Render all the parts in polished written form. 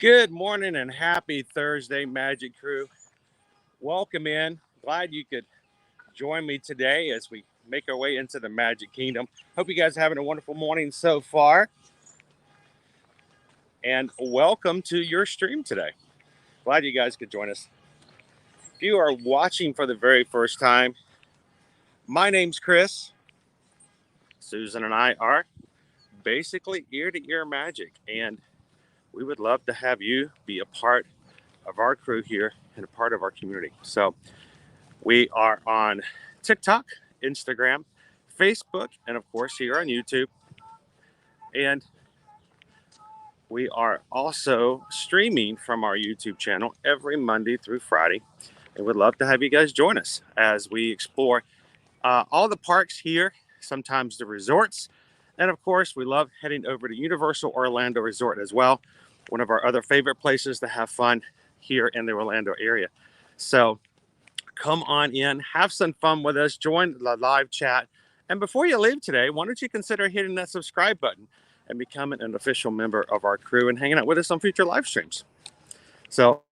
Good morning and happy Thursday, Magic Crew. Welcome in. Glad you could join me today as we make our way into the Magic Kingdom. Hope you guys are having a wonderful morning so far. And welcome to your stream today. Glad you guys could join us. If you are watching for the very first time, my name's Chris. Susan and I are basically ear-to-ear magic, and we would love to have you be a part of our crew here and a part of our community. So we are on TikTok, Instagram, Facebook, and of course here on YouTube. And we are also streaming from our YouTube channel every Monday through Friday. And we'd love to have you guys join us as we explore all the parks here, sometimes the resorts. And of course, we love heading over to Universal Orlando Resort as well. One of our other favorite places to have fun here in the Orlando area. So come on in, have some fun with us, join the live chat. And before you leave today, why don't you consider hitting that subscribe button and becoming an official member of our crew and hanging out with us on future live streams. So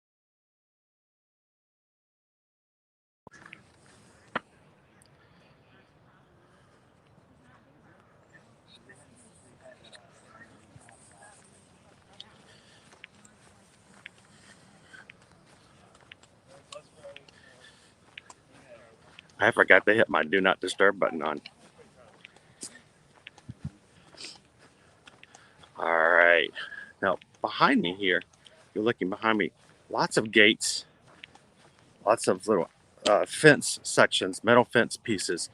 I forgot to hit my do not disturb button on. All right. Now, behind me here, you're looking behind me, lots of gates, lots of little fence sections, metal fence pieces,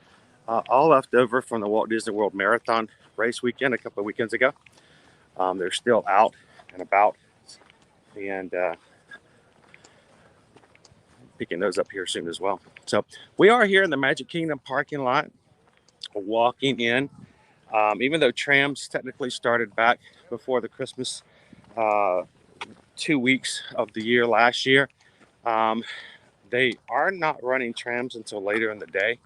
all left over from the Walt Disney World Marathon race weekend a couple of weekends ago. They're still out and about, and picking those up here soon as well. So we are here in the Magic Kingdom parking lot, walking in. Even though trams technically started back before the Christmas 2 weeks of the year last year, they are not running trams until later in the day.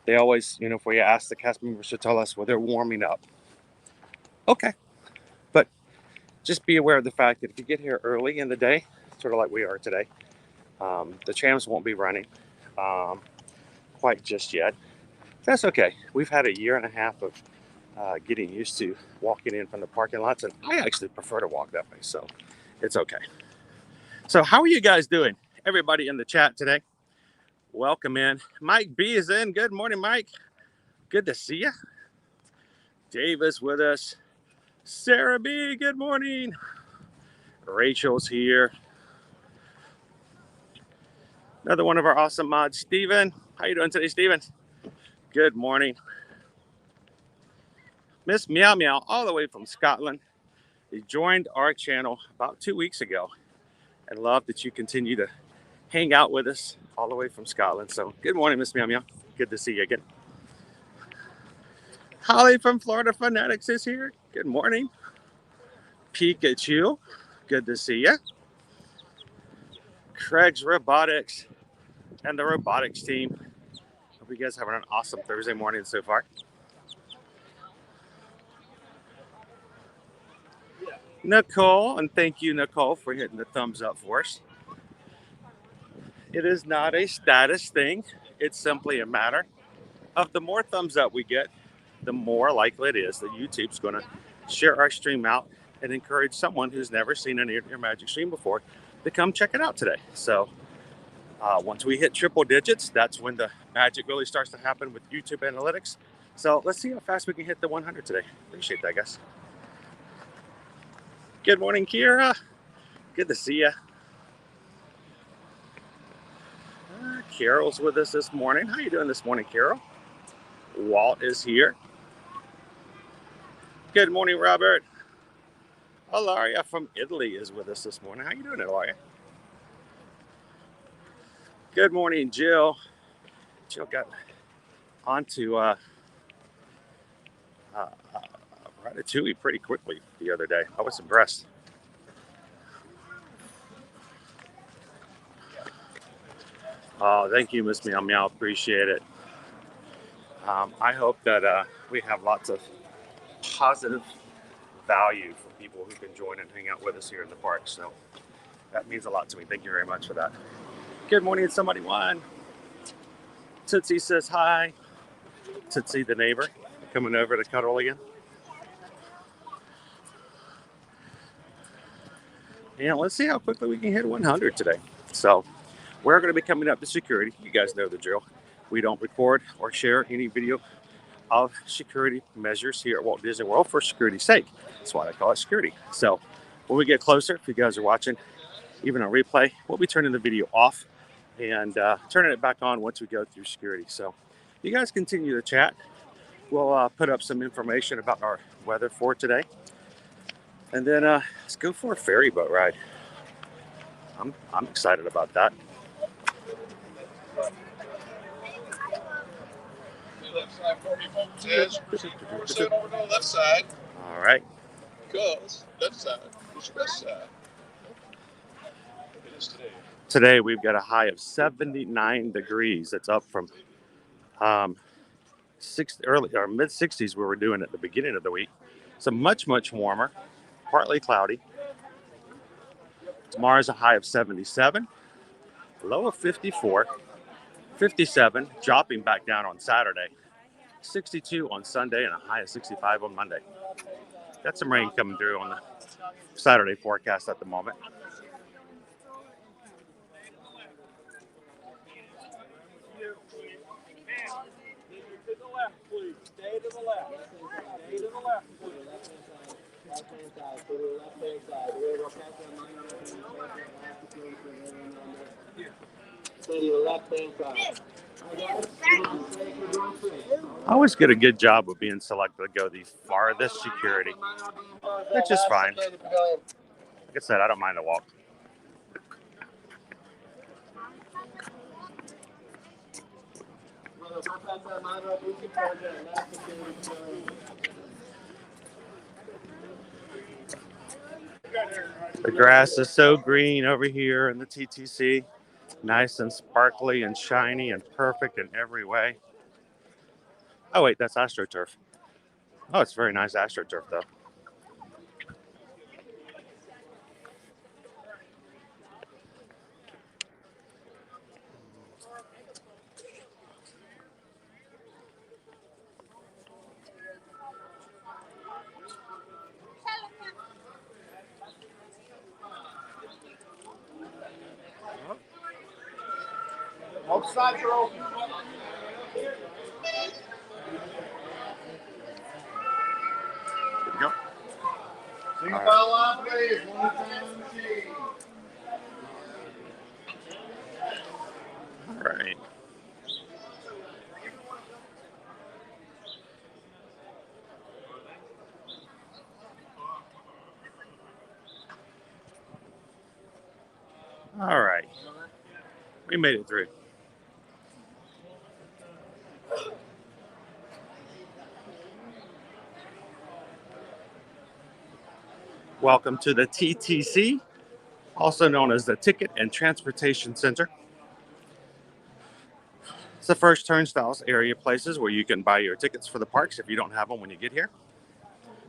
They always, if we ask the cast members to tell us, well, they're warming up. Okay. But just be aware of the fact that if you get here early in the day, sort of like we are today, the trams won't be running quite just yet. That's okay. We've had a year and a half of getting used to walking in from the parking lots, and I actually prefer to walk that way, so it's okay. So how are you guys doing? Everybody in the chat today, welcome in. Mike B is in. Good morning, Mike. Good to see you. Dave is with us. Sarah B, good morning. Rachel's here. Another one of our awesome mods, Steven. How you doing today, Steven? Good morning. Miss Meow Meow, all the way from Scotland. He joined our channel about 2 weeks ago, and love that you continue to hang out with us all the way from Scotland. So good morning, Miss Meow Meow. Good to see you again. Holly from Florida Fanatics is here. Good morning. Pikachu, good to see you. Craig's Robotics and the robotics team. Hope you guys are having an awesome Thursday morning so far. Nicole, and thank you, Nicole, for hitting the thumbs up for us. It is not a status thing. It's simply a matter of the more thumbs up we get, the more likely it is that YouTube's going to share our stream out and encourage someone who's never seen an Ear Magic stream before to come check it out today. So once we hit triple digits, that's when the magic really starts to happen with YouTube analytics. So let's see how fast we can hit the 100 today. Appreciate that, guys. Good morning, Kira. Good to see you. Carol's with us this morning. How you doing this morning, Carol? Walt is here. Good morning, Robert. Ilaria from Italy is with us this morning. How you doing, Ilaria? Good morning, Jill. Jill got onto Ratatouille pretty quickly the other day. I was impressed. Oh, thank you, Miss Meow Meow. Appreciate it. I hope that we have lots of positive value for people who can join and hang out with us here in the park. So that means a lot to me. Thank you very much for that. Good morning, somebody won. Tootsie says hi. Tootsie, the neighbor, coming over to cuddle again. And let's see how quickly we can hit 100 today. So we're going to be coming up to security. You guys know the drill. We don't record or share any video of security measures here at Walt Disney World for security's sake. That's why I call it security. So when we get closer, if you guys are watching, even a replay, we'll be turning the video off and turning it back on once we go through security. So you guys continue to chat. We'll put up some information about our weather for today. And then let's go for a ferry boat ride. I'm excited about that. Left side for me, folks. Yes, percent over to the left side. All right. Because left side is your best side. It is today. Today we've got a high of 79 degrees. It's up from mid 60s we were doing at the beginning of the week. So much warmer, partly cloudy. Tomorrow's a high of 77, low of 54, 57, dropping back down on Saturday, 62 on Sunday, and a high of 65 on Monday. Got some rain coming through on the Saturday forecast at the moment. Stay to the left. Stay to the left, please. Left-hand side. To the left-hand side. Stay to the left-hand side. I always get a good job of being selected to go the farthest security, which is fine. Like I said, I don't mind the walk. The grass is so green over here in the TTC. Nice and sparkly and shiny and perfect in every way. Oh, wait, that's AstroTurf. Oh, it's very nice AstroTurf, though. Both sides are open. There we go. Single file line, please. One time machine. All right. All right. We made it through. Welcome to the TTC, also known as the Ticket and Transportation Center. It's the first turnstiles area places where you can buy your tickets for the parks if you don't have them when you get here.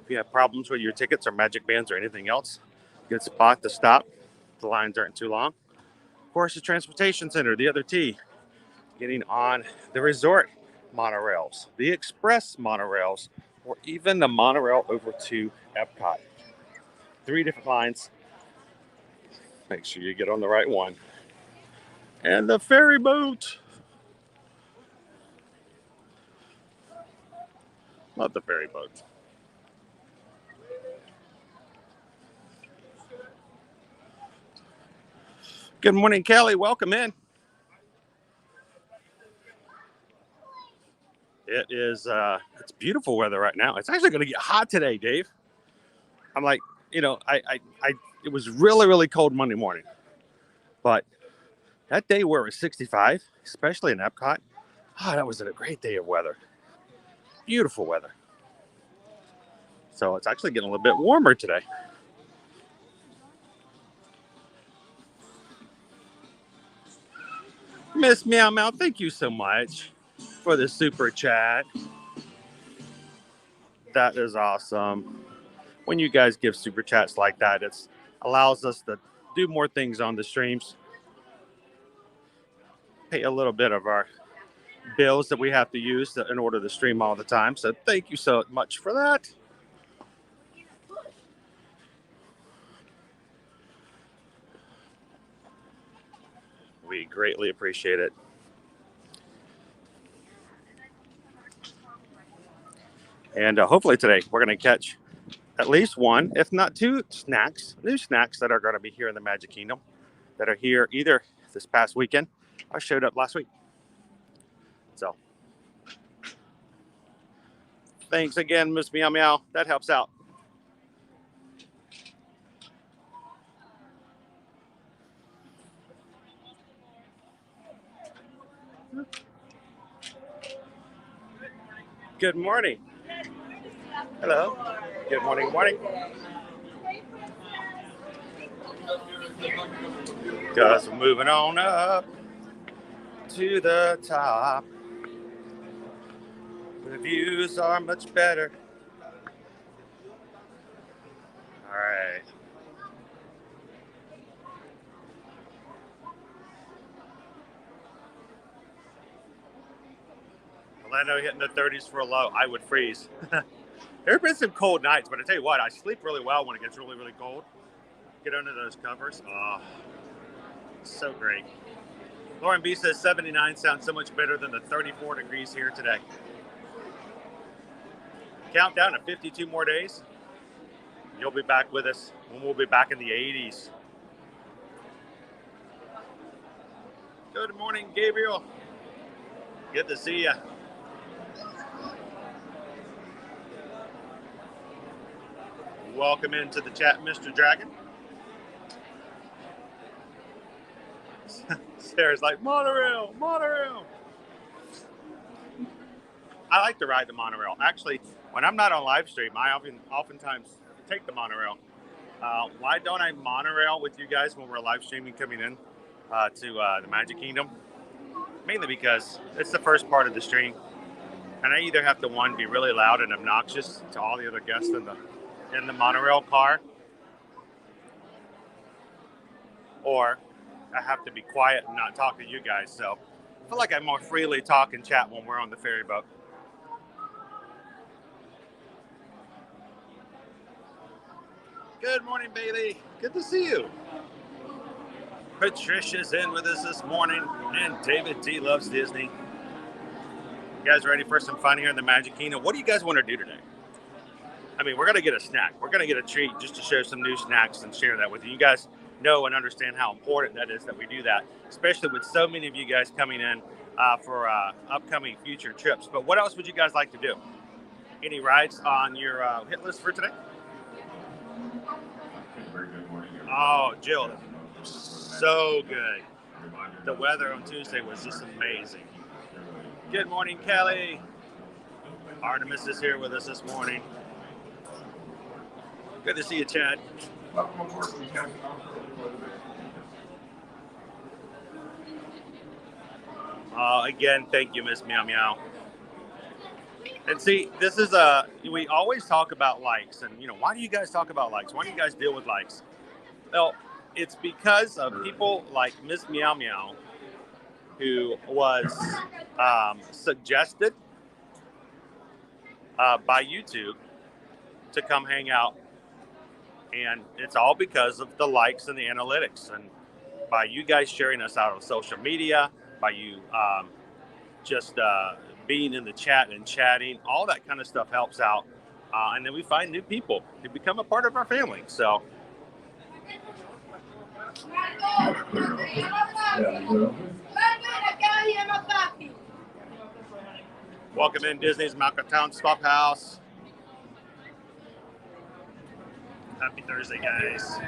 If you have problems with your tickets or magic bands or anything else, good spot to stop. The lines aren't too long. Of course, the Transportation Center, the other T, getting on the resort monorails, the express monorails, or even the monorail over to Epcot. 3 different lines. Make sure you get on the right one. And the ferry boat. Love the ferry boat. Good morning, Kelly. Welcome in. It is it's beautiful weather right now. It's actually going to get hot today, Dave. I'm like, you know, it was really cold Monday morning. But that day where it was 65, especially in Epcot, that was a great day of weather. Beautiful weather. So it's actually getting a little bit warmer today. Miss Meow Meow, thank you so much for the super chat. That is awesome. when you guys give super chats like that. It allows us to do more things on the streams, pay a little bit of our bills that we have to use in order to stream all the time. So thank you so much for that. We greatly appreciate it. And hopefully today we're going to catch at least one, if not two new snacks that are going to be here in the Magic Kingdom that are here either this past weekend or showed up last week. So thanks again, Miss Meow Meow. That helps out. Good morning. Hello. Good morning. Morning. Just moving on up to the top. The views are much better. All right. Orlando hitting the 30s for a low. I would freeze. There have been some cold nights, but I tell you what, I sleep really well when it gets really, really cold. Get under those covers. Oh, so great. Lauren B says 79 sounds so much better than the 34 degrees here today. Countdown to 52 more days. You'll be back with us when we'll be back in the 80s. Good morning, Gabriel. Good to see you. Welcome into the chat, Mr. Dragon. Sarah's like, monorail, monorail. I like to ride the monorail. Actually, when I'm not on live stream, I oftentimes take the monorail. Why don't I monorail with you guys when we're live streaming coming in to the Magic Kingdom? Mainly because it's the first part of the stream. And I either have to, one, be really loud and obnoxious to all the other guests in the monorail car, or I have to be quiet and not talk to you guys. So I feel like I more freely talk and chat when we're on the ferry boat. Good morning, Bailey. Good to see you. Patricia's in with us this morning, and David D loves Disney. You guys ready for some fun here in the Magic Kingdom? What do you guys want to do today? I mean, we're going to get a snack. We're going to get a treat just to share some new snacks and share that with you. You guys know and understand how important that is that we do that, especially with so many of you guys coming in for upcoming future trips. But what else would you guys like to do? Any rides on your hit list for today? Oh, Jill, so good. The weather on Tuesday was just amazing. Good morning, Kelly. Artemis is here with us this morning. Good to see you, Chad. Again, thank you, Miss Meow Meow. And see, this is we always talk about likes, and why do you guys talk about likes? Why do you guys deal with likes? Well, it's because of people like Miss Meow Meow, who was suggested by YouTube to come hang out. And it's all because of the likes and the analytics. And by you guys sharing us out on social media, by you just being in the chat and chatting, all that kind of stuff helps out. And then we find new people who become a part of our family. So. Welcome in Disney's Town Swap House. Happy Thursday, guys.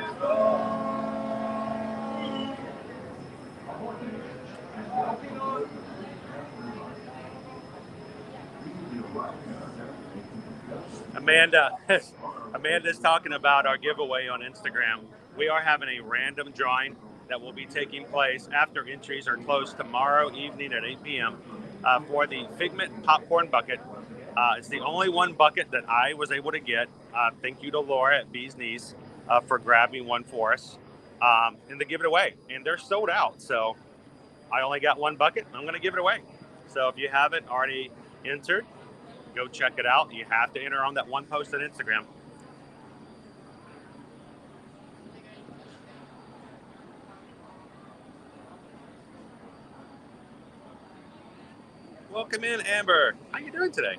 Amanda's talking about our giveaway on Instagram. We are having a random drawing that will be taking place after entries are closed tomorrow evening at 8 p.m. For the Figment Popcorn Bucket. It's the only one bucket that I was able to get. Thank you to Laura at Bee's Knees for grabbing one for us and to give it away. And they're sold out. So I only got one bucket. I'm going to give it away. So if you haven't already entered, go check it out. You have to enter on that one post on Instagram. Welcome in, Amber. How you doing today?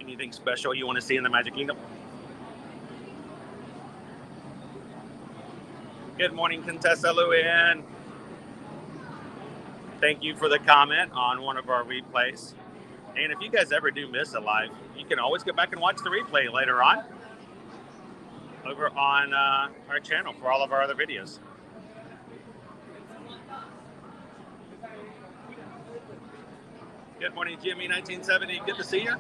Anything special you want to see in the Magic Kingdom? Good morning, Contessa Lewin. Thank you for the comment on one of our replays. And if you guys ever do miss a live, you can always go back and watch the replay later on over on our channel for all of our other videos. Good morning, Jimmy, 1970. Good to see you.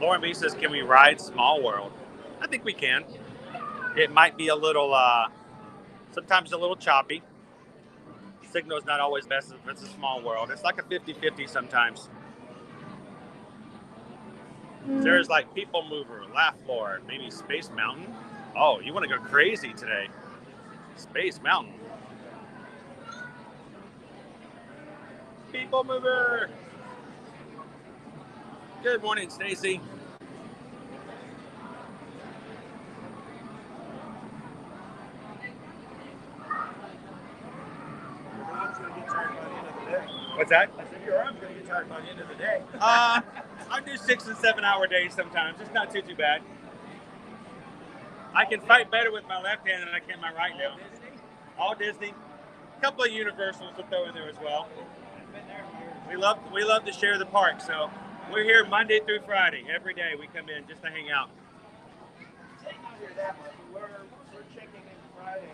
Lauren B says, can we ride Small World? I think we can. It might be a little, sometimes a little choppy. Signal's not always best if it's a small world. It's like a 50-50 sometimes. There's like People Mover, Laugh Floor, maybe Space Mountain. Oh, you want to go crazy today. Space Mountain. People Mover. Good morning, Stacy. What's that? I said, your arm's going to get tired by the end of the day. I do 6 and 7 hour days sometimes. It's not too bad. I can fight better with my left hand than I can my right now. All Disney. A couple of Universals to throw in there as well. We love to share the park, so we're here Monday through Friday. Every day we come in just to hang out. Say not here that much. We're checking in Friday,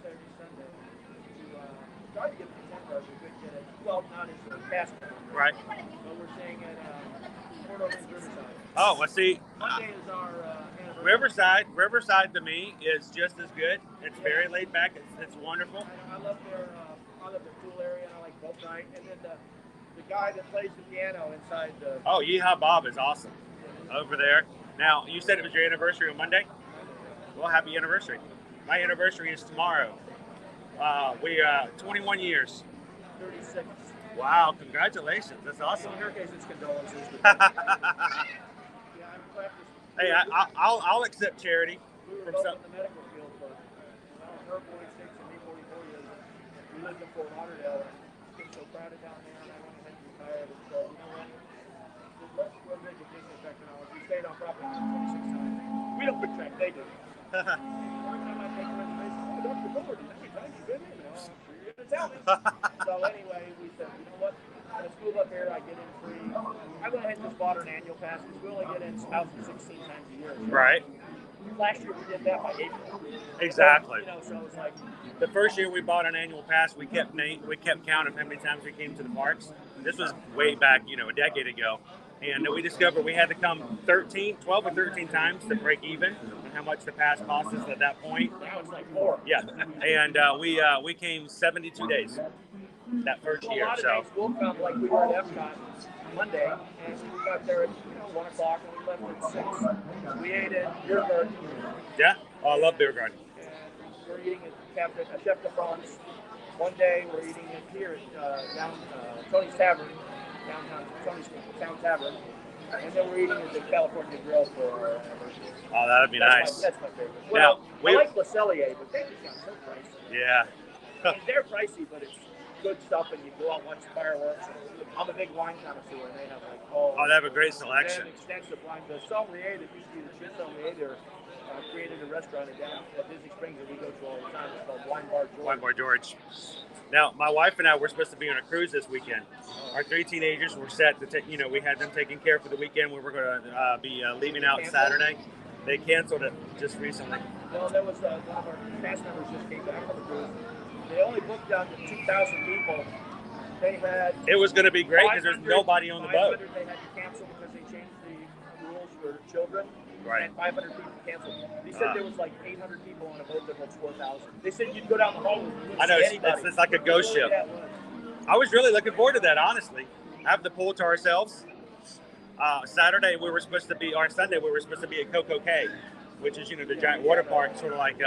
Saturday, Sunday to try to get the 10 rush. We could get it. Well, not as a cast member. Right. But we're staying at Port Oaks Riverside. Oh, let's see. Monday is our anniversary. Riverside to me is just as good. It's very laid back. It's wonderful. I love their pool area, and I like boat night. And then the guy that plays the piano inside the. Oh, Yeehaw Bob is awesome over there. Now, you said it was your anniversary on Monday? Well, happy anniversary. My anniversary is tomorrow. We 21 years. 36. Wow, congratulations. That's awesome. In her case, it's condolences. Hey, I'll accept charity. We were from both some. in the medical field, but her 46 and me 44 years. We lived in Fort Lauderdale. It's so crowded down there, and I wanted to retire. And so, you know what? We're big at business technology. We stayed on property 26 times. We don't put track, they do. Every time I take a reservation, oh, Dr. Gordon, how many times you been in? I'm sure you're going to tell me. So anyway, we said, you know what? Let's move up here. I get in free. I went ahead and just bought an annual pass because we only get in 1,016 times a year. Right. Last year we did that by April. Exactly. So it was like The first year we bought an annual pass, we kept count of how many times we came to the parks. This was way back, a decade ago. And we discovered we had to come 12 or 13 times to break even on how much the pass cost us at that point. now it's like 4. Yeah. And we came 72 days that first Well, a year. lot of So days we'll come like we were at Epcot Monday, and we got there at 1 o'clock, and we left at 6. We ate at Beer Garden, yeah. Oh, I love Beer Garden. and we're eating at Chef de France. One day we're eating it here at Tony's Tavern, downtown Tony's Town Tavern, and then we're eating at the California Grill for our anniversary. Oh, that'd be nice. That's my favorite. Now, Well, I like Le Cellier, but they just got so pricey. Yeah. I mean, they're pricey, but it's good stuff, and you go out and watch fireworks. I'm a big wine connoisseur, and they have like They have a great they selection. have extensive wine. The sommelier that used to be the chef sommelier there created a restaurant at Disney Springs that we go to all the time. It's called Wine Bar George. Wine Bar George. Now, my wife and I were supposed to be on a cruise this weekend. Our 3 teenagers were set to take, we had them taken care of for the weekend. We were going to be leaving out Saturday. They canceled it just recently. Well, there was one of our cast members just came back from the cruise. They only booked down to 2,000 people. They had. It was going to be great because there's nobody on the boat. 500 they had to cancel because they changed the rules for children. Right. And 500 people canceled. They said there was like 800 people on a boat that holds 4,000. They said you'd go down the hall and you wouldn't I know, see anybody. it's like a ghost ship. Yeah, it was. I was really looking forward to that, honestly. have the pool to ourselves. Saturday we were supposed to be, or Sunday we were supposed to be at Coco Cay, which is, you know, the giant water park, sort of like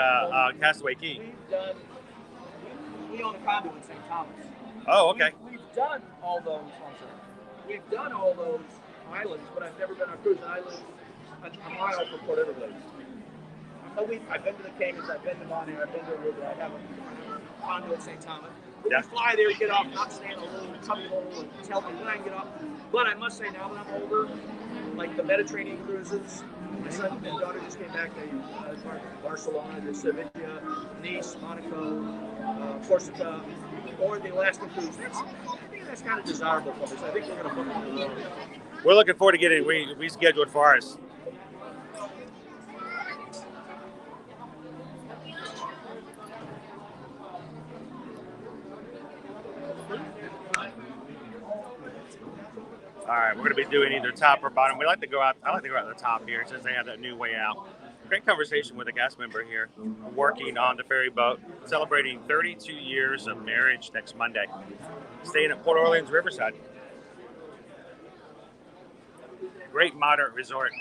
Castaway Key. We own a condo in St. Thomas. Oh, okay. We've done all those. We've done all those islands, but I've never been on a cruise. And I live a mile from Port Everglades. I've been to the Caymans, I've been to Bonaire, I've been to Aruba, I have a condo in St. Thomas. But you fly there, get off, not stay in a little cubby hole, and tell me when I can get off. But I must say, now that I'm older, like the Mediterranean cruises, my son and daughter just came back. They Barcelona, Sevilla, Nice, Monaco, Corsica, or the Alaskan cruise. I think that's kind of desirable for us. I think we're going to book it on the road. We're looking forward to getting rescheduled for ours. All right, we're going to be doing either top or bottom. We like to go out. I like to go out the top here since they have that new way out. Great conversation with a cast member here, working on the ferry boat, celebrating 32 years of marriage next Monday. Staying at Port Orleans Riverside. Great moderate resort.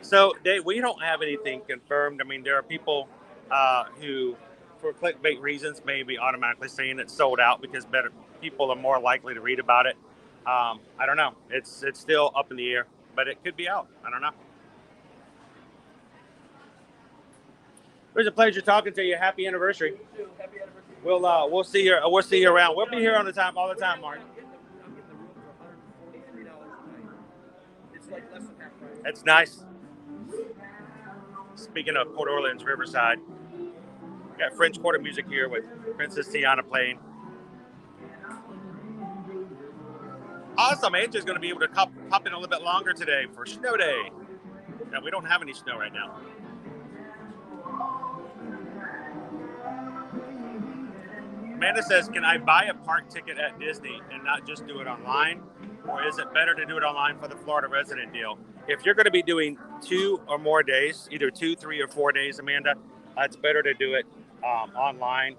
So, Dave, we don't have anything confirmed. I mean, there are people who, for clickbait reasons, may be automatically saying it's sold out because people are more likely to read about it. I don't know. It's still up in the air, but it could be out. I don't know. It was a pleasure talking to you. Happy anniversary. Happy anniversary. We'll see you. We'll see you around. We'll be here all the time, Mark. I'm getting the room for $143 a night. It's like less than half price. That's nice. Speaking of Port Orleans Riverside, got French Quarter music here with Princess Tiana playing. Awesome. Angela's going to be able to pop in a little bit longer today for snow day. Yeah, we don't have any snow right now. Amanda says, can I buy a park ticket at Disney and not just do it online? Or is it better to do it online for the Florida resident deal? If you're going to be doing 2 or more days, either 2, 3, or 4 days, Amanda, it's better to do it online.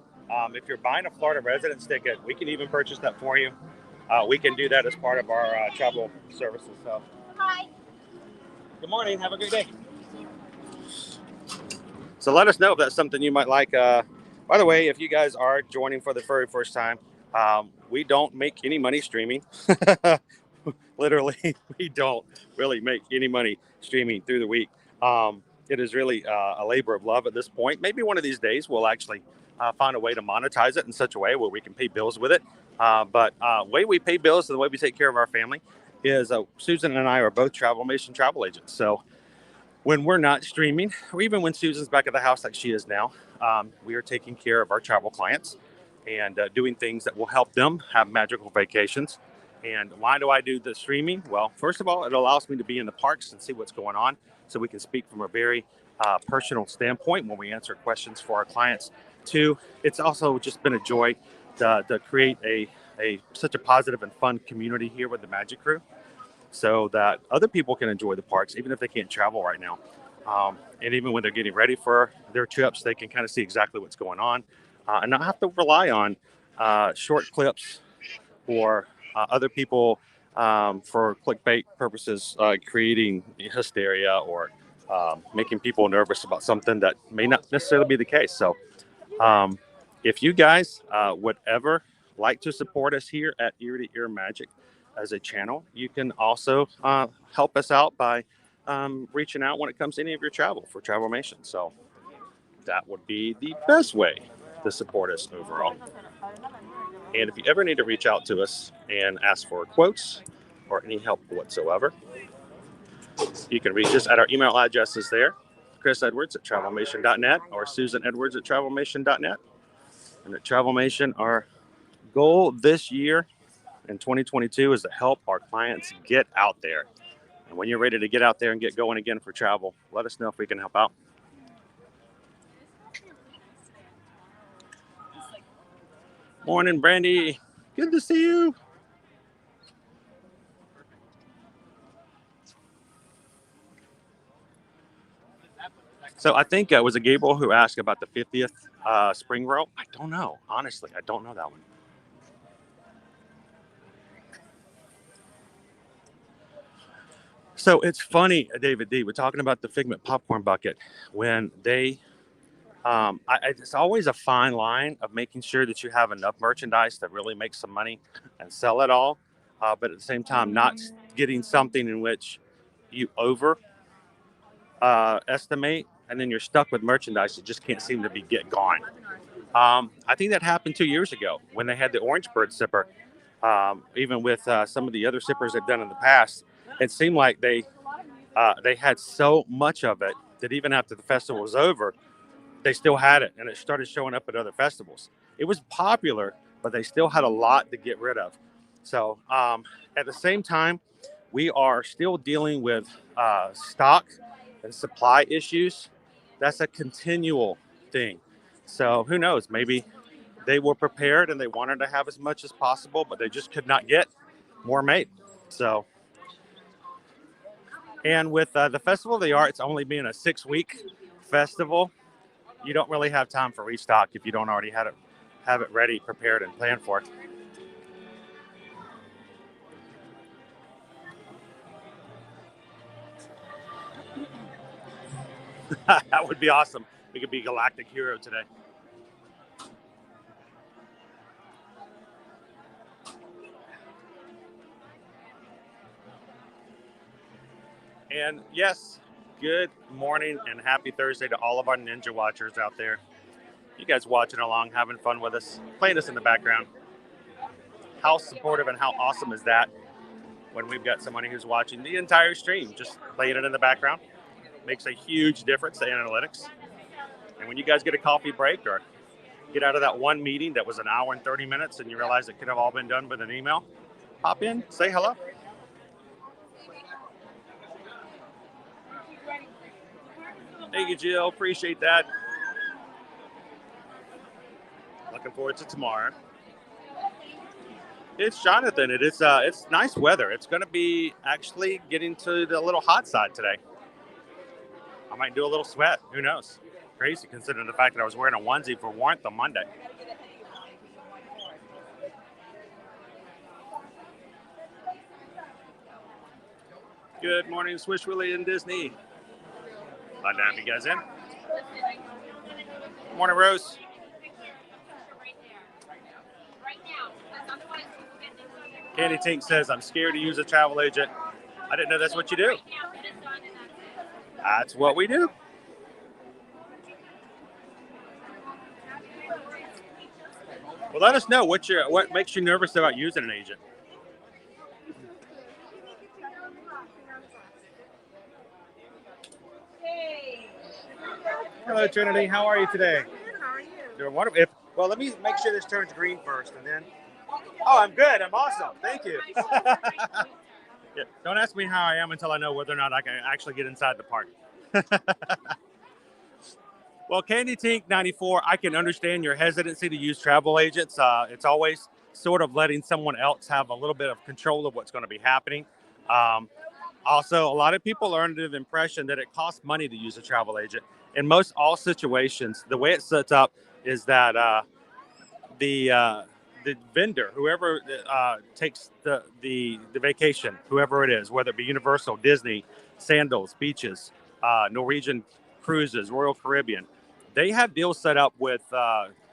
If you're buying a Florida residence ticket, we can even purchase that for you. We can do that as part of our travel services. So, Hi. Good morning. Have a great day. So let us know if that's something you might like. By the way, if you guys are joining for the very first time, we don't make any money streaming. Literally, we don't really make any money streaming through the week. It is really a labor of love at this point. Maybe one of these days we'll actually find a way to monetize it in such a way where we can pay bills with it. But the way we pay bills and the way we take care of our family is Susan and I are both Travelmation travel agents. So when we're not streaming, or even when Susan's back at the house like she is now, we are taking care of our travel clients and doing things that will help them have magical vacations. And why do I do the streaming? Well, first of all, it allows me to be in the parks and see what's going on so we can speak from a very personal standpoint when we answer questions for our clients. 2, it's also just been a joy to create such a positive and fun community here with the Magic Crew so that other people can enjoy the parks, even if they can't travel right now. And even when they're getting ready for their trips, they can kind of see exactly what's going on and not have to rely on short clips or other people for clickbait purposes, creating hysteria or making people nervous about something that may not necessarily be the case. So if you guys would ever like to support us here at Ear to Ear Magic as a channel, you can also help us out by reaching out when it comes to any of your travel for Travelmation. So that would be the best way to support us overall. And if you ever need to reach out to us and ask for quotes or any help whatsoever, you can reach us at our email addresses there, chrisedwards@travelmation.net or susanedwards@travelmation.net. And at Travelmation, our goal this year in 2022 is to help our clients get out there. And when you're ready to get out there and get going again for travel, let us know if we can help out. Morning, Brandy. Good to see you. So I think was it Gabriel who asked about the 50th spring roll? I don't know. Honestly, I don't know that one. So it's funny, David D. We're talking about the Figment popcorn bucket when they. It's always a fine line of making sure that you have enough merchandise to really make some money and sell it all, but at the same time, not getting something in which you over estimate, and then you're stuck with merchandise that just can't seem to be gone. I think that happened 2 years ago when they had the Orange Bird sipper. Even with some of the other sippers they've done in the past, it seemed like they had so much of it that even after the festival was over, they still had it, and it started showing up at other festivals. It was popular, but they still had a lot to get rid of. So at the same time, we are still dealing with stock and supply issues. That's a continual thing. So who knows? Maybe they were prepared and they wanted to have as much as possible, but they just could not get more made. So, and with the Festival of the Arts only being a 6-week festival, you don't really have time for restock if you don't already have it ready, prepared, and planned for. That would be awesome. We could be Galactic Hero today. And yes, good morning and happy Thursday to all of our Ninja Watchers out there. You guys watching along, having fun with us, playing us in the background. How supportive and how awesome is that when we've got somebody who's watching the entire stream, just playing it in the background? Makes a huge difference to analytics. And when you guys get a coffee break or get out of that one meeting that was an hour and 30 minutes and you realize it could have all been done with an email, pop in, say hello. Thank you, Jill. Appreciate that. Looking forward to tomorrow. It's Jonathan. It's nice weather. It's going to be actually getting to the little hot side today. I might do a little sweat. Who knows? Crazy considering the fact that I was wearing a onesie for warmth on Monday. Good morning, Swish Willie and Disney. Glad to have you guys in. Morning, Rose. Candy Tink says, I'm scared to use a travel agent. I didn't know that's what you do. That's what we do. Well, let us know what makes you nervous about using an agent. Hello, Trinity. How are you today? How are you? Doing wonderful. Well, let me make sure this turns green first, and then. Oh, I'm good. I'm awesome. Thank you. Yeah, don't ask me how I am until I know whether or not I can actually get inside the park. Well, Candy Tink 94, I can understand your hesitancy to use travel agents. It's always sort of letting someone else have a little bit of control of what's going to be happening. Also, a lot of people are under the impression that it costs money to use a travel agent. In most all situations, the way it's set up is that the vendor, whoever takes the vacation, whoever it is, whether it be Universal, Disney, Sandals, Beaches, Norwegian Cruises, Royal Caribbean, they have deals set up with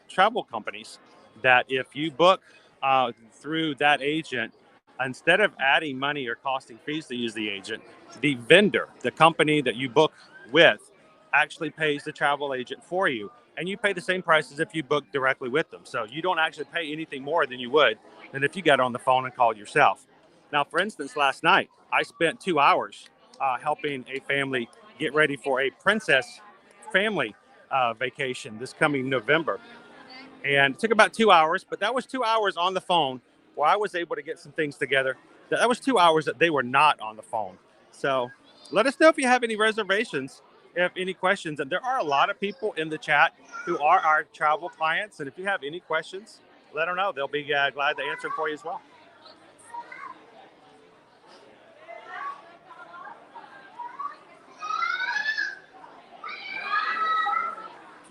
travel companies that if you book through that agent, instead of adding money or costing fees to use the agent, the vendor, the company that you book with, actually pays the travel agent for you. And you pay the same price as if you booked directly with them. So you don't actually pay anything more than you would than if you got on the phone and called yourself. Now, for instance, last night, I spent 2 hours helping a family get ready for a princess family vacation this coming November. And it took about 2 hours, but that was 2 hours on the phone where I was able to get some things together. That was 2 hours that they were not on the phone. So let us know if you have any reservations, if any questions. And there are a lot of people in the chat who are our travel clients. And if you have any questions, let them know. They'll be glad to answer them for you as well.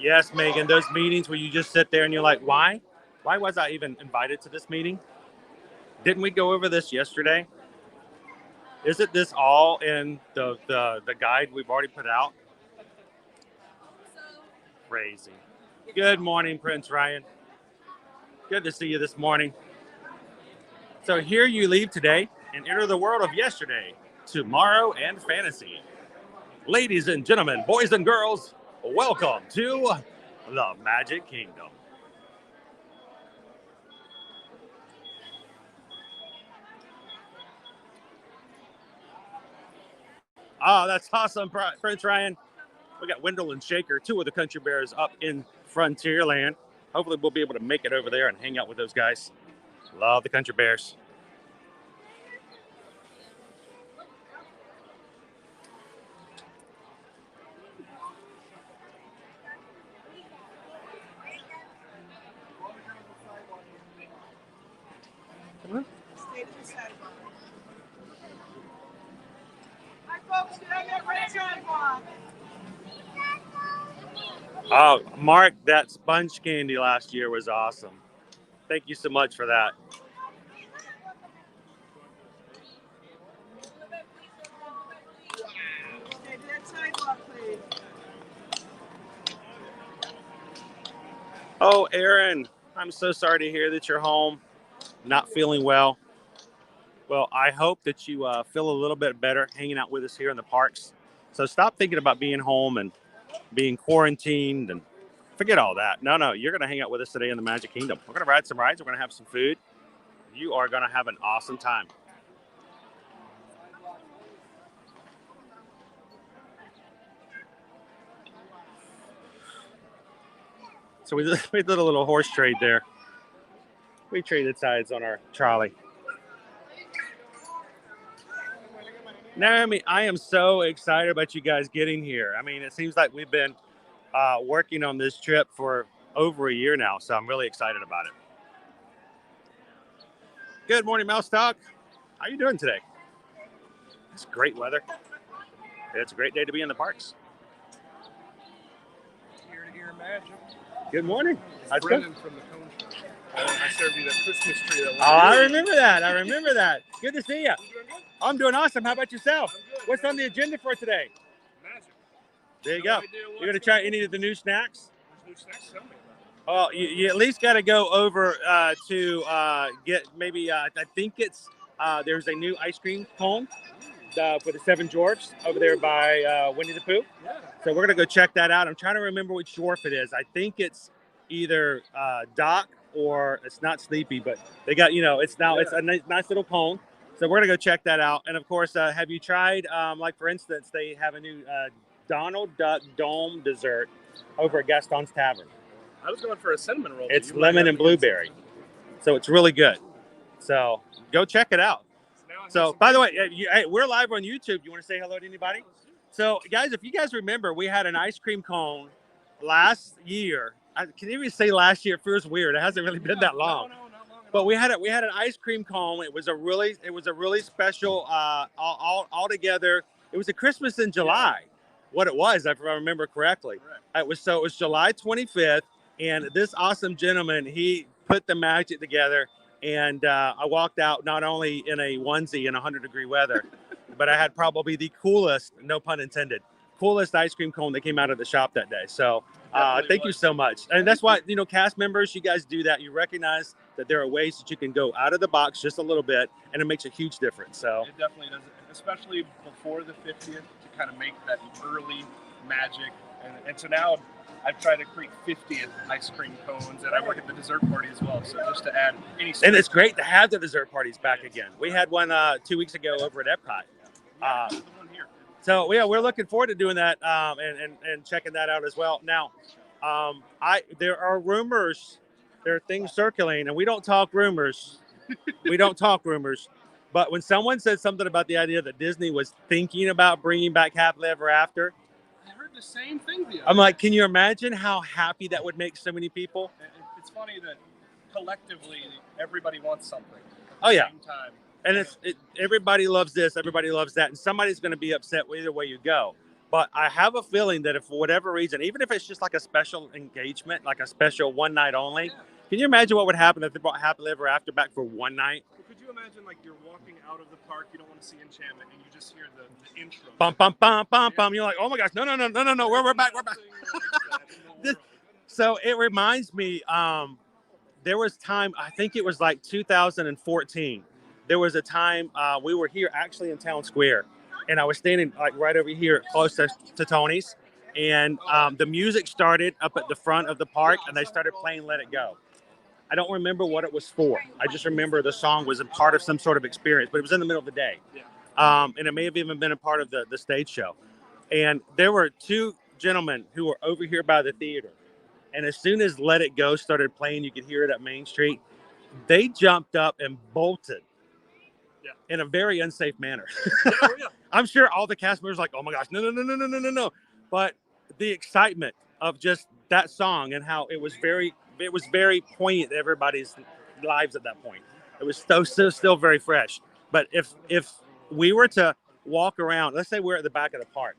Yes, Megan, those meetings where you just sit there and you're like, why? Why was I even invited to this meeting? Didn't we go over this yesterday? Isn't this all in the guide we've already put out? Crazy. Good morning, Prince Ryan. Good to see you this morning. So here you leave today and enter the world of yesterday, tomorrow, and fantasy. Ladies and gentlemen, boys and girls, welcome to the Magic Kingdom. Oh, that's awesome, Prince Ryan. We got Wendell and Shaker, two of the country bears up in Frontierland. Hopefully we'll be able to make it over there and hang out with those guys. Love the country bears. Stay to the sidewalk. Hi, folks. Get on that red sidewalk. Oh, Mark, that sponge candy last year was awesome. Thank you so much for that. Stay to that sidewalk, please. Oh, Aaron, I'm so sorry to hear that you're home, not feeling well. Well, I hope that you feel a little bit better hanging out with us here in the parks. So stop thinking about being home and being quarantined and forget all that. No, you're going to hang out with us today in the Magic Kingdom. We're going to ride some rides. We're going to have some food. You are going to have an awesome time. So we did a little horse trade there. We traded sides on our trolley. Naomi, I am so excited about you guys getting here. I mean, it seems like we've been working on this trip for over a year now, so I'm really excited about it. Good morning, Mouse Talk. How you doing today? It's great weather. It's a great day to be in the parks. Here to hear magic. Good morning. How's it Brendan going? from the cone shop. I served you that Christmas tree. That I remember that. Good to see you. You doing good? I'm doing awesome. How about yourself? I'm good. What's on the agenda for today? Magic. There you No go. idea what's You're going to try any of the new snacks? There's new snacks. Tell me about it. Oh, you at least got to go over to get maybe, I think it's, there's a new ice cream cone for the Seven Dwarfs over there by Winnie the Pooh. Yeah. So we're going to go check that out. I'm trying to remember which dwarf it is. I think it's either Doc or it's not Sleepy, but they got, it's a nice little cone. So we're going to go check that out. And of course, have you tried, like for instance, they have a new Donald Duck Dome dessert over at Gaston's Tavern. I was going for a cinnamon roll. It's lemon and blueberry. So it's really good. So go check it out. So by the way, we're live on YouTube. You want to say hello to anybody? So guys, if you guys remember, we had an ice cream cone last year. I can even say last year. It feels weird. It hasn't really been that long. No, not long at But all. we had an ice cream cone. It was a really special all together. It was a Christmas in July. What it was, if I remember correctly. Correct. It was July 25th, and this awesome gentleman, he put the magic together, and I walked out not only in a onesie in 100-degree weather, but I had probably the coolest, no pun intended, coolest ice cream cone that came out of the shop that day. So thank you so much. And that's why, cast members, you guys do that. You recognize that there are ways that you can go out of the box just a little bit, and it makes a huge difference. So It definitely does, especially before the 50th, to kind of make that early magic. And so now I've tried to create 50th ice cream cones, and I work at the dessert party as well. So just to add any. And it's great to have the dessert parties back again. We had one 2 weeks ago over at Epcot. The one here. So yeah, we're looking forward to doing that and checking that out as well. Now, there are rumors, there are things circulating, and we don't talk rumors. But when someone said something about the idea that Disney was thinking about bringing back Happily Ever After, I heard the same thing the other I'm day. like, can you imagine how happy that would make so many people? It's funny that collectively everybody wants something. At Oh, the yeah. Same time. And everybody loves this, everybody loves that, and somebody's going to be upset either way you go. But I have a feeling that if for whatever reason, even if it's just like a special engagement, like a special one night only, can you imagine what would happen if they brought Happily Ever After back for one night? Well, could you imagine, like, you're walking out of the park, you don't want to see Enchantment, and you just hear the intro. Bum, bum, bum, bum, bum. You're like, oh my gosh, no, we're back. So it reminds me, there was time, I think it was like 2014. There was a time we were here actually in Town Square, and I was standing like right over here close to Tony's, and the music started up at the front of the park, and they started playing Let It Go. I don't remember what it was for. I just remember the song was a part of some sort of experience, but it was in the middle of the day. And it may have even been a part of the stage show. And there were two gentlemen who were over here by the theater. And as soon as Let It Go started playing, you could hear it at Main Street. They jumped up and bolted in a very unsafe manner. I'm sure all the cast members were like, oh my gosh, no. But the excitement of just that song and how it was very poignant in everybody's lives at that point. It was still very fresh. But if we were to walk around, let's say we're at the back of the park.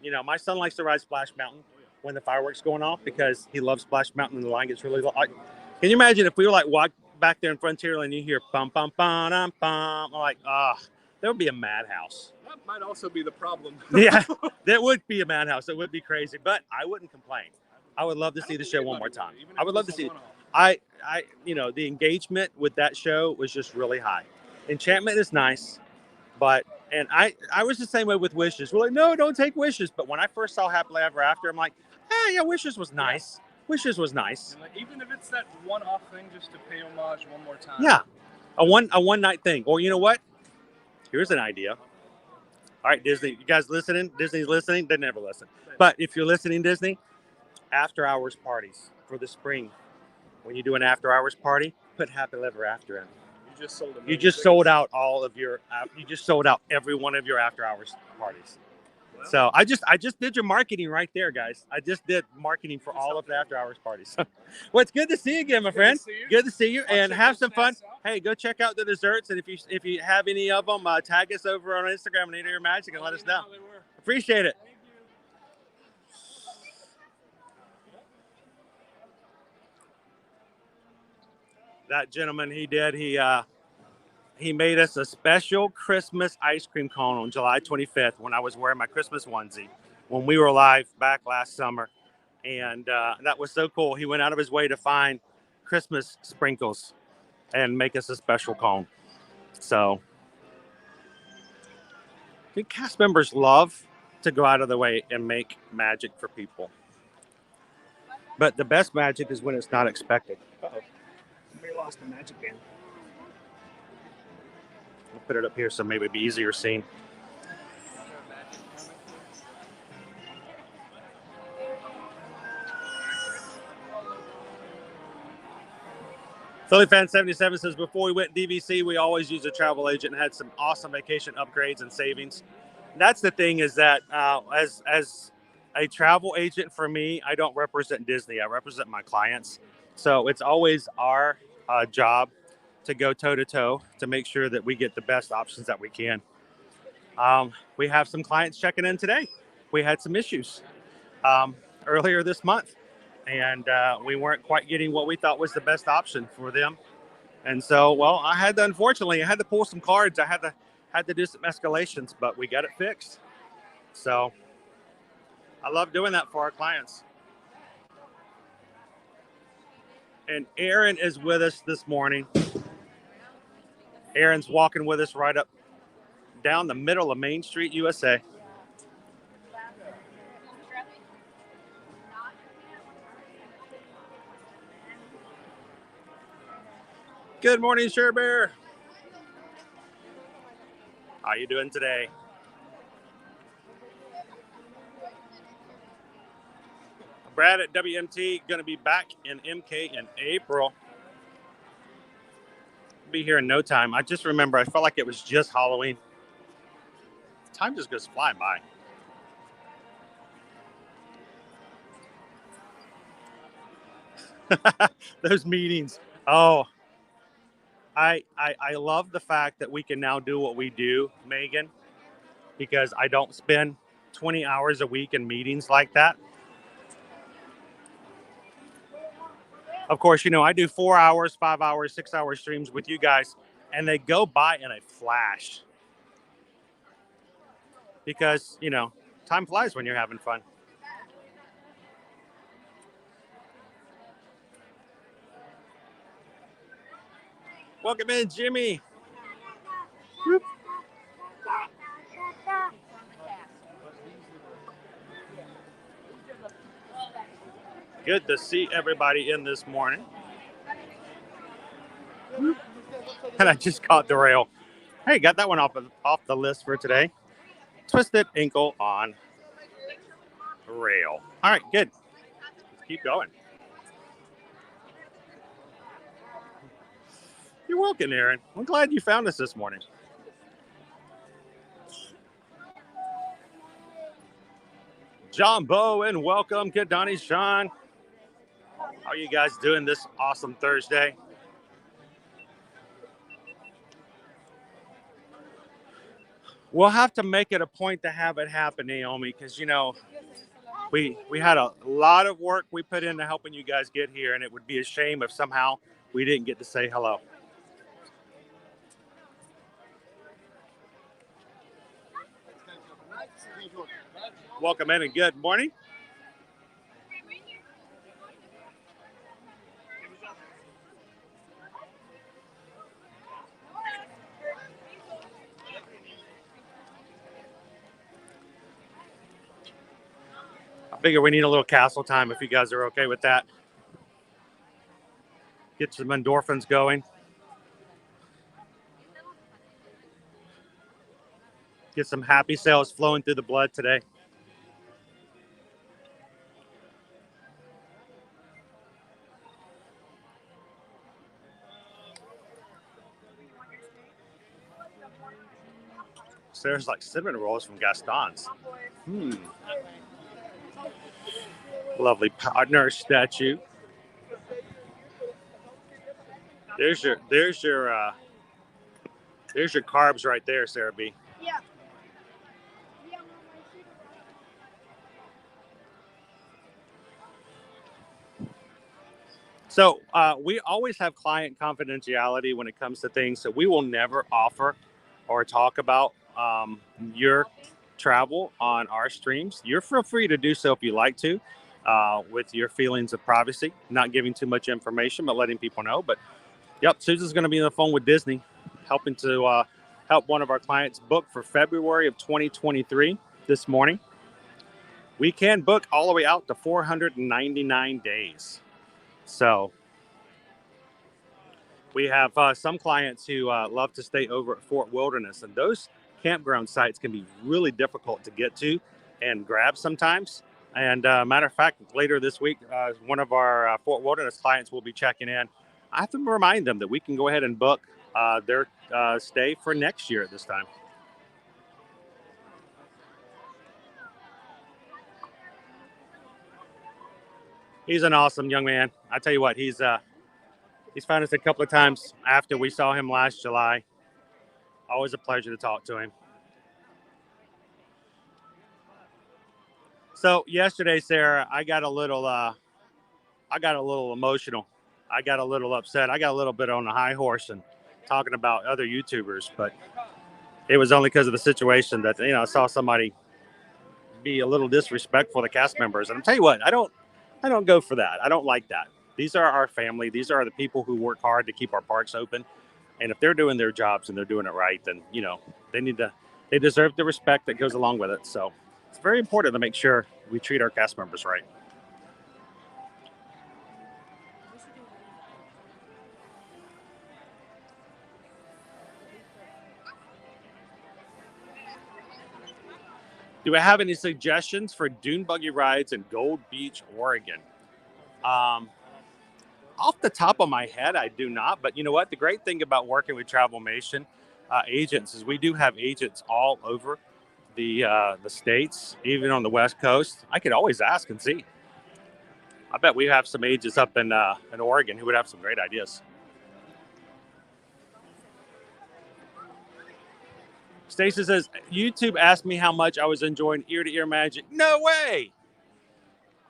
You know, my son likes to ride Splash Mountain when the fireworks going off because he loves Splash Mountain and the line gets really low. Can you imagine if we were like walk back there in Frontierland and you hear bum bum bum bum bum? I'm like, there would be a madhouse. That might also be the problem. Yeah, that would be a madhouse. It would be crazy, but I wouldn't complain. I would love to see the show one more time. I would love to see it. The engagement with that show was just really high. Enchantment is nice, but I was the same way with Wishes. We're like, no, don't take Wishes. But when I first saw Happily Ever After, I'm like, yeah, Wishes was nice. Wishes was nice. And, like, even if it's that one-off thing, just to pay homage one more time. Yeah, a one night thing. Or you know what? Here's an idea. All right, Disney, you guys listening? Disney's listening. They never listen. But if you're listening, Disney, after hours parties for the spring. When you do an after hours party, put Happily Ever After in. You just sold out all of your. You just sold out every one of your after hours parties. Well, so I just did your marketing right there, guys. I just did marketing for all of the after hours parties. Well, it's good to see you again, my friend. Good to see you, and have some fun. Hey, go check out the desserts, and if you have any of them, tag us over on Instagram and Eat Your Magic and let us know. Appreciate it. That gentleman, he made us a special Christmas ice cream cone on July 25th when I was wearing my Christmas onesie when we were live back last summer. And that was so cool. He went out of his way to find Christmas sprinkles and make us a special cone. So I think cast members love to go out of the way and make magic for people. But the best magic is when it's not expected. Uh-oh. We lost the magic band. I'll put it up here so maybe it'd be easier seeing. Philly Fan 77 says, before we went DVC, we always used a travel agent and had some awesome vacation upgrades and savings. That's the thing is that as a travel agent for me, I don't represent Disney. I represent my clients. So it's always our job to go toe-to-toe to make sure that we get the best options that we can. We have some clients checking in today. We had some issues earlier this month, and we weren't quite getting what we thought was the best option for them. And so, well, I had to pull some cards. I had to do some escalations, but we got it fixed. So I love doing that for our clients. And Aaron is with us this morning. Aaron's walking with us right up down the middle of Main Street, USA. Good morning, Sure Bear. How you doing today? Brad at WMT going to be back in MK in April. Be here in no time. I just remember I felt like it was just Halloween. Time just goes flying by. Those meetings. Oh, I love the fact that we can now do what we do, Megan, because I don't spend 20 hours a week in meetings like that. Of course, I do 4 hours, 5 hours, 6 hour streams with you guys, and they go by in a flash because, time flies when you're having fun. Welcome in, Jimmy. Whoop. Good to see everybody in this morning. Whoop. And I just caught the rail. Hey, got that one off the list for today. Twisted ankle on rail. All right, good. Let's keep going. You're welcome, Aaron. I'm glad you found us this morning. John Bowen, welcome. Good, Donnie, Sean. How are you guys doing this awesome Thursday? We'll have to make it a point to have it happen, Naomi, because, we had a lot of work we put into helping you guys get here, and it would be a shame if somehow we didn't get to say hello. Welcome in and good morning. I figure we need a little castle time if you guys are okay with that. Get some endorphins going. Get some happy cells flowing through the blood today. So there's like cinnamon rolls from Gaston's. Lovely partner statue. There's your carbs right there, Sarah B. Yeah. So we always have client confidentiality when it comes to things. So we will never offer or talk about your travel on our streams. You're feel free to do so if you like to, with your feelings of privacy, not giving too much information, but letting people know. But yep, Susan's going to be on the phone with Disney, helping to help one of our clients book for February of 2023 this morning. We can book all the way out to 499 days. So we have some clients who love to stay over at Fort Wilderness, and those campground sites can be really difficult to get to and grab sometimes. And matter of fact, later this week, one of our Fort Wilderness clients will be checking in. I have to remind them that we can go ahead and book their stay for next year at this time. He's an awesome young man. I tell you what, he's found us a couple of times after we saw him last July. Always a pleasure to talk to him. So yesterday, Sarah, I got a little emotional. I got a little upset. I got a little bit on the high horse and talking about other YouTubers, but it was only because of the situation that, I saw somebody be a little disrespectful to cast members. And I'll tell you what, I don't go for that. I don't like that. These are our family. These are the people who work hard to keep our parks open. And if they're doing their jobs and they're doing it right, then, they deserve the respect that goes along with it. So it's very important to make sure we treat our cast members right. Do I have any suggestions for dune buggy rides in Gold Beach, Oregon? Off the top of my head, I do not. But you know what? The great thing about working with Travelmation agents is we do have agents all over the states, even on the West Coast. I could always ask and see. I bet we have some agents up in Oregon who would have some great ideas. Stacy says, YouTube asked me how much I was enjoying ear-to-ear magic. No way.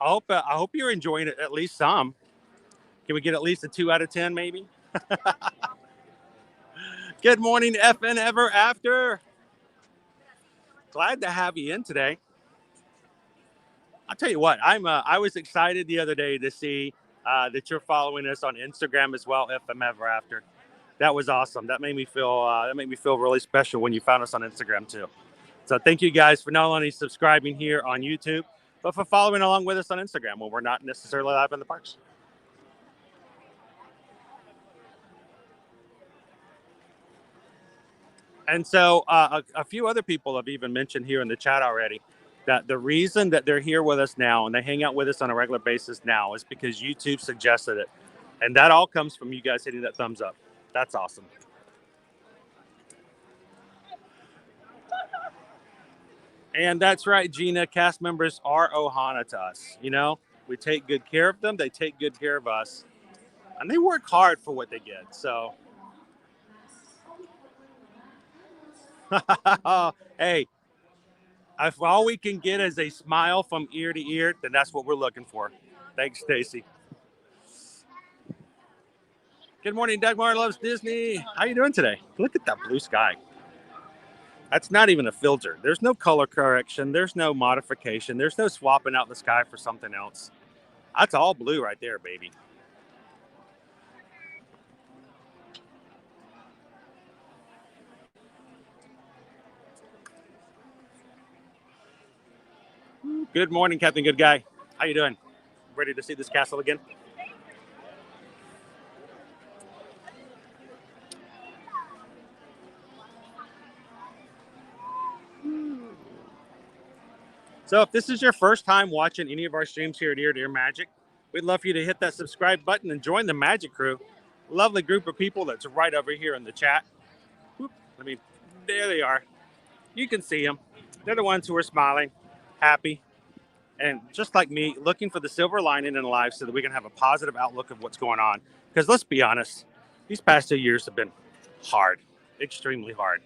I hope you're enjoying it at least some. Can we get at least a 2 out of 10 maybe? Good morning, FN Ever After. Glad to have you in today. I'll tell you what, I was excited the other day to see that you're following us on Instagram as well, FM Ever After. That was awesome. That made me feel really special when you found us on Instagram too. So thank you guys for not only subscribing here on YouTube, but for following along with us on Instagram when we're not necessarily live in the parks. And so a few other people have even mentioned here in the chat already that the reason that they're here with us now and they hang out with us on a regular basis now is because YouTube suggested it. And that all comes from you guys hitting that thumbs up. That's awesome. And that's right, Gina. Cast members are Ohana to us. You know, we take good care of them. They take good care of us. And they work hard for what they get. So, hey, if all we can get is a smile from ear to ear, then that's what we're looking for. Thanks, Stacy. Good morning, Dagmar Loves Disney. How you doing today? Look at that blue sky. That's not even a filter. There's no color correction. There's no modification. There's no swapping out the sky for something else. That's all blue right there, baby. Good morning, Captain Good Guy. How you doing? Ready to see this castle again? So if this is your first time watching any of our streams here at Ear to Ear Magic, we'd love for you to hit that subscribe button and join the Magic Crew. Lovely group of people that's right over here in the chat. There they are. You can see them. They're the ones who are smiling, happy, and just like me, looking for the silver lining in life so that we can have a positive outlook of what's going on. Because let's be honest, these past 2 years have been hard, extremely hard.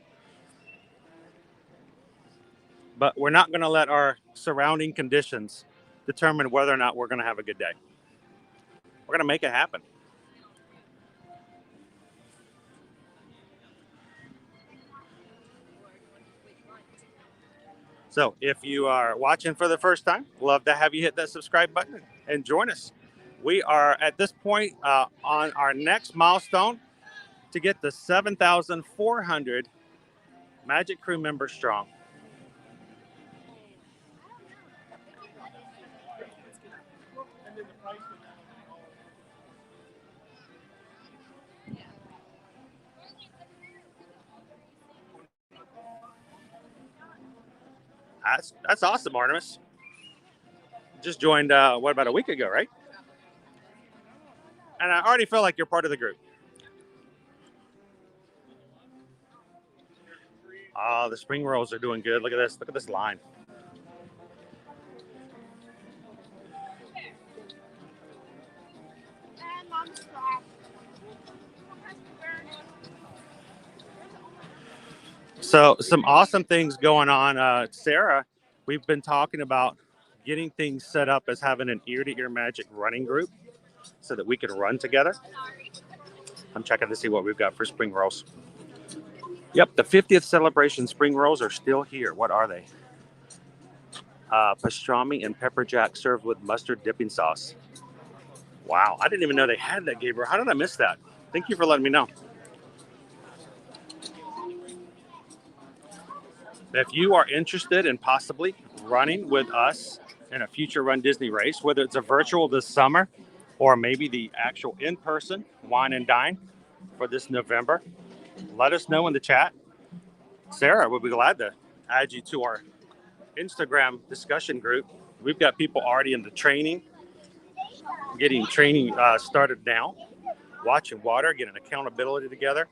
But we're not going to let our surrounding conditions determine whether or not we're going to have a good day. We're going to make it happen. So if you are watching for the first time, love to have you hit that subscribe button and join us. We are at this point on our next milestone to get the 7,400 Magic Crew members strong. That's awesome, Artemis. Just joined, about a week ago, right? And I already feel like you're part of the group. Oh, the spring rolls are doing good. Look at this. Look at this line. So some awesome things going on. Sarah, we've been talking about getting things set up as having an ear-to-ear magic running group so that we can run together. I'm checking to see what we've got for spring rolls. Yep, the 50th celebration spring rolls are still here. What are they? Pastrami and pepper jack served with mustard dipping sauce. Wow, I didn't even know they had that, Gabriel. How did I miss that? Thank you for letting me know. If you are interested in possibly running with us in a future Run Disney race, whether it's a virtual this summer or maybe the actual in-person wine and dine for this November, let us know in the chat. Sarah would be glad to add you to our Instagram discussion group. We've got people already in the training, getting training started now, watching water, getting accountability together.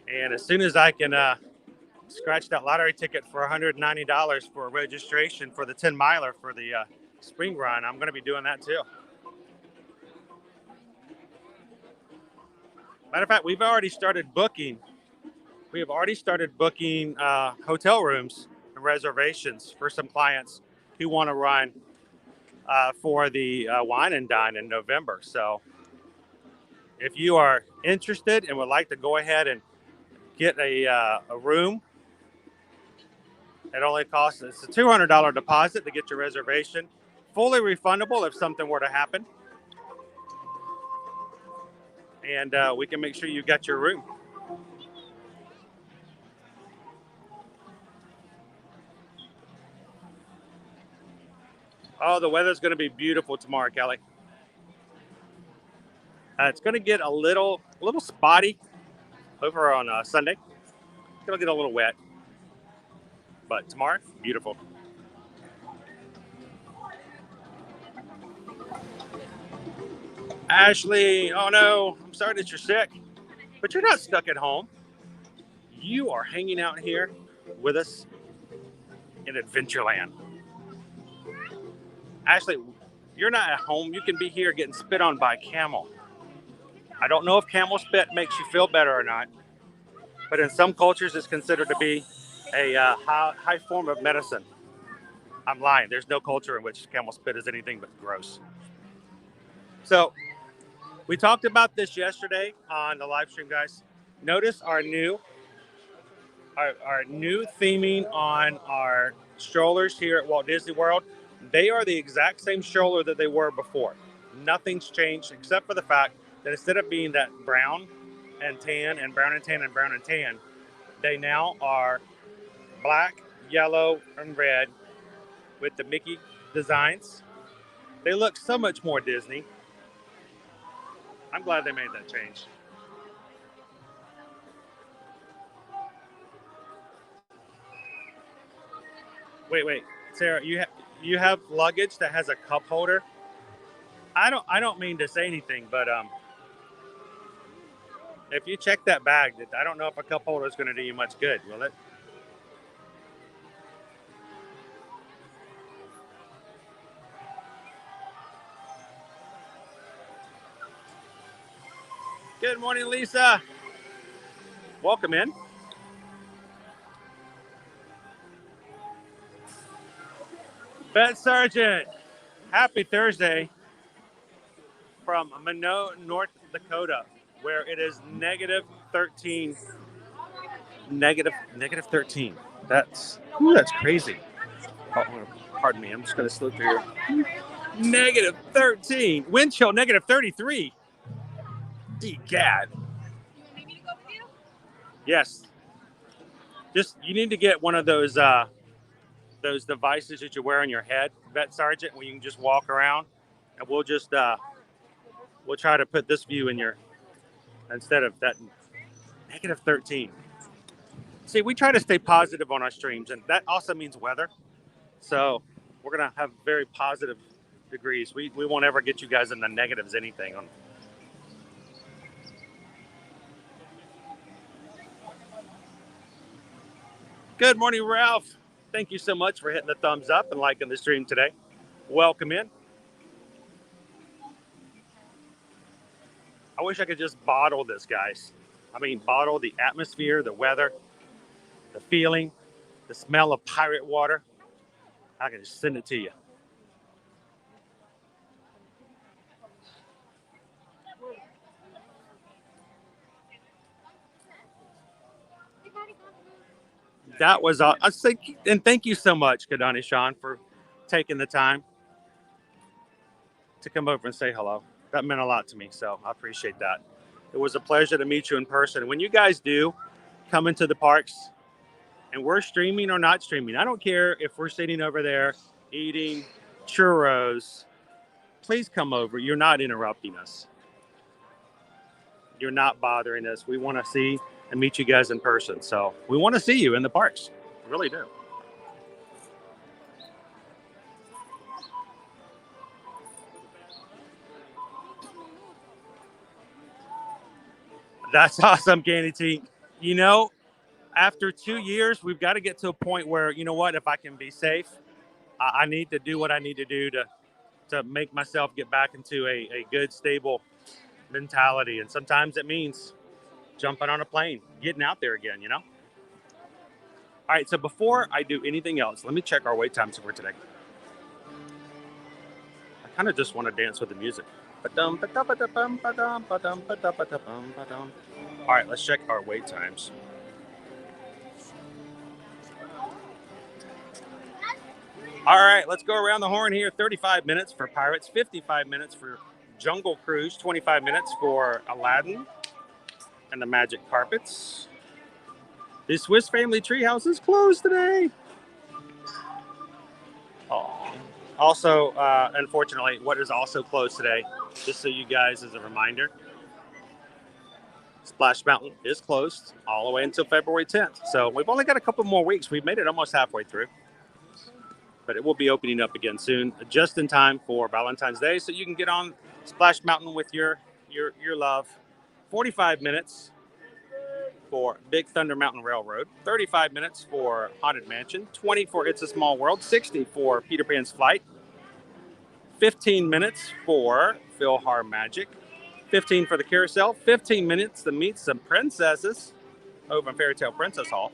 And as soon as I can scratch that lottery ticket for $190 for registration for the 10 miler for the spring run, I'm going to be doing that too. Matter of fact, we've already started booking. We have already started booking hotel rooms and reservations for some clients who want to run for the Wine and Dine in November. So if you are interested and would like to go ahead and get a room, it only costs, it's a $200 deposit to get your reservation, fully refundable if something were to happen. And we can make sure you got your room. Oh, the weather's going to be beautiful tomorrow, Kelly. It's going to get a little spotty over on Sunday. It's going to get a little wet. But tomorrow, beautiful. Ashley, oh no, I'm sorry that you're sick. But you're not stuck at home. You are hanging out here with us in Adventureland. Ashley, you're not at home. You can be here getting spit on by a camel. I don't know if camel spit makes you feel better or not, but in some cultures it's considered to be a high form of medicine. I'm lying. There's no culture in which camel spit is anything but gross. So we talked about this yesterday on the live stream, guys. Notice our new theming on our strollers here at Walt Disney World. They are the exact same stroller that they were before. Nothing's changed except for the fact that instead of being that brown and tan and brown and tan and brown and tan, they now are black, yellow, and red with the Mickey designs. They look so much more Disney. I'm glad they made that change. Wait, Sarah, you have luggage that has a cup holder. I don't mean to say anything, but if you check that bag, I don't know if a cup holder is going to do you much good, will it? Good morning, Lisa. Welcome in. Vet Sergeant, happy Thursday from Minot, North Dakota, where it is -13. Negative 13. That's crazy. Oh, pardon me. I'm just going to slip through here. -13. Wind chill -33. Egad. Yes. Just you need to get one of those devices that you wear on your head, Vet Sergeant, where you can just walk around, and we'll just we'll try to put this view in your instead of that -13. See, we try to stay positive on our streams, and that also means weather. So we're gonna have very positive degrees. We won't ever get you guys in the negatives anything on. Good morning, Ralph. Thank you so much for hitting the thumbs up and liking the stream today. Welcome in. I wish I could just bottle this, guys. I mean, bottle the atmosphere, the weather, the feeling, the smell of pirate water. I can just send it to you. That was and thank you so much, Kadani Sean, for taking the time to come over and say hello. That meant a lot to me, so I appreciate that. It was a pleasure to meet you in person. When you guys do come into the parks, and we're streaming or not streaming, I don't care if we're sitting over there eating churros. Please come over. You're not interrupting us. You're not bothering us. We want to see and meet you guys in person. So we want to see you in the parks. We really do. That's awesome, Candy T. You know, after 2 years, we've got to get to a point where, you know what, if I can be safe, I need to do what I need to do to make myself get back into a good, stable mentality. And sometimes it means jumping on a plane, getting out there again, you know? All right, so before I do anything else, let me check our wait times for today. I kind of just want to dance with the music. All right, let's check our wait times. All right, let's go around the horn here. 35 minutes for Pirates, 55 minutes for Jungle Cruise, 25 minutes for Aladdin and the Magic Carpets. The Swiss Family Treehouse is closed today. Oh. Also, unfortunately, what is also closed today, just so you guys as a reminder, Splash Mountain is closed all the way until February 10th. So we've only got a couple more weeks. We've made it almost halfway through. But it will be opening up again soon, just in time for Valentine's Day, so you can get on Splash Mountain with your love. 45 minutes for Big Thunder Mountain Railroad, 35 minutes for Haunted Mansion, 20 for It's a Small World, 60 for Peter Pan's Flight, 15 minutes for Philhar Magic, 15 for the Carousel, 15 minutes to meet some princesses over in Fairy Tale Princess Hall.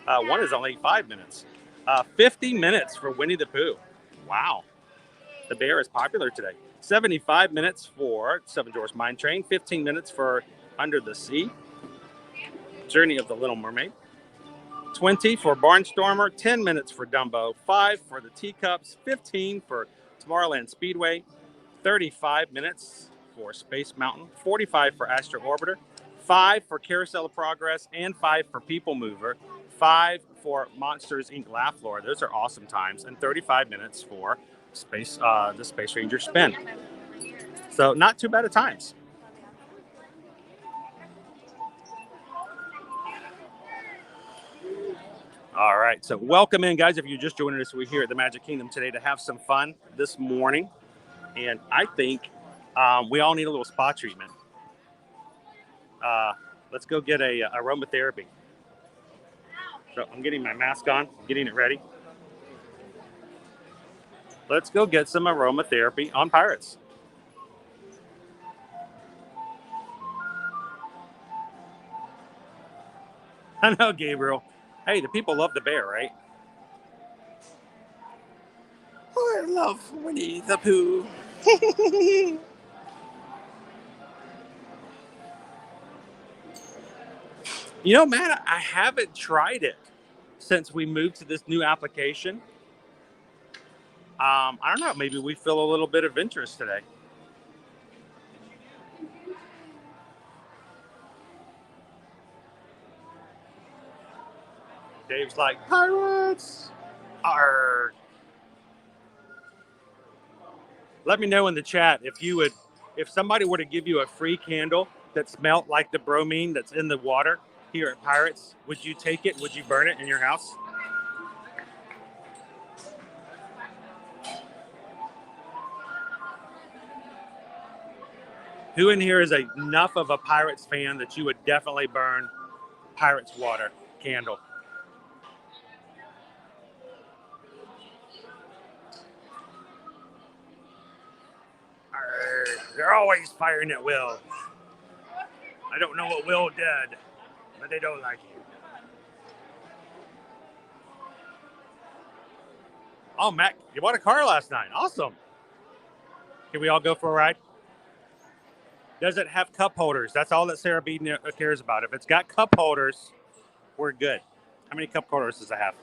One is only 5 minutes. 50 minutes for Winnie the Pooh. Wow. The bear is popular today. 75 minutes for Seven Dwarfs Mine Train. 15 minutes for Under the Sea. Journey of the Little Mermaid. 20 for Barnstormer. 10 minutes for Dumbo. 5 for the Teacups. 15 for Tomorrowland Speedway. 35 minutes for Space Mountain. 45 for Astro Orbiter. 5 for Carousel of Progress. And 5 for People Mover. 5 for Monsters Inc. Laugh Floor. Those are awesome times. And 35 minutes for the Space Ranger Spin. So not too bad at times. All right. So welcome in, guys. If you're just joining us, we're here at the Magic Kingdom today to have some fun this morning. And I think we all need a little spa treatment. Let's go get a aromatherapy. So I'm getting my mask on, getting it ready. Let's go get some aromatherapy on Pirates. I know, Gabriel. Hey, the people love the bear, right? Oh, I love Winnie the Pooh. You know, man, I haven't tried it since we moved to this new application. I don't know. Maybe we feel a little bit of interest today. Dave's like, Pirates! Arr. Let me know in the chat if somebody were to give you a free candle that smelled like the bromine that's in the water here at Pirates, would you take it? Would you burn it in your house? Who in here is enough of a Pirates fan that you would definitely burn Pirates water candle? They're always firing at Will. I don't know what Will did, but they don't like him. Oh, Matt, you bought a car last night. Awesome. Can we all go for a ride? Does it have cup holders? That's all that Sarah B cares about. If it's got cup holders, we're good. How many cup holders does it have?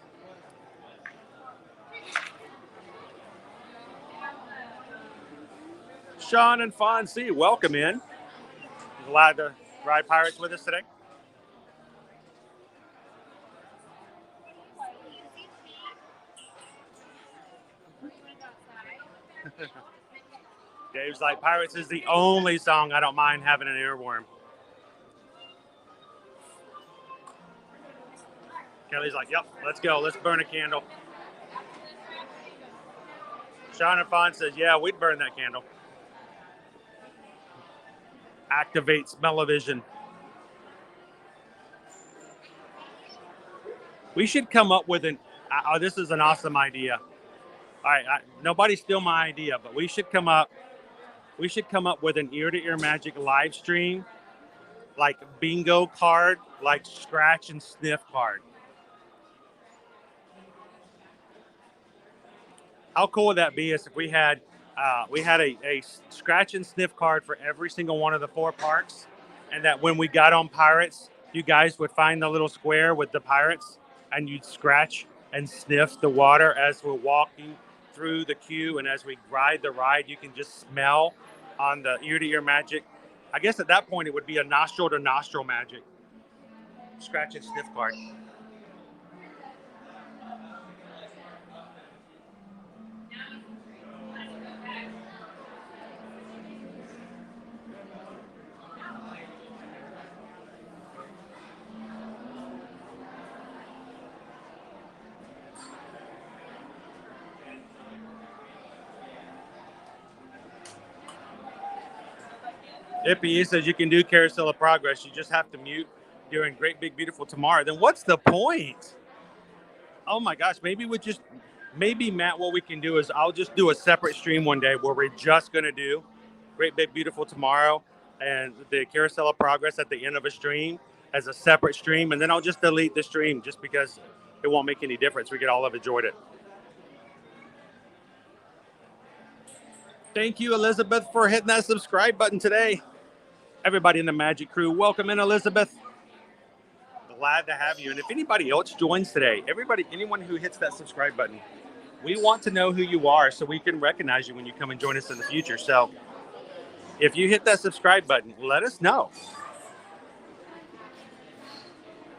Sean and Fonzie, welcome in. You glad to ride Pirates with us today? Dave's like, Pirates is the only song I don't mind having an earworm. Kelly's like, yep, let's go. Let's burn a candle. Sean and Fawn says, yeah, we'd burn that candle. Activate smell-o-vision. We should come up with this is an awesome idea. All right, nobody steal my idea, but we should come up with an ear-to-ear magic live stream like bingo card, like scratch and sniff card. How cool would that be if we had a scratch and sniff card for every single one of the 4 parks, and that when we got on Pirates, you guys would find the little square with the Pirates, and you'd scratch and sniff the water as we're walking through the queue, and as we ride the ride, you can just smell on the ear-to-ear magic. I guess at that point it would be a nostril-to-nostril magic. Scratch and sniff card. Ippy says you can do Carousel of Progress. You just have to mute during Great Big Beautiful Tomorrow. Then what's the point? Oh my gosh, maybe Matt, what we can do is I'll just do a separate stream one day where we're just going to do Great Big Beautiful Tomorrow and the Carousel of Progress at the end of a stream as a separate stream. And then I'll just delete the stream just because it won't make any difference. We could all have enjoyed it. Thank you, Elizabeth, for hitting that subscribe button today. Everybody in the Magic Crew, welcome in, Elizabeth. Glad to have you. And if anybody else joins today, anyone who hits that subscribe button, we want to know who you are so we can recognize you when you come and join us in the future. So if you hit that subscribe button, let us know.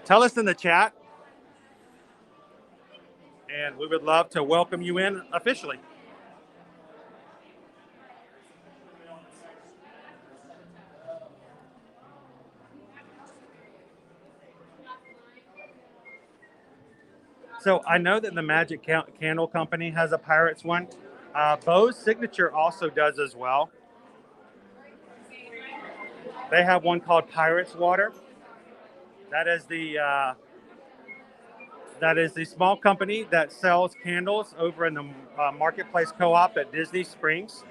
Tell us in the chat, and we would love to welcome you in officially. So I know that the Magic Candle Company has a Pirates one. Bo's Signature also does as well. They have one called Pirates Water. That is the small company that sells candles over in the Marketplace Co-op at Disney Springs.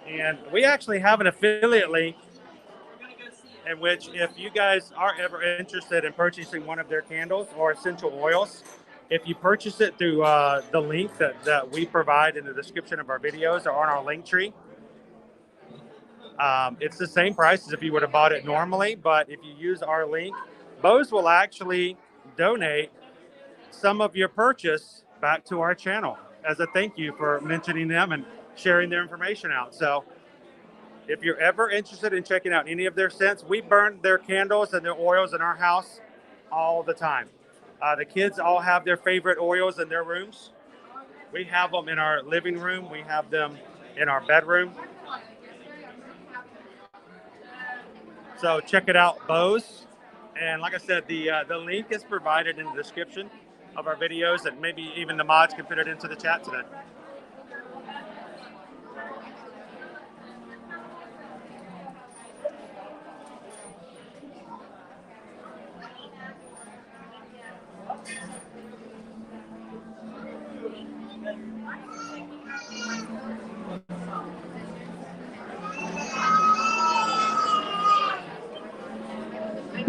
And we actually have an affiliate link in which if you guys are ever interested in purchasing one of their candles or essential oils, if you purchase it through the link that we provide in the description of our videos or on our link tree, it's the same price as if you would have bought it normally. But if you use our link, Bose will actually donate some of your purchase back to our channel as a thank you for mentioning them and sharing their information out. So if you're ever interested in checking out any of their scents, we burn their candles and their oils in our house all the time. The kids all have their favorite oils in their rooms. We have them in our living room. We have them in our bedroom. So check it out, Bose. And like I said, the link is provided in the description of our videos, and maybe even the mods can put it into the chat today.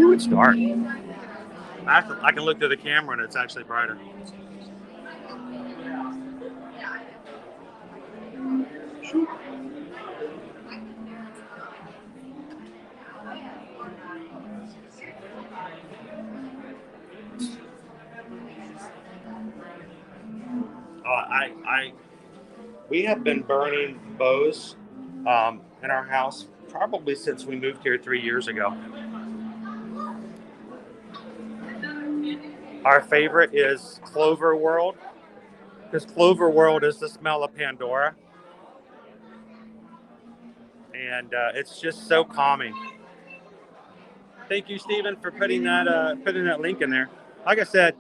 It's dark. I can look through the camera and it's actually brighter. We have been burning bows in our house probably since we moved here 3 years ago. Our favorite is Clover World, because Clover World is the smell of Pandora. And it's just so calming. Thank you, Stephen, for putting that link in there. Like I said,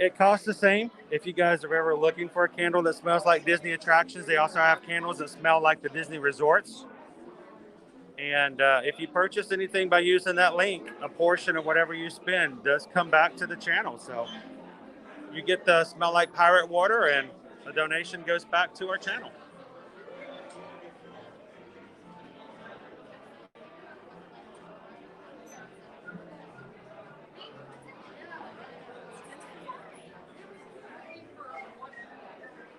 it costs the same. If you guys are ever looking for a candle that smells like Disney attractions, they also have candles that smell like the Disney resorts. And if you purchase anything by using that link, a portion of whatever you spend does come back to the channel. So you get the smell like pirate water, and the donation goes back to our channel.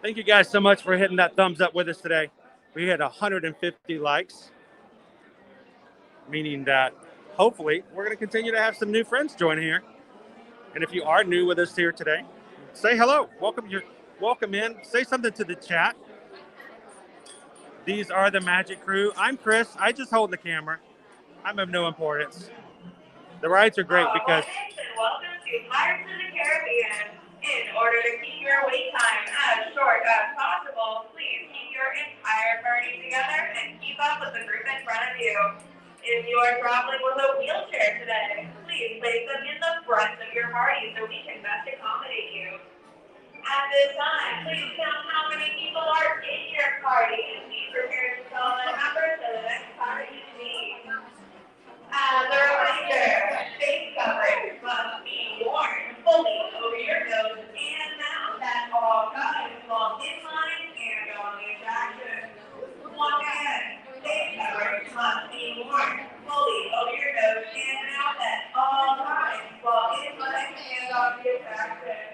Thank you guys so much for hitting that thumbs up with us today. We had 150 likes, meaning that hopefully we're going to continue to have some new friends join here. And if you are new with us here today, say hello. Welcome in. Say something to the chat. These are the Magic Crew. I'm Chris. I just hold the camera. I'm of no importance. The rides are great because welcome to Pirates of the Caribbean. In order to keep your wait time as short as possible, please keep your entire party together and keep up with the group in front of you. If you are traveling with a wheelchair today, please place them in the front of your party so we can best accommodate you. At this time, please count how many people are in your party and be prepared to tell the numbers to the next party you need. As a reminder, face coverings must be worn fully over your nose and mouth at all times while in line and on the attraction. Once again, face coverings must be worn fully over your nose and mouth at all times while in line and on the attraction.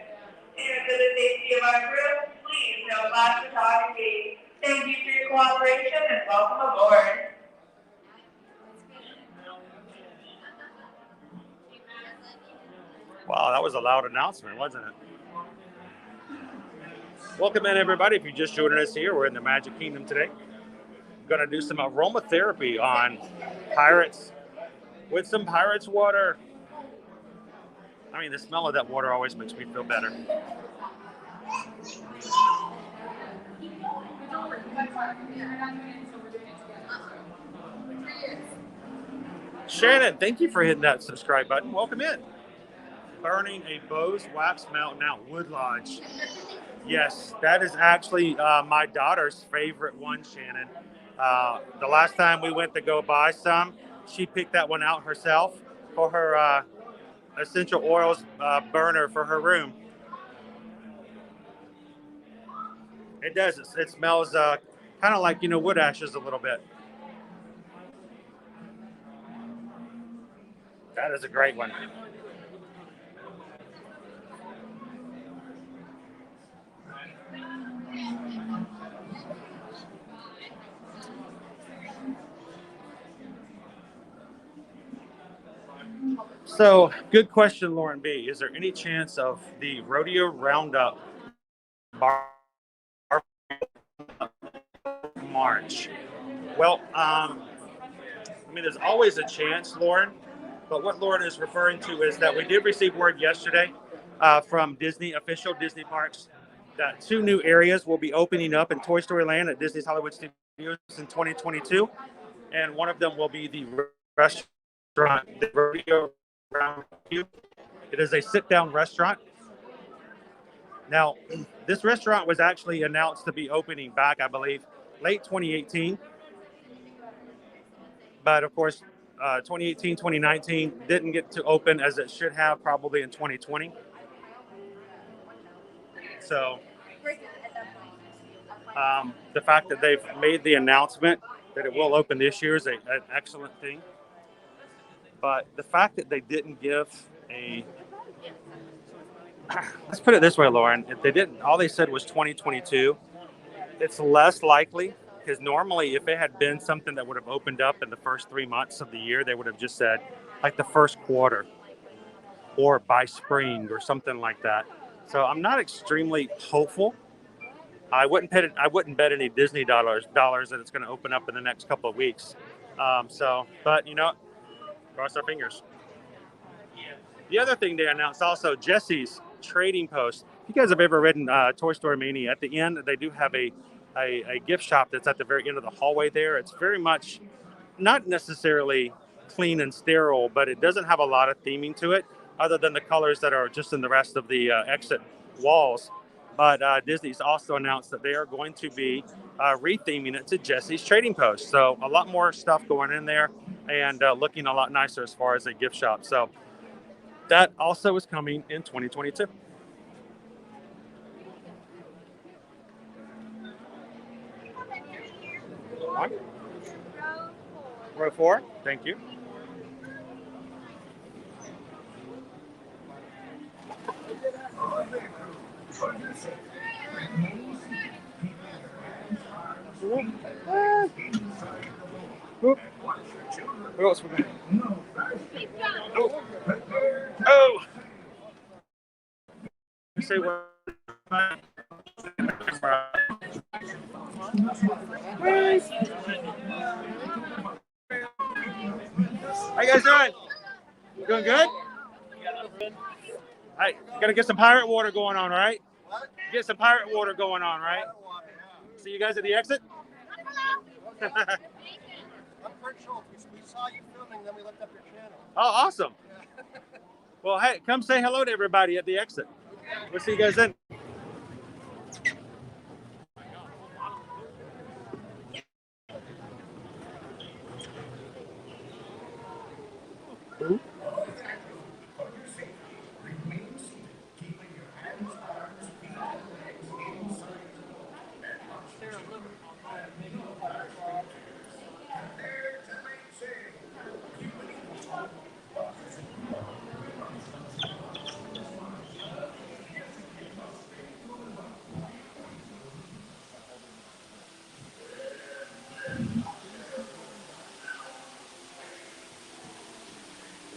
And for the safety of our crew, please no flash photography. Thank you for your cooperation and welcome aboard. wow, that was a loud announcement, wasn't it? Welcome in, everybody. If you're just joining us here, we're in the Magic Kingdom today. We're going to do some aromatherapy on pirates with some pirates water. I mean, the smell of that water always makes me feel better. Shannon, thank you for hitting that subscribe button. Welcome in. Burning a Bose Wax Mountain Out Wood Lodge. Yes, that is actually my daughter's favorite one, Shannon. The last time we went to go buy some, she picked that one out herself for her essential oils burner for her room. It does. It smells kind of like, wood ashes a little bit. That is a great one. So, good question, Lauren B. Is there any chance of the rodeo roundup bar March? Well, there's always a chance, Lauren. But what Lauren is referring to is that we did receive word yesterday from official Disney parks, that 2 new areas will be opening up in Toy Story Land at Disney's Hollywood Studios in 2022. And one of them will be the restaurant, the Rodeo Round Cube. It is a sit-down restaurant. Now, this restaurant was actually announced to be opening back, I believe, late 2018. But of course, 2018, 2019 didn't get to open as it should have, probably in 2020. So the fact that they've made the announcement that it will open this year is an excellent thing. But the fact that they didn't give let's put it this way, Lauren, if they didn't, all they said was 2022, it's less likely, because normally if it had been something that would have opened up in the first 3 months of the year, they would have just said like the first quarter or by spring or something like that. So I'm not extremely hopeful. I wouldn't bet any Disney dollars that it's going to open up in the next couple of weeks. But cross our fingers. The other thing they announced also, Jesse's Trading Post. If you guys have ever ridden Toy Story Mania, at the end they do have a gift shop that's at the very end of the hallway there. It's very much not necessarily clean and sterile, but it doesn't have a lot of theming to it other than the colors that are just in the rest of the exit walls. But Disney's also announced that they are going to be retheming it to Jesse's Trading Post. So a lot more stuff going in there and looking a lot nicer as far as a gift shop. So that also is coming in 2022. Row 4. Thank you. Whoop. What else we got? Oh! Say what? How you guys doing? Doing good? Hey, you gotta get some pirate water going on, right? Get some pirate water going on, right? See you guys at the exit? I'm Kurt Schultz. We saw you filming, then we looked up your channel. Oh, awesome. Well, hey, come say hello to everybody at the exit. We'll see you guys then.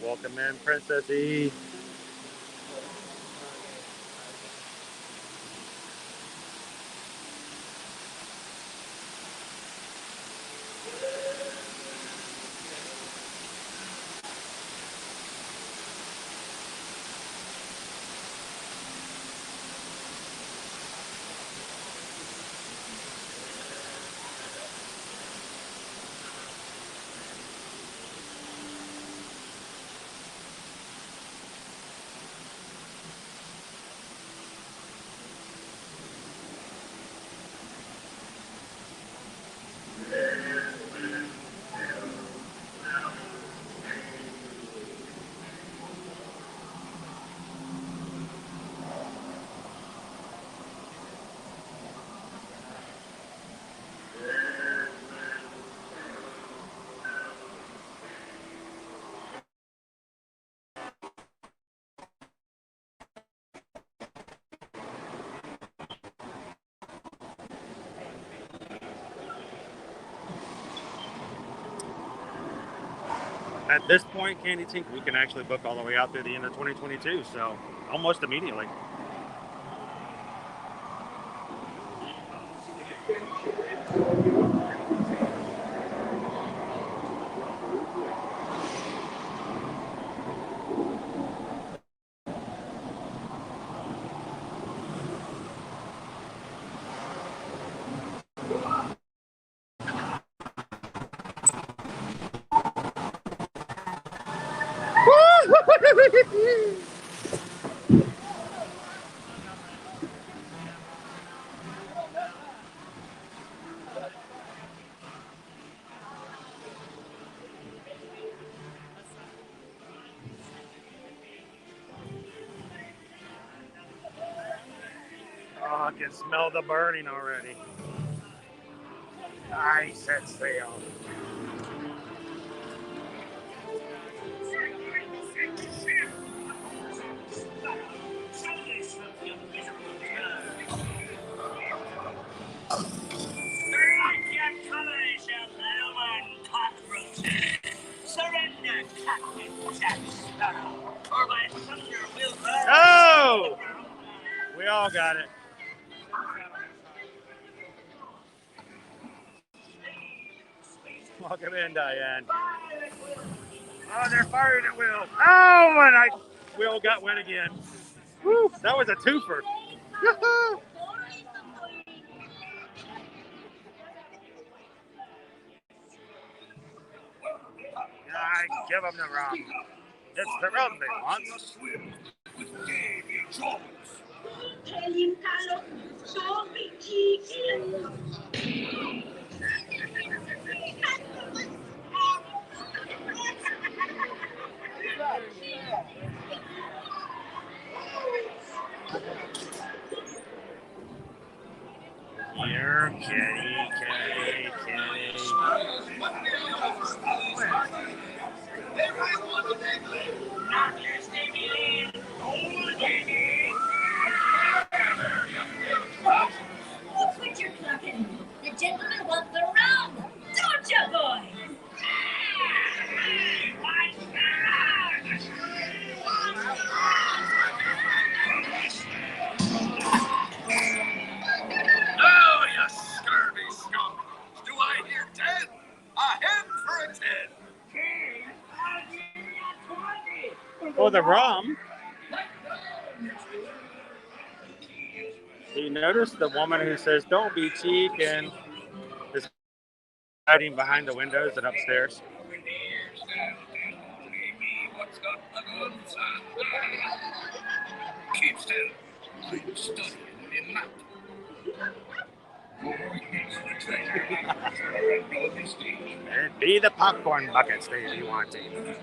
Welcome in, Princess E. At this point, Candy Tink, we can actually book all the way out through the end of 2022, so almost immediately. Oh, I can smell the burning already. I set sail. Oh! We all got it. Welcome in, Diane. Oh, they're firing at Will. Oh, and Will got wet again. Woo, that was a twofer. I give them the rum. It's the rum they want. Here, kitty, kitty, kitty. The gentlemen want for the rum. Do you notice the woman who says, "Don't be cheek," and is hiding behind the windows and upstairs? It'd be the popcorn buckets they be wanting.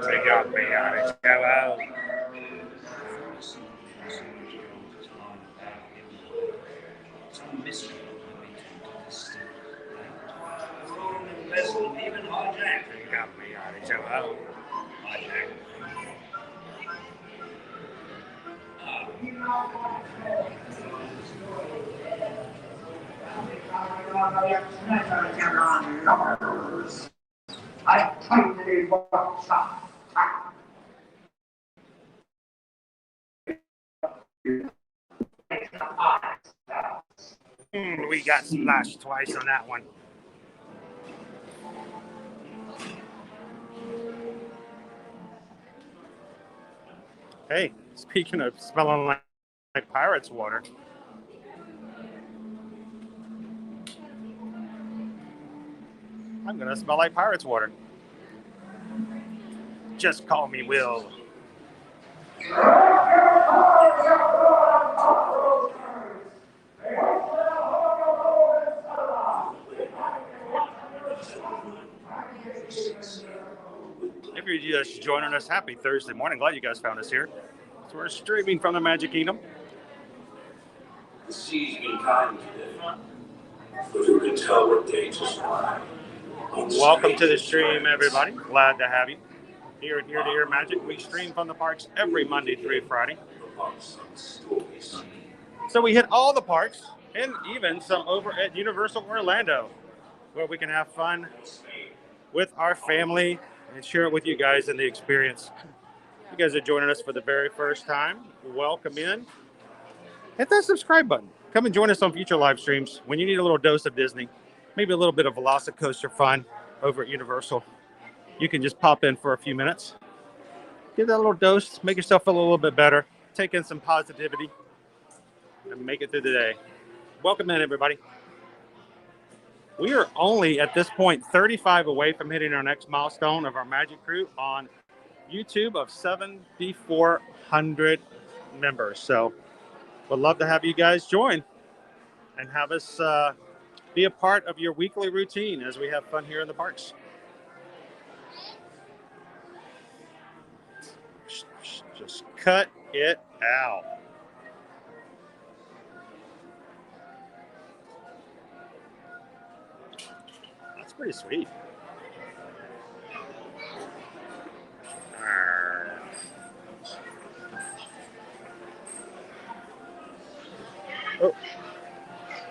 Take out me on it. Go out. Take out me on it. Go out. I totally walked up. We got splashed twice on that one. Hey, speaking of smelling like pirate's water, I'm gonna smell like pirate's water. Just call me Will. If you're just joining us, happy Thursday morning. Glad you guys found us here. So we're streaming from the Magic Kingdom. The sea's been kind today, but who can tell what danger's lie? Welcome to the stream, everybody. Glad to have you here at Ear to Ear Magic. We stream from the parks every Monday through Friday. So we hit all the parks and even some over at Universal Orlando, where we can have fun with our family and share it with you guys in the experience. If you guys are joining us for the very first time, welcome in. Hit that subscribe button. Come and join us on future live streams when you need a little dose of Disney, maybe a little bit of Velocicoaster fun over at Universal. You can just pop in for a few minutes, give that little dose, make yourself feel a little bit better, take in some positivity, and make it through the day. Welcome in, everybody. We are only, at this point, 35 away from hitting our next milestone of our Magic Crew on YouTube of 7,400 members. So we'd love to have you guys join and have us be a part of your weekly routine as we have fun here in the parks. Just cut it out. That's pretty sweet. Oh,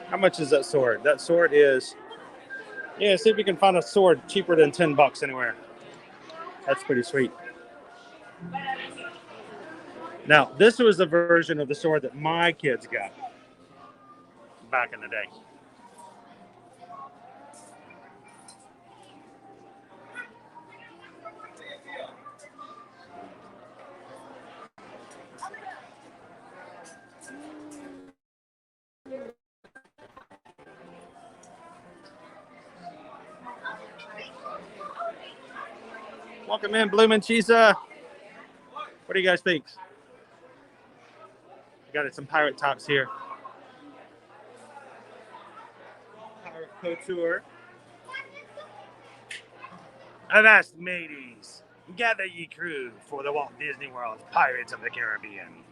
how much is that sword? That sword is, yeah, see if you can find a sword cheaper than $10 anywhere. That's pretty sweet. Now, this was the version of the sword that my kids got back in the day. Welcome in, Bloomin' Cheesa. What do you guys think? We got some pirate tops here. Pirate couture. Avast, mateys. Gather ye crew for the Walt Disney World Pirates of the Caribbean.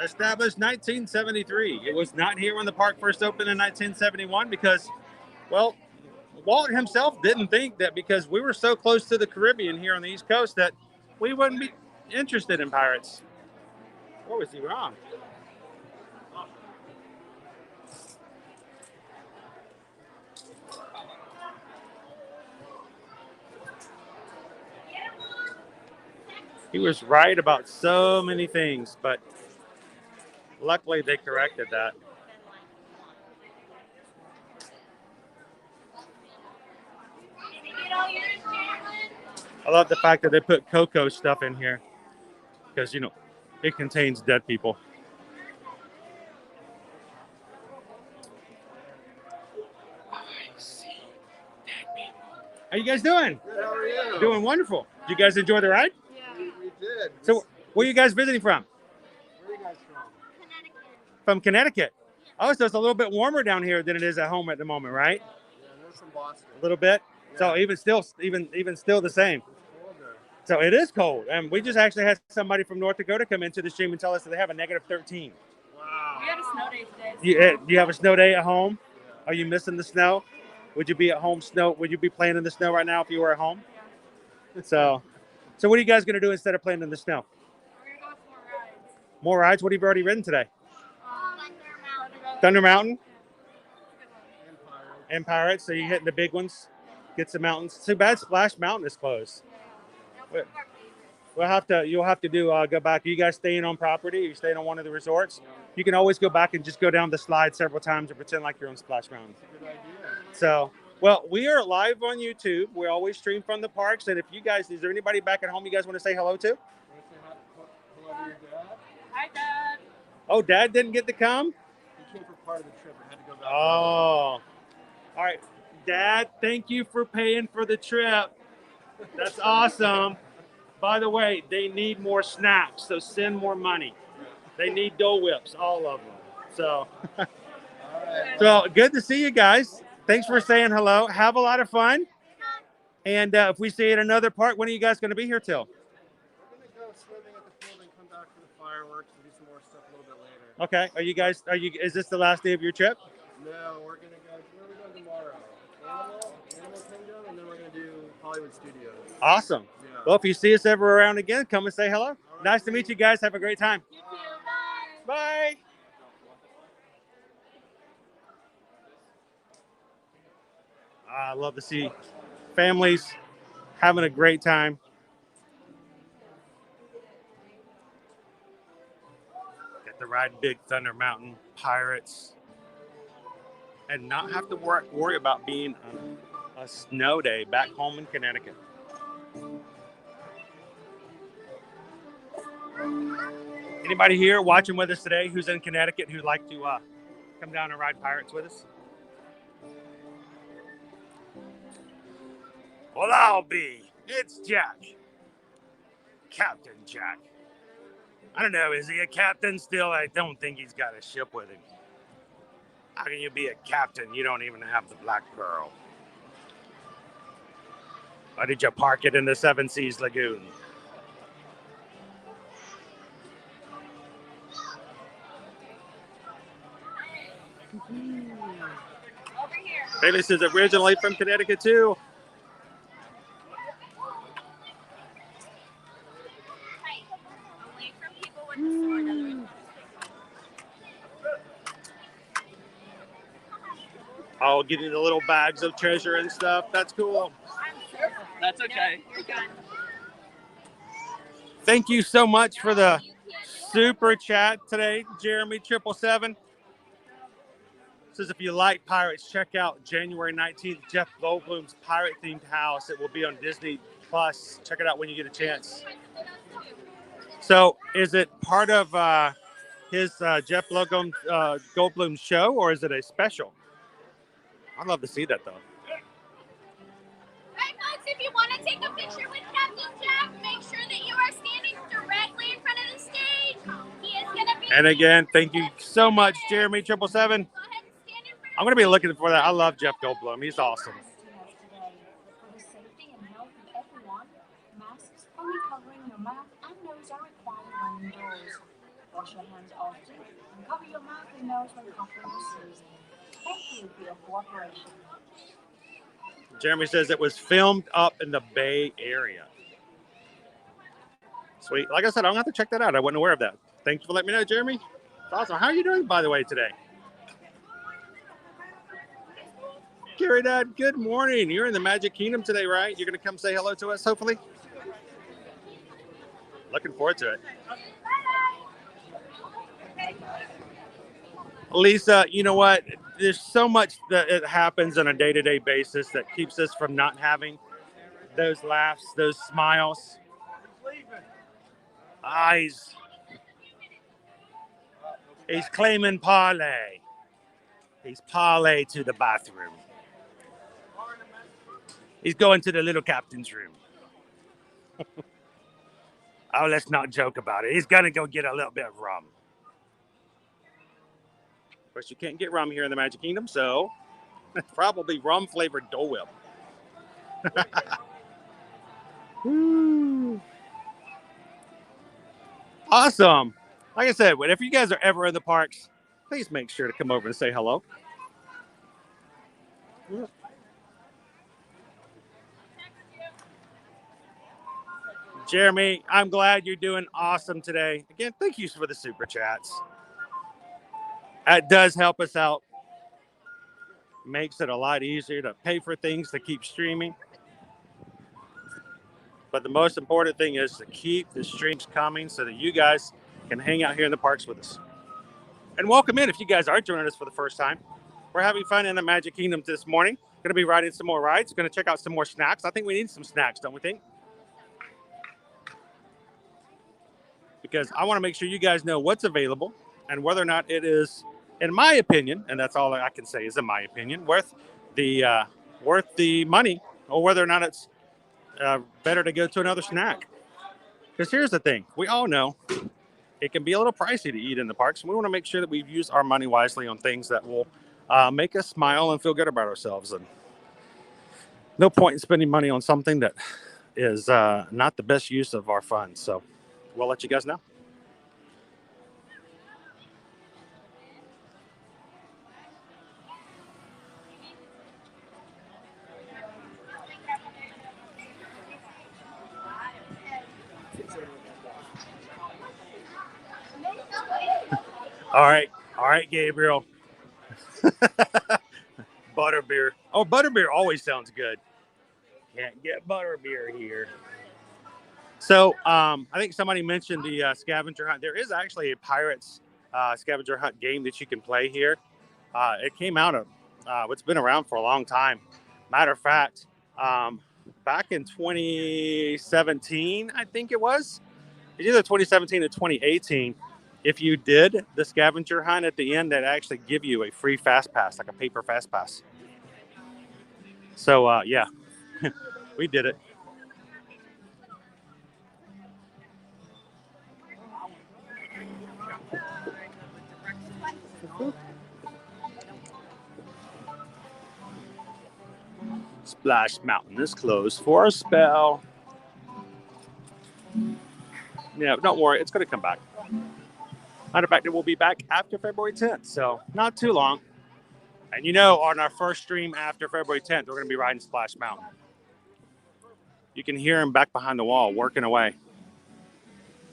Established 1973. It was not here when the park first opened in 1971 because, well, Walt himself didn't think that because we were so close to the Caribbean here on the East Coast that we wouldn't be interested in pirates. Or was he wrong? He was right about so many things, but luckily they corrected that. I love the fact that they put cocoa stuff in here because, you know, it contains dead people. How you guys doing? Good, how are you? Doing wonderful. Did you guys enjoy the ride? Yeah. We did. So, where are you guys visiting from? Where are you guys from? Connecticut. From Connecticut. Oh, so it's a little bit warmer down here than it is at home at the moment, right? Yeah, they're from Boston. A little bit. Yeah. So even still the same. It's colder. So it is cold, and we just actually had somebody from North Dakota come into the stream and tell us that they have a negative 13. Wow. We had a snow day today. You have a snow day at home? Are you missing the snow? Would you be at home Would you be playing in the snow right now if you were at home? Yeah. So what are you guys gonna do instead of playing in the snow? We're gonna go for more rides. More rides? What have you already ridden today? Thunder Mountain. Thunder Mountain And and Pirates. So you're hitting the big ones. Get some mountains. Too bad Splash Mountain is closed. You'll have to go back. Are you guys staying on property? Are you staying on one of the resorts? You can always go back and just go down the slide several times and pretend like you're on Splash Mountain. That's a good idea. So, well, we are live on YouTube. We always stream from the parks. And if you guys, is there anybody back at home you guys want to say hello to? Want to say hello to your dad? Hi, Dad. Oh, Dad didn't get to come? He came for part of the trip and had to go back. Oh, all right. Dad, thank you for paying for the trip. That's awesome. By the way, they need more snacks, so send more money. They need Dole Whips, all of them. So, All right. so good to see you guys. Thanks for saying hello. Have a lot of fun. And if we see you at another park, when are you guys going to be here till? We're going to go swimming at the pool and come back for the fireworks and do some more stuff a little bit later. Okay. Is this the last day of your trip? No, we're going to go, where are we going tomorrow? Animal Kingdom, and then we're going to do Hollywood Studios. Awesome. Yeah. Well, if you see us ever around again, come and say hello. right. Nice to meet you guys. Have a great time. You too. Bye. Bye. I love to see families having a great time. Get to ride Big Thunder Mountain Pirates and not have to worry about being on a snow day back home in Connecticut. Anybody here watching with us today who's in Connecticut who'd like to come down and ride Pirates with us? Well, I'll be. It's Jack. Captain Jack. I don't know, is he a captain still? I don't think he's got a ship with him. How can you be a captain? You don't even have the Black Pearl. Or did you park it in the Seven Seas Lagoon? Over here. Bailey's is originally from Connecticut too. Hey, away from people with the sword. Otherwise, Oh, getting the little bags of treasure and stuff. That's cool. That's okay. you're done. Thank you so much for the super chat today, Jeremy 777. Says if you like pirates, check out January 19th, Jeff Goldblum's pirate-themed house. It will be on Disney Plus. Check it out when you get a chance. So, is it part of his Jeff Goldblum show, or is it a special? I'd love to see that, though. Hey, folks, if you want to take a picture with Captain Jack, make sure that you are standing directly in front of the stage. He is going to be... And again, thank you so much, Jeremy 777. Go ahead and stand in front of I'm going to be looking for that. I love Jeff Goldblum. He's awesome. For the safety and health of everyone, masks only covering your mouth and nose are required when indoors. Wash your hands often and cover your mouth and nose when coughing or sneezing. Thank you for your cooperation. Jeremy says it was filmed up in the Bay Area. Sweet. Like I said, I'm going to have to check that out. I wasn't aware of that. Thank you for letting me know, Jeremy. It's awesome. How are you doing, by the way, today? Gary Dad, good morning. You're in the Magic Kingdom today, right? You're going to come say hello to us, hopefully? Looking forward to it. Lisa, you know what? There's so much that it happens on a day-to-day basis that keeps us from not having those laughs, those smiles. He's claiming parlay. He's parlay to the bathroom. He's going to the little captain's room. Oh, let's not joke about it. He's going to go get a little bit of rum. Of course, you can't get rum here in the Magic Kingdom, so probably rum-flavored Dole Whip. Awesome. Like I said, if you guys are ever in the parks, please make sure to come over and say hello. Jeremy, I'm glad you're doing awesome today. Again, thank you for the super chats. That does help us out. Makes it a lot easier to pay for things to keep streaming. But the most important thing is to keep the streams coming so that you guys can hang out here in the parks with us. And welcome in if you guys are joining us for the first time. We're having fun in the Magic Kingdom this morning. Going to be riding some more rides. Going to check out some more snacks. I think we need some snacks, don't we think? Because I want to make sure you guys know what's available and whether or not it is, in my opinion, and that's all I can say is in my opinion, worth the money, or whether or not it's better to go to another snack. Because here's the thing. We all know it can be a little pricey to eat in the parks. And we want to make sure that we use our money wisely on things that will make us smile and feel good about ourselves. And no point in spending money on something that is not the best use of our funds. So we'll let you guys know. All right, Gabriel. Butterbeer. Oh, butterbeer always sounds good. Can't get butterbeer here. So I think somebody mentioned the Scavenger Hunt. There is actually a Pirates Scavenger Hunt game that you can play here. It came out of, it's been around for a long time. Matter of fact, back in 2017, I think it was. It's either 2017 or 2018. If you did the Scavenger Hunt at the end, they'd actually give you a free fast pass, like a paper fast pass. So yeah, we did it. Splash Mountain is closed for a spell. Yeah, don't worry, it's going to come back. Matter of fact, it will be back after February 10th, so not too long. And you know, on our first stream after February 10th, we're going to be riding Splash Mountain. You can hear him back behind the wall working away.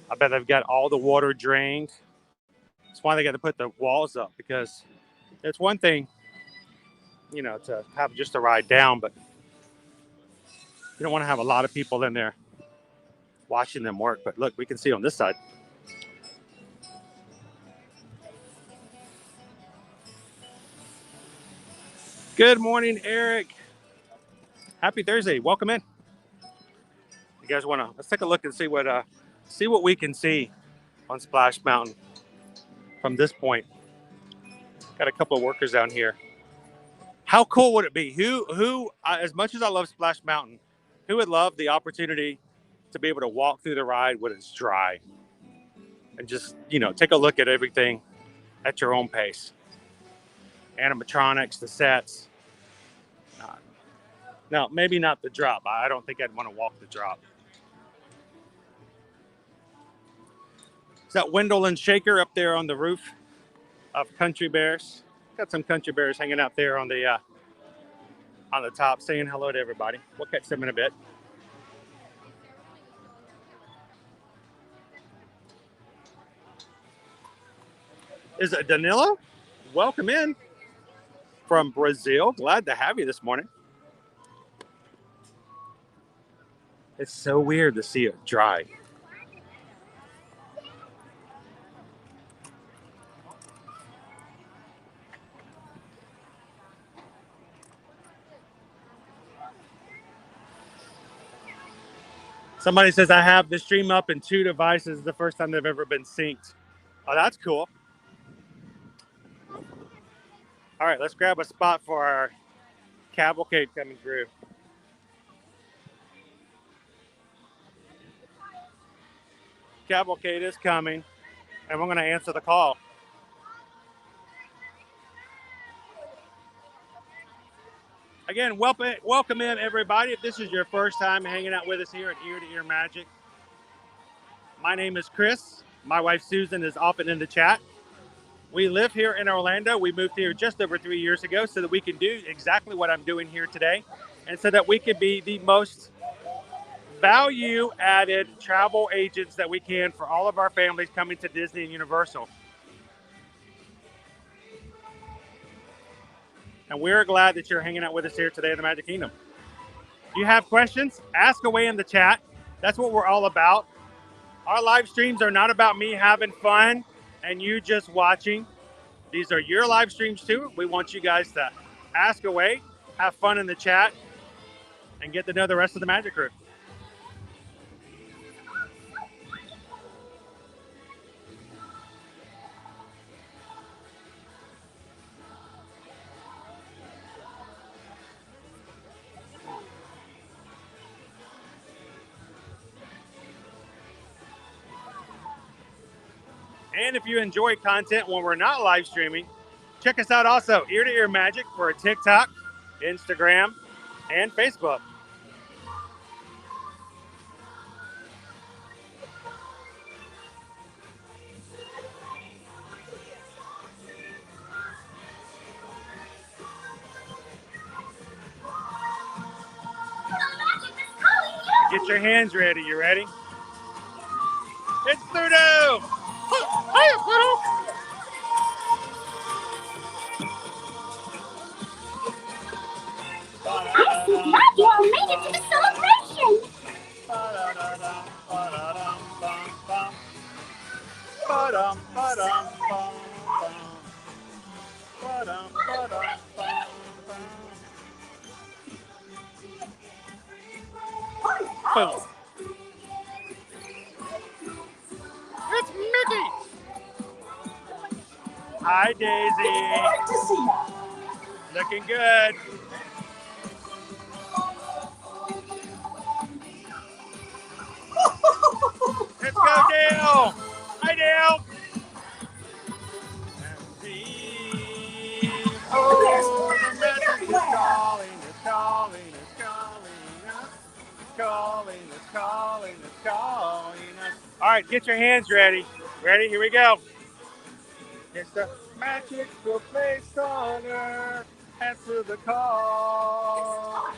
I bet they've got all the water drained. That's why they got to put the walls up, because it's one thing, you know, to have just a ride down, but you don't want to have a lot of people in there watching them work. But look, we can see on this side. Good morning, Eric. Happy Thursday. Welcome in. You guys want to, let's take a look and see what we can see on Splash Mountain from this point. Got a couple of workers down here. How cool would it be? Who as much as I love Splash Mountain, who would love the opportunity to be able to walk through the ride when it's dry and just, you know, take a look at everything at your own pace? Animatronics, the sets. No, maybe not the drop. I don't think I'd want to walk the drop. Is that Wendell and Shaker up there on the roof of Country Bears? Got some Country Bears hanging out there on the top, saying hello to everybody. We'll catch them in a bit. Is it Danilo? Welcome in from Brazil. Glad to have you this morning. It's so weird to see it dry. Somebody says, I have the stream up in 2 devices. The first time they've ever been synced. Oh, that's cool. All right, let's grab a spot for our cavalcade coming through. Cavalcade is coming, and we're going to answer the call. Again, welcome in, everybody. If this is your first time hanging out with us here at Ear to Ear Magic, my name is Chris. My wife, Susan, is often in the chat. We live here in Orlando. We moved here just over 3 years ago so that we can do exactly what I'm doing here today, and so that we can be the most value-added travel agents that we can for all of our families coming to Disney and Universal. And we're glad that you're hanging out with us here today in the Magic Kingdom. If you have questions, ask away in the chat. That's what we're all about. Our live streams are not about me having fun and you just watching. These are your live streams too. We want you guys to ask away, have fun in the chat, and get to know the rest of the Magic crew. And if you enjoy content when we're not live streaming, check us out also, Ear to Ear Magic, for TikTok, Instagram, and Facebook. Get your hands ready. You ready? It's Pluto! Hiya, Pluto! Maggie, I made it to the celebration! Boom. It's Mickey! Hi, Daisy. Looking good. Let's go, Dale. Hi, Dale. Oh, the magic is calling, it's calling, it's calling. calling, it's calling, it's calling us. All right, get your hands ready. Ready? Here we go. It's a magical place on earth. Answer the call.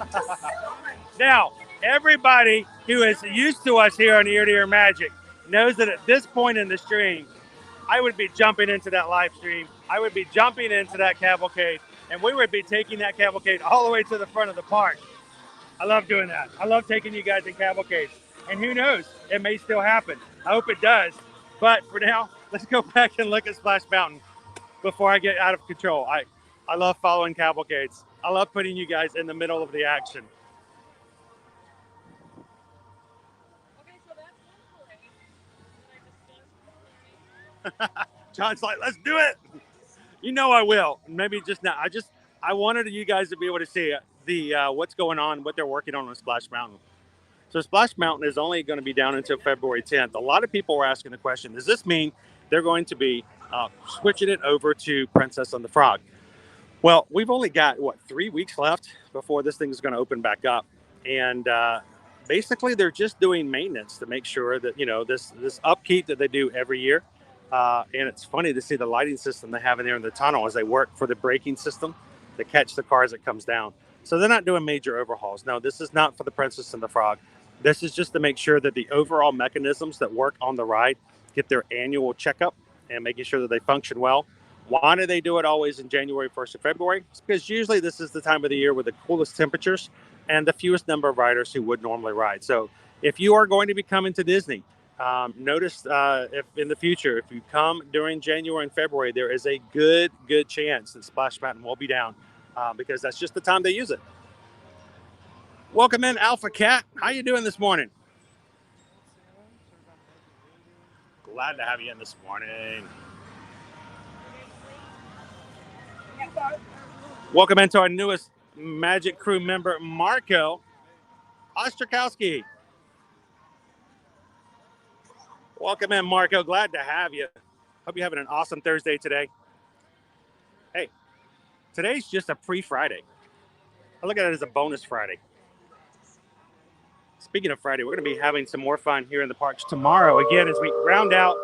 Now, everybody who is used to us here on Ear to Ear Magic knows that at this point in the stream, I would be jumping into that live stream. I would be jumping into that cavalcade, and we would be taking that cavalcade all the way to the front of the park. I love doing that. I love taking you guys in cavalcades. And who knows, it may still happen. I hope it does. But for now, let's go back and look at Splash Mountain before I get out of control. I love following cavalcades. I love putting you guys in the middle of the action. Okay, so that's one parade. John's like, let's do it. You know I will. Maybe just now. I wanted you guys to be able to see the what's going on, what they're working on Splash Mountain. So Splash Mountain is only going to be down until February 10th. A lot of people were asking the question, does this mean they're going to be switching it over to Princess and the Frog? Well, we've only got, 3 weeks left before this thing is going to open back up. And basically, they're just doing maintenance to make sure that, this upkeep that they do every year. And it's funny to see the lighting system they have in there in the tunnel as they work for the braking system to catch the cars that comes down. So they're not doing major overhauls. No, this is not for the Princess and the Frog. This is just to make sure that the overall mechanisms that work on the ride get their annual checkup and making sure that they function well. Why do they do it always in January 1st of February? It's because usually this is the time of the year with the coolest temperatures and the fewest number of riders who would normally ride. So if you are going to be coming to Disney, notice if in the future, if you come during January and February, there is a good chance that Splash Mountain will be down because that's just the time they use it. Welcome in, Alpha Cat. How you doing this morning? Glad to have you in this morning. Welcome into our newest Magic Crew member, Marco Ostrokowski. Welcome in, Marco. Glad to have you. Hope you're having an awesome Thursday today. Hey, today's just a pre-Friday. I look at it as a bonus Friday. Speaking of Friday, we're going to be having some more fun here in the parks tomorrow. Again, as we round out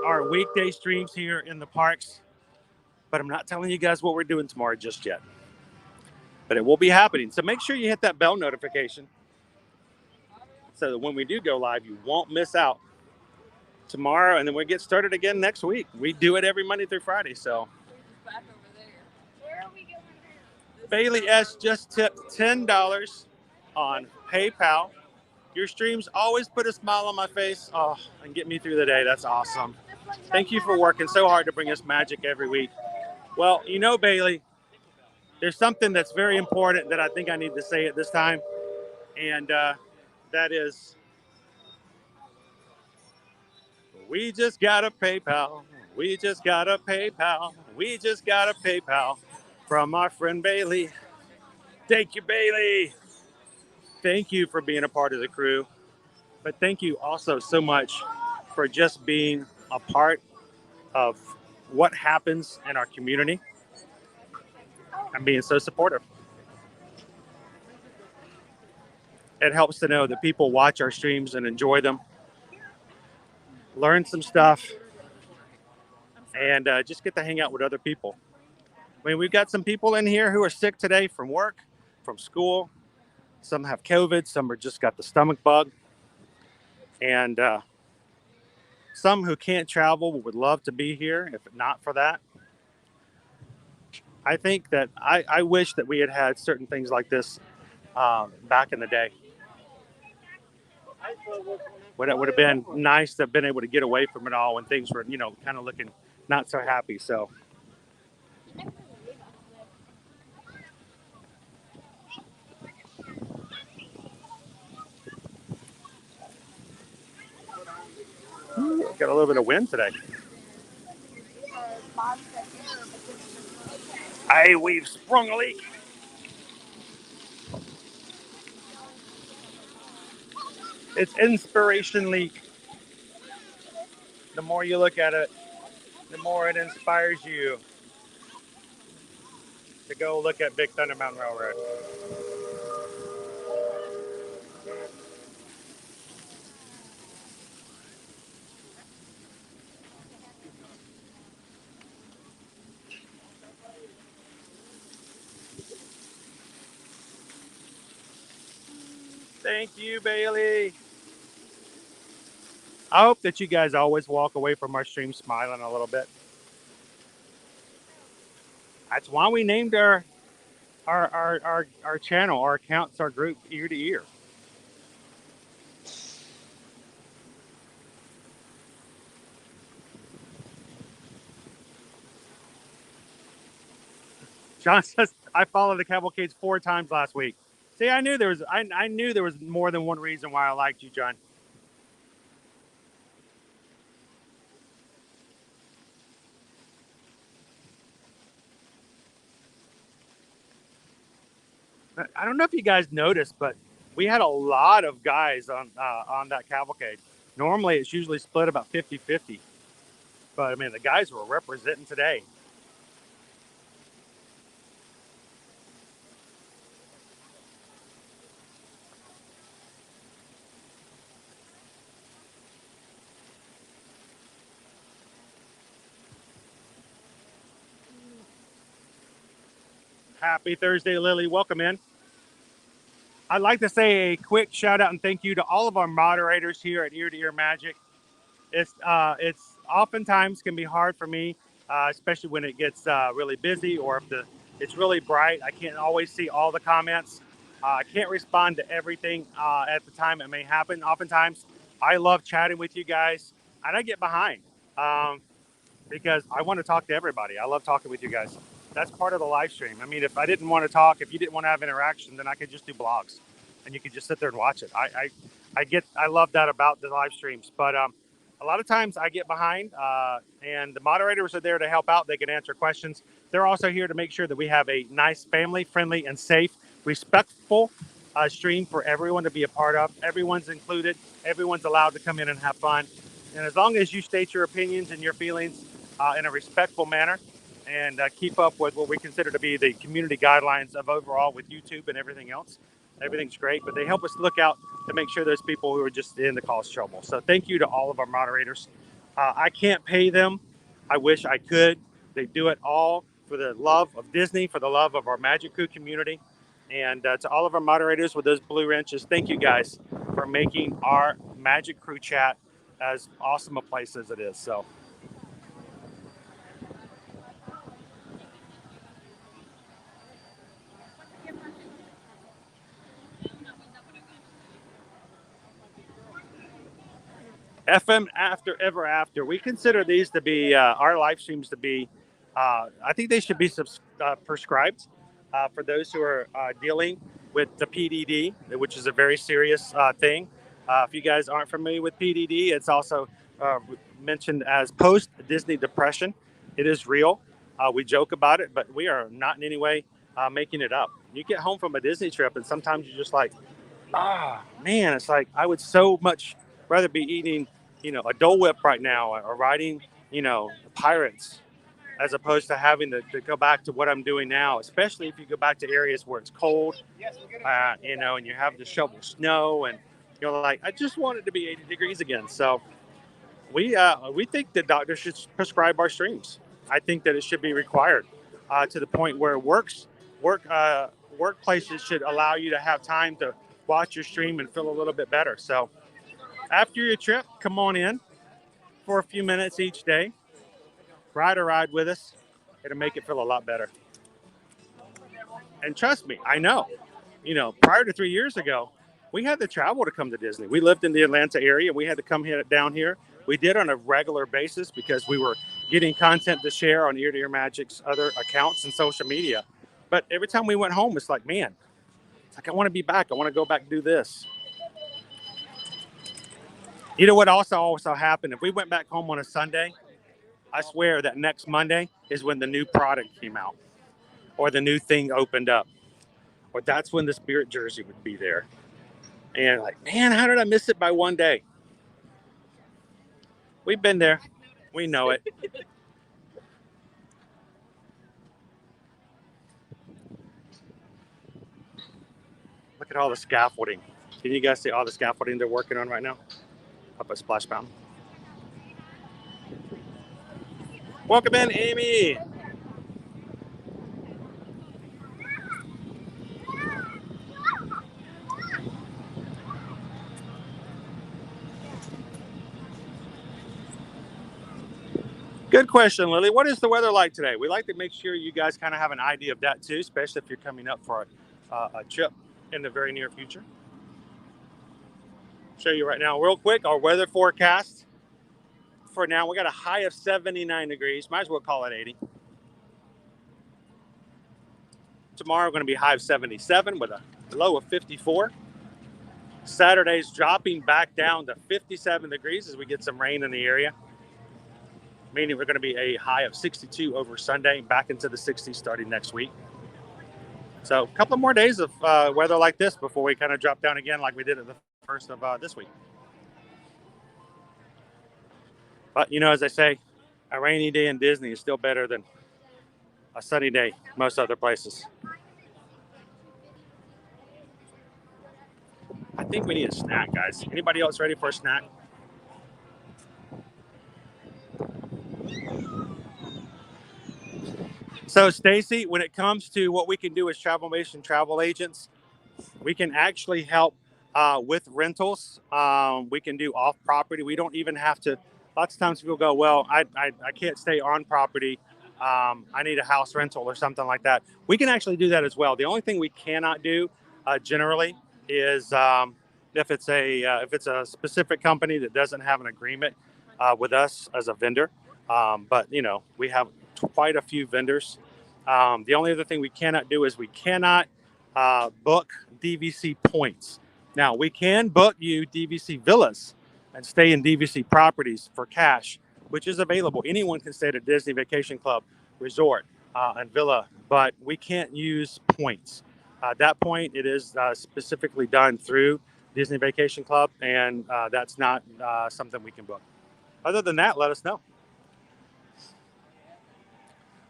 our weekday streams here in the parks. But I'm not telling you guys what we're doing tomorrow just yet. But it will be happening. So make sure you hit that bell notification so that when we do go live, you won't miss out tomorrow. And then we get started again next week. We do it every Monday through Friday. So Where are we going? Bailey S. just tipped $10 on PayPal. Your streams always put a smile on my face and get me through the day. That's awesome. Thank you for working so hard to bring us magic every week. Well, Bailey, there's something that's very important that I think I need to say at this time. And that is, we just got a PayPal. We just got a PayPal. We just got a PayPal from our friend Bailey. Thank you, Bailey. Thank you for being a part of the crew. But thank you also so much for just being a part of what happens in our community and being so supportive. It helps to know that people watch our streams and enjoy them, learn some stuff, and just get to hang out with other people. I mean, we've got some people in here who are sick today from work, from school. Some have COVID, some are just got the stomach bug. And some who can't travel would love to be here if not for that. I think that I wish that we had certain things like this back in the day. But it would have been nice to have been able to get away from it all when things were, kind of looking not so happy. So. Got a little bit of wind today. Hey, we've sprung a leak. It's inspiration leak. The more you look at it, the more it inspires you to go look at Big Thunder Mountain Railroad. Thank you, Bailey. I hope that you guys always walk away from our stream smiling a little bit. That's why we named our channel, our accounts, our group Ear to Ear. John says I followed the cavalcades 4 times last week. See, I knew there was more than one reason why I liked you, John. I don't know if you guys noticed, but we had a lot of guys on that cavalcade. Normally, it's usually split about 50-50. But, I mean, the guys were representing today. Happy Thursday, Lily. Welcome in. I'd like to say a quick shout out and thank you to all of our moderators here at Ear to Ear Magic. It's oftentimes can be hard for me, especially when it gets really busy or if it's really bright. I can't always see all the comments. I can't respond to everything at the time it may happen. Oftentimes, I love chatting with you guys, and I get behind because I want to talk to everybody. I love talking with you guys. That's part of the live stream. I mean, if I didn't want to talk, if you didn't want to have interaction, then I could just do blogs, and you could just sit there and watch it. I love that about the live streams, but a lot of times I get behind, and the moderators are there to help out. They can answer questions. They're also here to make sure that we have a nice, family-friendly, and safe, respectful stream for everyone to be a part of. Everyone's included. Everyone's allowed to come in and have fun. And as long as you state your opinions and your feelings in a respectful manner and keep up with what we consider to be the community guidelines of overall with YouTube and everything else, everything's great. But they help us look out to make sure those people who are just in the cause trouble. So thank you to all of our moderators. I can't pay them. I wish I could. They do it all for the love of Disney, for the love of our Magic Crew community. And to all of our moderators with those blue wrenches, thank you guys for making our Magic Crew chat as awesome a place as it is. So FM After Ever After. We consider these to be our live streams to be. I think they should be prescribed for those who are dealing with the PDD, which is a very serious thing. If you guys aren't familiar with PDD, it's also mentioned as post-Disney depression. It is real. We joke about it, but we are not in any way making it up. You get home from a Disney trip, and sometimes you're just like, man, it's like I would so much rather be eating, a Dole Whip right now or riding, Pirates, as opposed to having to go back to what I'm doing now, especially if you go back to areas where it's cold, and you have to shovel snow and you're like, I just want it to be 80 degrees again. So we think that doctors should prescribe our streams. I think that it should be required to the point where workplaces should allow you to have time to watch your stream and feel a little bit better. So after your trip, come on in for a few minutes each day. Ride with us. It'll make it feel a lot better. And trust me, I know, prior to 3 years ago, we had to travel to come to Disney. We lived in the Atlanta area. We had to come down here. We did on a regular basis because we were getting content to share on Ear to Ear Magic's other accounts and social media. But every time we went home, it's like, man, I want to be back. I want to go back and do this. You know what also happened? If we went back home on a Sunday, I swear that next Monday is when the new product came out or the new thing opened up. Or that's when the Spirit jersey would be there. And like, man, how did I miss it by one day? We've been there. We know it. Look at all the scaffolding. Can you guys see all the scaffolding they're working on right now? Up at Splash Mountain. Welcome in, Amy. Good question, Lily. What is the weather like today? We like to make sure you guys kind of have an idea of that too, especially if you're coming up for a trip in the very near future. Show you right now real quick our weather forecast. For now, we got a high of 79 degrees. Might as well call it 80. Tomorrow, we're going to be high of 77 with a low of 54. Saturday's dropping back down to 57 degrees as we get some rain in the area. Meaning we're going to be a high of 62 over Sunday, back into the 60s starting next week. So a couple more days of weather like this before we kind of drop down again like we did at the first of this week. But, you know, as I say, a rainy day in Disney is still better than a sunny day most other places. I think we need a snack, guys. Anybody else ready for a snack? So, Stacy, when it comes to what we can do as Travelmation travel agents, we can actually help with rentals. We can do off property. We don't even have to. Lots of times people go, well, I can't stay on property. I need a house rental or something like that. We can actually do that as well. The only thing we cannot do generally is if it's a specific company that doesn't have an agreement with us as a vendor. But, you know, we have quite a few vendors. The only other thing we cannot do is we cannot book DVC points. Now, we can book you DVC villas and stay in DVC properties for cash, which is available. Anyone can stay at a Disney Vacation Club resort and villa, but we can't use points. At that point, it is specifically done through Disney Vacation Club, and that's not something we can book. Other than that, let us know.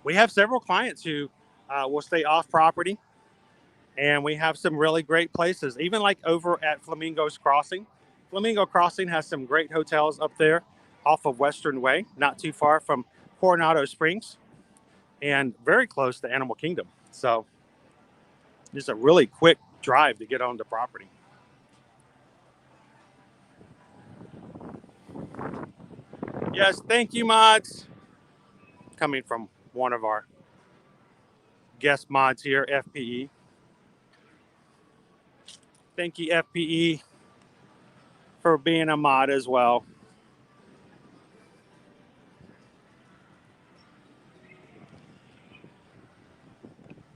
We have several clients who will stay off property, and we have some really great places, even like over at Flamingo's Crossing. Flamingo Crossing has some great hotels up there off of Western Way, not too far from Coronado Springs, and very close to Animal Kingdom. So just a really quick drive to get on the property. Yes, thank you, mods. Coming from one of our guest mods here, FPE. Thank you, FPE, for being a mod as well.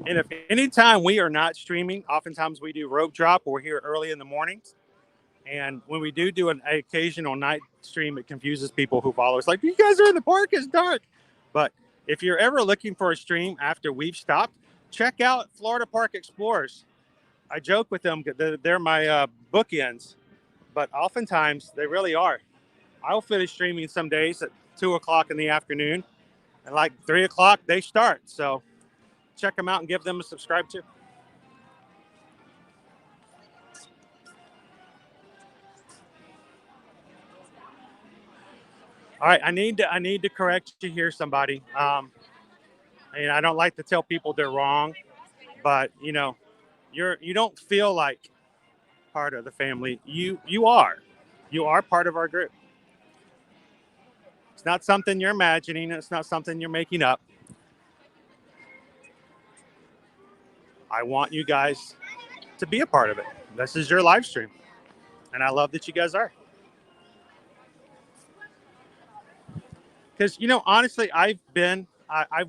And if anytime we are not streaming, oftentimes we do rope drop. We're here early in the mornings. And when we do an occasional night stream, it confuses people who follow us. Like, you guys are in the park, it's dark. But if you're ever looking for a stream after we've stopped, check out Florida Park Explorers. I joke with them, they're my bookends, but oftentimes they really are. I'll finish streaming some days at 2 o'clock in the afternoon, and like 3 o'clock, they start. So check them out and give them a subscribe too. All right, I need to correct you here, somebody. And I don't like to tell people they're wrong, but you know, you don't feel like part of the family. You are part of our group. It's not something you're imagining. It's not something you're making up. I want you guys to be a part of it. This is your live stream, and I love that you guys are. Because, you know, honestly, I've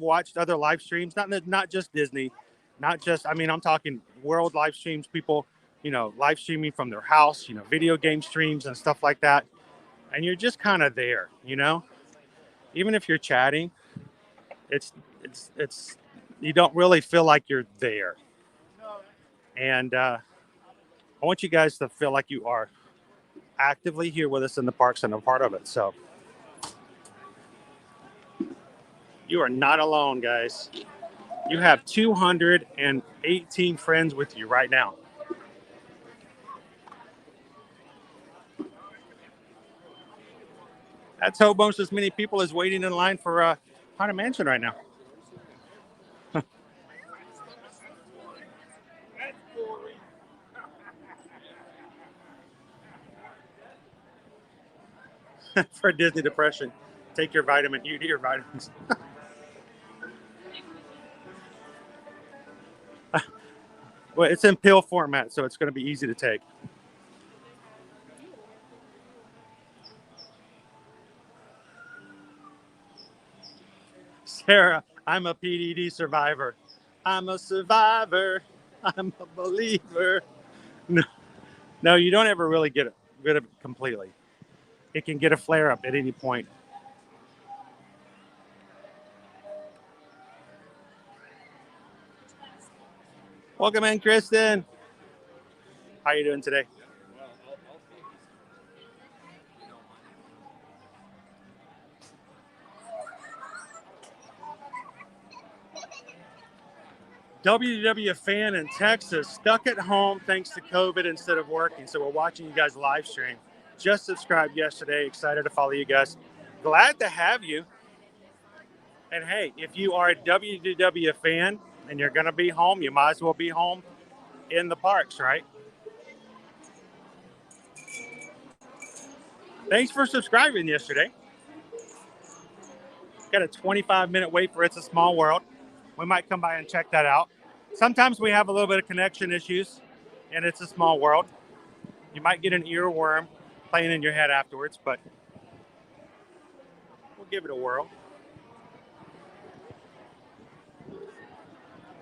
watched other live streams, not just Disney, not just, I mean, I'm talking world live streams, people, you know, live streaming from their house, you know, video game streams and stuff like that. And you're just kind of there, you know, even if you're chatting, it's, you don't really feel like you're there. And I want you guys to feel like you are actively here with us in the parks and a part of it. So you are not alone, guys. You have 218 friends with you right now. That's almost as many people as waiting in line for Haunted Mansion right now. For Disney Depression. Take your vitamin. You need your vitamins. Well, it's in pill format, so it's going to be easy to take. Sarah, I'm a PDD survivor. I'm a survivor. I'm a believer. No, you don't ever really get rid of it completely. It can get a flare up at any point. Welcome in, Kristen. How are you doing today? WW fan in Texas, stuck at home thanks to COVID instead of working. So we're watching you guys live stream. Just subscribed yesterday. Excited to follow you guys. Glad to have you. And hey, if you are a WW fan and you're going to be home, you might as well be home in the parks, right? Thanks for subscribing yesterday. Got a 25-minute wait for It's a Small World. We might come by and check that out. Sometimes we have a little bit of connection issues, and It's a Small World. You might get an earworm playing in your head afterwards, but we'll give it a whirl.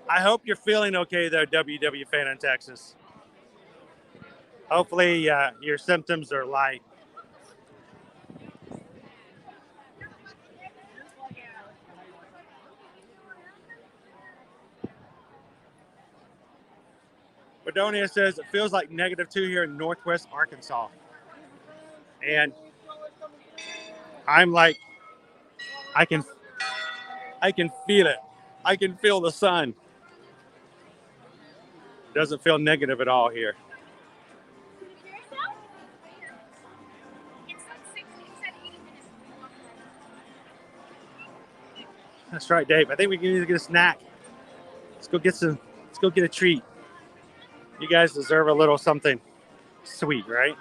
I hope you're feeling okay, though, WW fan in Texas. Hopefully your symptoms are light. Bedonia says it feels like -2 here in Northwest Arkansas. And I'm like, I can feel it. I can feel the sun. Doesn't feel negative at all here. That's right, Dave. I think we can either get a snack. Let's go get a treat. You guys deserve a little something sweet, right?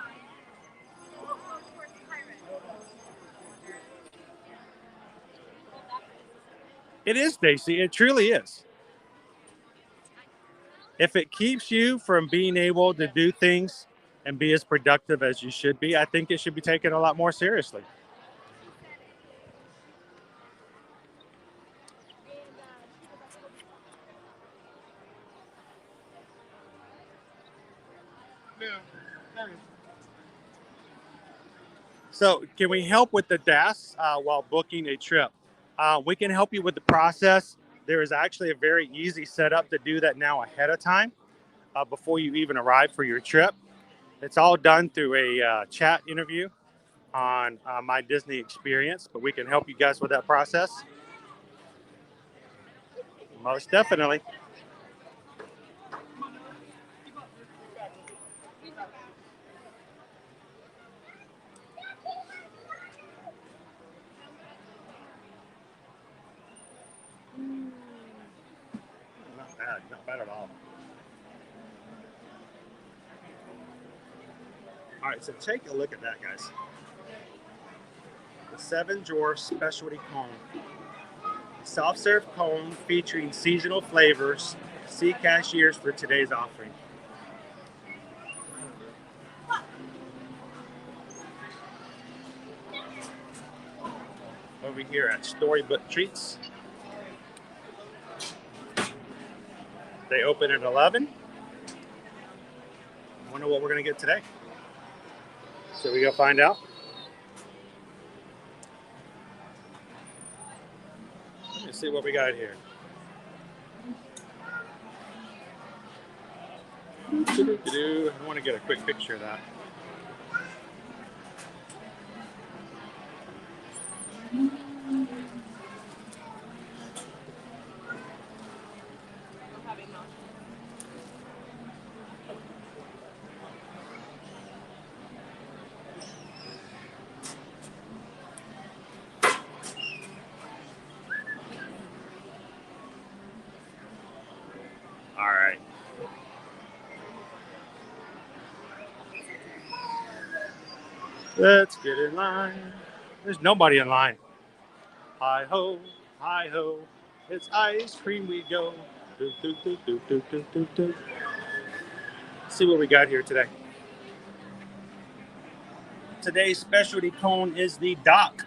It is, Stacy. It truly is. If it keeps you from being able to do things and be as productive as you should be, I think it should be taken a lot more seriously. So can we help with the DAS while booking a trip? We can help you with the process. There is actually a very easy setup to do that now ahead of time before you even arrive for your trip. It's all done through a chat interview on My Disney Experience, but we can help you guys with that process. Most definitely. Not bad at all. All right, so take a look at that, guys. The 7-drawer specialty cone. Soft serve cone featuring seasonal flavors. See cashiers for today's offering. Over here at Storybook Treats. They open at 11. I wonder what we're going to get today. So we go find out. Let's see what we got here. I want to get a quick picture of that. All right. Let's get in line. There's nobody in line. Hi-ho, hi-ho, it's ice cream we go. Do, do, do, do, do, do, do, do. Let's see what we got here today. Today's specialty cone is the Doc.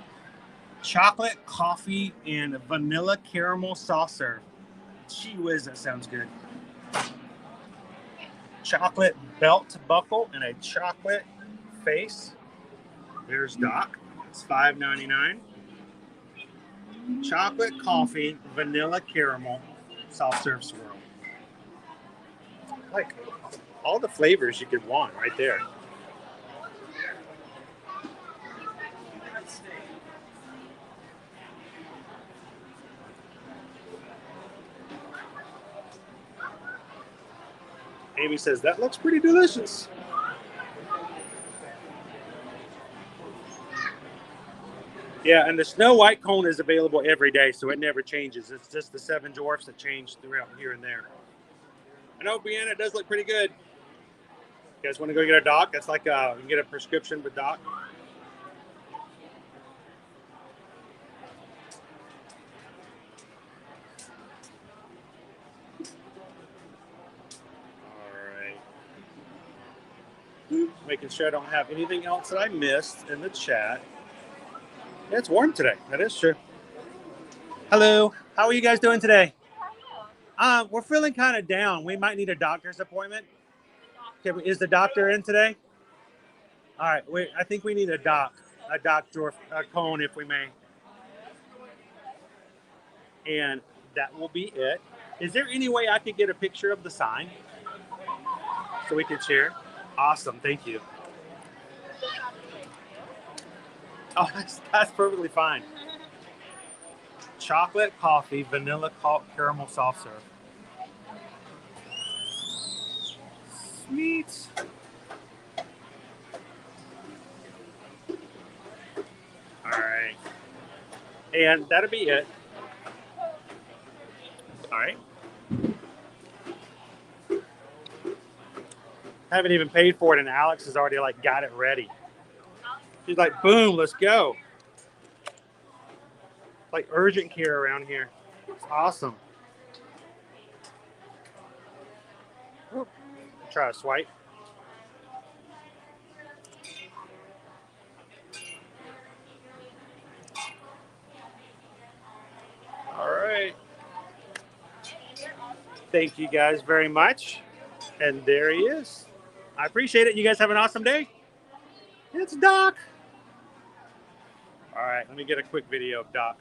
Chocolate, coffee, and vanilla caramel soft serve. Gee whiz, that sounds good. Chocolate belt buckle and a chocolate face. There's Doc. It's $5.99. Chocolate, coffee, vanilla caramel soft serve swirl. Like all the flavors you could want right there. Amy says, that looks pretty delicious. Yeah, and the Snow White cone is available every day, so it never changes. It's just the 7 dwarfs that change throughout here and there. I know, Brianna, it does look pretty good. You guys want to go get a Doc? That's like you can get a prescription with Doc. Making sure I don't have anything else that I missed in the chat. Yeah, it's warm today. That is true. Hello. How are you guys doing today? We're feeling kind of down. We might need a doctor's appointment. Okay, is the doctor in today? All right. I think we need a doctor, a cone, if we may. And that will be it. Is there any way I could get a picture of the sign so we can share? Awesome. Thank you. Oh, that's perfectly fine. Chocolate, coffee, vanilla caramel soft serve. Sweet. All right. And that'll be it. All right. Haven't even paid for it, and Alex has already got it ready. She's like, boom, let's go. Like urgent care around here. It's awesome. Try a swipe. All right. Thank you guys very much. And there he is. I appreciate it. You guys have an awesome day. It's Doc. All right, let me get a quick video of Doc.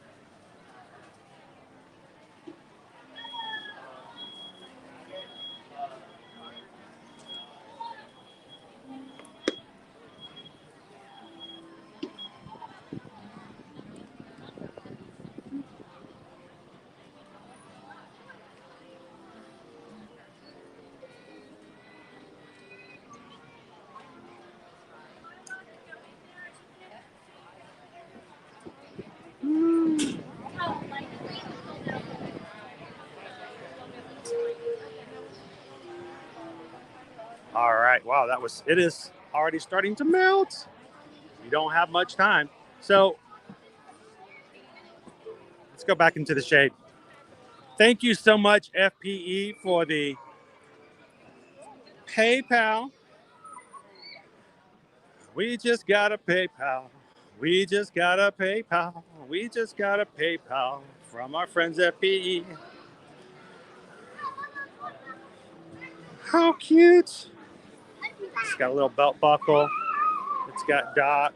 All right, wow, it is already starting to melt. You don't have much time. So let's go back into the shade. Thank you so much, FPE, for the PayPal. We just got a PayPal. We just got a PayPal. We just got a PayPal from our friends at PE. How cute. It's got a little belt buckle. It's got Doc.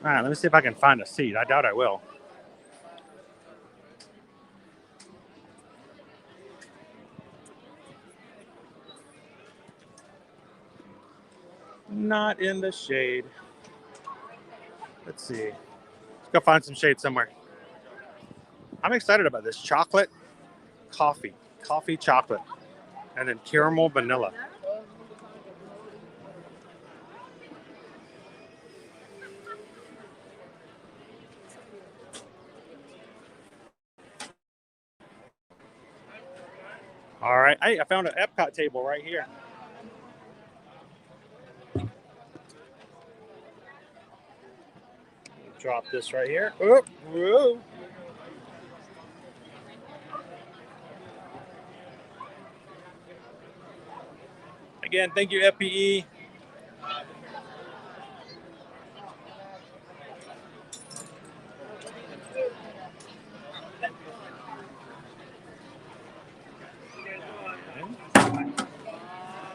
All right, let me see if I can find a seat. I doubt I will. Not in the shade. Let's see. Let's go find some shade somewhere. I'm excited about this. Chocolate, coffee chocolate, and then caramel vanilla. All right. Hey, I found an Epcot table right here. Drop this right here. Oh, whoa. Again, thank you, FPE.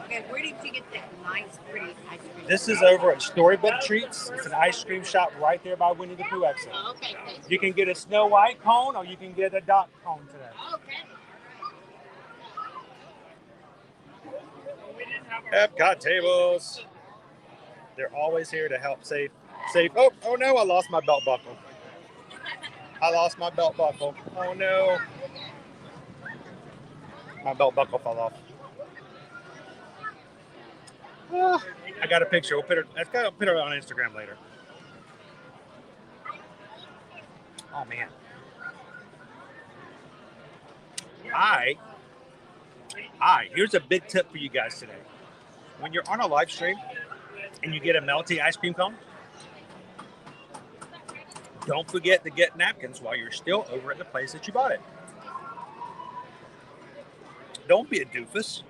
Okay, where did you get that nice, pretty ice cream? This is over at Storybook Treats. It's an ice cream shop right there by Winnie the Pooh exit. Oh, okay, thanks. You can get a Snow White cone or you can get a Dot cone today. Okay. Epcot tables. They're always here to help save. Oh no, I lost my belt buckle. Oh no. My belt buckle fell off. I got a picture. I'll put it on Instagram later. Oh man. Here's a big tip for you guys today. When you're on a live stream and you get a melty ice cream cone, don't forget to get napkins while you're still over at the place that you bought it. Don't be a doofus.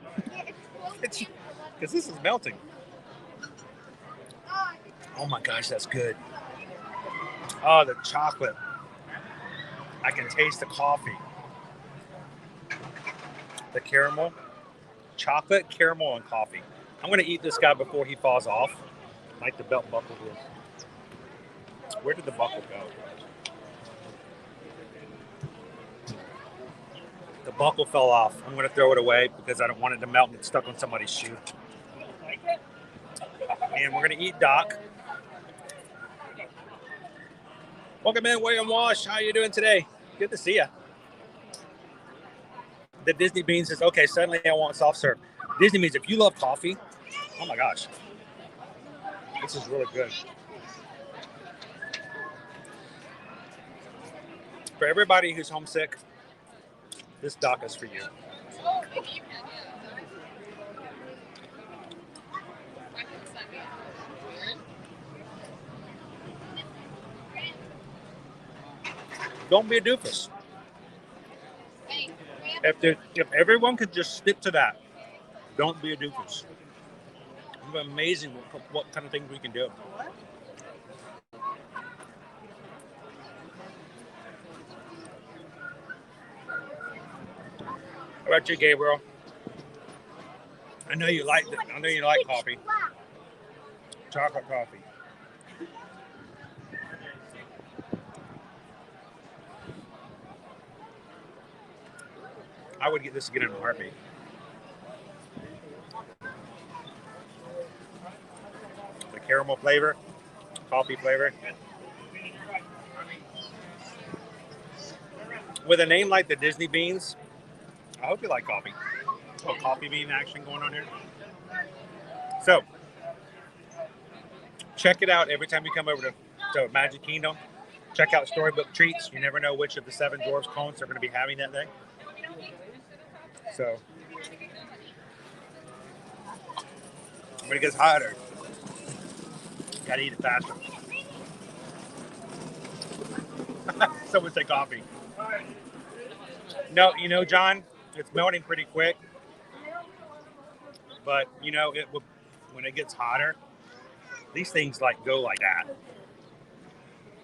Because this is melting. Oh my gosh, that's good. Oh, the chocolate. I can taste the coffee. The caramel. Chocolate, caramel, and coffee. I'm going to eat this guy before he falls off, like the belt buckle did. Where did the buckle go? The buckle fell off. I'm going to throw it away because I don't want it to melt and get stuck on somebody's shoe. And we're going to eat Doc. Welcome in, William Walsh. How are you doing today? Good to see you. The Disney Bean says, okay, suddenly I want soft serve. Disney Beans, if you love coffee, oh my gosh. This is really good. For everybody who's homesick, this Doc is for you. Don't be a doofus. If everyone could just stick to that, don't be a doofus. It's amazing what kind of things we can do. How about you, Gabriel? I know you like coffee. Chocolate coffee. I would get this again in a heartbeat. The caramel flavor, coffee flavor. With a name like the Disney Beans, I hope you like coffee. A little coffee bean action going on here. So, check it out every time you come over to Magic Kingdom. Check out Storybook Treats. You never know which of the 7 Dwarfs cones they're going to be having that day. So, when it gets hotter, gotta eat it faster. Someone say coffee. No, John, it's melting pretty quick. But it will, when it gets hotter, these things go like that,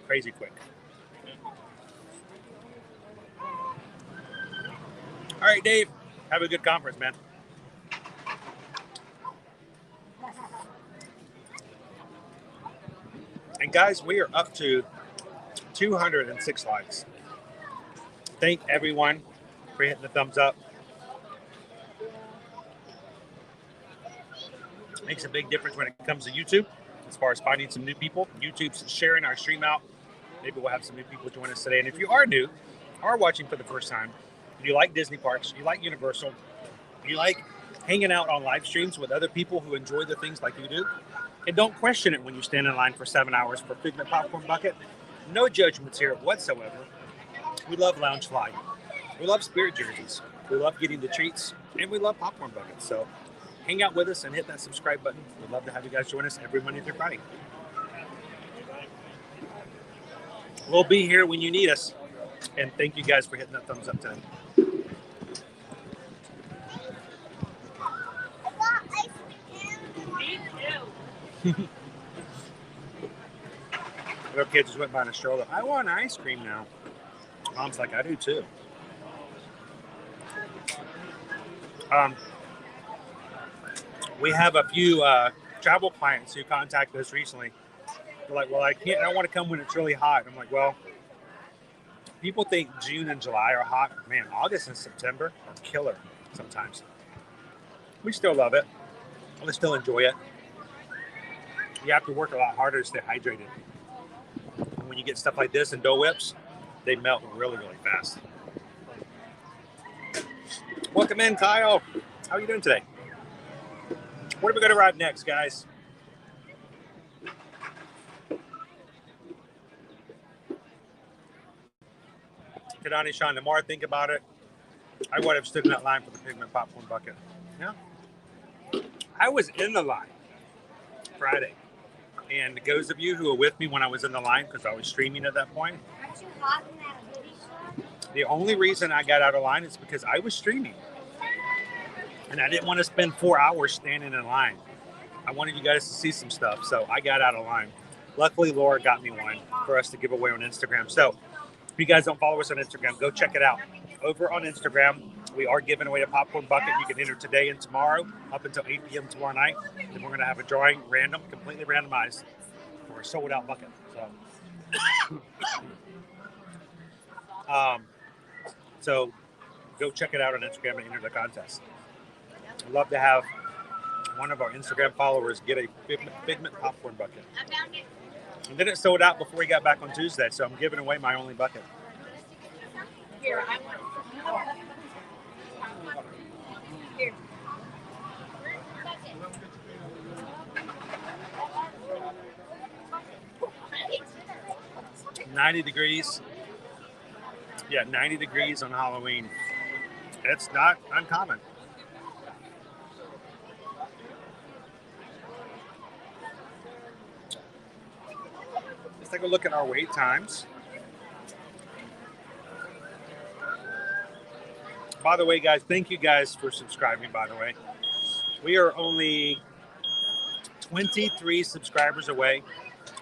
crazy quick. All right, Dave. Have a good conference, man. And guys, we are up to 206 likes. Thank everyone for hitting the thumbs up. Makes a big difference when it comes to YouTube, as far as finding some new people. YouTube's sharing our stream out. Maybe we'll have some new people join us today. And if you are new, are watching for the first time, you like Disney parks, you like Universal, you like hanging out on live streams with other people who enjoy the things like you do, and don't question it when you stand in line for 7 hours for Figment Popcorn Bucket. No judgments here whatsoever. We love Lounge Fly. We love Spirit jerseys. We love getting the treats, and we love popcorn buckets. So hang out with us and hit that subscribe button. We'd love to have you guys join us every Monday through Friday. We'll be here when you need us. And thank you guys for hitting that thumbs up today. Little kid just went by in a stroller. I want ice cream now. Mom's like, I do too. We have a few travel clients who contacted us recently. They're like, well, I don't want to come when it's really hot. I'm like, well, people think June and July are hot. Man, August and September are killer sometimes. We still love it. We still enjoy it. You have to work a lot harder to stay hydrated. And when you get stuff like this and Dole Whips, they melt really, really fast. Welcome in, Kyle. How are you doing today? Where are we going to ride next, guys? Kadani Sean, the more I think about it, I would have stood in that line for the pigment popcorn bucket. Yeah. I was in the line Friday. And those of you who were with me when I was in the line, because I was streaming at that point, Aren't you hot in that hoodie, Sean? the only reason I got out of line is because I was streaming. And I didn't want to spend 4 hours standing in line. I wanted you guys to see some stuff, so I got out of line. Luckily, Laura got me one for us to give away on Instagram. So if you guys don't follow us on Instagram, go check it out. Over on Instagram, we are giving away a popcorn bucket. You can enter today and tomorrow up until 8 p.m. tomorrow night. And we're going to have a drawing, random, completely randomized, for a sold-out bucket. So go check it out on Instagram and enter the contest. I'd love to have one of our Instagram followers get a pigment popcorn bucket. And then it sold out before we got back on Tuesday, so I'm giving away my only bucket. Here, I want. Here. 90 degrees. Yeah, 90 degrees on Halloween. It's not uncommon. Let's take a look at our wait times. By the way, guys, thank you guys for subscribing, by the way. We are only 23 subscribers away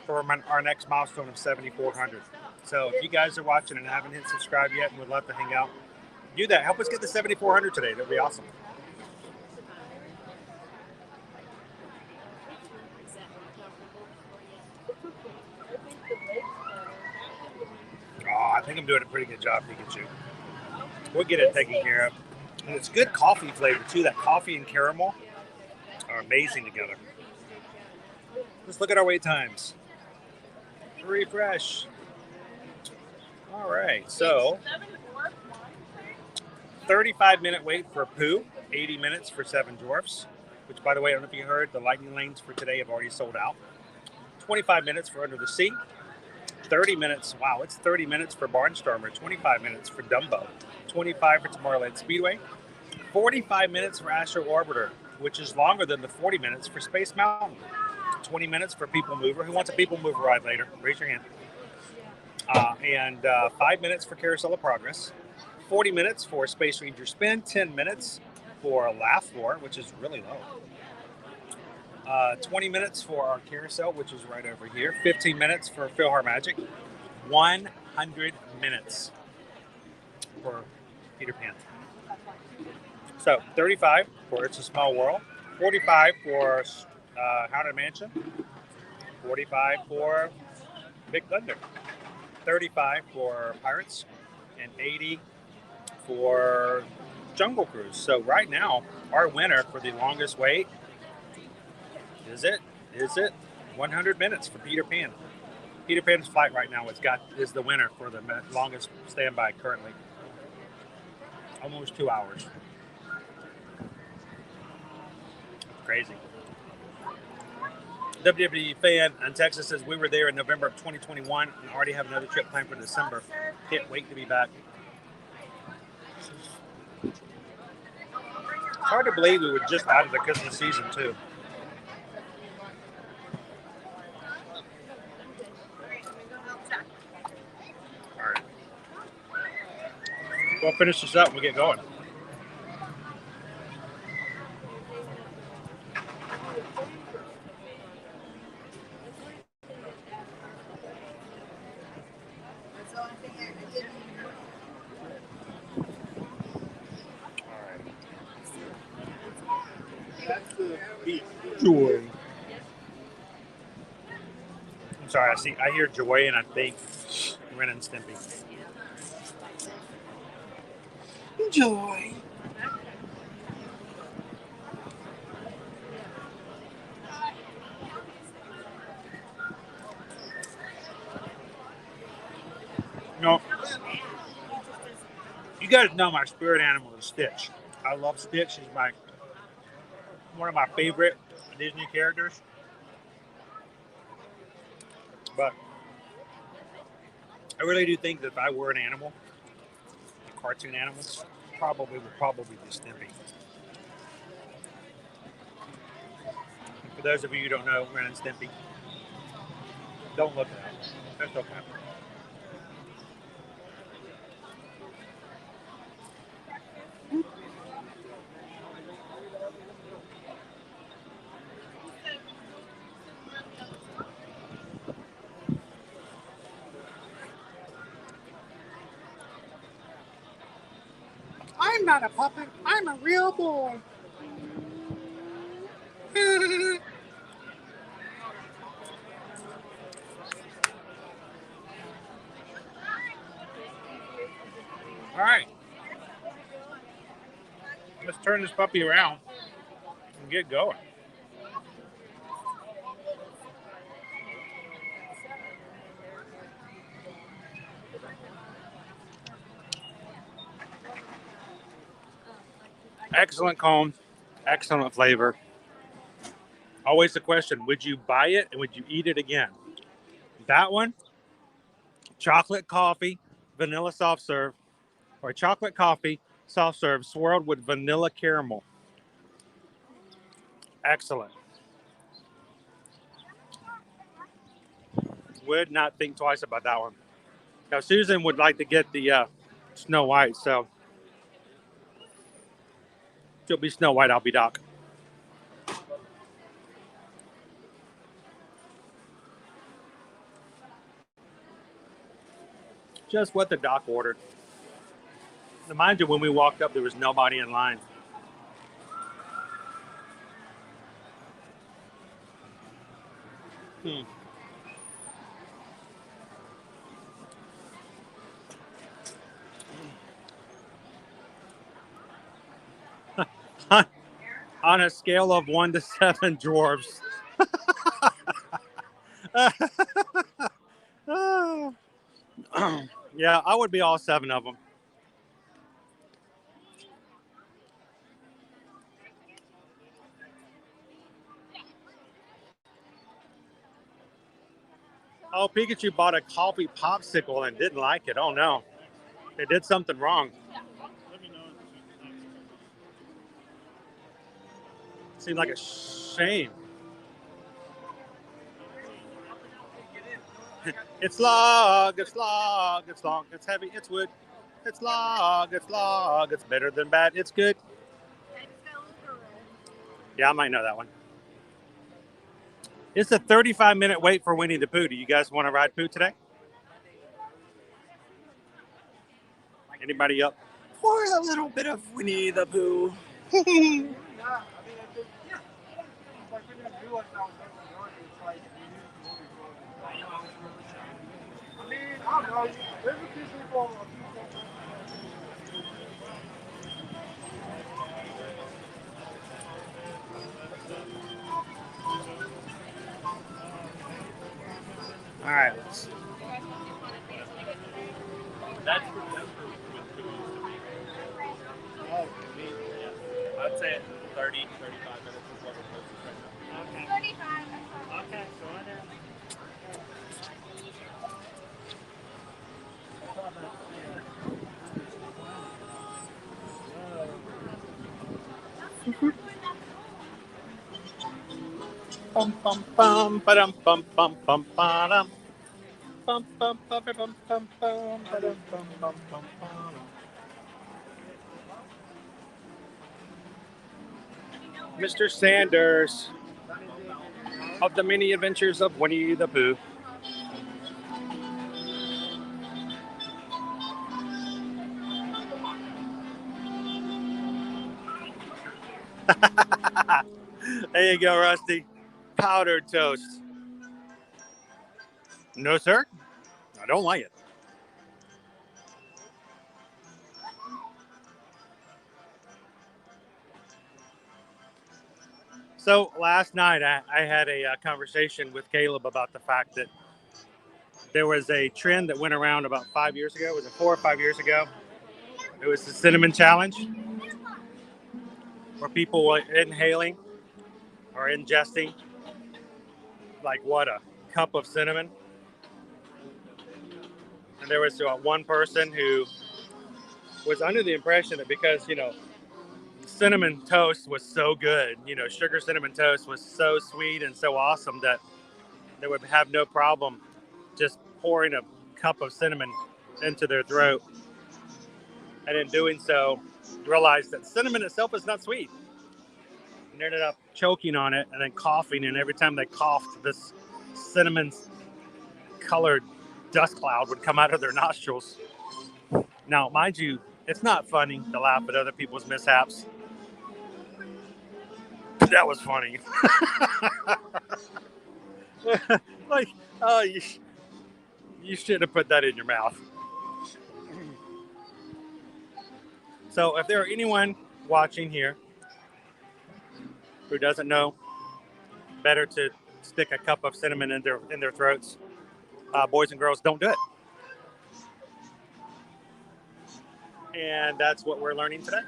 from our next milestone of 7,400. So if you guys are watching and haven't hit subscribe yet and would love to hang out, do that. Help us get to 7,400 today. That'd be awesome. Oh, I think I'm doing a pretty good job, Pikachu. We'll get it taken care of. And it's good coffee flavor, too. That coffee and caramel are amazing together. Let's look at our wait times. Refresh. All right, so 35-minute wait for Pooh, 80 minutes for Seven Dwarfs, which, by the way, I don't know if you heard, the lightning lanes for today have already sold out. 25 minutes for Under the Sea. 30 minutes, wow, it's 30 minutes for Barnstormer, 25 minutes for Dumbo, 25 for Tomorrowland Speedway, 45 minutes for Astro Orbiter, which is longer than the 40 minutes for Space Mountain, 20 minutes for People Mover. Who wants a People Mover ride later? Raise your hand. And 5 minutes for Carousel of Progress, 40 minutes for Space Ranger Spin, 10 minutes for Laugh Floor, which is really low. 20 minutes for our carousel, which is right over here. 15 minutes for Philhar Magic. 100 minutes for Peter Pan. So 35 for It's a Small World. 45 for Haunted Mansion. 45 for Big Thunder. 35 for Pirates. And 80 for Jungle Cruise. So right now, our winner for the longest wait is it 100 minutes for Peter Pan. Peter Pan's flight right now is the winner for the longest standby currently. Almost 2 hours. Crazy. WWE fan in Texas says we were there in November of 2021 and already have another trip planned for December. Can't wait to be back. It's hard to believe we were just out of the Christmas season too. We'll finish this up and we'll get going. That's the beef. Joy. I'm sorry, I hear Joy and I think Ren and Stimpy. Joy. No. You guys know my spirit animal is Stitch. I love Stitch. He's one of my favorite Disney characters. But I really do think that if I were an animal, a cartoon animal, would probably be Stimpy. And for those of you who don't know Ren and Stimpy, don't look it up. That's okay. I'm not a puppet. I'm a real boy. All right. Let's turn this puppy around and get going. Excellent comb, excellent flavor. Always the question, would you buy it and would you eat it again? That one, chocolate coffee, vanilla soft serve, or chocolate coffee, soft serve, swirled with vanilla caramel. Excellent. Would not think twice about that one. Now, Susan would like to get the Snow White, so she'll be Snow White, I'll be Doc. Just what the Doc ordered. Now, mind you, when we walked up, there was nobody in line. On a scale of 1 to 7 dwarves. Yeah, I would be all 7 of them. Oh, Pikachu bought a coffee popsicle and didn't like it. Oh, no. They did something wrong. Seemed like a shame. It's log, it's log, it's long, it's heavy, it's wood. It's log, it's better than bad, it's good. Yeah, I might know that one. It's a 35-minute wait for Winnie the Pooh. Do you guys want to ride Pooh today? Anybody up for a little bit of Winnie the Pooh? All right. That's for with Pooh. Oh, me? Yeah. I'd say 30, 35 minutes is what we're posting right now. Okay. 35. Okay, go on there. Bum bum bum ba-dum bum bum bum ba-dum. Bum bum bum bum bum bum ba-dum bum bum bum bum. Mr. Sanders of the Many Adventures of Winnie the Pooh. There you go, Rusty. Powdered toast. No, sir. I don't like it. So last night I had a conversation with Caleb about the fact that there was a trend that went around about 5 years ago. Was it 4 or 5 years ago? It was the cinnamon challenge, where people were inhaling or ingesting like what, a cup of cinnamon. And there was one person who was under the impression that because, cinnamon toast was so good, sugar cinnamon toast was so sweet and so awesome that they would have no problem just pouring a cup of cinnamon into their throat. And in doing so, realized that cinnamon itself is not sweet. And they ended up choking on it and then coughing. And every time they coughed, this cinnamon colored dust cloud would come out of their nostrils. Now, mind you, it's not funny to laugh at other people's mishaps. But that was funny. Like, oh, you shouldn't have put that in your mouth. So if there are anyone watching here who doesn't know better to stick a cup of cinnamon in their throats, boys and girls, don't do it. And that's what we're learning today.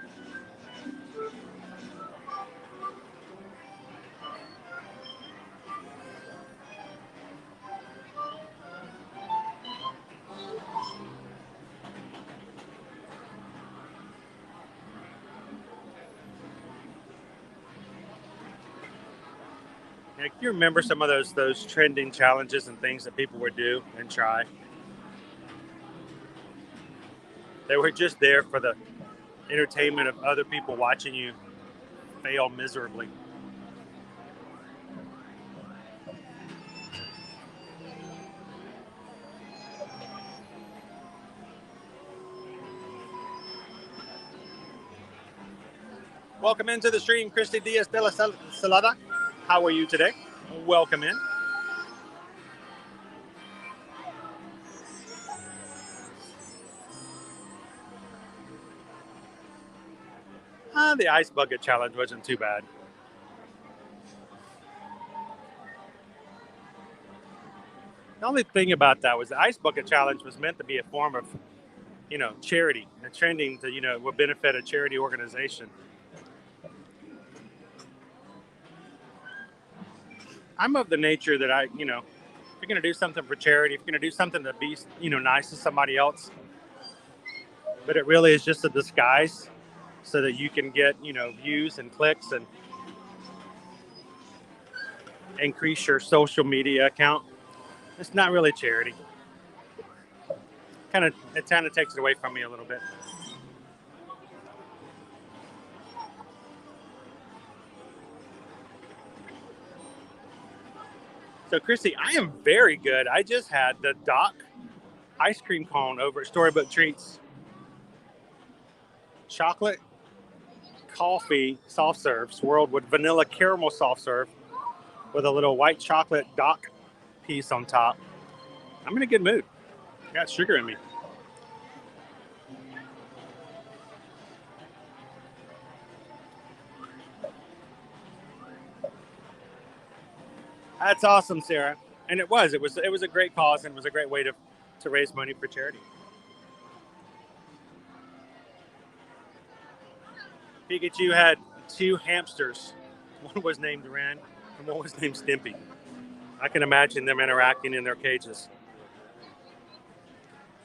Now, can you remember some of those trending challenges and things that people would do and try? They were just there for the entertainment of other people watching you fail miserably. Welcome into the stream, Christy Diaz de la Salada. How are you today? Welcome in. The ice bucket challenge wasn't too bad. The only thing about that was the ice bucket challenge was meant to be a form of, charity and trending to, would benefit a charity organization. I'm of the nature that if you're going to do something for charity, if you're going to do something to be, nice to somebody else, but it really is just a disguise so that you can get, views and clicks and increase your social media account. It's not really charity. It kind of takes it away from me a little bit. So, Christy, I am very good. I just had the Doc ice cream cone over at Storybook Treats. Chocolate coffee soft serve swirled with vanilla caramel soft serve with a little white chocolate Doc piece on top. I'm in a good mood. I got sugar in me. That's awesome, Sarah. And it was a great cause and it was a great way to raise money for charity. Pikachu had 2 hamsters. One was named Ren and one was named Stimpy. I can imagine them interacting in their cages.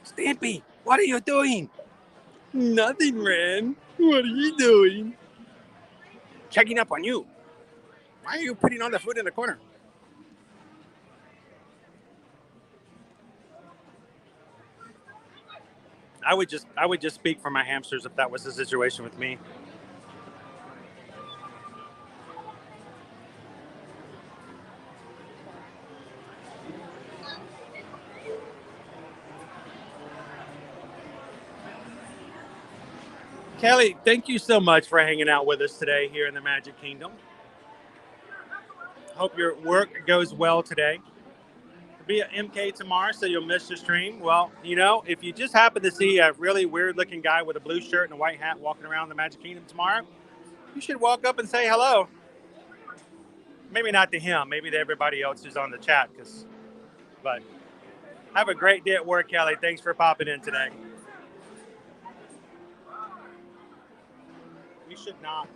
Stimpy, what are you doing? Nothing, Ren. What are you doing? Checking up on you. Why are you putting all the food in the corner? I would just speak for my hamsters if that was the situation with me. Kelly, thank you so much for hanging out with us today here in the Magic Kingdom. Hope your work goes well today. Be at MK tomorrow, so you'll miss the stream. Well, you know, if you just happen to see a really weird-looking guy with a blue shirt and a white hat walking around the Magic Kingdom tomorrow, you should walk up and say hello. Maybe not to him, maybe to everybody else who's on the chat. But have a great day at work, Kelly. Thanks for popping in today. We should not.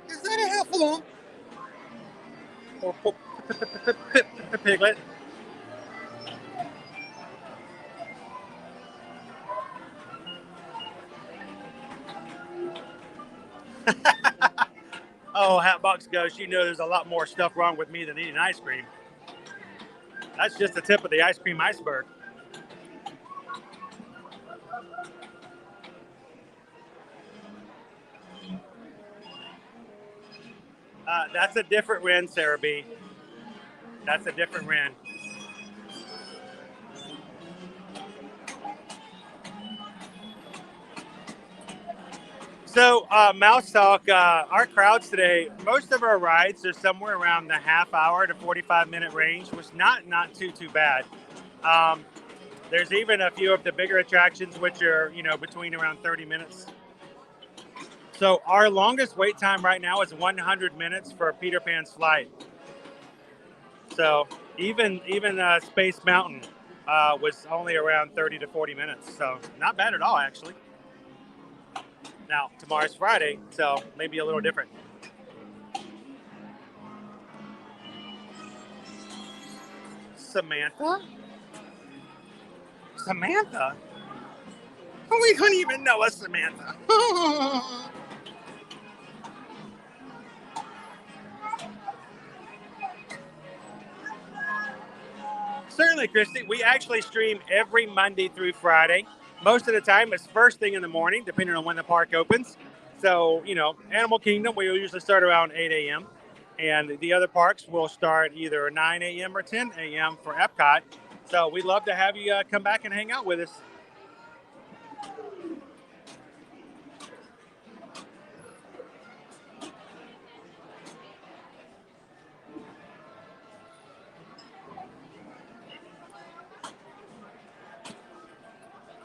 Is that a heffalump? Or piglet? Oh, Hatbox Ghost, you know there's a lot more stuff wrong with me than eating ice cream. That's just the tip of the ice cream iceberg. That's a different Ren, Sarah B. That's a different Ren. So, Mouse Talk, our crowds today, most of our rides are somewhere around the half hour to 45-minute range, which not too bad. There's even a few of the bigger attractions, which are, you know, between around 30 minutes. So our longest wait time right now is 100 minutes for Peter Pan's flight. So even Space Mountain was only around 30 to 40 minutes. So not bad at all, actually. Now, tomorrow's Friday, so maybe a little different. Samantha? Samantha? We couldn't even know a Samantha. Certainly, Christy. We actually stream every Monday through Friday. Most of the time, it's first thing in the morning, depending on when the park opens. So, you know, Animal Kingdom, we usually start around 8 a.m. And the other parks will start either 9 a.m. or 10 a.m. for Epcot. So we'd love to have you come back and hang out with us.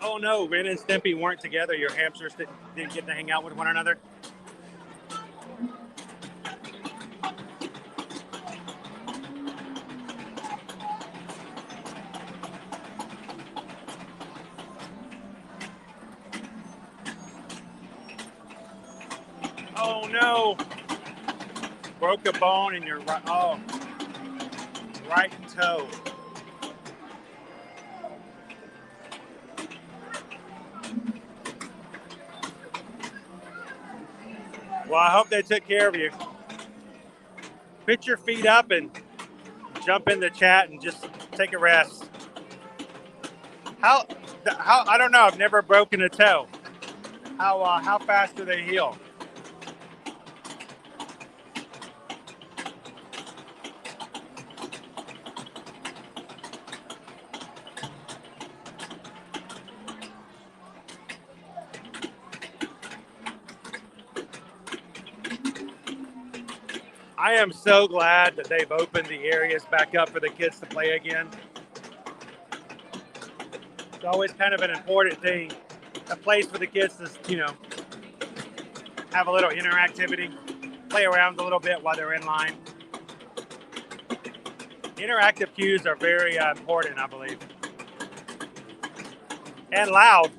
Oh no, Ren and Stimpy weren't together. Your hamsters didn't get to hang out with one another. Oh no! Broke a bone in your right toe. Well, I hope they took care of you. Put your feet up and jump in the chat and just take a rest. How I don't know. I've never broken a toe. How fast do they heal? I am so glad that they've opened the areas back up for the kids to play again. It's always kind of an important thing, a place for the kids to, you know, have a little interactivity, play around a little bit while they're in line. Interactive cues are very important, I believe. And loud.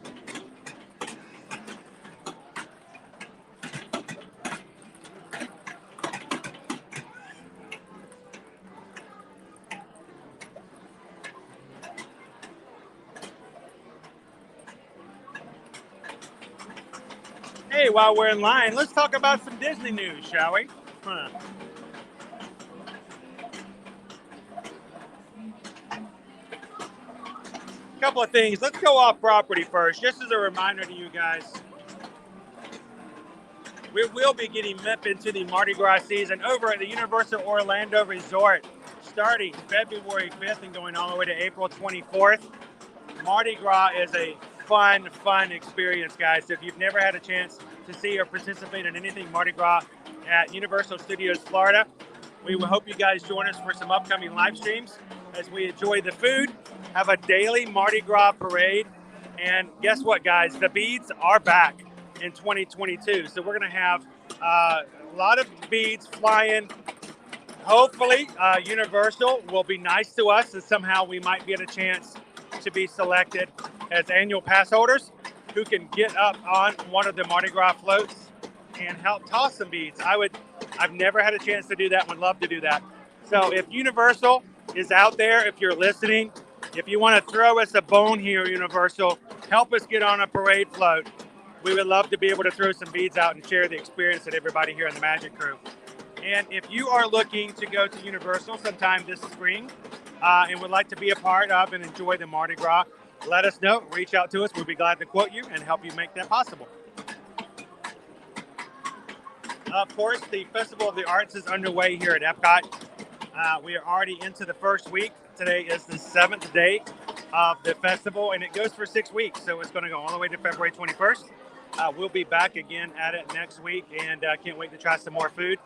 Hey, while we're in line, let's talk about some Disney news, shall we? A couple of things. Let's go off property first, just as a reminder to you guys. We will be getting up into the Mardi Gras season over at the Universal Orlando Resort. starting February 5th and going all the way to April 24th. Mardi Gras is a fun experience, guys. So if you've never had a chance to see or participate in anything Mardi Gras at Universal Studios Florida, we will hope you guys join us for some upcoming live streams as we enjoy the food, have a daily Mardi Gras parade, and guess what, guys? The beads are back in 2022. So we're going to have a lot of beads flying. Hopefully, Universal will be nice to us, and somehow we might get a chance to be selected as annual pass holders who can get up on one of the Mardi Gras floats and help toss some beads. I've never had a chance to do that. Would love to do that. So if Universal is out there, if you're listening, if you want to throw us a bone here, Universal, help us get on a parade float. We would love to be able to throw some beads out and share the experience with everybody here in the Magic Crew. And if you are looking to go to Universal sometime this spring and would like to be a part of and enjoy the Mardi Gras, let us know. Reach out to us. We'll be glad to quote you and help you make that possible. Of course, the Festival of the Arts is underway here at Epcot. We are already into the first week. Today is the 7th day of the festival, and it goes for 6 weeks. So it's going to go all the way to February 21st. We'll be back again at it next week, and can't wait to try some more food.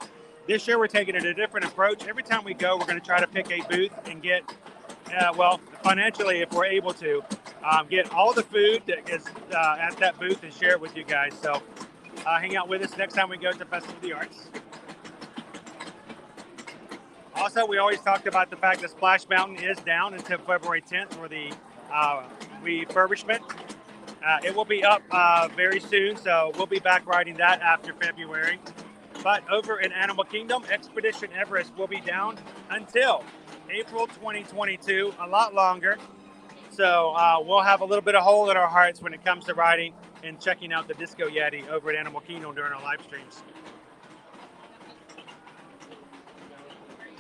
This year, we're taking a different approach. Every time we go, we're going to try to pick a booth and get, financially, if we're able to, get all the food that is at that booth and share it with you guys. So hang out with us next time we go to Festival of the Arts. Also, we always talked about the fact that Splash Mountain is down until February 10th for the refurbishment. It will be up very soon, so we'll be back riding that after February. But over in Animal Kingdom, Expedition Everest will be down until April 2022, a lot longer. So we'll have a little bit of hole in our hearts when it comes to riding and checking out the Disco Yeti over at Animal Kingdom during our live streams.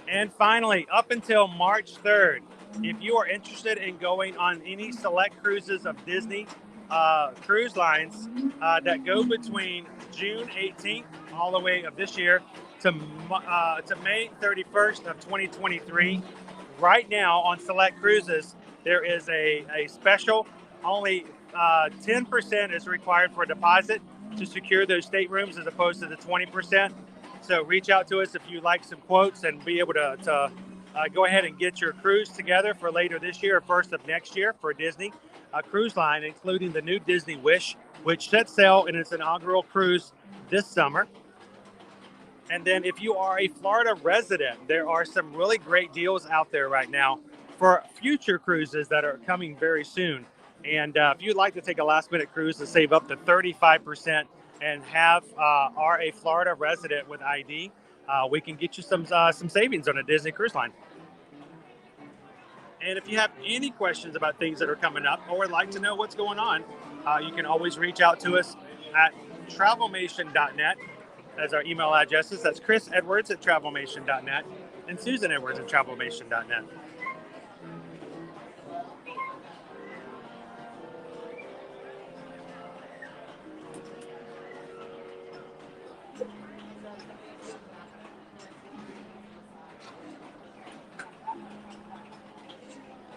And finally, up until March 3rd, if you are interested in going on any select cruises of Disney cruise lines that go between June 18th all the way of this year to May 31st of 2023, right now on select cruises, there is a special. Only 10% is required for a deposit to secure those staterooms as opposed to the 20%. So reach out to us if you'd like some quotes and be able to go ahead and get your cruise together for later this year or first of next year for Disney cruise line, including the new Disney Wish, which set sail in its inaugural cruise this summer. And then if you are a Florida resident, there are some really great deals out there right now for future cruises that are coming very soon. And if you'd like to take a last minute cruise and save up to 35% and are a Florida resident with ID, we can get you some savings on a Disney cruise line. And if you have any questions about things that are coming up or would like to know what's going on, you can always reach out to us at travelmation.net as our email addresses. That's chrisedwards at travelmation.net and susanedwards at travelmation.net.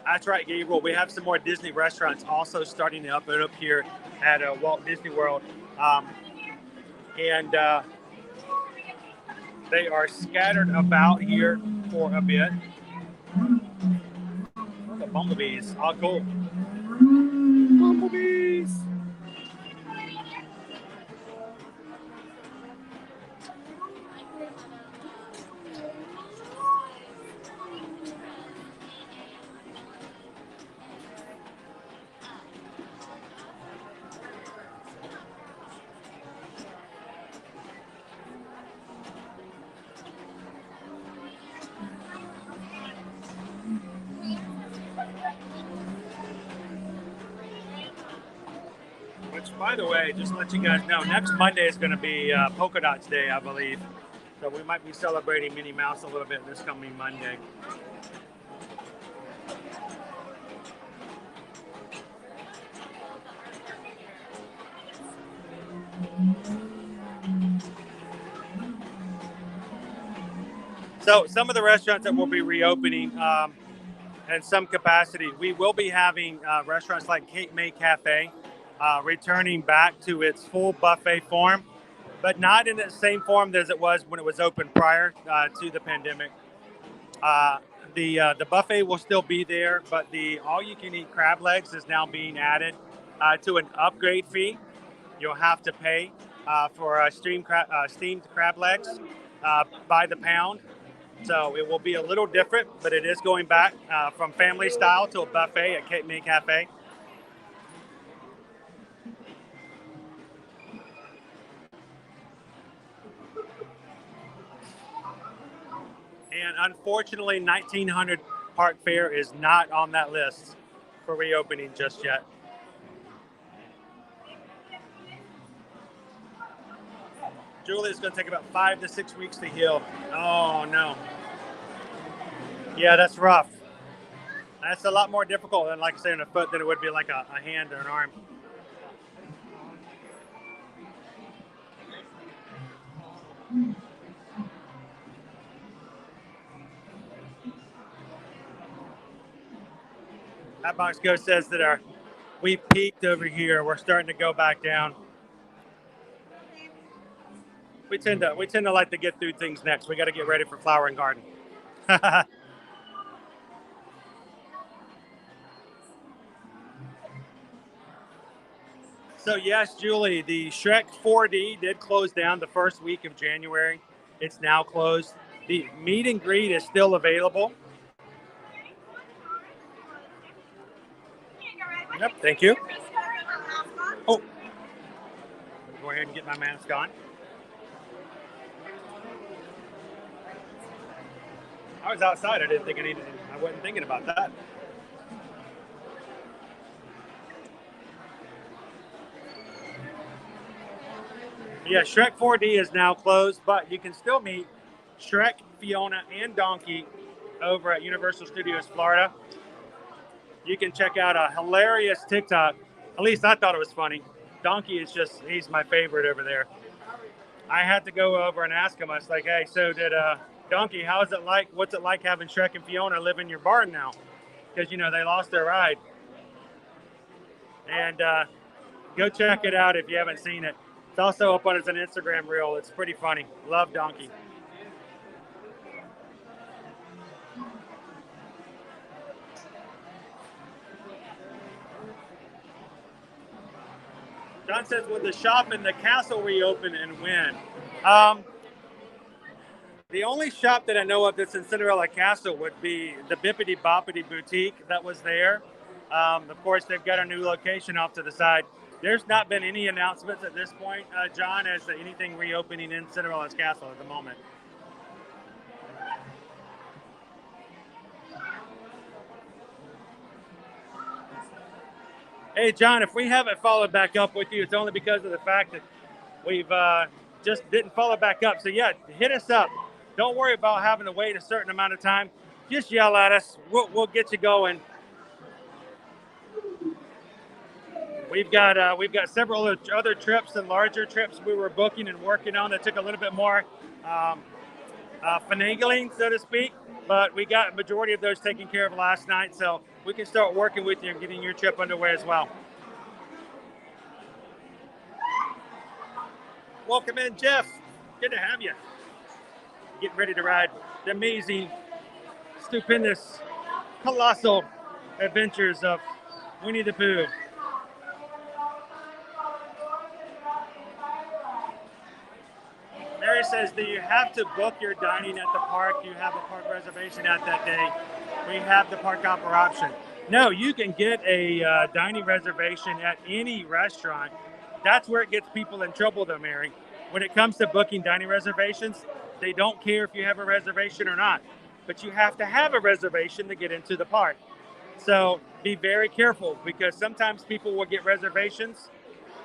That's right, Gabriel. We have some more Disney restaurants also starting to open up here at Walt Disney World. And they are scattered about here for a bit. The bumblebees. Oh, cool. Bumblebees. By the way, just to let you guys know, next Monday is going to be Polka Dots Day, I believe. So we might be celebrating Minnie Mouse a little bit this coming Monday. So some of the restaurants that will be reopening in some capacity, we will be having restaurants like Cape May Cafe returning back to its full buffet form, but not in the same form as it was when it was open prior to the pandemic. The buffet will still be there, but the all-you-can-eat crab legs is now being added to an upgrade fee. You'll have to pay for steamed crab legs by the pound. So it will be a little different, but it is going back from family style to a buffet at Cape May Cafe. And unfortunately, 1900 Park Fair is not on that list for reopening just yet. Julie, it's going to take about 5 to 6 weeks to heal. Oh, no. Yeah, that's rough. That's a lot more difficult than, like I say, on a foot than it would be like a hand or an arm. That Box Ghost says that we peaked over here. We're starting to go back down. We tend to like to get through things next. We got to get ready for Flower and Garden. So yes, Julie, the Shrek 4D did close down the first week of January. It's now closed. The meet and greet is still available. Yep, thank you. Oh, go ahead and get my mask on. I was outside. I didn't think I needed it. I wasn't thinking about that. Yeah, Shrek 4D is now closed, but you can still meet Shrek, Fiona, and Donkey over at Universal Studios Florida. You can check out a hilarious TikTok. At least I thought it was funny. Donkey is he's my favorite over there. I had to go over and ask him. I was like, hey, so did Donkey, what's it like having Shrek and Fiona live in your barn now? Because, they lost their ride. And go check it out if you haven't seen it. It's also up on an Instagram reel. It's pretty funny. Love Donkey. John says, would the shop in the castle reopen and when? The only shop that I know of that's in Cinderella Castle would be the Bippity Boppity Boutique that was there. Of course, they've got a new location off to the side. There's not been any announcements at this point, John, as to anything reopening in Cinderella's Castle at the moment. Hey, John, if we haven't followed back up with you, it's only because of the fact that we've just didn't follow back up. So, yeah, hit us up. Don't worry about having to wait a certain amount of time. Just yell at us. We'll get you going. We've got several other trips and larger trips we were booking and working on that took a little bit more finagling, so to speak. But we got a majority of those taken care of last night, so we can start working with you and getting your trip underway as well. Welcome in, Jeff. Good to have you. Getting ready to ride the amazing, stupendous, colossal adventures of Winnie the Pooh. Mary says, do you have to book your dining at the park? You have a park reservation at that day. We have the park hopper option. No, you can get a dining reservation at any restaurant. That's where it gets people in trouble, though, Mary. When it comes to booking dining reservations, they don't care if you have a reservation or not. But you have to have a reservation to get into the park. So be very careful, because sometimes people will get reservations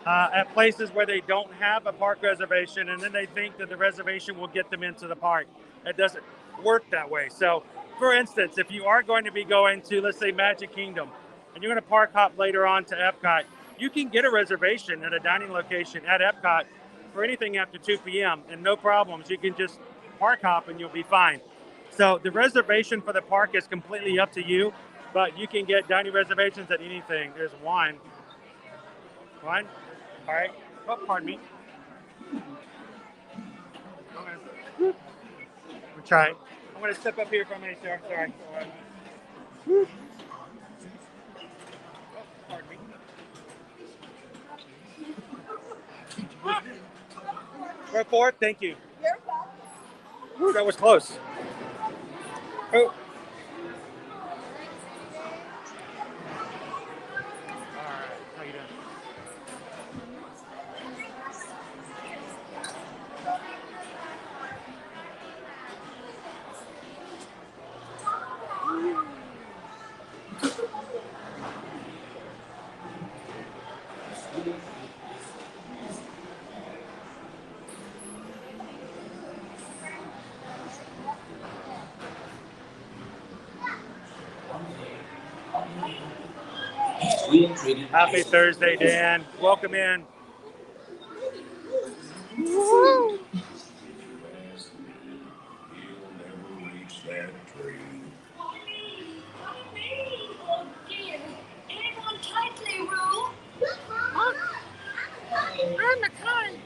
at places where they don't have a park reservation, and then they think that the reservation will get them into the park. It doesn't work that way. So, for instance, if you are going to be going to, let's say, Magic Kingdom, and you're going to park hop later on to Epcot, you can get a reservation at a dining location at Epcot for anything after 2 p.m. and no problems. You can just park hop and you'll be fine. So the reservation for the park is completely up to you, but you can get dining reservations at anything. There's one. One? All right. Oh, pardon me. We'll try. I'm going to step up here for a minute, sir. Sorry. Oh, pardon me. Go forward. Thank you. Ooh, that was close. Oh. All right. How you doing? Happy Thursday, Dan. Welcome in. Woo! Anyone tightly, Roo? I'm the kind.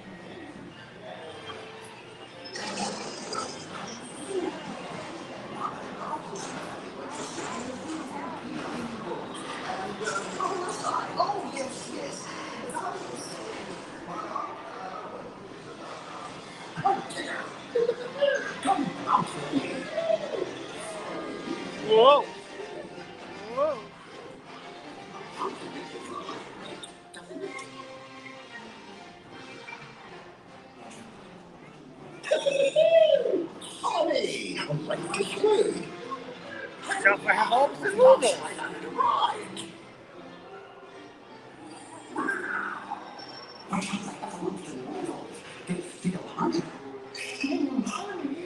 Oh, yes, yes. Whoa. Whoa. Honey, like this way. Shall we have hopes and moving?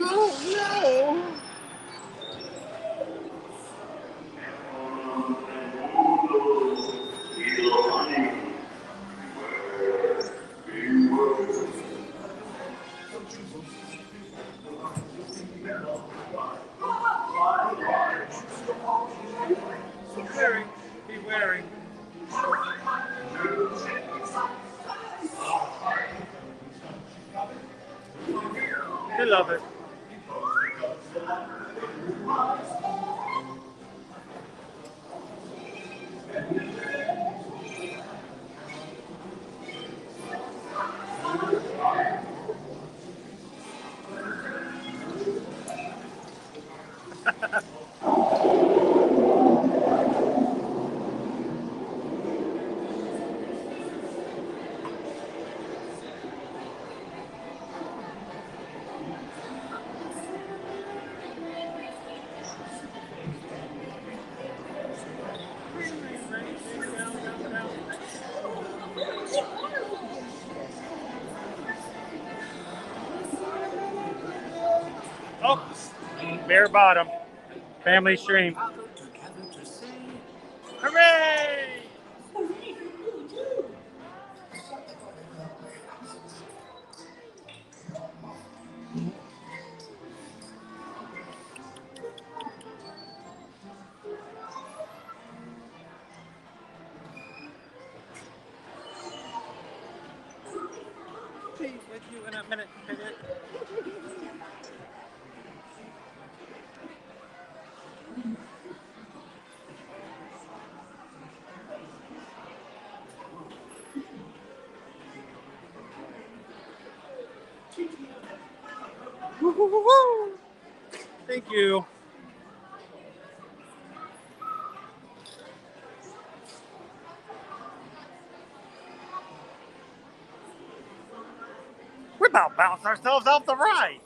Oh, no. Be wearing. They love it. Oh, bare bottom. Family stream. Hooray! Be with you in a minute. Thank you. We're about to bounce ourselves off the ride.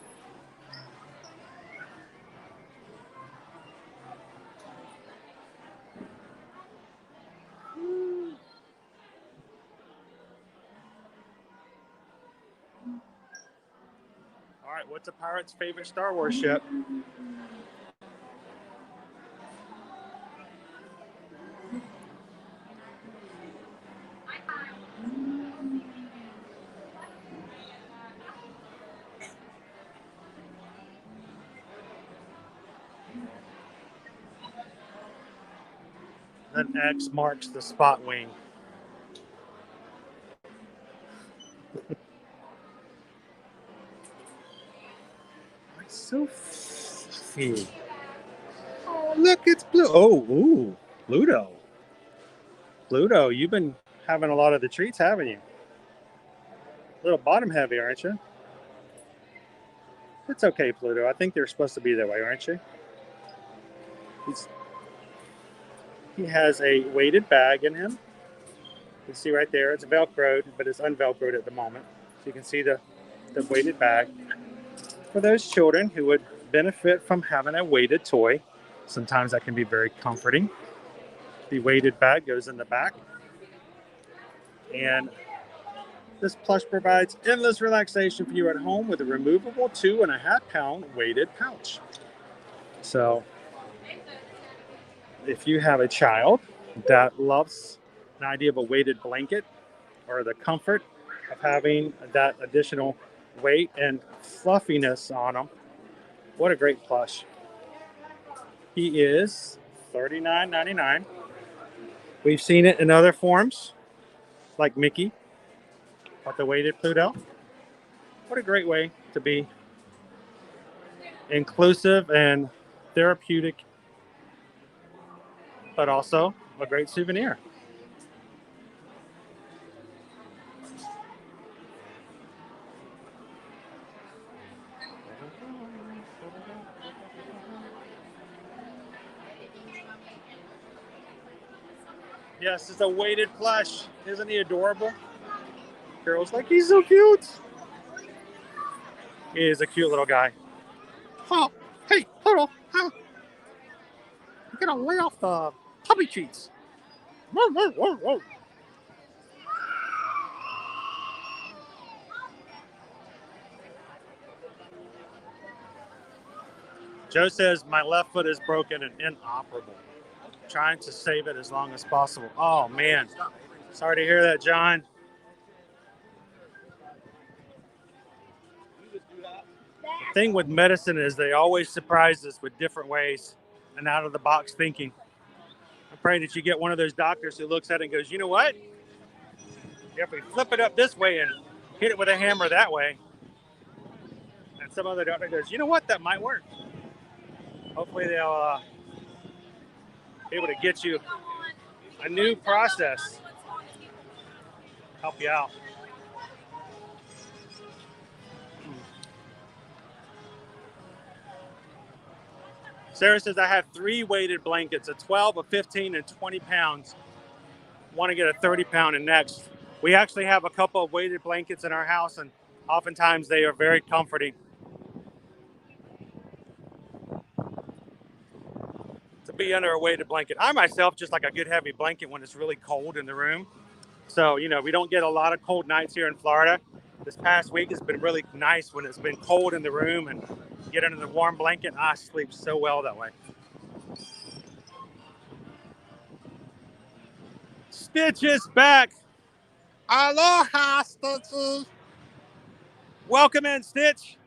All right, what's a pirate's favorite Star Wars ship? An X marks the spot wing. It's so fluffy. Oh, look, it's blue. Oh, ooh, Pluto. Pluto, you've been having a lot of the treats, haven't you? A little bottom heavy, aren't you? It's okay, Pluto. I think they're supposed to be that way, aren't you? He has a weighted bag in him. You can see right there, it's Velcroed, but it's unvelcroed at the moment. So you can see the weighted bag. For those children who would benefit from having a weighted toy, sometimes that can be very comforting. The weighted bag goes in the back. And this plush provides endless relaxation for you at home with a removable 2.5-pound weighted pouch. So if you have a child that loves an idea of a weighted blanket or the comfort of having that additional weight and fluffiness on them, what a great plush. He is $39.99. We've seen it in other forms, like Mickey, or the weighted Pluto. What a great way to be inclusive and therapeutic, but also a great souvenir. Yes, it's a weighted plush. Isn't he adorable? Carol's like, he's so cute. He is a cute little guy. Oh, hey, Pluto, huh? You're gonna lay off the puppy treats. Whoa, whoa, whoa, whoa. Joe says my left foot is broken and inoperable. Trying to save it as long as possible. Oh, man. Sorry to hear that, John. The thing with medicine is they always surprise us with different ways and out-of-the-box thinking. I pray that you get one of those doctors who looks at it and goes, you know what? If we flip it up this way and hit it with a hammer that way, and some other doctor goes, you know what? That might work. Hopefully they'll be able to get you a new process. Help you out. Sarah says, I have 3 weighted blankets, a 12, a 15, and 20 pounds. Want to get a 30-pound and next. We actually have a couple of weighted blankets in our house, and oftentimes they are very comforting. To be under a weighted blanket. I myself just like a good heavy blanket when it's really cold in the room. So, you know, we don't get a lot of cold nights here in Florida. This past week has been really nice when it's been cold in the room and get under the warm blanket. I sleep so well that way. Stitch is back. Aloha, Stitchy. Welcome in, Stitch.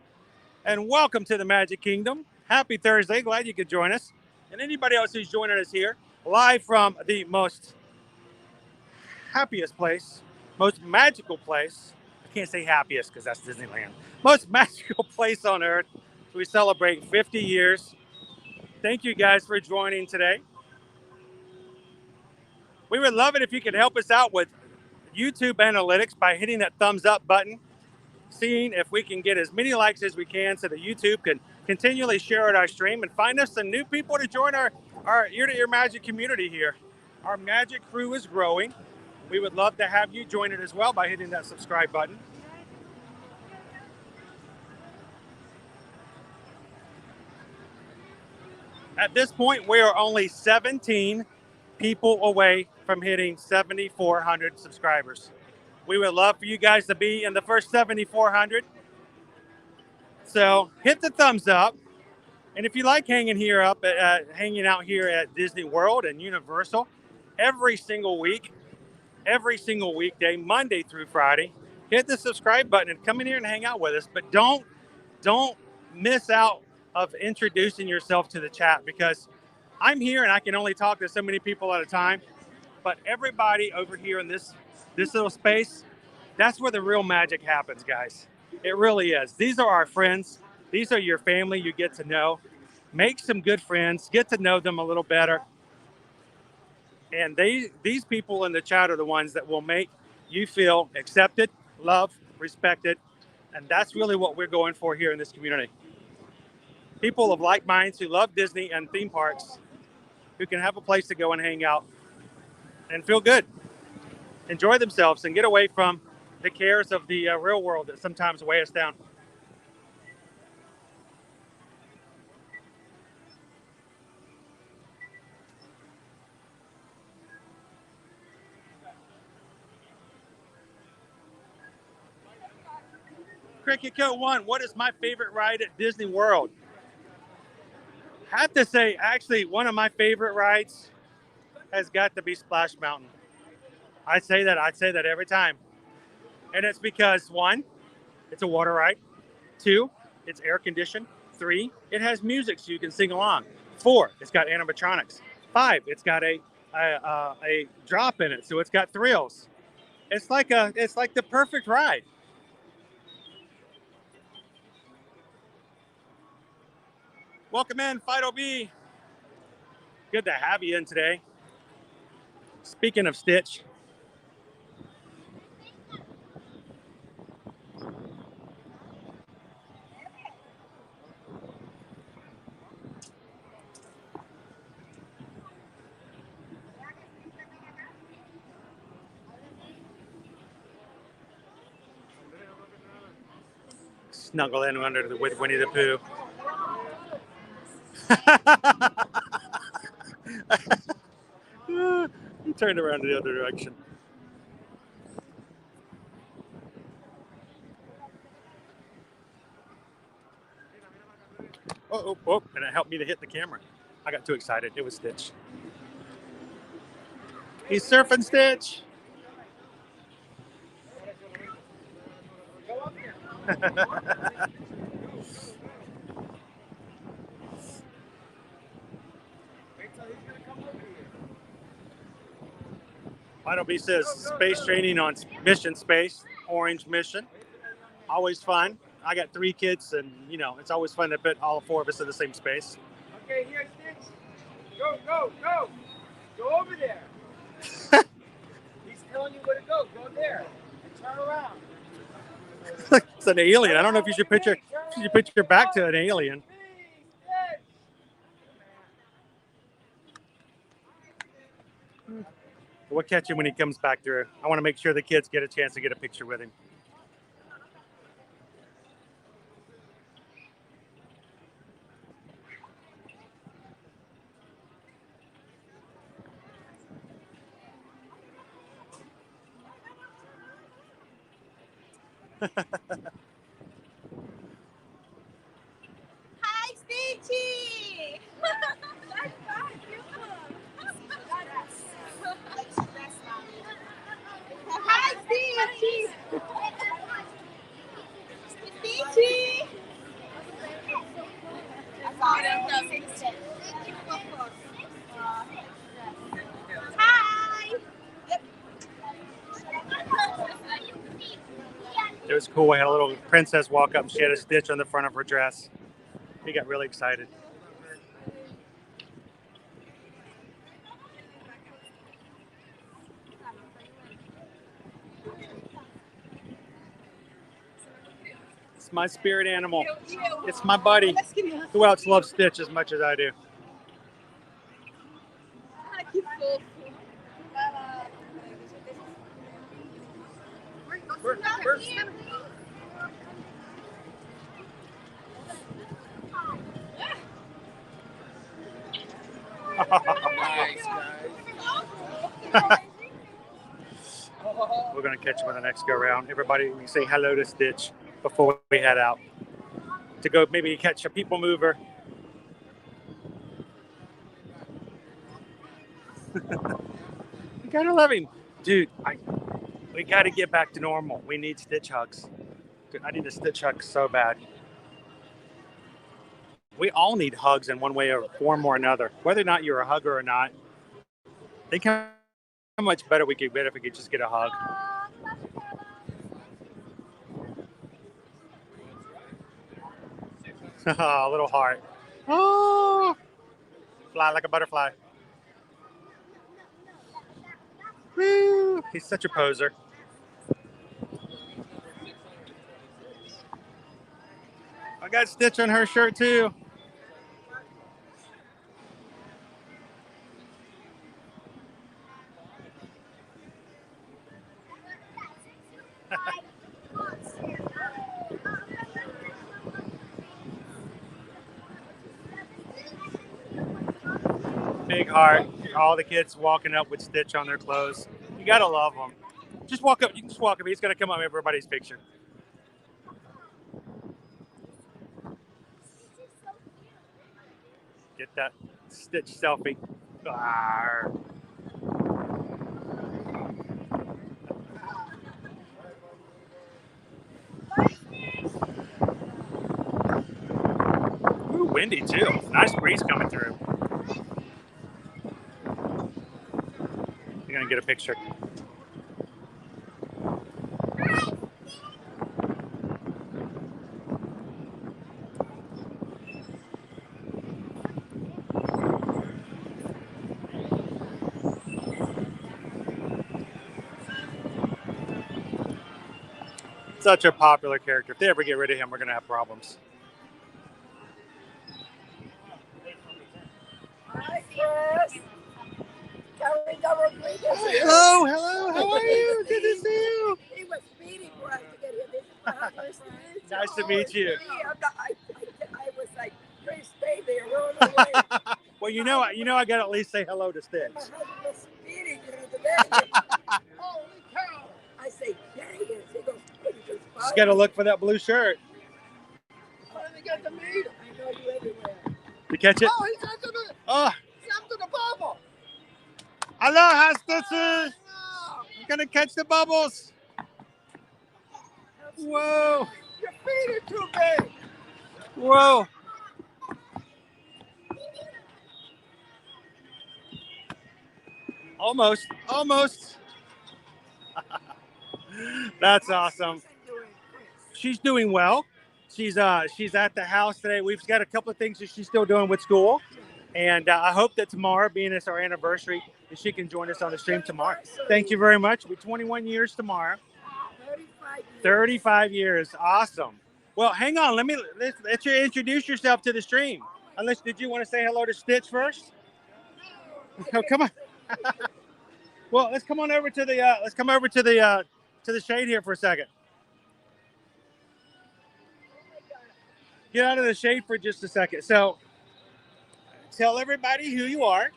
And welcome to the Magic Kingdom. Happy Thursday. Glad you could join us. And anybody else who's joining us here, live from the most happiest place, most magical place. I can't say happiest because that's Disneyland. Most magical place on earth. We celebrate 50 years. Thank you guys for joining today. We would love it if you could help us out with YouTube analytics by hitting that thumbs up button, seeing if we can get as many likes as we can so that YouTube can continually share our stream and find us some new people to join our ear-to-ear magic community here. Our magic crew is growing. We would love to have you join it as well by hitting that subscribe button. At this point, we are only 17 people away from hitting 7,400 subscribers. We would love for you guys to be in the first 7,400. So hit the thumbs up. And if you like hanging out here at Disney World and Universal every single week, every single weekday, Monday through Friday, hit the subscribe button and come in here and hang out with us. But don't miss out of introducing yourself to the chat, because I'm here and I can only talk to so many people at a time, but everybody over here in this little space, that's where the real magic happens, guys. It really is. These are our friends. These are your family you get to know. Make some good friends, get to know them a little better. And these people in the chat are the ones that will make you feel accepted, loved, respected. And that's really what we're going for here in this community. People of like minds who love Disney and theme parks, who can have a place to go and hang out and feel good, enjoy themselves, and get away from the cares of the real world that sometimes weigh us down. Cricket Code 1, what is my favorite ride at Disney World? I have to say, actually, one of my favorite rides has got to be Splash Mountain. I'd say that every time. And it's because, one, it's a water ride. Two, it's air conditioned. Three, it has music so you can sing along. Four, it's got animatronics. Five, it's got a drop in it, so it's got thrills. It's like the perfect ride. Welcome in, Fido B. Good to have you in today. Speaking of Stitch, snuggle in with Winnie the Pooh. He turned around the other direction. Oh, and it helped me to hit the camera. I got too excited. It was Stitch. He's surfing, Stitch. Fido B says space training on Mission Space, Orange Mission. Always fun. I got 3 kids, and it's always fun to put all 4 of us in the same space. Okay, here, Stitch. Go. Go over there. He's telling you where to go. Go there. And turn around. It's an alien. I don't know if you should put your back to an alien. We'll catch him when he comes back through. I want to make sure the kids get a chance to get a picture with him. Hi, Stitchy! Hi, Stitchy! Stitchy! Hi! It was cool. I had a little princess walk up and she had a Stitch on the front of her dress. He got really excited. It's my spirit animal. It's my buddy. Who else loves Stitch as much as I do? We're going to catch him on the next go round. Everybody, we say hello to Stitch before we head out to go maybe catch a people mover. You gotta love him. Dude, we gotta get back to normal. We need Stitch hugs. Dude, I need a Stitch hug so bad. We all need hugs in one way or form or another. Whether or not you're a hugger or not, think how much better we could get if we could just get a hug. A little heart. Oh, fly like a butterfly. Woo. He's such a poser. I got Stitch on her shirt too. Big heart. All the kids walking up with Stitch on their clothes. You gotta love them. Just walk up. You can just walk up. He's gonna come up with everybody's picture. Get that Stitch selfie. Arr. Ooh, windy too. Nice breeze coming through. You're gonna get a picture. Such a popular character. If they ever get rid of him, we're gonna have problems. Hi, Chris. Hello, hello. How are you? Good to see you. He was speeding for us to get here. This is my husband. Nice to meet you. I was like, Chris, stay there. We're on the way. Well, you know, I gotta at least say hello to Stitch. My husband was speeding today. Holy cow! I say, there he is. He goes, Just gotta look for that blue shirt. I finally got to meet him. I know you everywhere. You catch it? Oh, he's after the. Oh. He's after the bubble. Aloha, Stitches. I'm gonna catch the bubbles. Whoa. Your feet are too big. Whoa. Almost. That's awesome. She's doing well. She's at the house today. We've got a couple of things that she's still doing with school. And I hope that tomorrow, being it's our anniversary, that she can join us on the stream tomorrow. Thank you very much. We're 21 years tomorrow. 35 years. Awesome. Well, hang on. Let you introduce yourself to the stream. Unless, did you want to say hello to Stitch first? Oh, come on. Well, let's come over to the shade here for a second. Get out of the shade for just a second. So, tell everybody who you are.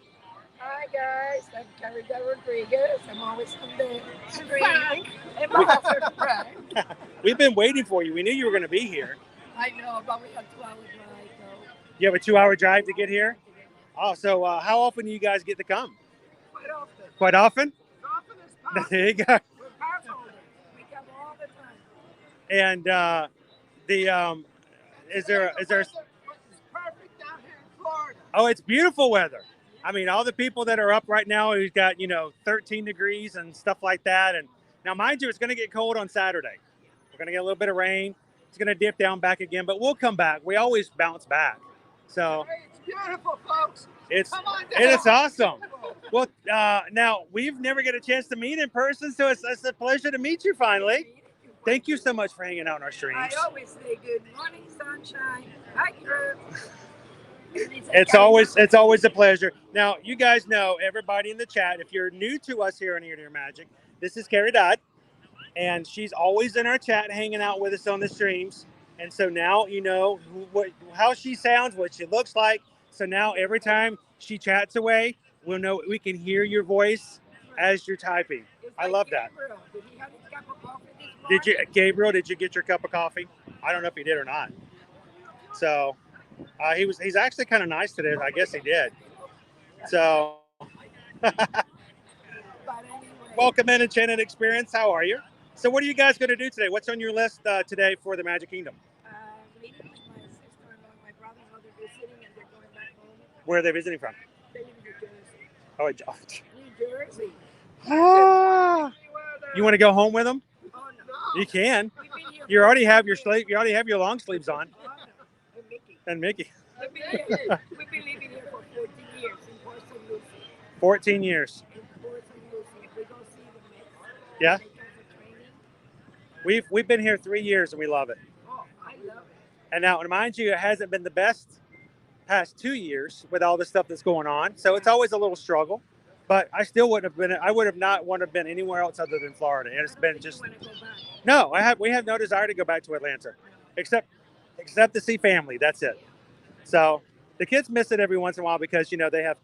Hi guys, I'm Carrie Rodriguez. I'm always on the stream. Ambassador Frank. We've been waiting for you. We knew you were going to be here. I know, but we have 2 hours drive though. You have a 2-hour drive to get here? Oh, so how often do you guys get to come? Quite often. Quite often? As often as possible. There you go. We're pass holders. We come all the time. And is there? It's perfect down here in Florida. Oh, it's beautiful weather. I mean, all the people that are up right now, who's got 13 degrees and stuff like that. And now, mind you, it's going to get cold on Saturday. We're going to get a little bit of rain. It's going to dip down back again, but we'll come back. We always bounce back. So hey, it's beautiful, folks. It's awesome. Well, now we've never get a chance to meet in person, so it's a pleasure to meet you finally. Thank you so much for hanging out on our streams. I always say good morning, sunshine. Hi, Chris. It's always a pleasure. Now, you guys know, everybody in the chat, if you're new to us here on Ear to Ear Magic, this is Carrie Dodd, and she's always in our chat hanging out with us on the streams. And so now you know how she sounds, what she looks like. So now every time she chats away, we'll know we can hear your voice as you're typing. I love that. Did he have his cup of coffee this morning? Gabriel, did you get your cup of coffee? I don't know if he did or not. So he's actually kind of nice today. I guess he did. So welcome in Enchanted Experience. How are you? So what are you guys going to do today? What's on your list today for the Magic Kingdom? Meeting with my sister-in-law, my brother-in-law, they're Where are they visiting from? They live in New Jersey. Oh, New Jersey. ah. You want to go home with them? Oh, no. You can. We've been here You for already have 14 your years. sleeve. You already have your long sleeves on. Oh, no. And And Mickey. Mickey. We've been living here for 14 years in Port St. Lucie. 14 years. In Port St. Lucie. We go see the Mets. Yeah. They come for training. We've been here 3 years and we love it. Oh, I love it. And now, mind you, it hasn't been the best past 2 years with all the stuff that's going on. So it's always a little struggle. But I still wouldn't have been. I would have not want to have been anywhere else other than Florida. And it's been just. No, we have no desire to go back to Atlanta, except to see family. That's it. So the kids miss it every once in a while because they have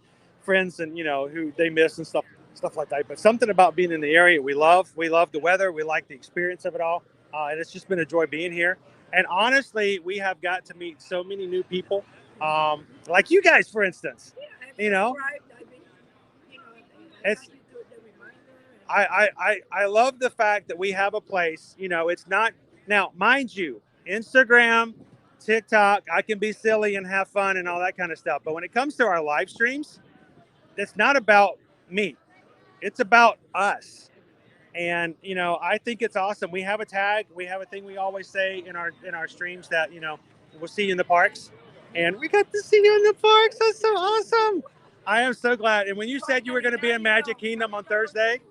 friends and who they miss and stuff like that. But something about being in the area we love. We love the weather. We like the experience of it all, and it's just been a joy being here. And honestly, we have got to meet so many new people, like you guys, for instance. It's. I love the fact that we have a place. It's not now, mind you, Instagram, TikTok. I can be silly and have fun and all that kind of stuff. But when it comes to our live streams, it's not about me. It's about us. And I think it's awesome. We have a tag. We have a thing we always say in our streams that we'll see you in the parks. And we got to see you in the parks. That's so awesome. I am so glad. And when you said you were going to be in Magic Kingdom on Thursday,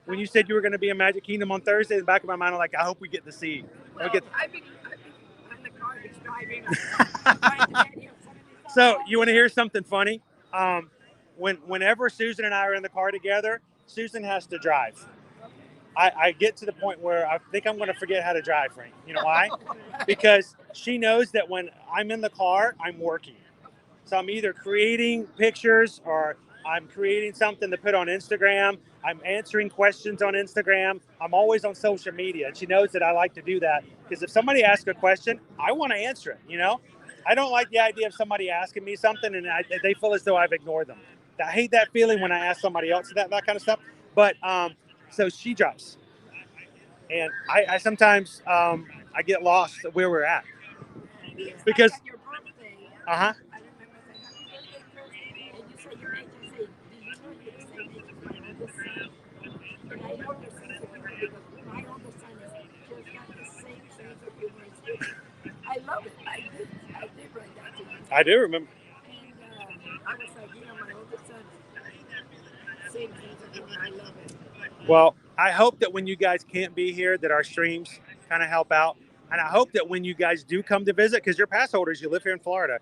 in the back of my mind, I'm like, I hope we get to see. I've been on the car driving. So you want to hear something funny? Whenever Susan and I are in the car together, Susan has to drive. I get to the point where I think I'm going to forget how to drive, Frank. You know why? Because she knows that when I'm in the car, I'm working. So I'm either creating pictures or I'm creating something to put on Instagram. I'm answering questions on Instagram. I'm always on social media. And she knows that I like to do that because if somebody asks a question, I want to answer it, I don't like the idea of somebody asking me something and they feel as though I've ignored them. I hate that feeling when I ask somebody else that kind of stuff. But so she drives. And I sometimes I get lost where we're at. Because uh-huh. I love it. I did write that to you. I do remember. And I was like, my oldest son sings and I love it. Well, I hope that when you guys can't be here, that our streams kind of help out. And I hope that when you guys do come to visit, because you're pass holders, you live here in Florida,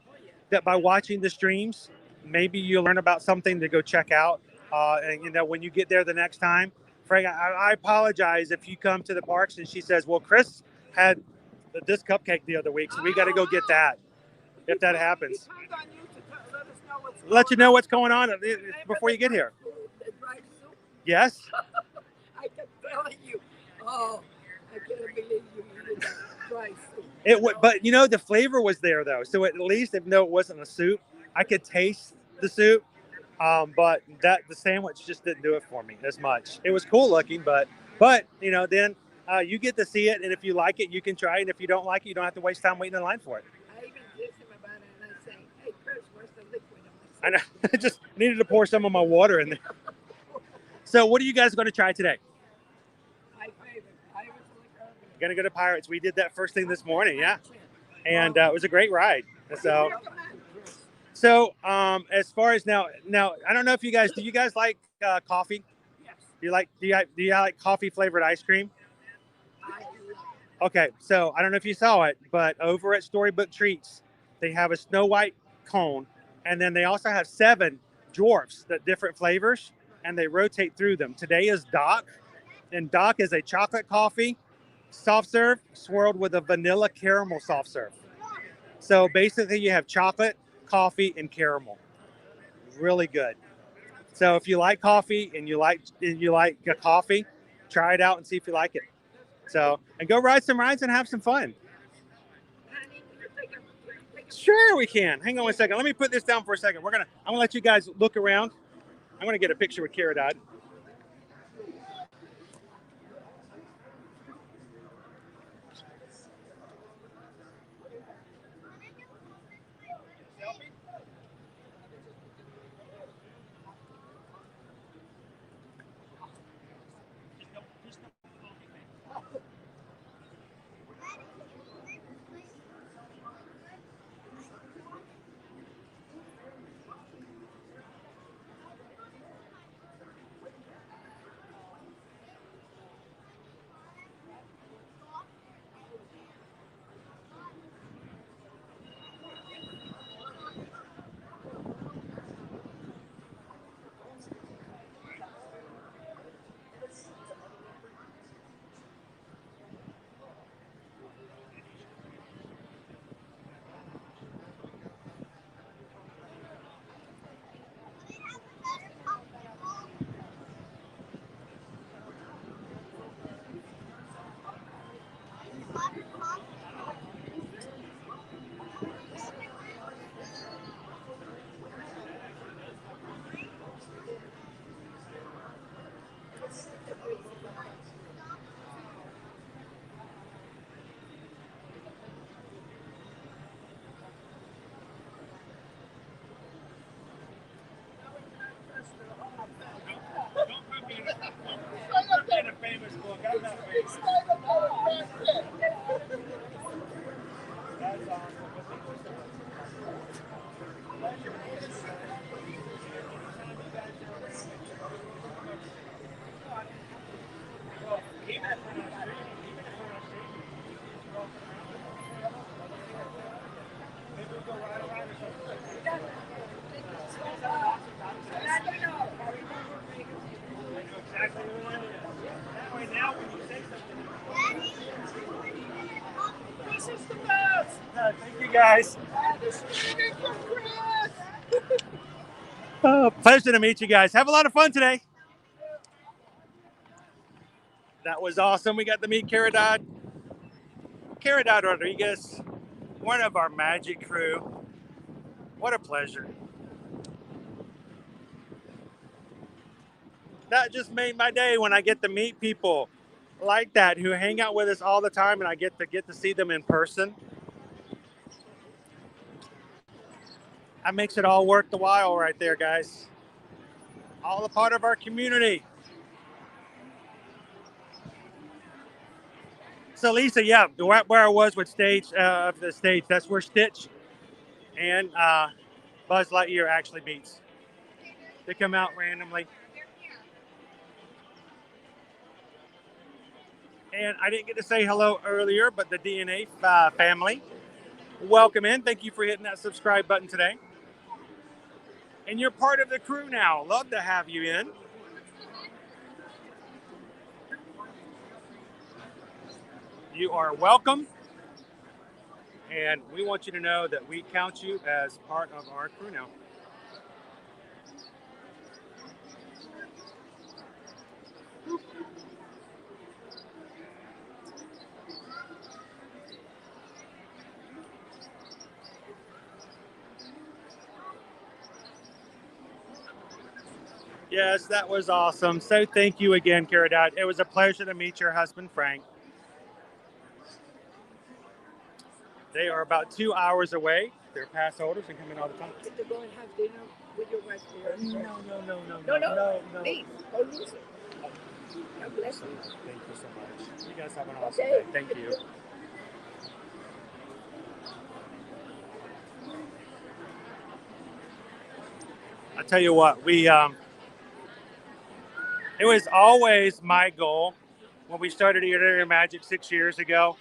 that by watching the streams, maybe you'll learn about something to go check out. And, when you get there the next time, Frank, I apologize if you come to the parks and she says, well, Chris had this cupcake the other week, so we got to go get that if that happens. Let you know what's going on before you get here. Yes? I kept telling you, I can't believe you eating that dry soup. It would, but the flavor was there though. So at least if it wasn't a soup, I could taste the soup. But the sandwich just didn't do it for me as much. It was cool looking, but then you get to see it, and if you like it, you can try it. And if you don't like it, you don't have to waste time waiting in line for it. I even text him about it, and I say, "Hey, Chris, where's the liquid?" I know. I just needed to pour some of my water in there. So, what are you guys going to try today? Going to go to Pirates. We did that first thing this morning, yeah, and it was a great ride. So, as far as now, I don't know if do you guys like coffee? Yes. Do you like coffee flavored ice cream? Okay, so I don't know if you saw it, but over at Storybook Treats, they have a Snow White cone, and then they also have 7 dwarfs that different flavors, and they rotate through them. Today is Doc, and Doc is a chocolate coffee soft serve swirled with a vanilla caramel soft serve. So basically, you have chocolate, coffee, and caramel. Really good. So if you like coffee and you like a coffee, try it out and see if you like it. So, and go ride some rides and have some fun. Sure, we can. Hang on one second. Let me put this down for a second. I'm gonna let you guys look around. I'm gonna get a picture with Kara Dodd. This is the best. Thank you guys. This is from Chris. Pleasure to meet you guys. Have a lot of fun today. That was awesome. We got to meet Caridad Rodriguez, one of our magic crew. What a pleasure. That just made my day when I get to meet people like that who hang out with us all the time, and I get to see them in person. That makes it all worth the while right there, guys. All a part of our community. So Lisa, yeah, where I was with the stage, that's where Stitch and Buzz Lightyear actually meets. They come out randomly. And I didn't get to say hello earlier, but the DNA family, welcome in. Thank you for hitting that subscribe button today. And you're part of the crew now. Love to have you in. You are welcome. And we want you to know that we count you as part of our crew now. Yes, that was awesome. So thank you again, Caridad. It was a pleasure to meet your husband, Frank. They are about 2 hours away. They're pass holders and come in all the time. Get to go and have dinner with your wife there. No. Please, go use it. God bless you. Thank you so much. You guys have an awesome day. Thank you. I tell you what, it was always my goal when we started Eater Magic 6 years ago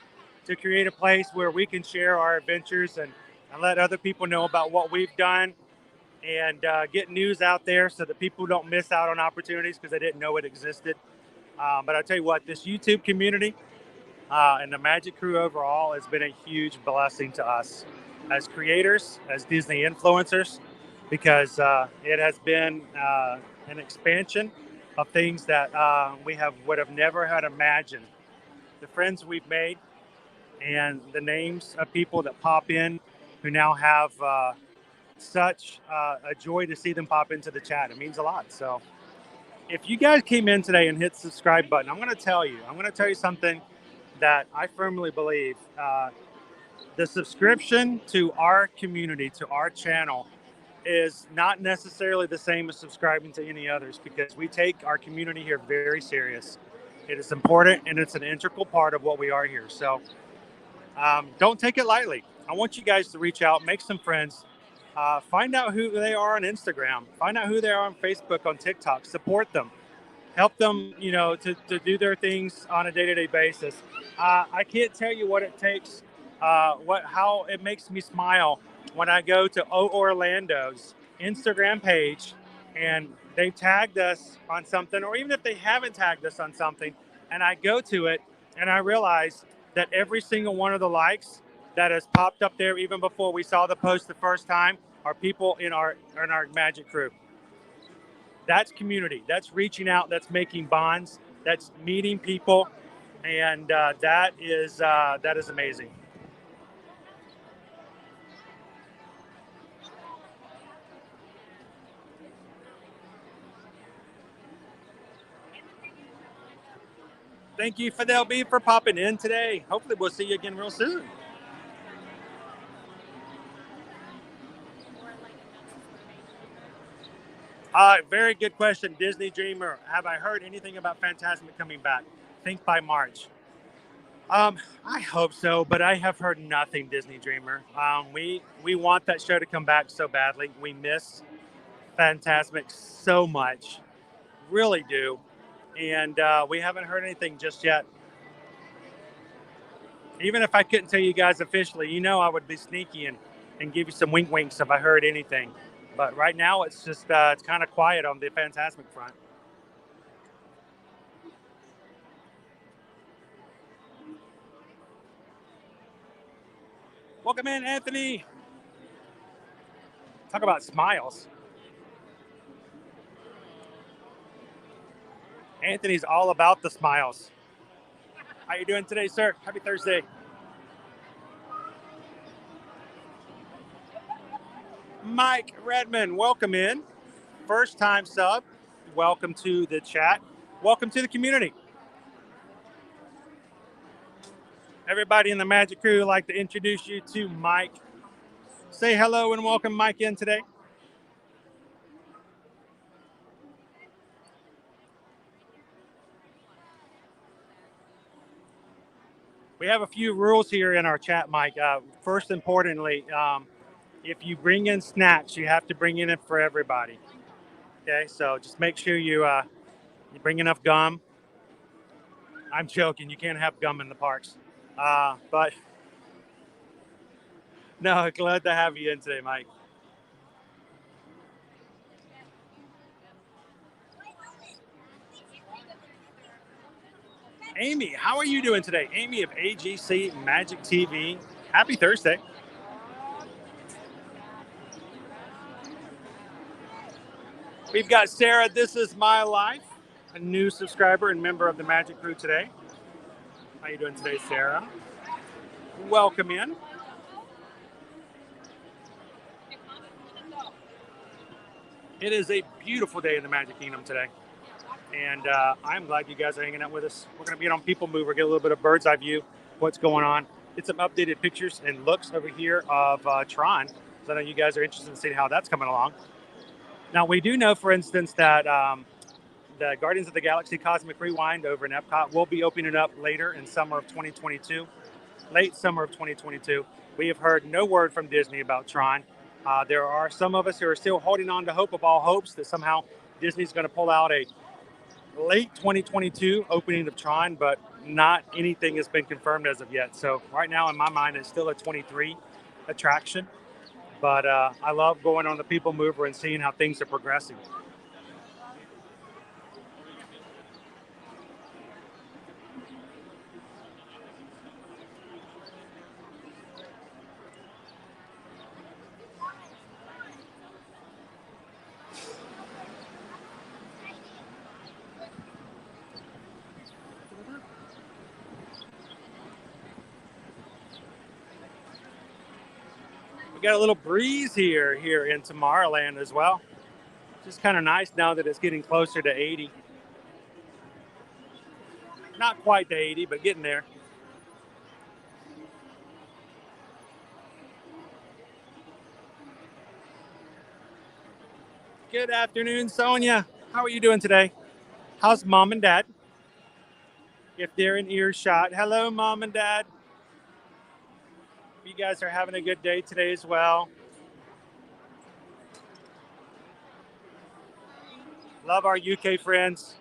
to create a place where we can share our adventures and let other people know about what we've done and get news out there so that people don't miss out on opportunities because they didn't know it existed. But I tell you what, this YouTube community and the Magic Crew overall has been a huge blessing to us as creators, as Disney influencers, because it has been an expansion of things that we would have never had imagined. The friends we've made and the names of people that pop in who now have such a joy to see them pop into the chat. It means a lot. So if you guys came in today and hit the subscribe button, I'm going to tell you something that I firmly believe. The subscription to our community, to our channel, is not necessarily the same as subscribing to any others because we take our community here very serious. It is important and it's an integral part of what we are here. So don't take it lightly. I want you guys to reach out, make some friends, find out who they are on Instagram, find out who they are on Facebook, on TikTok, support them, help them, to do their things on a day-to-day basis. I can't tell you what it takes, how it makes me smile when I go to Orlando's Instagram page and they tagged us on something, or even if they haven't tagged us on something, and I go to it and I realize that every single one of the likes that has popped up there, even before we saw the post the first time, are people in our Magic Crew. That's community. That's reaching out. That's making bonds. That's meeting people, and that is amazing. Thank you, Fidel B, for popping in today. Hopefully we'll see you again real soon. Very good question, Disney Dreamer. Have I heard anything about Fantasmic coming back? Think by March. I hope so, but I have heard nothing, Disney Dreamer. We want that show to come back so badly. We miss Fantasmic so much, really do, and we haven't heard anything just yet. Even if I couldn't tell you guys officially, I would be sneaky and give you some wink winks if I heard anything. But right now, it's just it's kind of quiet on the Fantasmic front. Welcome in, Anthony. Talk about smiles. Anthony's all about the smiles. How you doing today, sir? Happy Thursday. Mike Redmond, welcome in. First time sub. Welcome to the chat. Welcome to the community. Everybody in the Magic Crew, I'd like to introduce you to Mike. Say hello and welcome Mike in today. We have a few rules here in our chat, Mike. First, importantly, if you bring in snacks, you have to bring in it for everybody. Okay, so just make sure you bring enough gum. I'm joking. You can't have gum in the parks. But no, glad to have you in today, Mike. Amy, how are you doing today? Amy of AGC Magic TV. Happy Thursday. We've got Sarah, This Is My Life, a new subscriber and member of the Magic Crew today. How you doing today, Sarah? Welcome in. It is a beautiful day in the Magic Kingdom today. And I'm glad you guys are hanging out with us. We're going to be on People Mover, get a little bit of bird's eye view, what's going on. Get some updated pictures and looks over here of Tron. So I know you guys are interested in seeing how that's coming along. Now, we do know, for instance, that the Guardians of the Galaxy Cosmic Rewind over in Epcot will be opening up later in summer of 2022, late summer of 2022. We have heard no word from Disney about Tron. There are some of us who are still holding on to hope of all hopes that somehow Disney's going to pull out a late 2022 opening of Tron, but not anything has been confirmed as of yet. So right now, in my mind, it's still a 23 attraction. But I love going on the People Mover and seeing how things are progressing. We got a little breeze here in Tomorrowland as well. Just kind of nice now that it's getting closer to 80. Not quite to 80, but getting there. Good afternoon, Sonia. How are you doing today? How's mom and dad? If they're in earshot. Hello, mom and dad. You guys are having a good day today as well. Love our UK friends.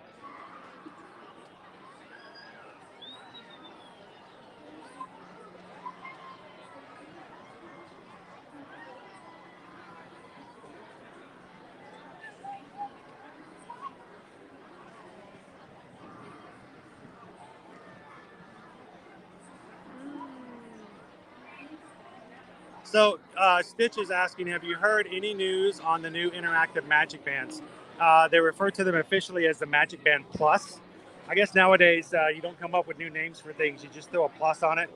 So Stitch is asking, have you heard any news on the new interactive Magic Bands? They refer to them officially as the Magic Band Plus. I guess nowadays you don't come up with new names for things. You just throw a plus on it.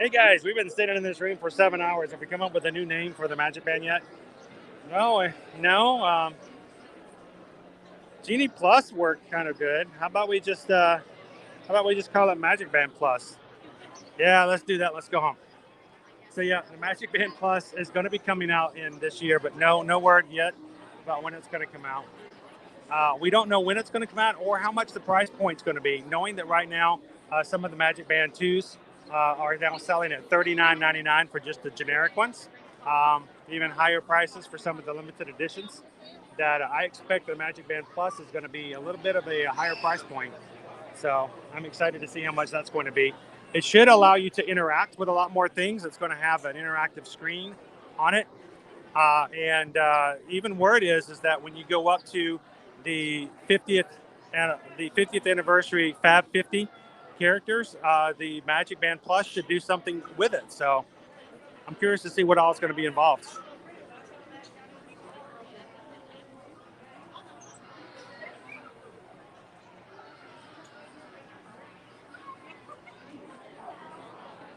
Hey guys, we've been sitting in this room for 7 hours. Have we come up with a new name for the Magic Band yet? No. Genie Plus worked kind of good. How about we just call it Magic Band Plus? Yeah, let's do that. Let's go home. So yeah, the Magic Band Plus is going to be coming out in this year, but no word yet about when it's going to come out. We don't know when it's going to come out or how much the price point is going to be. Knowing that right now Some of the Magic Band 2s are now selling at $39.99 for just the generic ones. Even higher prices for some of the limited editions. That I expect the Magic Band Plus is going to be a little bit of a higher price point. So I'm excited to see how much that's going to be. It should allow you to interact with a lot more things. It's going to have an interactive screen on it. And even word is that when you go up to the 50th anniversary Fab 50 characters, the Magic Band Plus should do something with it. So I'm curious to see what all is going to be involved.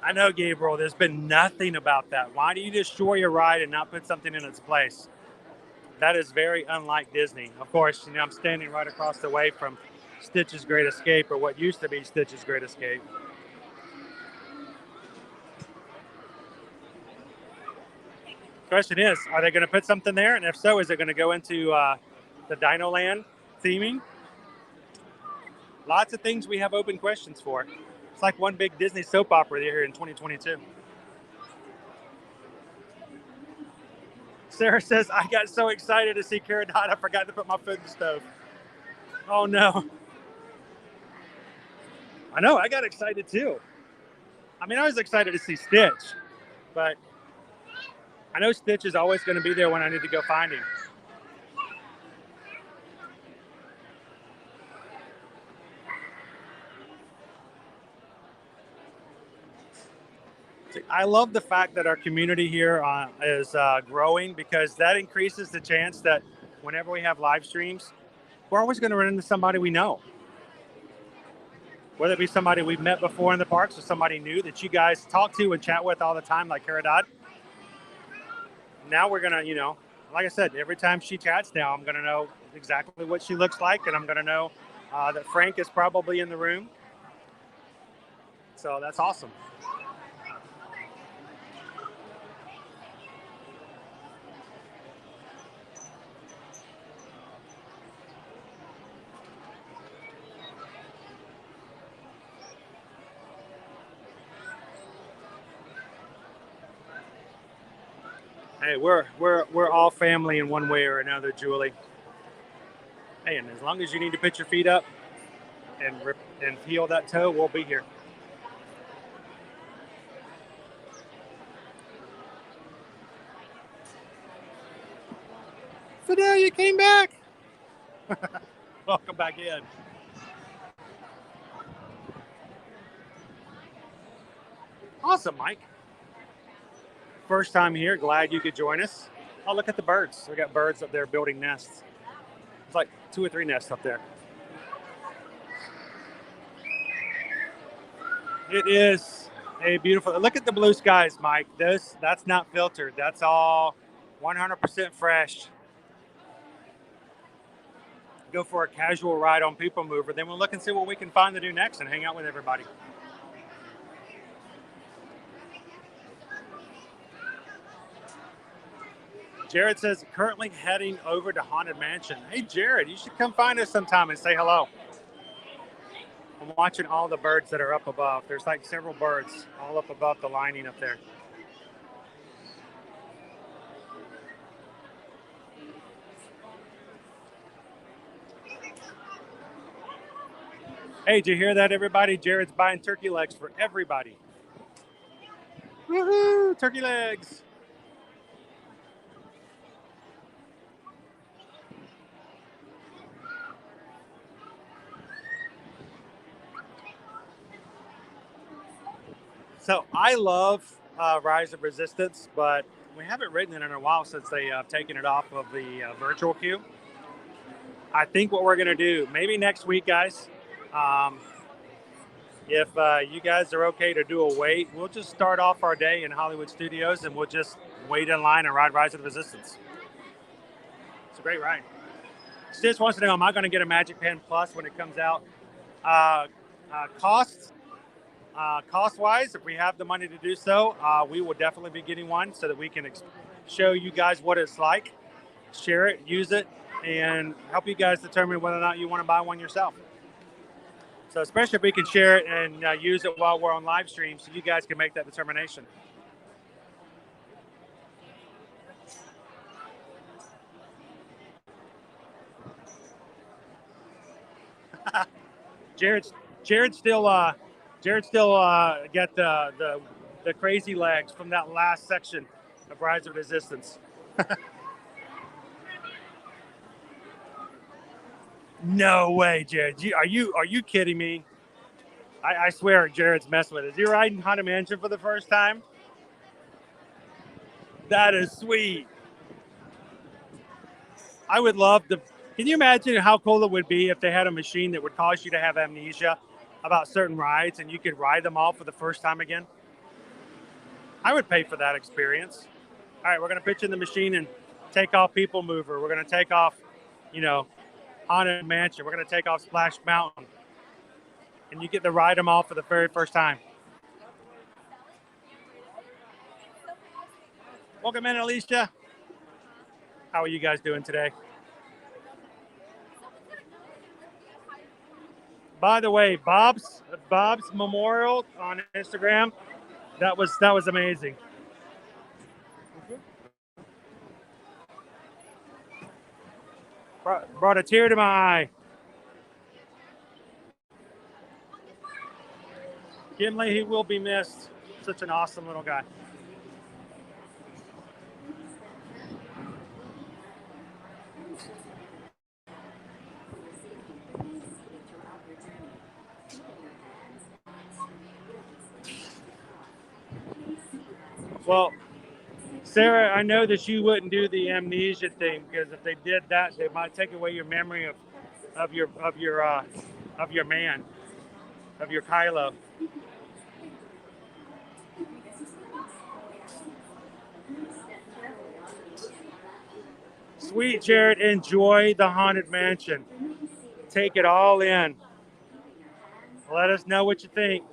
I know, Gabriel, there's been nothing about that. Why do you destroy your ride and not put something in its place? That is very unlike Disney. Of course, I'm standing right across the way from Stitch's Great Escape, or what used to be Stitch's Great Escape. Question is, are they going to put something there? And if so, is it going to go into the Dino Land theming? Lots of things we have open questions for. It's like one big Disney soap opera here in 2022. Sarah says, I got so excited to see Cara Dot, I forgot to put my foot in the stove. Oh, no. I know, I got excited too. I mean, I was excited to see Stitch, but I know Stitch is always going to be there when I need to go find him. I love the fact that our community here is growing, because that increases the chance that whenever we have live streams, we're always going to run into somebody we know. Whether it be somebody we've met before in the parks or somebody new that you guys talk to and chat with all the time, like Cara Dot. Now we're going to, like I said, every time she chats now, I'm going to know exactly what she looks like, and I'm going to know that Frank is probably in the room. So that's awesome. Hey, we're all family in one way or another, Julie. Hey, and as long as you need to put your feet up and heel that toe, we'll be here. Fidel, you came back. Welcome back in. Awesome, Mike. First time here. Glad you could join us. Oh, look at the birds. We got birds up there building nests. It's like 2 or 3 nests up there. It is a beautiful. Look at the blue skies, Mike. That's not filtered. That's all 100% fresh. Go for a casual ride on People Mover. Then we'll look and see what we can find to do next and hang out with everybody. Jared says, currently heading over to Haunted Mansion. Hey, Jared, you should come find us sometime and say hello. I'm watching all the birds that are up above. There's like several birds all up above the lining up there. Hey, did you hear that, everybody? Jared's buying turkey legs for everybody. Woohoo! Turkey legs! So I love Rise of Resistance, but we haven't ridden it in a while since they have taken it off of the virtual queue. I think what we're going to do, maybe next week, guys, if you guys are okay to do a wait, we'll just start off our day in Hollywood Studios and we'll just wait in line and ride Rise of the Resistance. It's a great ride. Stitch wants to know, am I going to get a Magic Band Plus when it comes out? Cost-wise, if we have the money to do so, we will definitely be getting one so that we can show you guys what it's like, share it, use it, and help you guys determine whether or not you want to buy one yourself. So especially if we can share it and use it while we're on live stream, so you guys can make that determination. Jared's still got the crazy legs from that last section of Rise of Resistance. No way, Jared. Are you kidding me? I swear Jared's messing with us. You're riding Haunted Mansion for the first time? That is sweet. I would love to. Can you imagine how cool it would be if they had a machine that would cause you to have amnesia about certain rides and you could ride them all for the first time again? I would pay for that experience. All right, we're going to pitch in the machine and take off People Mover. We're going to take off, Haunted Mansion. We're going to take off Splash Mountain. And you get to ride them all for the very first time. Welcome in, Alicia. How are you guys doing today? By the way, Bob's memorial on Instagram, that was amazing. Brought a tear to my eye. Gimli, he will be missed. Such an awesome little guy. Well, Sarah, I know that you wouldn't do the amnesia thing, because if they did that, they might take away your memory of your man, of your Kylo. Sweet, Jared. Enjoy the Haunted Mansion. Take it all in. Let us know what you think.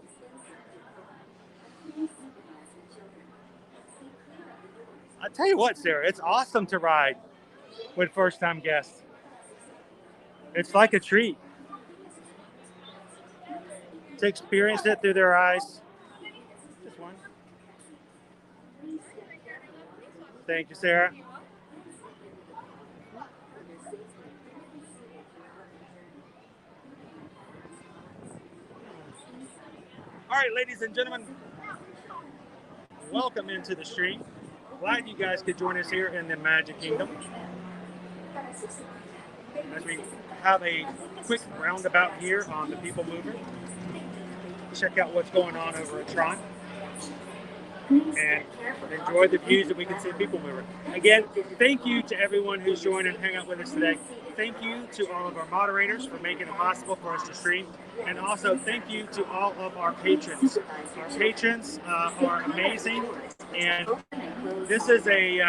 I'll tell you what, Sarah, it's awesome to ride with first-time guests. It's like a treat to experience it through their eyes. Just one. Thank you, Sarah. All right, ladies and gentlemen, welcome into the stream. Glad you guys could join us here in the Magic Kingdom. As we have a quick roundabout here on the People Mover. Check out what's going on over at Tron. And enjoy the views that we can see People Mover. Again, thank you to everyone who's joined and hung out with us today. Thank you to all of our moderators for making it possible for us to stream. And also thank you to all of our patrons. Our patrons are amazing. And this is a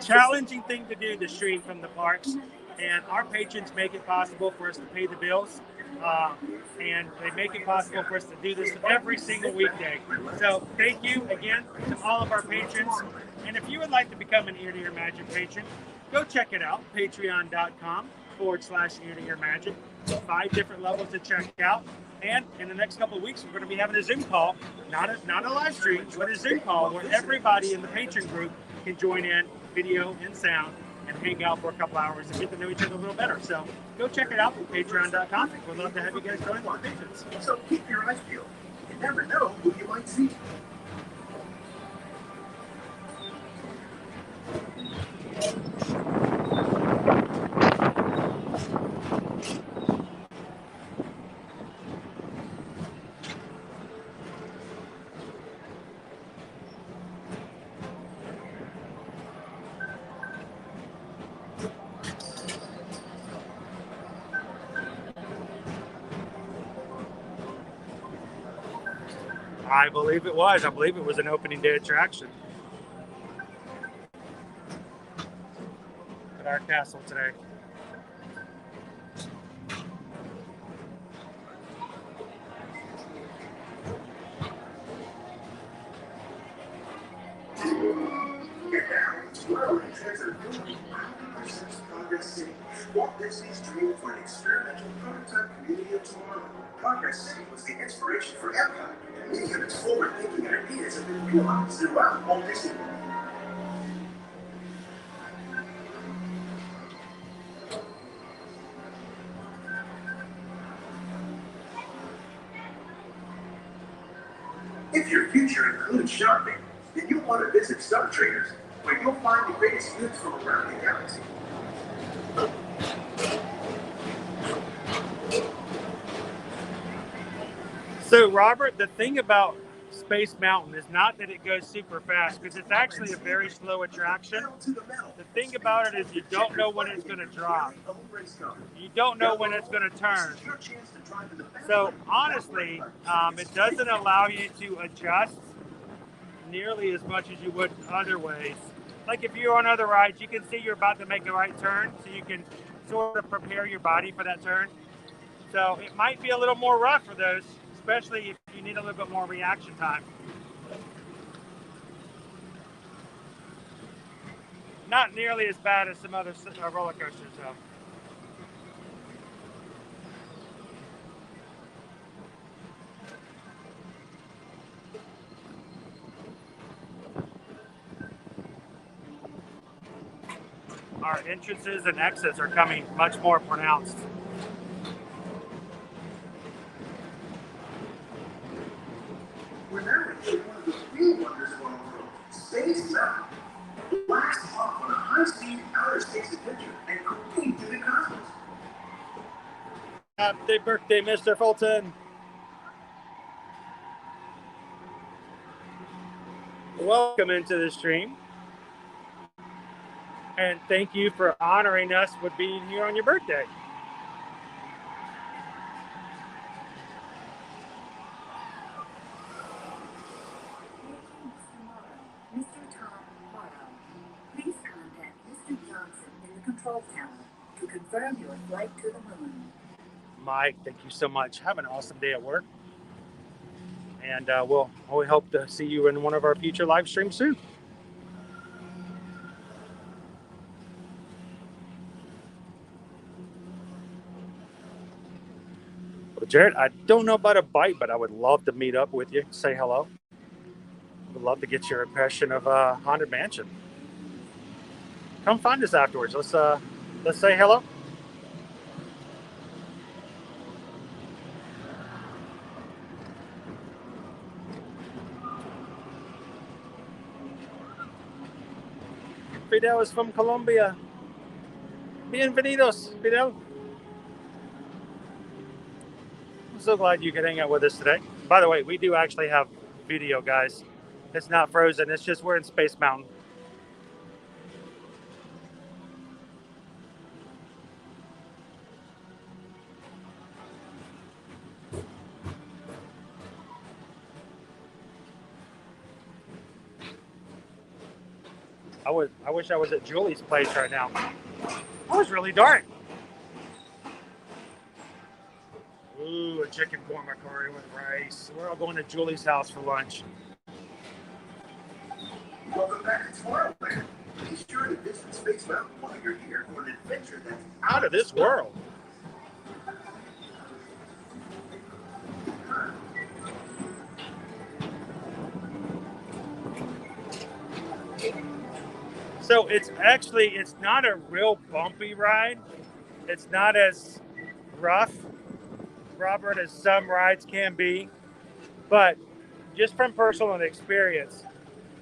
challenging thing to do, to stream from the parks. And our patrons make it possible for us to pay the bills. And they make it possible for us to do this every single weekday. So thank you again to all of our patrons. And if you would like to become an Ear to Ear Magic patron, go check it out, patreon.com/Ear to Ear Magic. 5 different levels to check out. And in the next couple of weeks, we're going to be having a Zoom call, not a live stream, but a Zoom call where everybody in the patron group can join in, video and sound, and hang out for a couple hours and get to know each other a little better. So go check it out at patreon.com. We'd love to have you guys join the patrons. So keep your eyes peeled. You never know who you might see. I believe it was. I believe it was an opening day attraction at our castle today. And now, Tomorrow Extras are building 100% Progress City, Walt Disney's dream for an experimental prototype community of tomorrow. Progress City was the inspiration for Epcot, and many of its forward-thinking ideas have been realized throughout Walt Disney World. If your future includes shopping, then you'll want to visit Star Traders, where you'll find the greatest goods from around the galaxy. So, Robert, the thing about Space Mountain is not that it goes super fast, because it's actually a very slow attraction. The thing about it is you don't know when it's going to drop. You don't know when it's going to turn. So, honestly, it doesn't allow you to adjust nearly as much as you would other ways. Like if you're on other rides, you can see you're about to make the right turn, so you can sort of prepare your body for that turn. So it might be a little more rough for those, especially if you need a little bit more reaction time. Not nearly as bad as some other roller coasters, though. Our entrances and exits are coming much more pronounced. We're now entering one of the real wonders of our world, Space Mountain. Blast off on a high-speed outer space adventure and compete through the cosmos. Happy birthday, Mr. Fulton. Welcome into the stream. And thank you for honoring us with being here on your birthday. Please contact Mr. Johnson in the control tower to confirm your flight to the moon. Mike, thank you so much. Have an awesome day at work. And we hope to see you in one of our future live streams soon. Well, Jared, I don't know about a bite, but I would love to meet up with you, say hello. Would love to get your impression of Haunted Mansion. Come find us afterwards. Let's say hello. Fidel is from Colombia. Bienvenidos, Fidel. I'm so glad you could hang out with us today. By the way, we do actually have video, guys. It's not frozen. It's just we're in Space Mountain. I wish I was at Julie's place right now. It was really dark. Ooh, a chicken korma curry with rice. We're all going to Julie's house for lunch. Welcome back to Tomorrowland. Be sure to visit Space Mountain while you're here for an adventure that's out of this world. So it's not a real bumpy ride. It's not as rough, Robert, as some rides can be. But just from personal experience,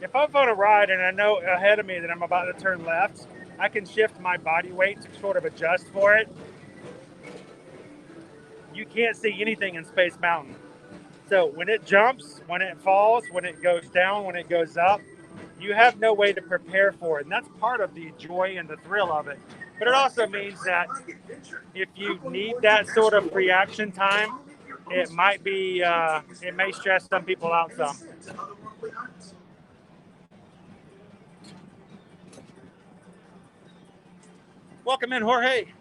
if I'm on a ride and I know ahead of me that I'm about to turn left, I can shift my body weight to sort of adjust for it. You can't see anything in Space Mountain. So when it jumps, when it falls, when it goes down, when it goes up, you have no way to prepare for it. And that's part of the joy and the thrill of it. But it also means that if you need that sort of reaction time, it may stress some people out some. Welcome in, Jorge.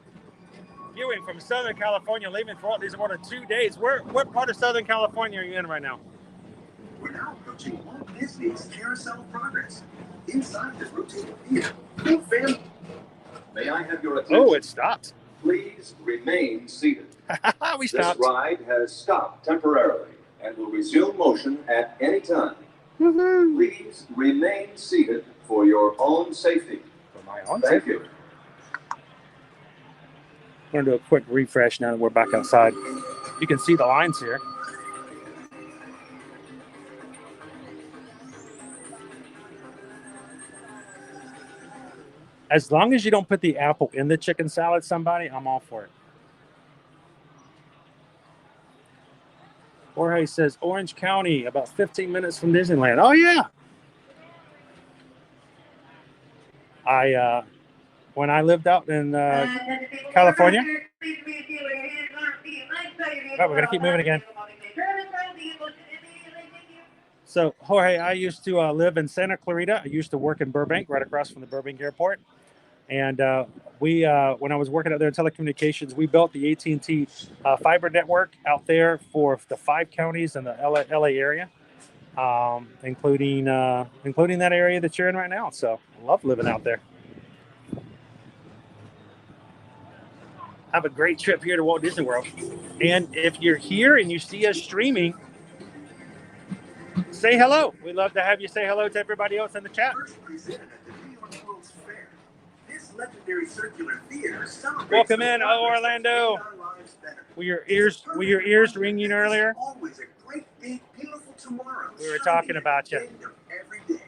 Viewing from Southern California, leaving for Walt Disney World in 2 days. What part of Southern California are you in right now? We're now approaching Walt Disney Disney's Carousel of Progress. Inside this rotating theater, no family. May I have your attention? Oh, it stopped. Please remain seated. We stopped. This ride has stopped temporarily and will resume motion at any time. Woohoo. Please remain seated for your own safety. For my own Thank safety. you. We're going to do a quick refresh now that we're back outside. You can see the lines here. As long as you don't put the apple in the chicken salad, somebody, I'm all for it. Jorge says Orange County, about 15 minutes from Disneyland. Oh, yeah. When I lived out in California. Oh, we're going to keep moving again. So, Jorge, I used to live in Santa Clarita. I used to work in Burbank, right across from the Burbank Airport. And when I was working out there in telecommunications, we built the AT&T fiber network out there for the 5 counties in the LA area, including that area that you're in right now. So, I love living out there. Have a great trip here to Walt Disney World. And if you're here and you see us streaming, say hello. We'd love to have you say hello to everybody else in the chat. Legendary circular theater celebrates. Welcome in, Orlando. Were your ears ringing earlier? Always a great, big, beautiful tomorrow. We were talking about you. Every day.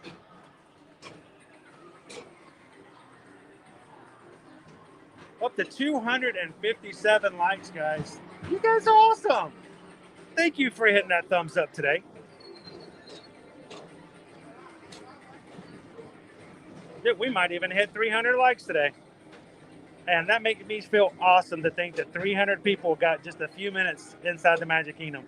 Up to 257 likes, guys. You guys are awesome. Thank you for hitting that thumbs up today. Dude, we might even hit 300 likes today. And that makes me feel awesome to think that 300 people got just a few minutes inside the Magic Kingdom.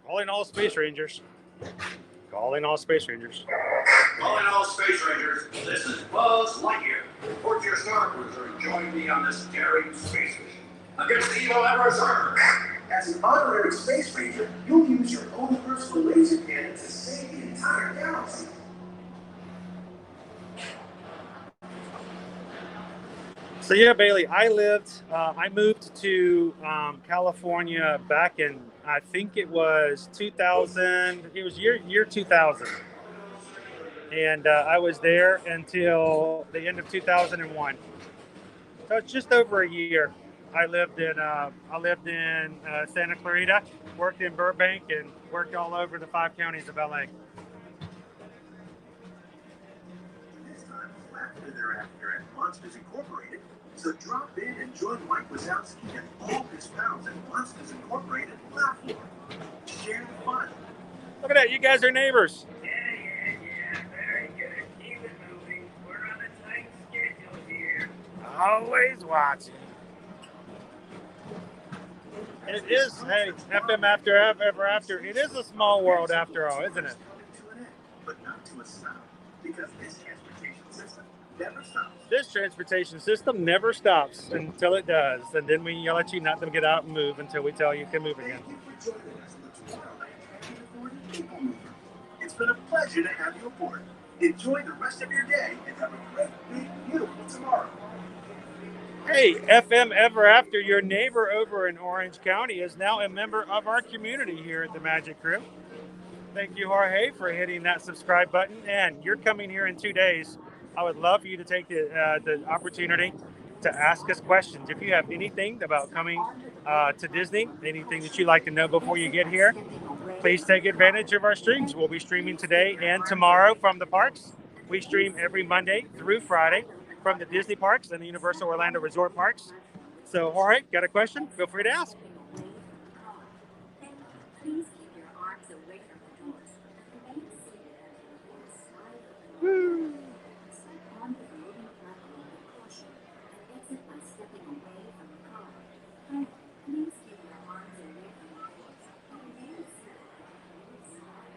Calling all Space Rangers. Calling all Space Rangers. Calling all Space Rangers, this is Buzz Lightyear. Report to your Star Cruiser and join me on this daring space mission against the evil Emperor Zurg. As an honorary Space Ranger, you'll use your own personal laser cannon to save the entire galaxy. So yeah, Bailey, I moved to California back in, I think it was 2000. It was year 2000. And I was there until the end of 2001. So it's just over a year. I lived in Santa Clarita, worked in Burbank, and worked all over the 5 counties of LA. This time, laughter thereafter at Monsters Incorporated. So drop in and join Mike Wazowski and all his pals at Monsters Incorporated Laugh Floor. Share the fun. Look at that, you guys are neighbors. Yeah, very good. Keep it moving. We're on a tight schedule here. Always watching. It is, hey, FM after ever after. It is a small world after all, isn't it? But not to a stop, because this transportation system never stops. This transportation system never stops until it does. And then we yell at you not to get out and move until we tell you to move again. Thank you for joining us on the Tomorrowland Transit Authority People Mover. It's been a pleasure to have you aboard. Enjoy the rest of your day and have a great, big, beautiful tomorrow. Hey, FM Ever After, your neighbor over in Orange County, is now a member of our community here at the Magic Crew. Thank you, Jorge, for hitting that subscribe button. And you're coming here in 2 days. I would love for you to take the opportunity to ask us questions. If you have anything about coming to Disney, anything that you'd like to know before you get here, please take advantage of our streams. We'll be streaming today and tomorrow from the parks. We stream every Monday through Friday from the Disney parks and the Universal Orlando Resort parks. So, Jorge, got a question? Feel free to ask. Please keep your arms away from the doors. Remain seated until you slide open. Woo. Step onto the moving platform with caution and exit by stepping away from the car. And please keep your arms away from the doors. Remain seated until you slide.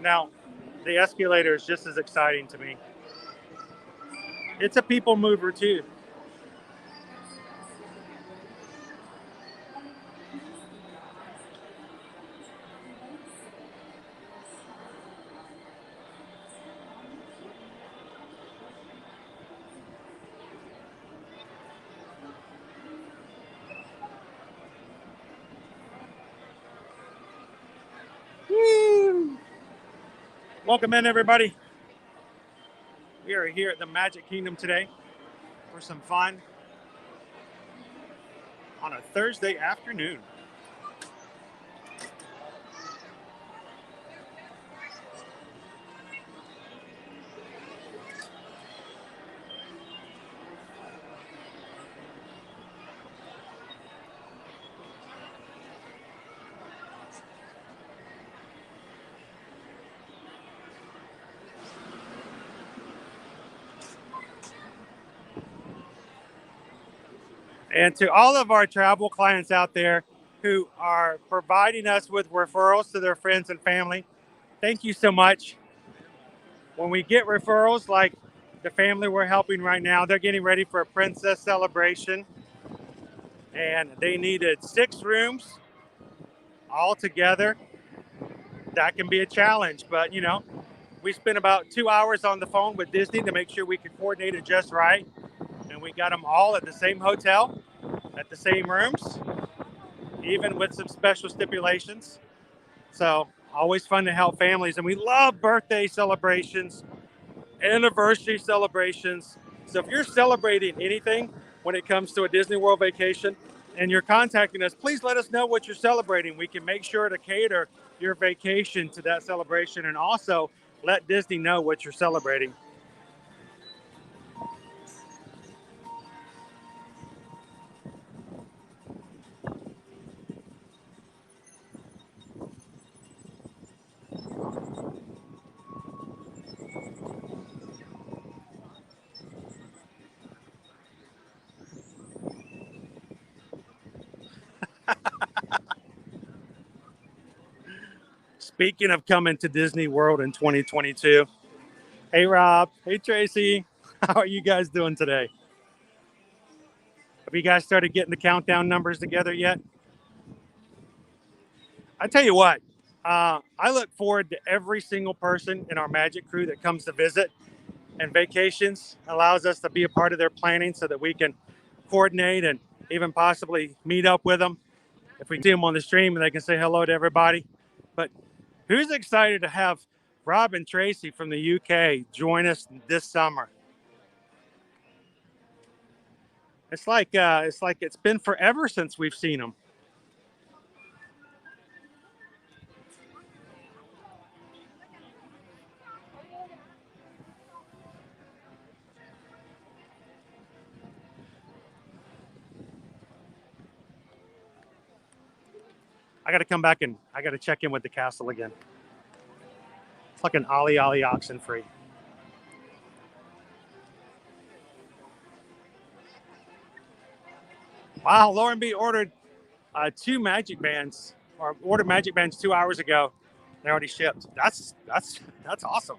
Now, the escalator is just as exciting to me. It's a people mover too. Woo! Welcome in, everybody. We are here at the Magic Kingdom today for some fun on a Thursday afternoon. And to all of our travel clients out there who are providing us with referrals to their friends and family, thank you so much. When we get referrals like the family we're helping right now, they're getting ready for a princess celebration and they needed 6 rooms all together. That can be a challenge, but you know, we spent about 2 hours on the phone with Disney to make sure we could coordinate it just right. And we got them all at the same hotel, at the same rooms, even with some special stipulations. So always fun to help families. And we love birthday celebrations, anniversary celebrations. So if you're celebrating anything when it comes to a Disney World vacation and you're contacting us, please let us know what you're celebrating. We can make sure to cater your vacation to that celebration and also let Disney know what you're celebrating. Speaking of coming to Disney World in 2022, hey Rob, hey Tracy, how are you guys doing today? Have you guys started getting the countdown numbers together yet? I tell you what, I look forward to every single person in our Magic crew that comes to visit, and vacations allows us to be a part of their planning so that we can coordinate and even possibly meet up with them if we see them on the stream and they can say hello to everybody. But who's excited to have Rob and Tracy from the UK join us this summer? It's like it's been forever since we've seen them. I got to come back and I got to check in with the castle again. It's like an Ollie Ollie oxen free. Wow, Lauren B ordered 2 magic bands, or ordered magic bands 2 hours ago. They already shipped. That's awesome.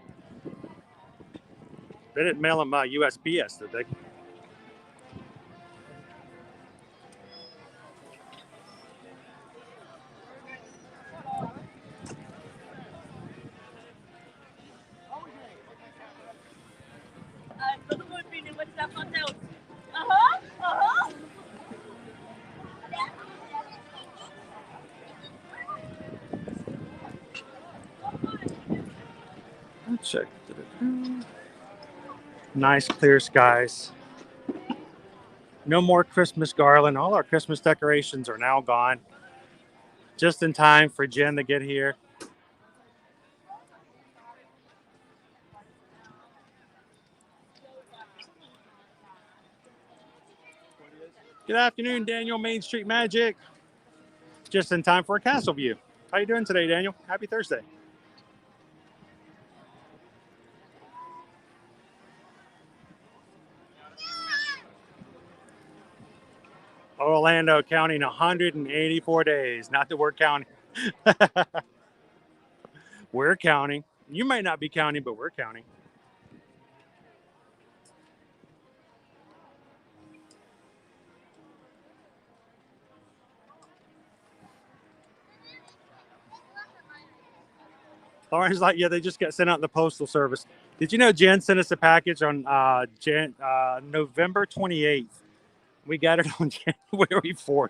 They didn't mail them USPS, did they? Let's check. Nice clear skies. No more Christmas garland. All our Christmas decorations are now gone. Just in time for Jen to get here. Good afternoon, Daniel, Main Street Magic. Just in time for a castle view. How you doing today, Daniel? Happy Thursday. Orlando counting 184 days. Not that we're counting. We're counting. You might not be counting, but we're counting. Lauren's like, yeah, they just got sent out in the postal service. Did you know Jen sent us a package on November 28th? We got it on January 4th.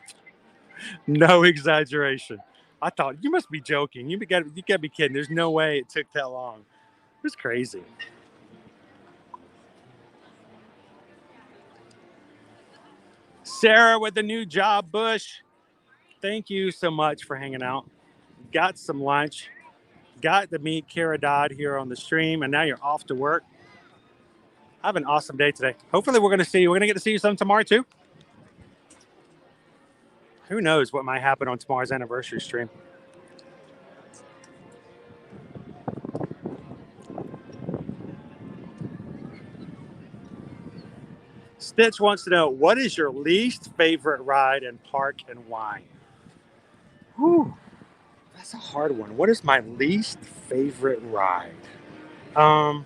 No exaggeration. I thought, you must be joking. You got to be kidding. There's no way it took that long. It was crazy. Sarah with the new job, Bush. Thank you so much for hanging out. Got some lunch. Got to meet Kara Dodd here on the stream, and now you're off to work. Have an awesome day today. Hopefully we're going to see you. We're going to get to see you some tomorrow too. Who knows what might happen on tomorrow's anniversary stream. Stitch wants to know, what is your least favorite ride and park and why? Whew, that's a hard one. What is my least favorite ride? Let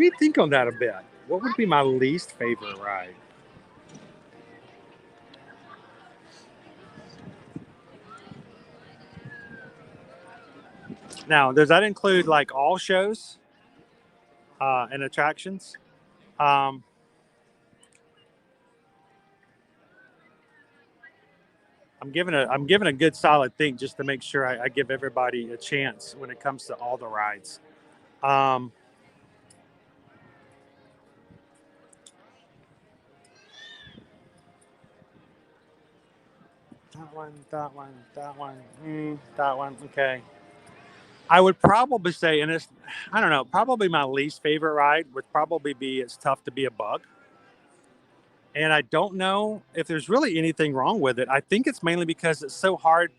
me think on that a bit. What would be my least favorite ride? Now, does that include like all shows and attractions? I'm giving a good solid think just to make sure I give everybody a chance when it comes to all the rides. That one. Okay. I would probably say, and it's, I don't know, probably my least favorite ride would probably be It's Tough to Be a Bug. And I don't know if there's really anything wrong with it. I think it's mainly because it's so hard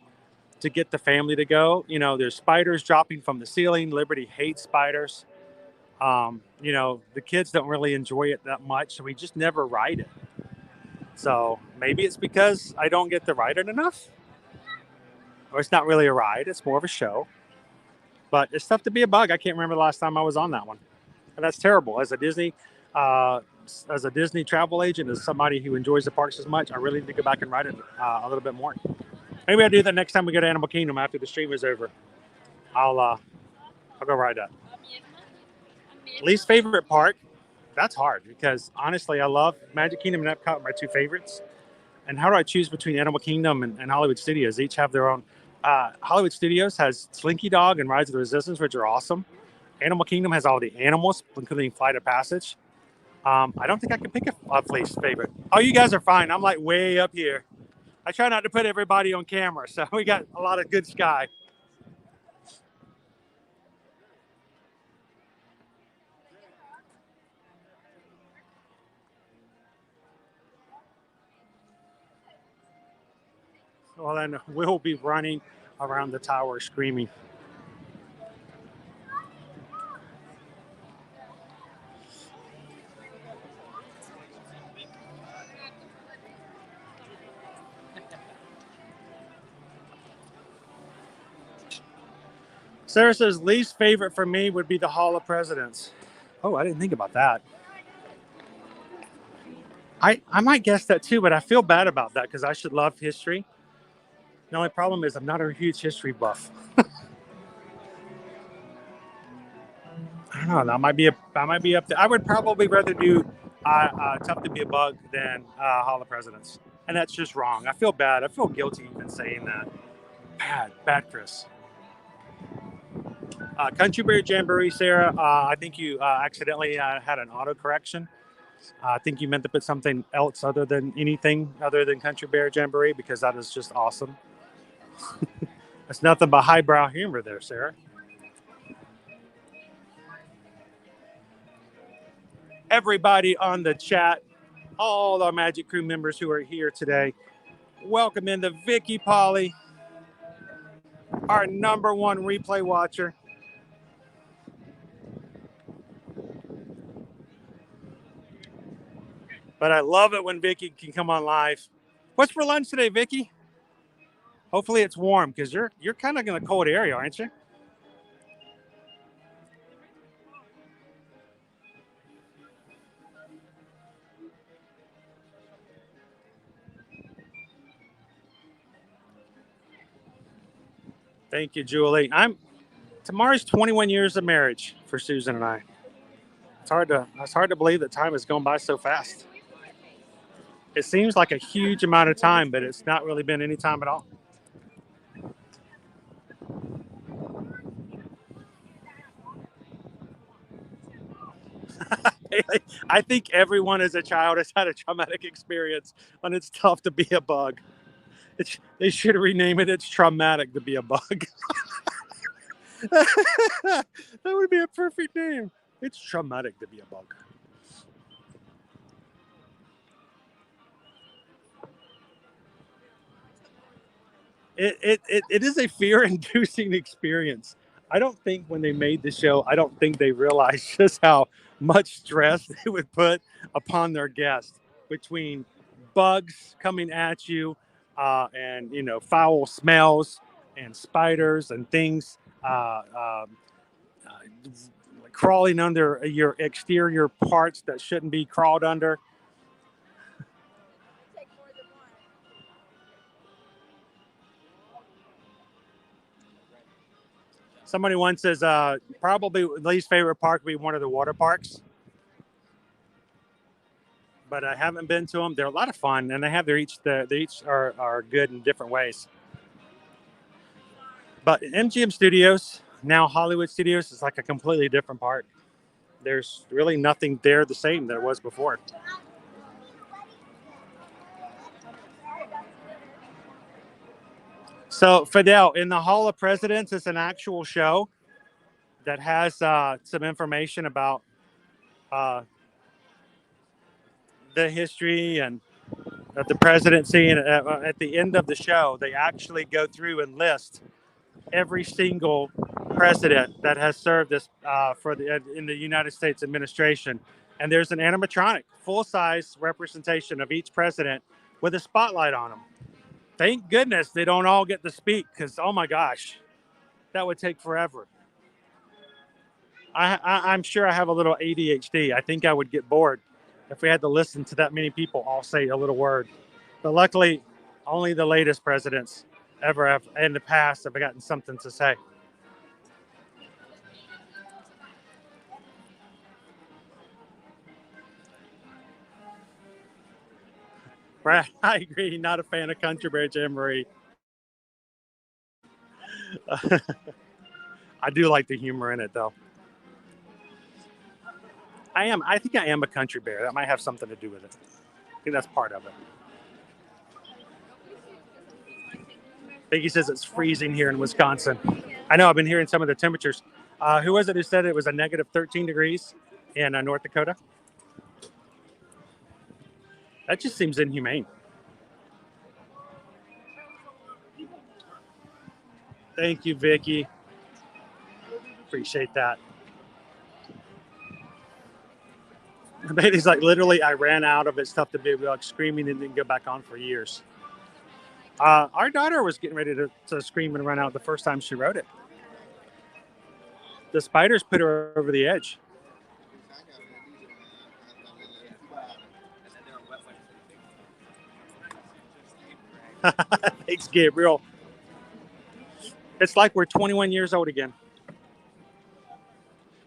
to get the family to go. You know, there's spiders dropping from the ceiling. Liberty hates spiders. You know, the kids don't really enjoy it that much, so we just never ride it. So maybe it's because I don't get to ride it enough, or it's not really a ride. It's more of a show. But It's Tough to Be a Bug. I can't remember the last time I was on that one, and that's terrible. As a Disney travel agent, as somebody who enjoys the parks as much, I really need to go back and ride it a little bit more. Maybe I'll do that next time we go to Animal Kingdom after the stream is over. I'll go ride that. Least favorite park? That's hard because honestly, I love Magic Kingdom and Epcot, my two favorites. And how do I choose between Animal Kingdom and Hollywood Studios? Each have their own. Hollywood Studios has Slinky Dog and Rise of the Resistance, which are awesome. Animal Kingdom has all the animals, including Flight of Passage. I don't think I can pick a least favorite. Oh, you guys are fine. I'm like way up here. I try not to put everybody on camera, so we got a lot of good sky. Well, then we'll be running around the tower screaming. Sarah says least favorite for me would be the Hall of Presidents. Oh, I didn't think about that. I might guess that too, but I feel bad about that because I should love history. The only problem is I'm not a huge history buff. I don't know. That might be up there. I would probably rather do Tough to Be a Bug than Hall of Presidents, and that's just wrong. I feel bad. I feel guilty even saying that. Bad, Chris. Country Bear Jamboree, Sarah. I think you accidentally had an auto correction. I think you meant to put something else other than Country Bear Jamboree because that is just awesome. That's nothing but highbrow humor there, Sarah. Everybody on the chat, all our Magic Crew members who are here today, welcome into Vicky Polly, our #1 replay watcher. But I love it when Vicky can come on live. What's for lunch today, Vicky? Hopefully it's warm because you're kind of in a cold area, aren't you? Thank you, Julie. Tomorrow's 21 years of marriage for Susan and I. It's hard to believe that time has gone by so fast. It seems like a huge amount of time, but it's not really been any time at all. I think everyone as a child has had a traumatic experience when it's tough to be a bug. They should rename it. It's traumatic to be a bug. That would be a perfect name. It's traumatic to be a bug. It is a fear-inducing experience. I don't think when they made the show, I don't think they realized just how much stress they would put upon their guests between bugs coming at you and foul smells and spiders and things crawling under your exterior parts that shouldn't be crawled under. Somebody once says probably least favorite park would be one of the water parks. But I haven't been to them. They're a lot of fun, and they each are good in different ways. But MGM Studios, now Hollywood Studios, is like a completely different park. There's really nothing there the same that it was before. So Fidel, in the Hall of Presidents, is an actual show that has some information about the history and of the presidency. And at the end of the show, they actually go through and list every single president that has served this in the United States administration. And there's an animatronic, full-size representation of each president with a spotlight on them. Thank goodness they don't all get to speak, because, oh my gosh, that would take forever. I'm sure I have a little ADHD. I think I would get bored if we had to listen to that many people all say a little word. But luckily, only the latest presidents ever have in the past have gotten something to say. Right, I agree. Not a fan of Country Bear Jamboree. I do like the humor in it, though. I think I am a country bear. That might have something to do with it. I think that's part of it. Biggie says it's freezing here in Wisconsin. I know, I've been hearing some of the temperatures. Who was it who said it was a negative 13 degrees in North Dakota? That just seems inhumane. Thank you, Vicky. Appreciate that. Baby's like, literally, I ran out of it. Stuff to be like screaming and didn't go back on for years. Our daughter was getting ready to scream and run out the first time she wrote it. The spiders put her over the edge. Thanks, Gabriel. It's like we're 21 years old again.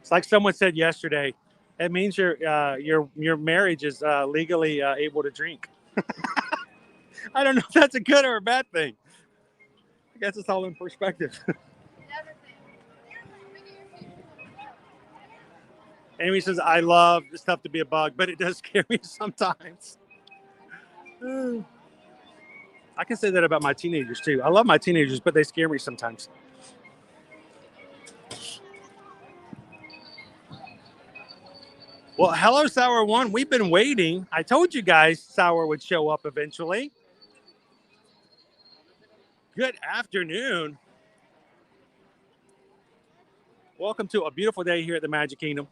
It's like someone said yesterday. It means your marriage is legally able to drink. I don't know if that's a good or a bad thing. I guess it's all in perspective. Amy says, I love stuff to be a bug, but it does scare me sometimes. I can say that about my teenagers, too. I love my teenagers, but they scare me sometimes. Well, hello, Sour One. We've been waiting. I told you guys Sour would show up eventually. Good afternoon. Welcome to a beautiful day here at the Magic Kingdom.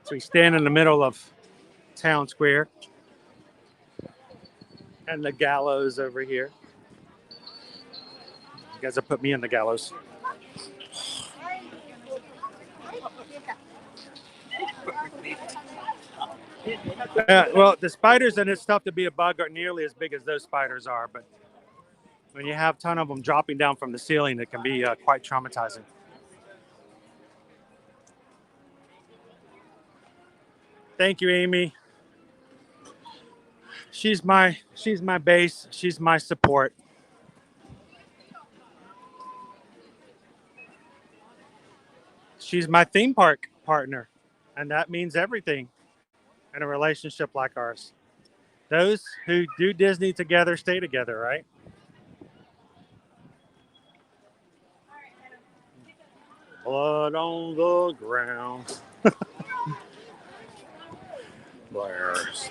So we stand in the middle of Town Square. And the gallows over here. You guys have put me in the gallows. Well, the spiders and it's tough to be a bug aren't nearly as big as those spiders are, but when you have a ton of them dropping down from the ceiling, it can be quite traumatizing. Thank you, Amy. She's my base. She's my support. She's my theme park partner, and that means everything in a relationship like ours. Those who do Disney together stay together, right? Blood on the ground. There's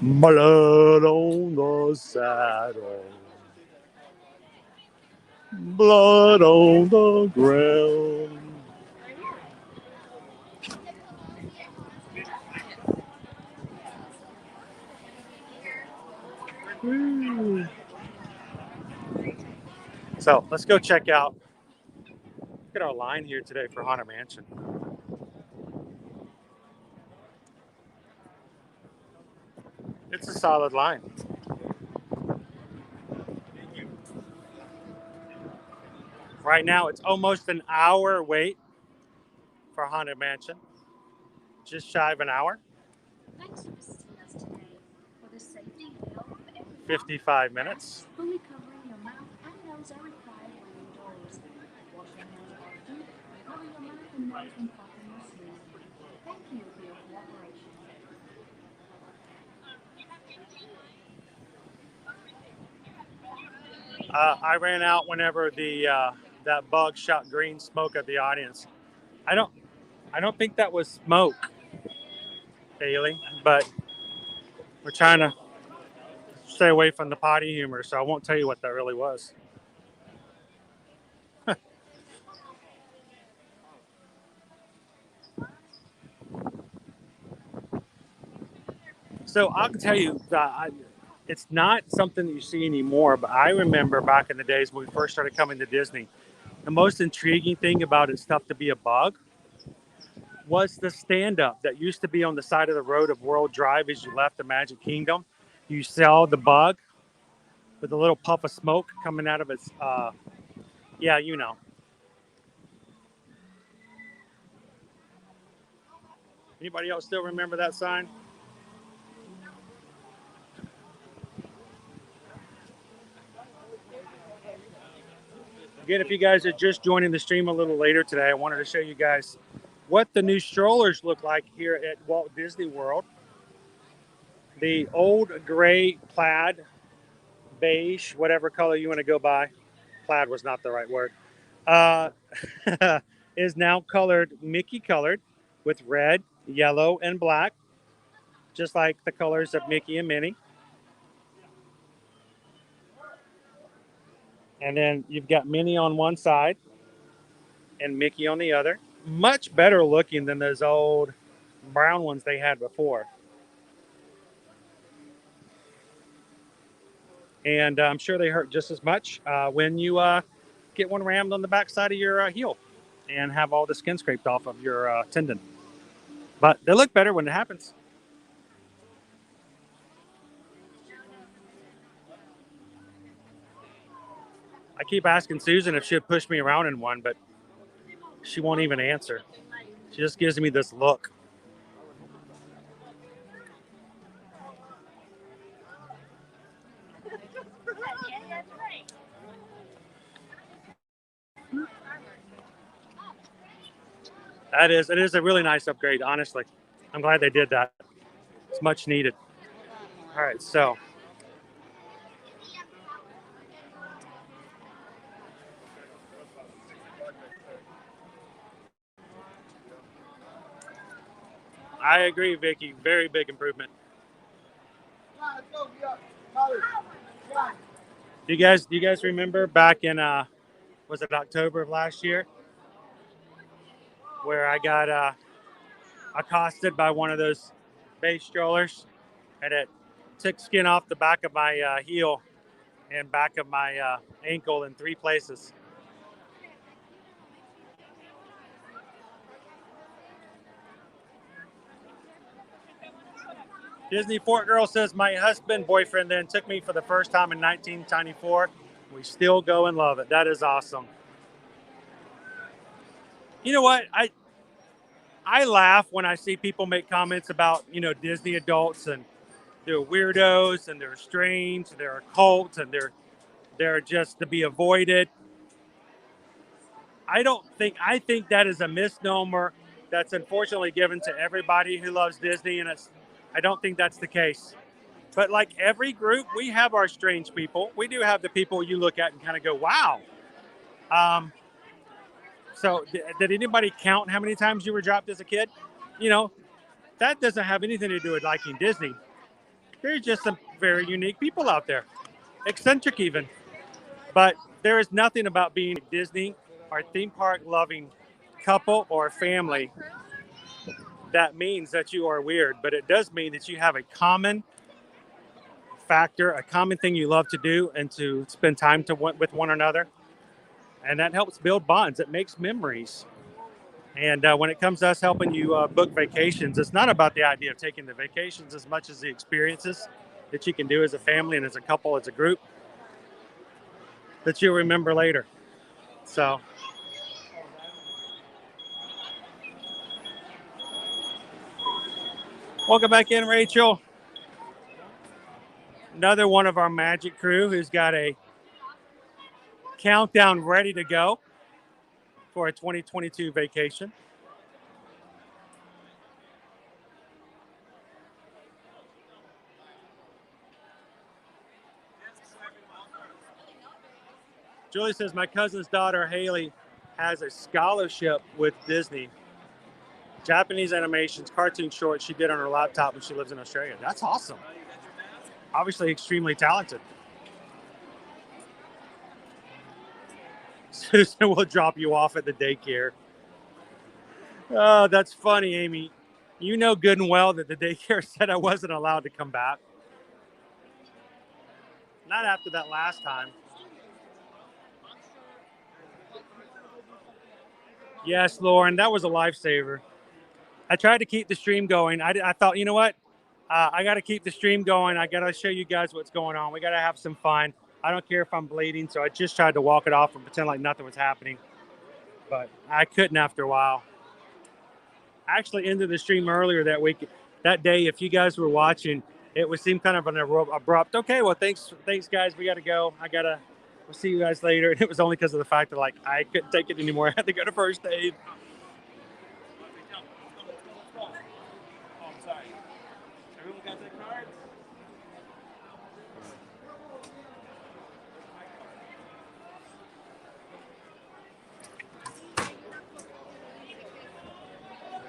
blood on the saddle. Blood on the ground. Woo. So let's go check out. Look at our line here today for Haunted Mansion. It's a solid line. Right now, it's almost an hour wait for Haunted Mansion. Just shy of an hour. Thanks for visiting us today. For the safety and health of everyone, 55 minutes. fully covering your mouth and nose are required when indoors. Wash your hands often and cover your mouth and nose when coughing or sneezing. Thank you for your cooperation. I ran out whenever that bug shot green smoke at the audience. I don't think that was smoke, Haley, but we're trying to stay away from the potty humor, so I won't tell you what that really was. So I'll tell you that it's not something that you see anymore, but I remember back in the days when we first started coming to Disney, the most intriguing thing about It's Tough to Be a Bug was the stand-up that used to be on the side of the road of World Drive as you left the Magic Kingdom. You saw the bug with a little puff of smoke coming out of its, yeah, you know. Anybody else still remember that sign? Again, if you guys are just joining the stream a little later today, I wanted to show you guys what the new strollers look like here at Walt Disney World. The old gray plaid, beige, whatever color you want to go by. Plaid was not the right word. Is now colored, Mickey colored, with red, yellow, and black, just like the colors of Mickey and Minnie. And then you've got Minnie on one side and Mickey on the other. Much better looking than those old brown ones they had before. And I'm sure they hurt just as much when you get one rammed on the backside of your heel and have all the skin scraped off of your tendon. But they look better when it happens. I keep asking Susan if she'd push me around in one, but she won't even answer. She just gives me this look. It is a really nice upgrade, honestly. I'm glad they did that. It's much needed. All right, so. I agree, Vicky. Very big improvement. Do you guys remember back in was it October of last year, where I got accosted by one of those beige strollers, and it took skin off the back of my heel and back of my ankle in 3 places. Disney Fort Girl says, my husband, boyfriend then took me for the first time in 1994. We still go and love it. That is awesome. You know what? I laugh when I see people make comments about, Disney adults and they're weirdos and they're strange, they're a cult, and they're just to be avoided. I think that is a misnomer that's unfortunately given to everybody who loves Disney, and I don't think that's the case. But like every group, we have our strange people. We do have the people you look at and kind of go, wow. So did anybody count how many times you were dropped as a kid? That doesn't have anything to do with liking Disney. There's just some very unique people out there, eccentric even. But there is nothing about being a Disney or theme park loving couple or family that means that you are weird. But it does mean that you have a common factor, a common thing you love to do and to spend time with one another. And that helps build bonds. It makes memories. And when it comes to us helping you book vacations, it's not about the idea of taking the vacations as much as the experiences that you can do as a family and as a couple, as a group, that you'll remember later. So welcome back in, Rachel. Another one of our magic crew who's got a countdown ready to go for a 2022 vacation. Julie says, my cousin's daughter, Haley, has a scholarship with Disney. Japanese animations, cartoon shorts she did on her laptop when she lives in Australia. That's awesome. Obviously extremely talented. Susan will drop you off at the daycare. Oh, that's funny, Amy. You know good and well that the daycare said I wasn't allowed to come back. Not after that last time. Yes, Lauren, that was a lifesaver. I tried to keep the stream going. I thought, you know what? I got to keep the stream going. I got to show you guys what's going on. We got to have some fun. I don't care if I'm bleeding, so I just tried to walk it off and pretend like nothing was happening. But I couldn't after a while. I actually ended the stream earlier that week. That day, if you guys were watching, it would seem kind of an abrupt, okay, well, thanks, guys. We got to go. We'll see you guys later. And it was only because of the fact that, I couldn't take it anymore. I had to go to first aid.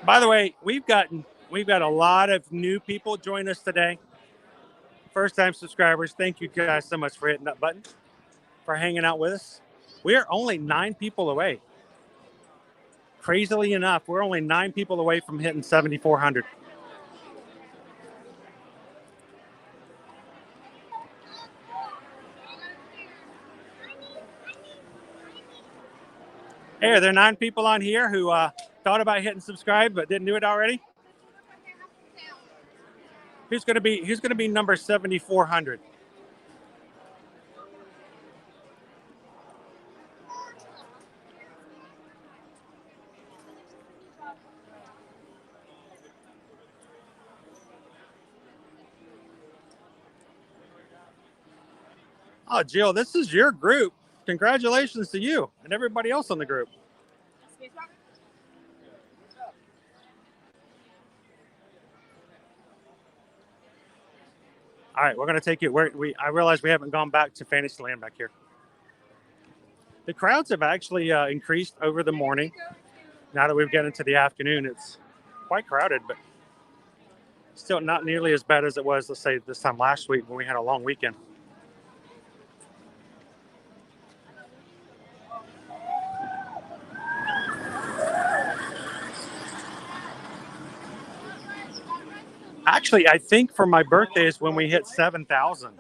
By the way, we've got a lot of new people join us today. First-time subscribers, thank you guys so much for hitting that button, for hanging out with us. We are only 9 people away. Crazily enough, we're only 9 people away from hitting 7,400. Hey, are there 9 people on here who thought about hitting subscribe but didn't do it already? Who's going to be number 7,400? Oh, Jill, this is your group. Congratulations to you and everybody else on the group. All right, we're going to take you. I realize we haven't gone back to Fantasyland back here. The crowds have actually increased over the morning. Now that we've gotten into the afternoon, it's quite crowded, but still not nearly as bad as it was, let's say, this time last week when we had a long weekend. Actually, I think for my birthday is when we hit 7,000.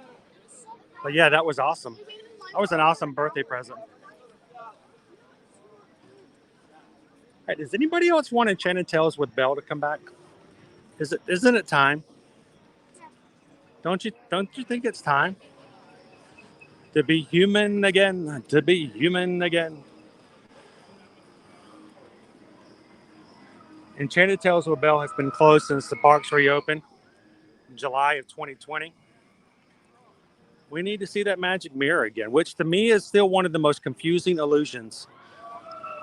But yeah, that was awesome. That was an awesome birthday present. All right, does anybody else want Enchanted Tales with Belle to come back? Isn't it time? Don't you think it's time to be human again? To be human again. Enchanted Tales with Belle has been closed since the parks reopened in July of 2020. We need to see that magic mirror again, which to me is still one of the most confusing illusions.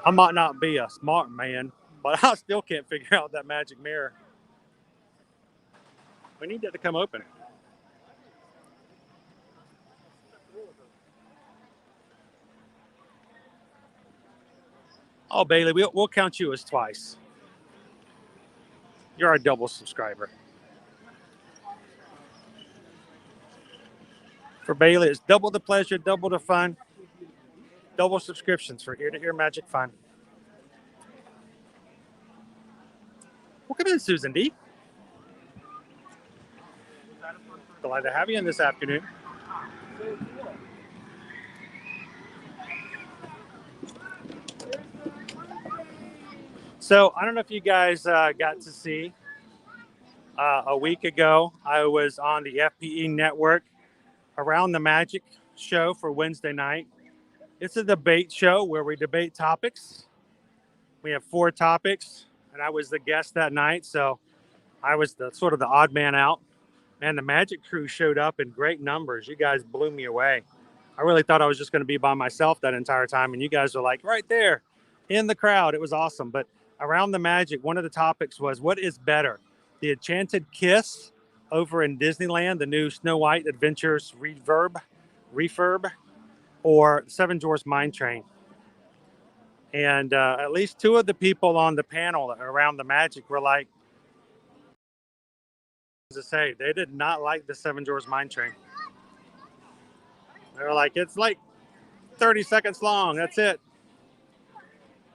I might not be a smart man, but I still can't figure out that magic mirror. We need that to come open. Oh, Bailey, we'll count you as twice. You're a double subscriber. For Bailey, it's double the pleasure, double the fun, double subscriptions for ear-to-ear magic fun. Welcome in, Susan D. Glad to have you in this afternoon. So I don't know if you guys got to see a week ago, I was on the FPE network around the magic show for Wednesday night. It's a debate show where we debate topics. We have 4 topics, and I was the guest that night, so I was the sort of the odd man out. And the magic crew showed up in great numbers. You guys blew me away. I really thought I was just going to be by myself that entire time, and you guys were like right there in the crowd. It was awesome. But around the magic, one of the topics was, what is better, the Enchanted Kiss over in Disneyland, the new Snow White Adventures refurb, or Seven Dwarfs Mine Train? And at least 2 of the people on the panel around the magic were like, to say, they did not like the Seven Dwarfs Mine Train. They were like, it's like 30 seconds long. That's it.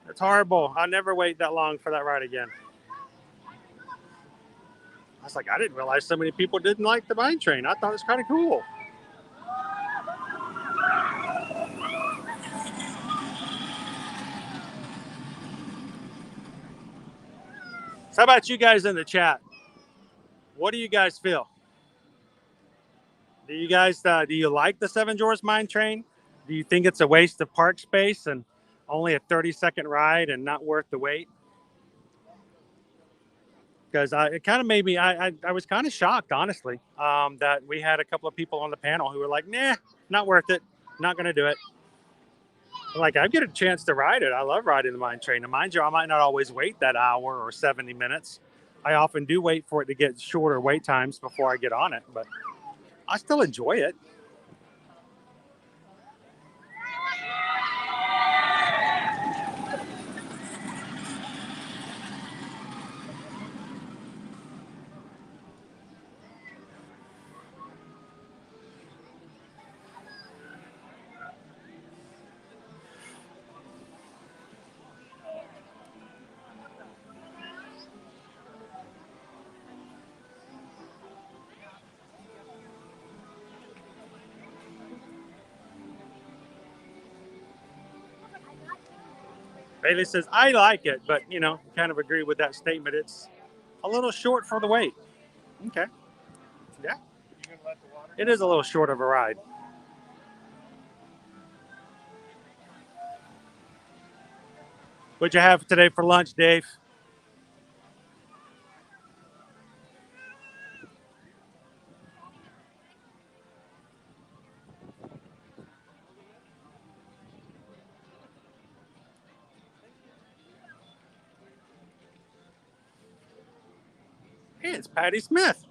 It's horrible. I'll never wait that long for that ride again. I was like, I didn't realize so many people didn't like the mine train. I thought it was kind of cool. So how about you guys in the chat? What do you guys feel? Do you guys do you like the Seven Dwarfs Mine Train? Do you think it's a waste of park space and only a 30-second ride and not worth the wait? Because it kind of made me, I was kind of shocked, honestly, that we had a couple of people on the panel who were like, nah, not worth it. Not going to do it. Like, I get a chance to ride it. I love riding the mine train. And mind you, I might not always wait that hour or 70 minutes. I often do wait for it to get shorter wait times before I get on it, but I still enjoy it. Bailey says, I like it, but, you know, kind of agree with that statement. It's a little short for the wait. Okay. Yeah. It is a little short of a ride. What'd you have today for lunch, Dave? Hey, it's Patty Smith.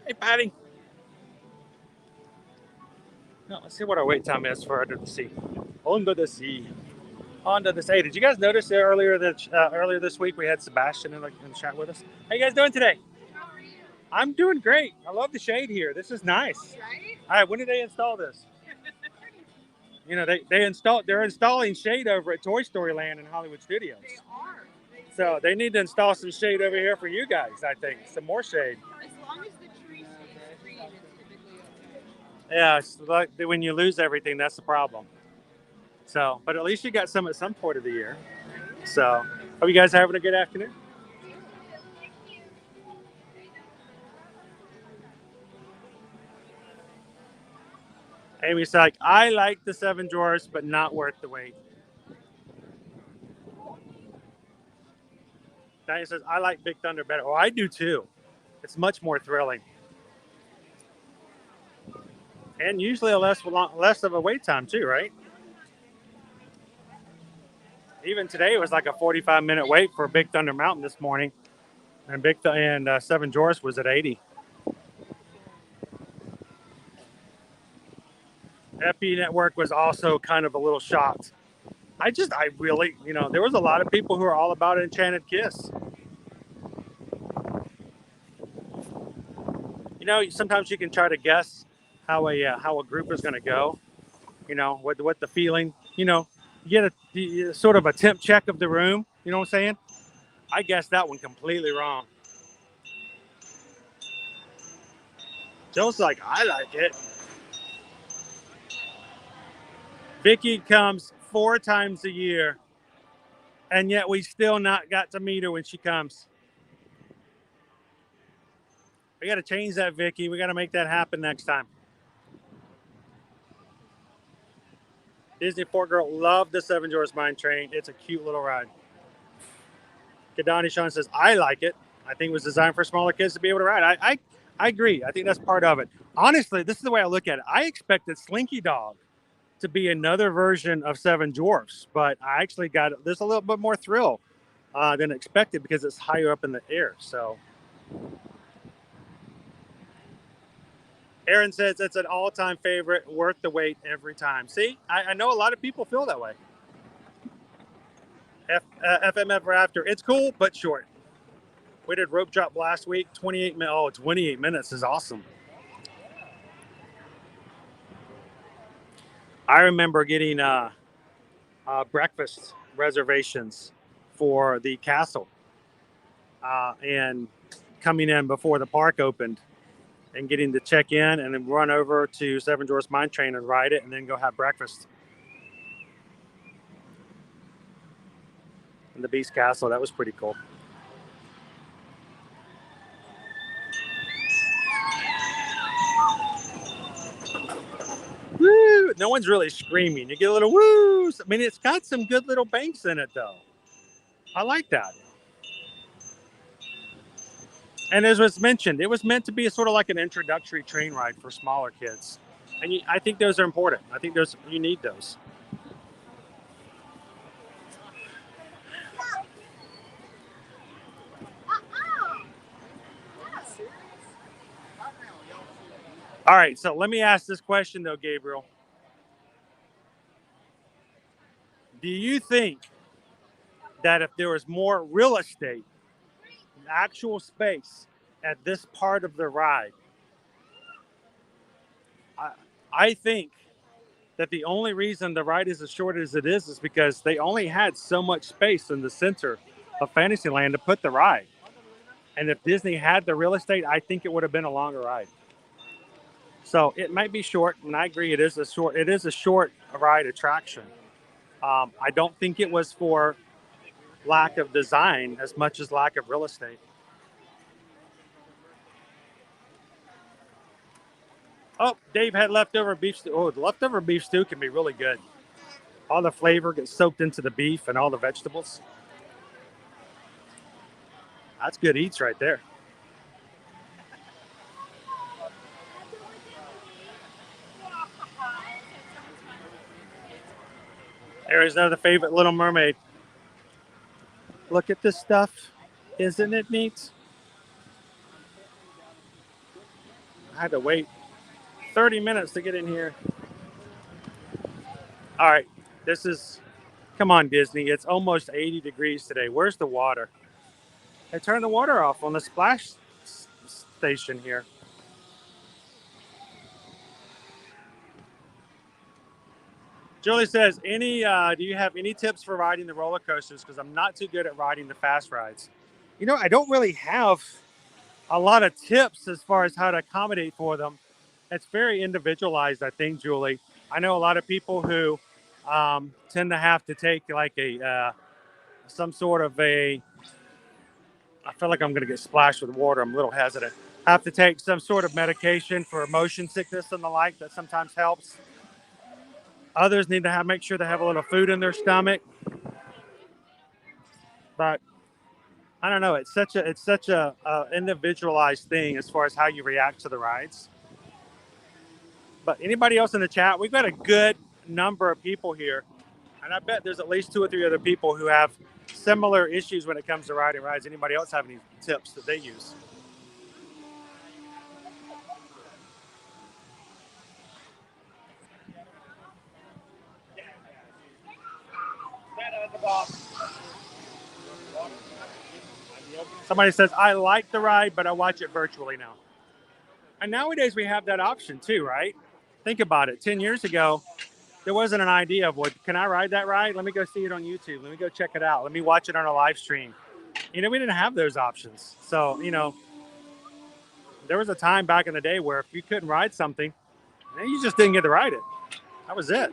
Hey, Patty. No, let's see what our wait time is for Under the Sea. Under the Sea. Under the Sea. Hey, did you guys notice that earlier this week we had Sebastian in the chat with us? How you guys doing today? How are you? I'm doing great. I love the shade here. This is nice. Right? All right, when did they install this? You know, they're installing shade over at Toy Story Land in Hollywood Studios. They are. So they need to install some shade over here for you guys, I think. Some more shade. As Yeah, it's like when you lose everything, that's the problem. So, but at least you got some at some point of the year. So, hope you guys are having a good afternoon. Amy's like, I like the Seven Dwarfs, but not worth the wait. Diane says, I like Big Thunder better. Oh, I do too. It's much more thrilling. And usually a less of a wait time too, right? Even today it was like a 45-minute wait for Big Thunder Mountain this morning, and Seven Dwarfs was at 80. FB Network was also kind of a little shocked. I really, there was a lot of people who are all about Enchanted Kiss. Sometimes you can try to guess how a group is going to go. What the feeling. You get a sort of a temp check of the room. You know what I'm saying? I guessed that one completely wrong. Joe's like, I like it. Vicky comes 4 times a year, and yet we still not got to meet her when she comes. We got to change that, Vicky. We got to make that happen next time. Disney 4 girl loved the Seven Dwarfs Mine Train. It's a cute little ride. Kadani Sean says, I like it. I think it was designed for smaller kids to be able to ride. I agree. I think that's part of it. Honestly, this is the way I look at it. I expected Slinky Dog to be another version of Seven Dwarfs, but I actually there's a little bit more thrill than expected because it's higher up in the air. So Aaron says it's an all-time favorite, worth the wait every time. See, I know a lot of people feel that way. FMF Raptor, it's cool, but short. We did rope drop last week, 28 minutes. Oh, 28 minutes is awesome. I remember getting breakfast reservations for the castle and coming in before the park opened and getting to check in and then run over to Seven Dwarfs Mine Train and ride it and then go have breakfast in the Beast Castle. That was pretty cool. Woo! No one's really screaming. You get a little woo. I mean, it's got some good little banks in it, though. I like that. And as was mentioned, it was meant to be sort of like an introductory train ride for smaller kids. And I think those are important. I think you need those. All right, so let me ask this question, though, Gabriel. Do you think that if there was more real estate, actual space at this part of the ride, I think that the only reason the ride is as short as it is because they only had so much space in the center of Fantasyland to put the ride. And if Disney had the real estate, I think it would have been a longer ride. So it might be short, and I agree it is a short ride attraction. I don't think it was for lack of design as much as lack of real estate. Oh, Dave had leftover beef stew. Oh, the leftover beef stew can be really good. All the flavor gets soaked into the beef and all the vegetables. That's good eats right there. There's another favorite Little Mermaid. Look at this stuff. Isn't it neat? I had to wait 30 minutes to get in here. All right, come on, Disney. It's almost 80 degrees today. Where's the water? They turned the water off on the splash station here. Julie says, do you have any tips for riding the roller coasters? Because I'm not too good at riding the fast rides. I don't really have a lot of tips as far as how to accommodate for them. It's very individualized, I think, Julie. I know a lot of people who tend to have to take like some sort of a. I feel like I'm going to get splashed with water. I'm a little hesitant. Have to take some sort of medication for motion sickness and the like. That sometimes helps. Others need to make sure they have a little food in their stomach. But I don't know. It's such a individualized thing as far as how you react to the rides. But anybody else in the chat? We've got a good number of people here, and I bet there's at least 2 or 3 other people who have similar issues when it comes to riding rides. Anybody else have any tips that they use? Somebody says, I like the ride, but I watch it virtually now. And nowadays we have that option too, right? Think about it. 10 years ago, there wasn't an idea of, can I ride that ride? Let me go see it on YouTube. Let me go check it out. Let me watch it on a live stream. We didn't have those options. So, there was a time back in the day where if you couldn't ride something, then you just didn't get to ride it. That was it.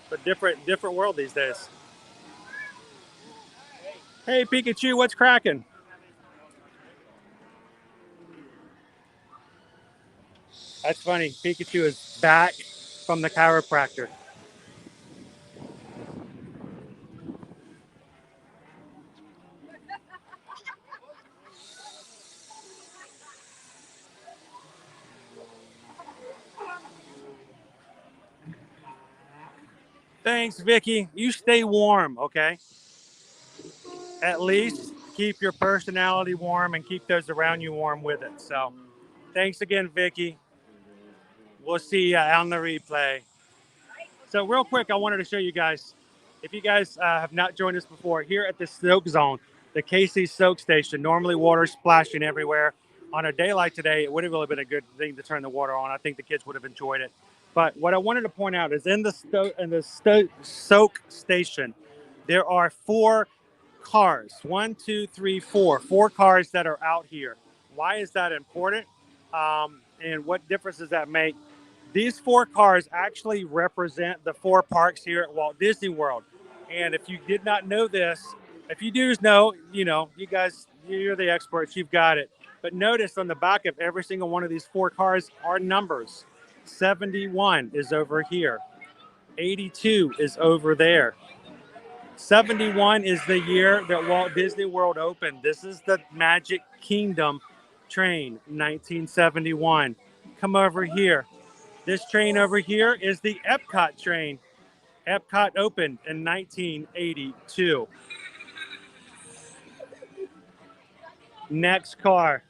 But different world these days. Hey, Pikachu, what's cracking? That's funny. Pikachu is back from the chiropractor. Thanks, Vicky. You stay warm, okay? At least keep your personality warm and keep those around you warm with it. So thanks again, Vicky. We'll see you on the replay. So real quick, I wanted to show you guys, if you guys have not joined us before, here at the Soak Zone, the KC Soak Station, normally water splashing everywhere. On a day like today, it would have really been a good thing to turn the water on. I think the kids would have enjoyed it. But what I wanted to point out is in the Soak Station, there are 4 cars. 1, 2, 3, 4. 4 cars that are out here. Why is that important? And what difference does that make? These 4 cars actually represent the 4 parks here at Walt Disney World. And if you did not know this, if you do know, you guys, you're the experts, you've got it. But notice on the back of every single one of these 4 cars are numbers. 71 is over here. 82 is over there. 71 is the year that Walt Disney World opened. This is the Magic Kingdom train, 1971. Come over here. This train over here is the Epcot train. Epcot opened in 1982. Next car.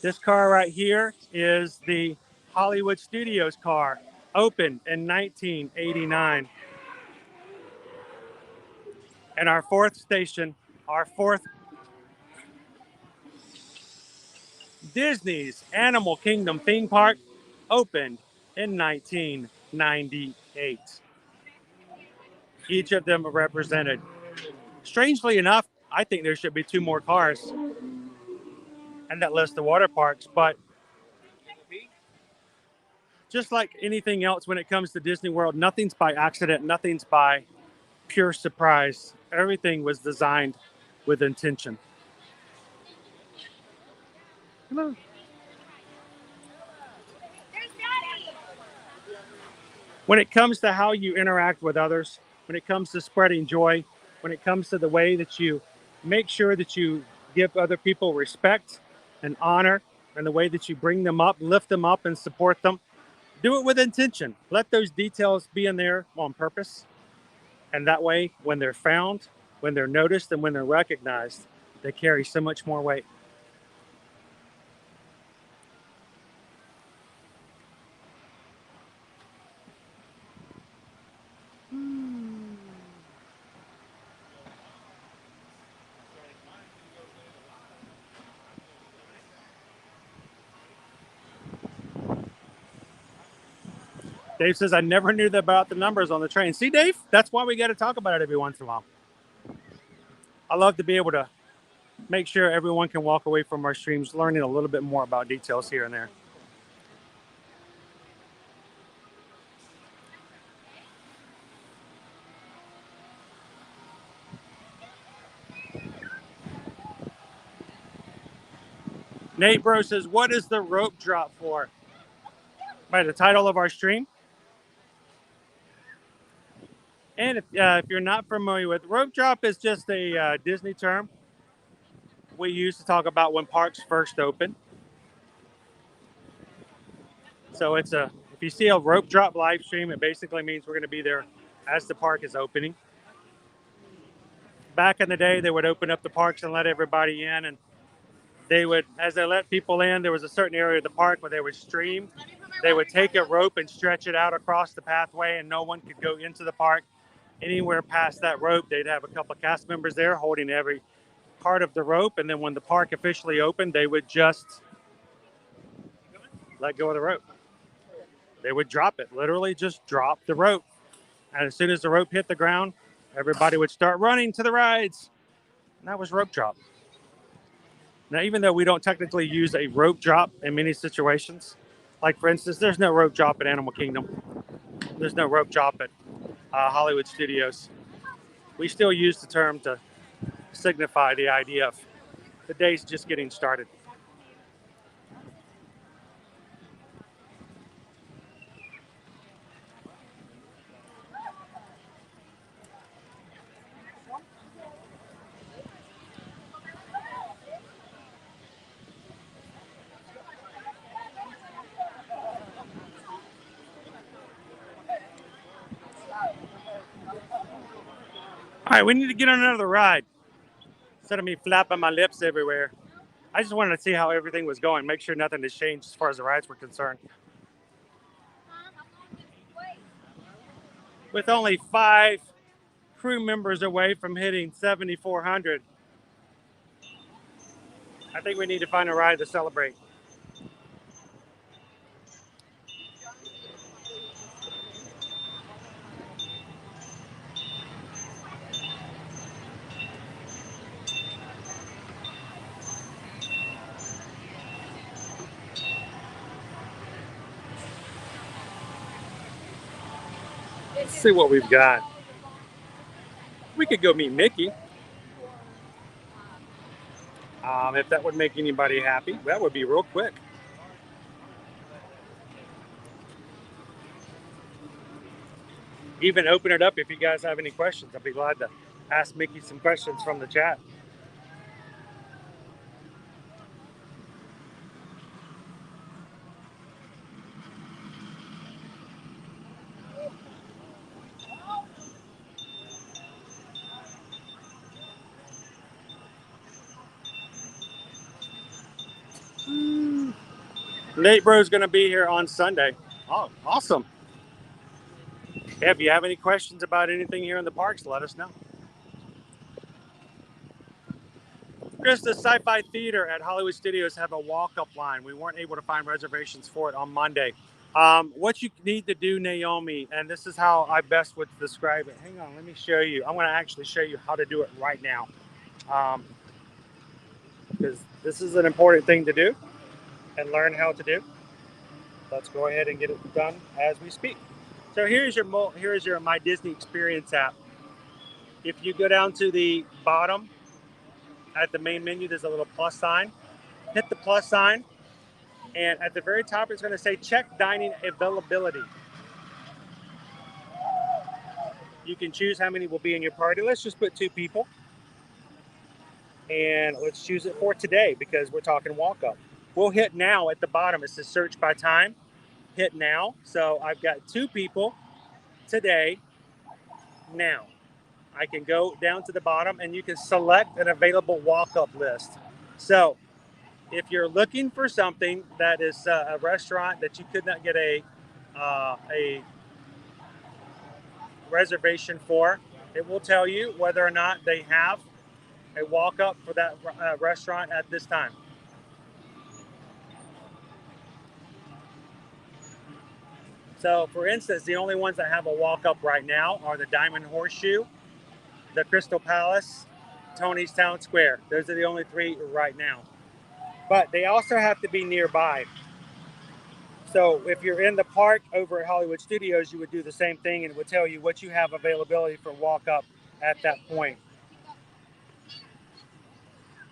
This car right here is the Hollywood Studios car, opened in 1989. And our 4th station, our 4th Disney's Animal Kingdom theme park, opened in 1998. Each of them are represented. Strangely enough, I think there should be 2 more cars and that lists the water parks, but just like anything else when it comes to Disney World, nothing's by accident, nothing's by pure surprise. Everything was designed with intention. Come on. When it comes to how you interact with others, when it comes to spreading joy, when it comes to the way that you make sure that you give other people respect and honor, and the way that you bring them up, lift them up, and support them, do it with intention. Let those details be in there on purpose. And that way, when they're found, when they're noticed, and when they're recognized, they carry so much more weight. Dave says, I never knew about the numbers on the train. See, Dave, that's why we got to talk about it every once in a while. I love to be able to make sure everyone can walk away from our streams learning a little bit more about details here and there. Nate Bro says, what is the rope drop for? By the title of our stream. And if you're not familiar with rope drop, is just a Disney term we use to talk about when parks first open. So it's if you see a rope drop live stream, it basically means we're going to be there as the park is opening. Back in the day, they would open up the parks and let everybody in, and they would, as they let people in, there was a certain area of the park where they would stream. They would take a rope and stretch it out across the pathway, and no one could go into the park anywhere past that rope. They'd have a couple of cast members there holding every part of the rope, and then when the park officially opened, they would just let go of the rope. They would drop it, literally just drop the rope. And as soon as the rope hit the ground, everybody would start running to the rides. And that was rope drop. Now, even though we don't technically use a rope drop in many situations, like for instance, there's no rope drop at Animal Kingdom. There's no rope drop at Hollywood Studios. We still use the term to signify the idea of the day's just getting started. All right, we need to get on another ride. Instead of me flapping my lips everywhere, I just wanted to see how everything was going, make sure nothing has changed as far as the rides were concerned. With only 5 crew members away from hitting 7,400, I think we need to find a ride to celebrate. Let's see what we've got. We could go meet Mickey. If that would make anybody happy, that would be real quick. Even open it up if you guys have any questions. I'd be glad to ask Mickey some questions from the chat. Nate Bro's going to be here on Sunday. Oh, awesome. Yeah, if you have any questions about anything here in the parks, let us know. Chris, the Sci-Fi Theater at Hollywood Studios have a walk-up line. We weren't able to find reservations for it on Monday. What you need to do, Naomi, and this is how I best would describe it. Hang on, let me show you. I'm going to actually show you how to do it right now. Because this is an important thing to do and learn how to do. Let's go ahead and get it done as we speak. So here's your My Disney Experience app. If you go down to the bottom at the main menu, there's a little plus sign. Hit the plus sign, and at the very top, it's going to say check dining availability. You can choose how many will be in your party. Let's just put 2 people. And let's choose it for today because we're talking walk-up. We'll hit now at the bottom. It says search by time. Hit now. So I've got 2 people today now. I can go down to the bottom and you can select an available walk-up list. So if you're looking for something that is a restaurant that you could not get a reservation for, it will tell you whether or not they have a walk-up for that restaurant at this time. So, for instance, the only ones that have a walk-up right now are the Diamond Horseshoe, the Crystal Palace, Tony's Town Square. Those are the only 3 right now. But they also have to be nearby. So if you're in the park over at Hollywood Studios, you would do the same thing, and it would tell you what you have availability for walk up at that point.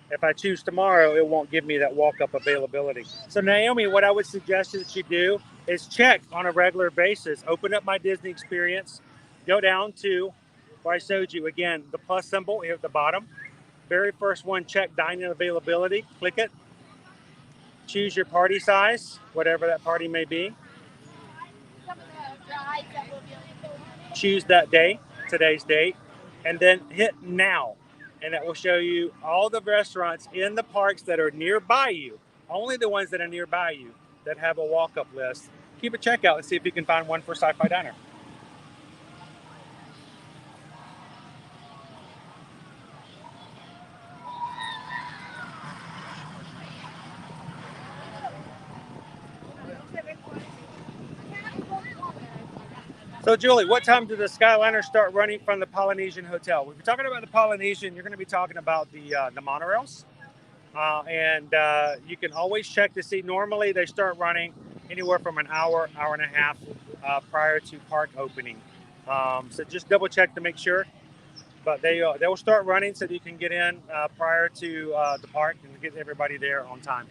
If I choose tomorrow, it won't give me that walk up availability. So Naomi, what I would suggest that you do is check on a regular basis. Open up My Disney Experience, go down to where I showed you again, the plus symbol here at the bottom. Very first one, check dining availability, click it. Choose your party size, whatever that party may be. Choose that day, today's date, and then hit now. And that will show you all the restaurants in the parks that are nearby you, only the ones that are nearby you that have a walk-up list. Keep a checkout and see if you can find one for Sci-Fi Diner. So, Julie, what time do the Skyliners start running from the Polynesian Hotel? If you're talking about the Polynesian, you're going to be talking about the monorails. And you can always check to see. Normally, they start running anywhere from an hour, hour and a half prior to park opening. So just double check to make sure. But they will start running so that you can get in prior to the park and get everybody there on time.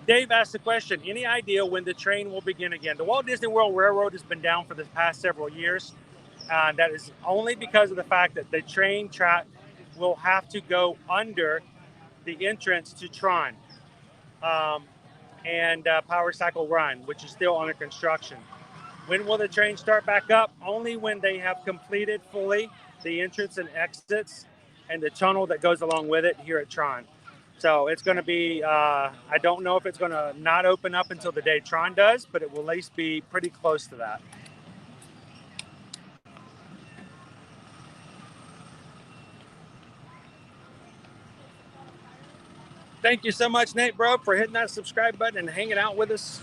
Dave asked the question, any idea when the train will begin again? The Walt Disney World Railroad has been down for the past several years. That is only because of the fact that the train track will have to go under the entrance to Tron and Power Cycle Run, which is still under construction. When will the train start back up? Only when they have completed fully the entrance and exits and the tunnel that goes along with it here at Tron. So it's going to be, I don't know if it's going to not open up until the day Tron does, but it will at least be pretty close to that. Thank you so much, Nate, bro, for hitting that subscribe button and hanging out with us.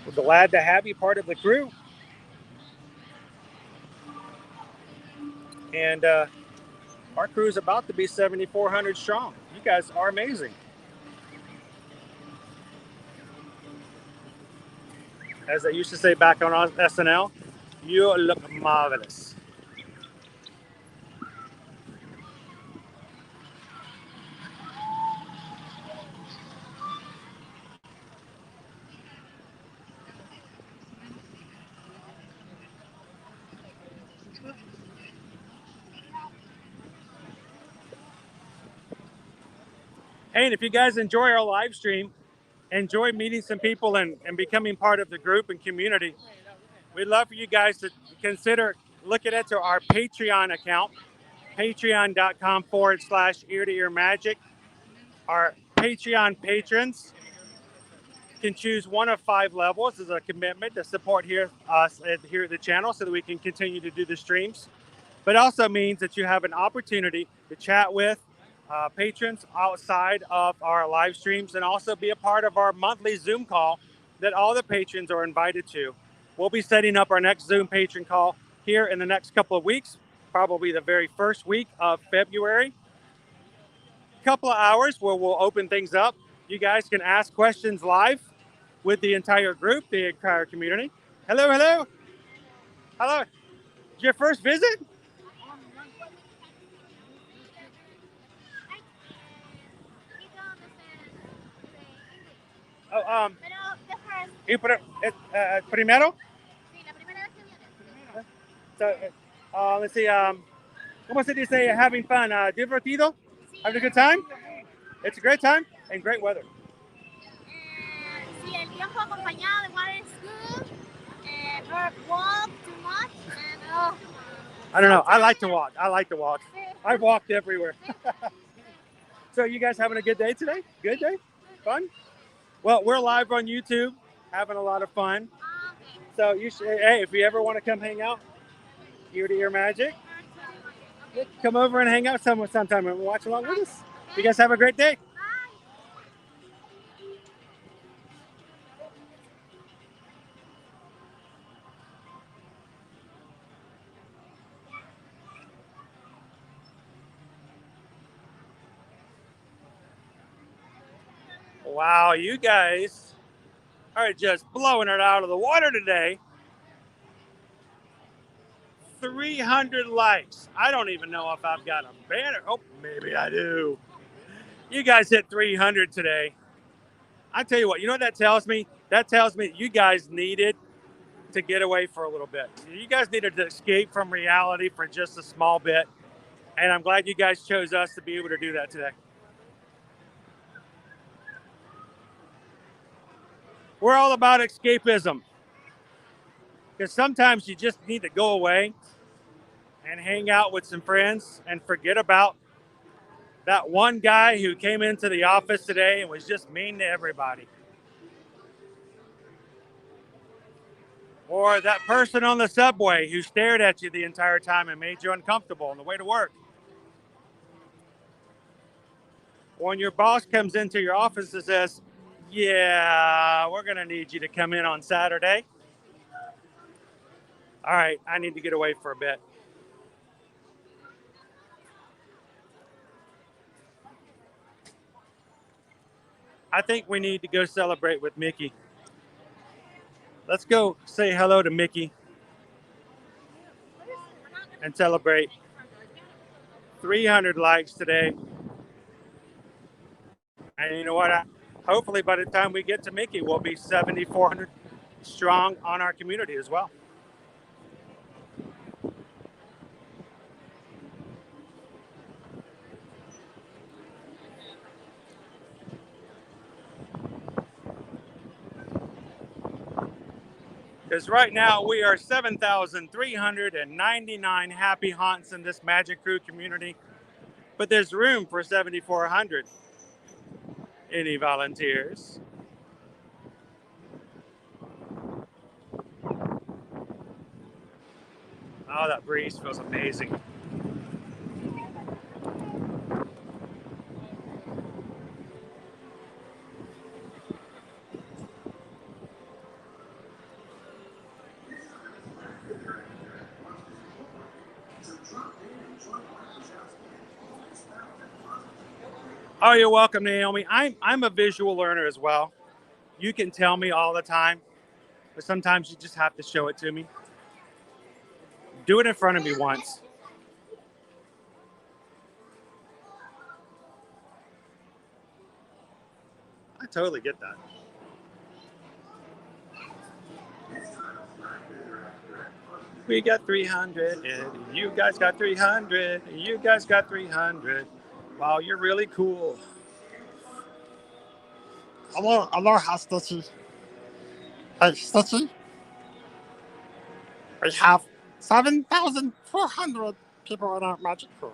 We're glad to have you part of the crew. And our crew is about to be 7,400 strong. You guys are amazing. As I used to say back on SNL, you look marvelous. Hey, and if you guys enjoy our live stream, enjoy meeting some people and becoming part of the group and community, we'd love for you guys to consider looking into our Patreon account, patreon.com/ear-to-ear-magic. Our Patreon patrons can choose one of 5 levels as a commitment to support us here at the channel so that we can continue to do the streams. But it also means that you have an opportunity to chat with patrons outside of our live streams and also be a part of our monthly Zoom call that all the patrons are invited to. We'll be setting up our next Zoom patron call here in the next couple of weeks, probably the very first week of February. A couple of hours where we'll open things up. You guys can ask questions live with the entire group, the entire community. Hello, hello. Hello. Your first visit? Oh, ¿y primero? So, let's see. ¿Cómo se dice having fun? Divertido? Having a good time? It's a great time and great weather. Si el tiempo acompañado, the water is good. Walk too much. And, I don't know. I like to walk. I've walked everywhere. So you guys having a good day today? Good day? Fun? Well, we're live on YouTube, having a lot of fun. So you should, hey, if you ever want to come hang out, Ear to Ear Magic, come over and hang out sometime and watch along with us. You guys have a great day. Wow, you guys are just blowing it out of the water today. 300 likes. I don't even know if I've got a banner. Oh, maybe I do. You guys hit 300 today. I tell you what, you know what that tells me? That tells me you guys needed to get away for a little bit. You guys needed to escape from reality for just a small bit. And I'm glad you guys chose us to be able to do that today. We're all about escapism. Because sometimes you just need to go away and hang out with some friends and forget about that one guy who came into the office today and was just mean to everybody. Or that person on the subway who stared at you the entire time and made you uncomfortable on the way to work. When your boss comes into your office and says, yeah, we're going to need you to come in on Saturday. All right, I need to get away for a bit. I think we need to go celebrate with Mickey. Let's go say hello to Mickey and celebrate. 300 likes today. And you know what? Hopefully by the time we get to Mickey, we'll be 7,400 strong on our community as well. Because right now we are 7,399 happy haunts in this Magic Crew community, but there's room for 7,400. Any volunteers? Oh, that breeze feels amazing. Oh, you're welcome, Naomi. I'm a visual learner as well. You can tell me all the time, but sometimes you just have to show it to me. Do it in front of me once. I totally get that. We got 300, and you guys got 300, and you guys got 300. Wow, you're really cool. Aloha, Stitchy. Hey, Stitchy. We have 7,400 people in our Magic Crew.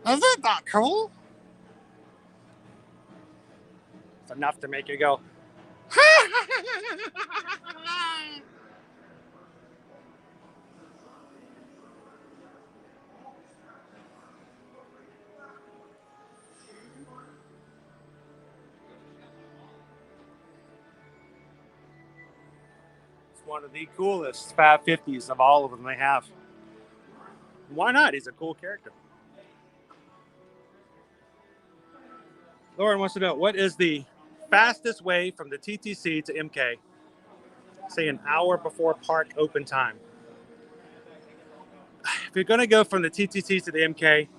Isn't that cool? It's enough to make you go. It's one of the coolest 550s of all of them they have. Why not? He's a cool character. Lauren wants to know, what is the fastest way from the TTC to MK? Say an hour before park open time. If you're going to go from the TTC to the MK,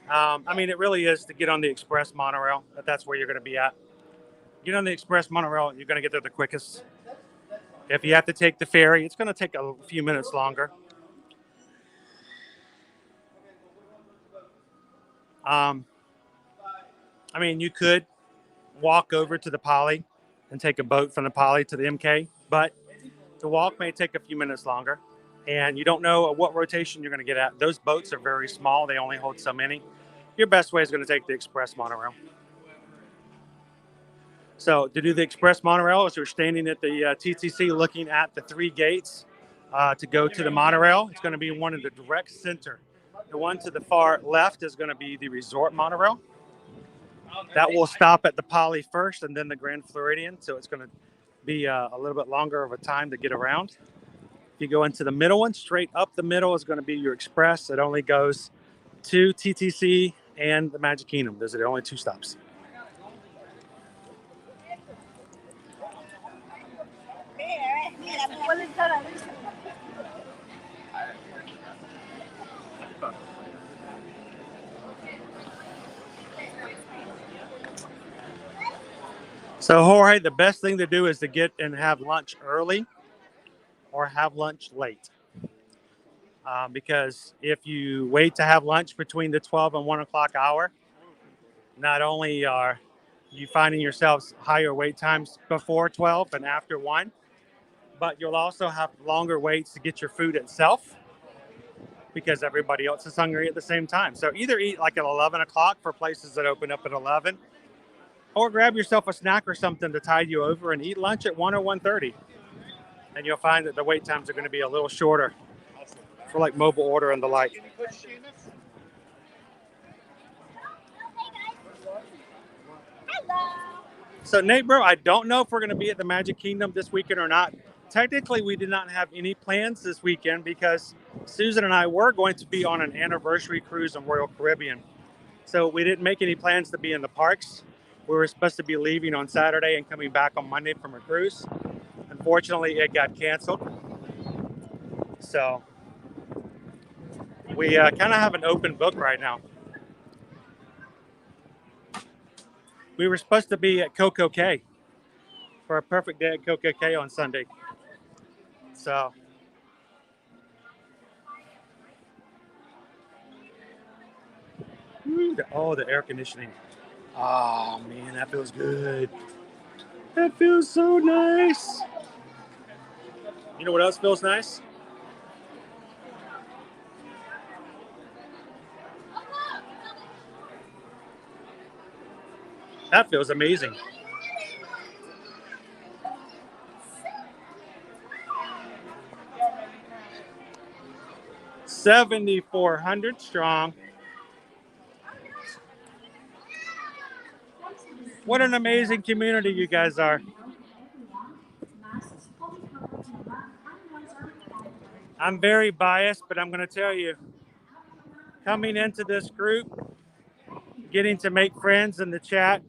I mean, it really is to get on the express monorail. That's where you're going to be at. Get on the express monorail, you're going to get there the quickest. If you have to take the ferry, it's going to take a few minutes longer. I mean, you could walk over to the Poly and take a boat from the Poly to the MK, but the walk may take a few minutes longer, and you don't know what rotation you're going to get at. Those boats are very small. They only hold so many. Your best way is going to take the express monorail. So to do the express monorail, as we're standing at the TTC looking at the 3 gates to go to the monorail, it's going to be one in the direct center. The one to the far left is going to be the resort monorail. That will stop at the Poly first and then the Grand Floridian. So it's going to be a little bit longer of a time to get around. If you go into the middle one, straight up the middle is going to be your express. It only goes to TTC and the Magic Kingdom. Those are the only 2 stops. So Jorge, the best thing to do is to get and have lunch early or have lunch late. Because if you wait to have lunch between the 12 and 1 o'clock hour, not only are you finding yourselves higher wait times before 12 and after 1, but you'll also have longer waits to get your food itself because everybody else is hungry at the same time. So either eat like at 11 o'clock for places that open up at 11, or grab yourself a snack or something to tide you over and eat lunch at 1 or 1:30. And you'll find that the wait times are going to be a little shorter for like mobile order and the like. So Nate, bro, I don't know if we're going to be at the Magic Kingdom this weekend or not. Technically, we did not have any plans this weekend because Susan and I were going to be on an anniversary cruise on Royal Caribbean. So we didn't make any plans to be in the parks. We were supposed to be leaving on Saturday and coming back on Monday from a cruise. Unfortunately, it got canceled. So we kind of have an open book right now. We were supposed to be at Coco Cay for a perfect day at Coco Cay on Sunday. So the air conditioning. Oh man, that feels good. That feels so nice. You know what else feels nice? That feels amazing. $7,400 strong. What an amazing community you guys are. I'm very biased, but I'm going to tell you, coming into this group, getting to make friends in the chat,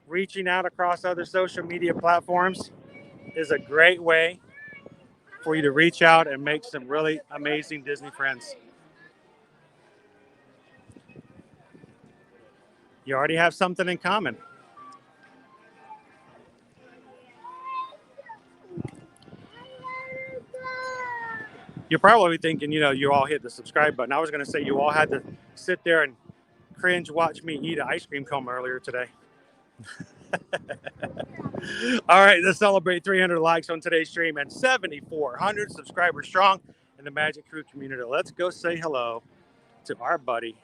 reaching out across other social media platforms is a great way for you to reach out and make some really amazing Disney friends. You already have something in common. You're probably thinking, you all hit the subscribe button. I was going to say you all had to sit there and cringe watch me eat an ice cream cone earlier today. All right, let's celebrate 300 likes on today's stream and 7,400 subscribers strong in the Magic Crew community. Let's go say hello to our buddy,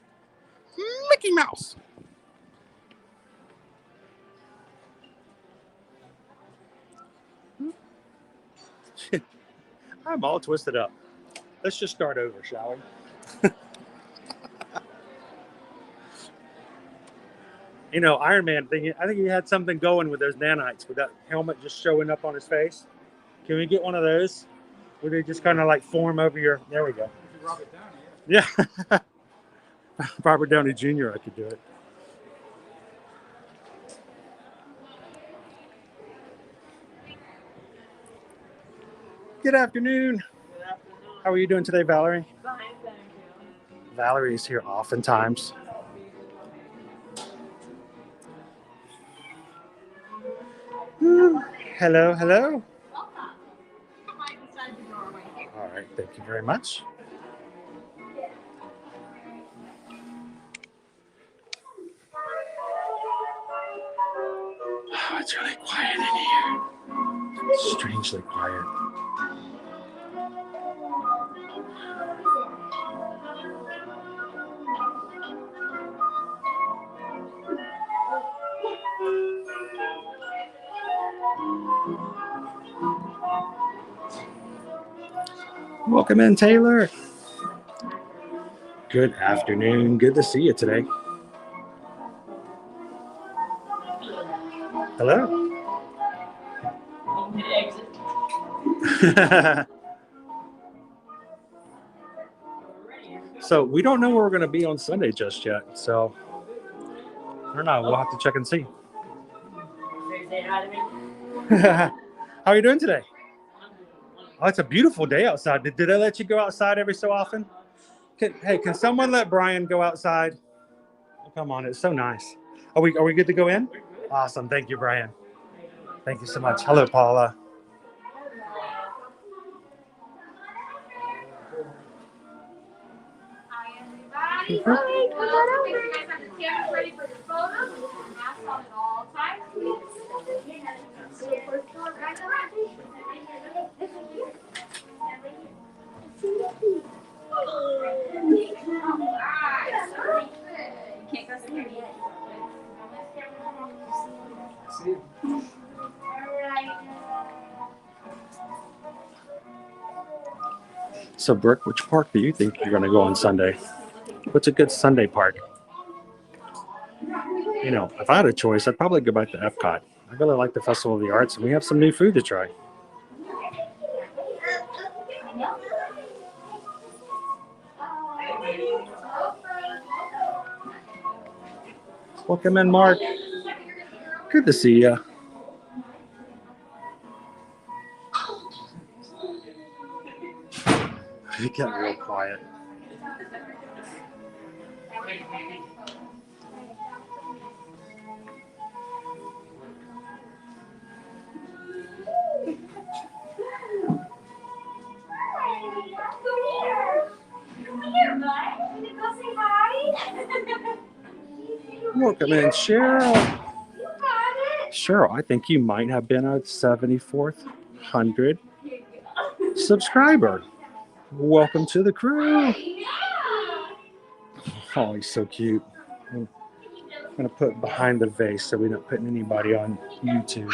Mickey Mouse. I'm all twisted up. Let's just start over, shall we? Iron Man thing, I think he had something going with those nanites, with that helmet just showing up on his face. Can we get one of those? Where they just kind of like form over your... There we go. Robert Downey, yeah. Robert Downey Jr., I could do it. Good afternoon. How are you doing today, Valerie? Fine, thank you. Valerie is here oftentimes. Hello, hello. All right, thank you very much. Oh, it's really quiet in here. It's strangely quiet. Welcome in, Taylor. Good afternoon. Good to see you today. Hello. So we don't know where we're going to be on Sunday just yet. So I don't know. We'll have to check and see. How are you doing today? Oh, it's a beautiful day outside. Did they let you go outside every so often? Can someone let Brian go outside? Oh, come on, it's so nice. Are we good to go in? Awesome. Thank you, Brian. Thank you so much. Hello, Paula. Hi, everybody. Hi, come on over. You guys have your cameras ready for your photos. Keep your mask on at all times. Can't go scared yet. So, Brooke, which park do you think you're going to go on Sunday? What's a good Sunday park? You know, if I had a choice, I'd probably go back to Epcot. I really like the Festival of the Arts, and we have some new food to try. Welcome in, Mark. Good to see you. It got real quiet. Welcome in, Cheryl. Cheryl, I think you might have been a 7400 subscriber. Welcome to the crew. Oh, he's so cute. I'm going to put behind the vase so we don't put anybody on YouTube.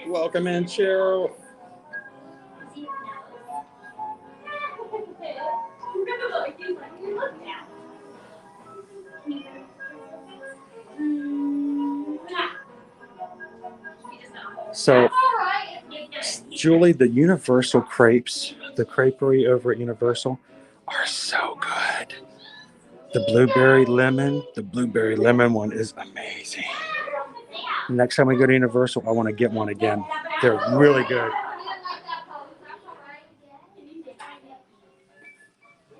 Welcome in, Cheryl. So, Julie, the Universal crepes, the creperie over at Universal are so good. The blueberry lemon one is amazing. Next time we go to Universal, I want to get one again. They're really good.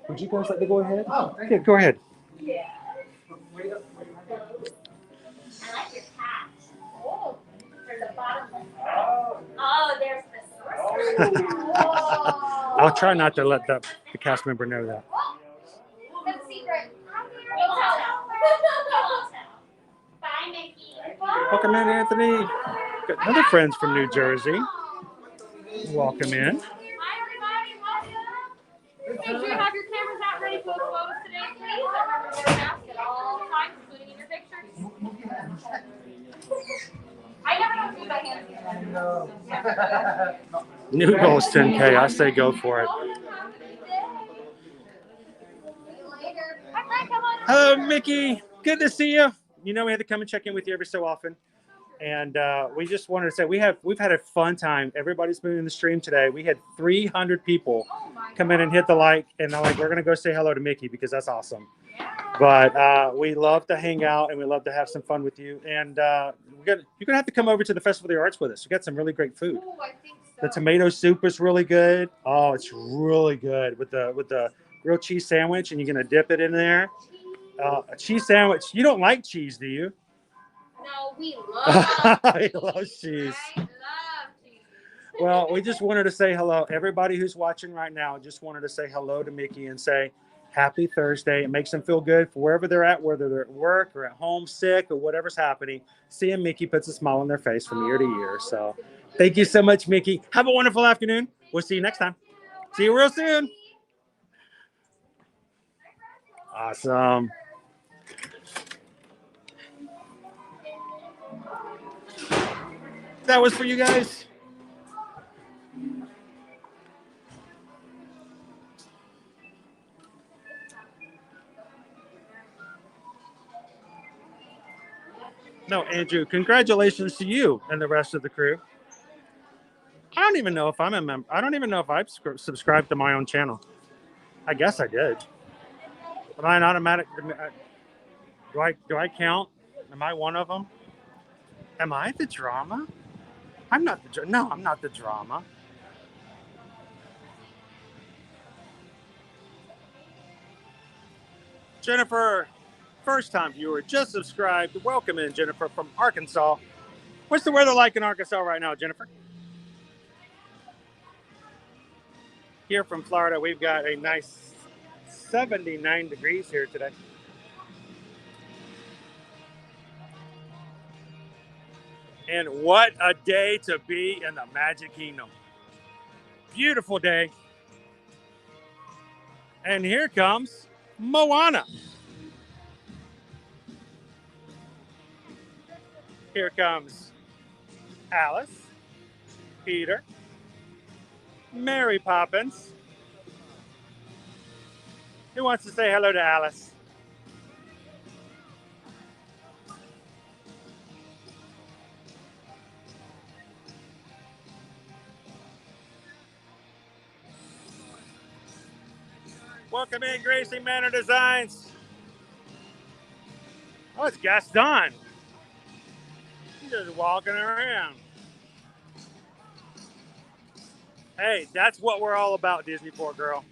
Would you guys like to go ahead? Oh, yeah, go ahead. Yeah. I like your hat. Oh, there's a bottom. Oh, there's the source. I'll try not to let the cast member know that. That's a secret. Don't tell. Bye, Mickey. Welcome in, Anthony. Got other friends from New Jersey. Welcome in. Make sure you have your cameras out ready for the photos today, please. Remember to wear a mask at all times, including in your pictures. I never know to do my hands. New goal is 10K. I say go for it. Hello, Mickey. Good to see you. You know we have to come and check in with you every so often. And we just wanted to say we've had a fun time. Everybody's been in the stream today. We had 300 people come in and hit the like, and they're like, we're gonna go say hello to Mickey because that's awesome. But we love to hang out and we love to have some fun with you. And you're gonna have to come over to the Festival of the Arts with us. We got some really great food. The tomato soup is really good. Oh, it's really good with the grilled cheese sandwich, and you're gonna dip it in there. A cheese sandwich. You don't like cheese, do you? No, we love I love cheese. Well, we just wanted to say hello. Everybody who's watching right now just wanted to say hello to Mickey and say happy Thursday. It makes them feel good for wherever they're at, whether they're at work or at home, sick, or whatever's happening. Seeing Mickey puts a smile on their face from year to year. So thank you so much, Mickey. Have a wonderful afternoon. We'll see you next time. See you real soon. Awesome. That was for you guys. No, Andrew, congratulations to you and the rest of the crew. I don't even know if I'm a member. I don't even know if I've subscribed to my own channel. I guess I did. Am I an automatic? Do I count? Am I one of them? Am I the drama? I'm not the no, I'm not the drama. Jennifer, first time viewer, just subscribed. Welcome in, Jennifer from Arkansas. What's the weather like in Arkansas right now, Jennifer? Here from Florida, we've got a nice 79 degrees here today. And what a day to be in the Magic Kingdom. Beautiful day. And here comes Moana. Here comes Alice, Peter, Mary Poppins. Who wants to say hello to Alice? Welcome in, Gracie Manor Designs. Oh, it's Gaston. He's just walking around. Hey, that's what we're all about, Disneyport girl.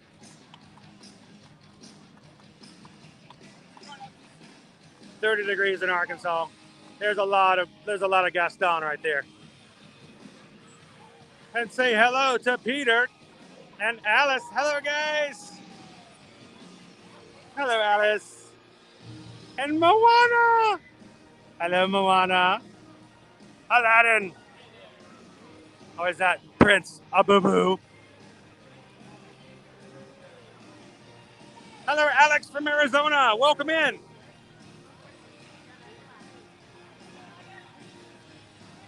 "30 degrees in Arkansas." There's a lot of Gaston right there. And say hello to Peter and Alice. Hello, guys. Hello, Alice. And Moana. Hello, Moana. Aladdin. Oh, is that Prince Abubu? Hello, Alex from Arizona. Welcome in.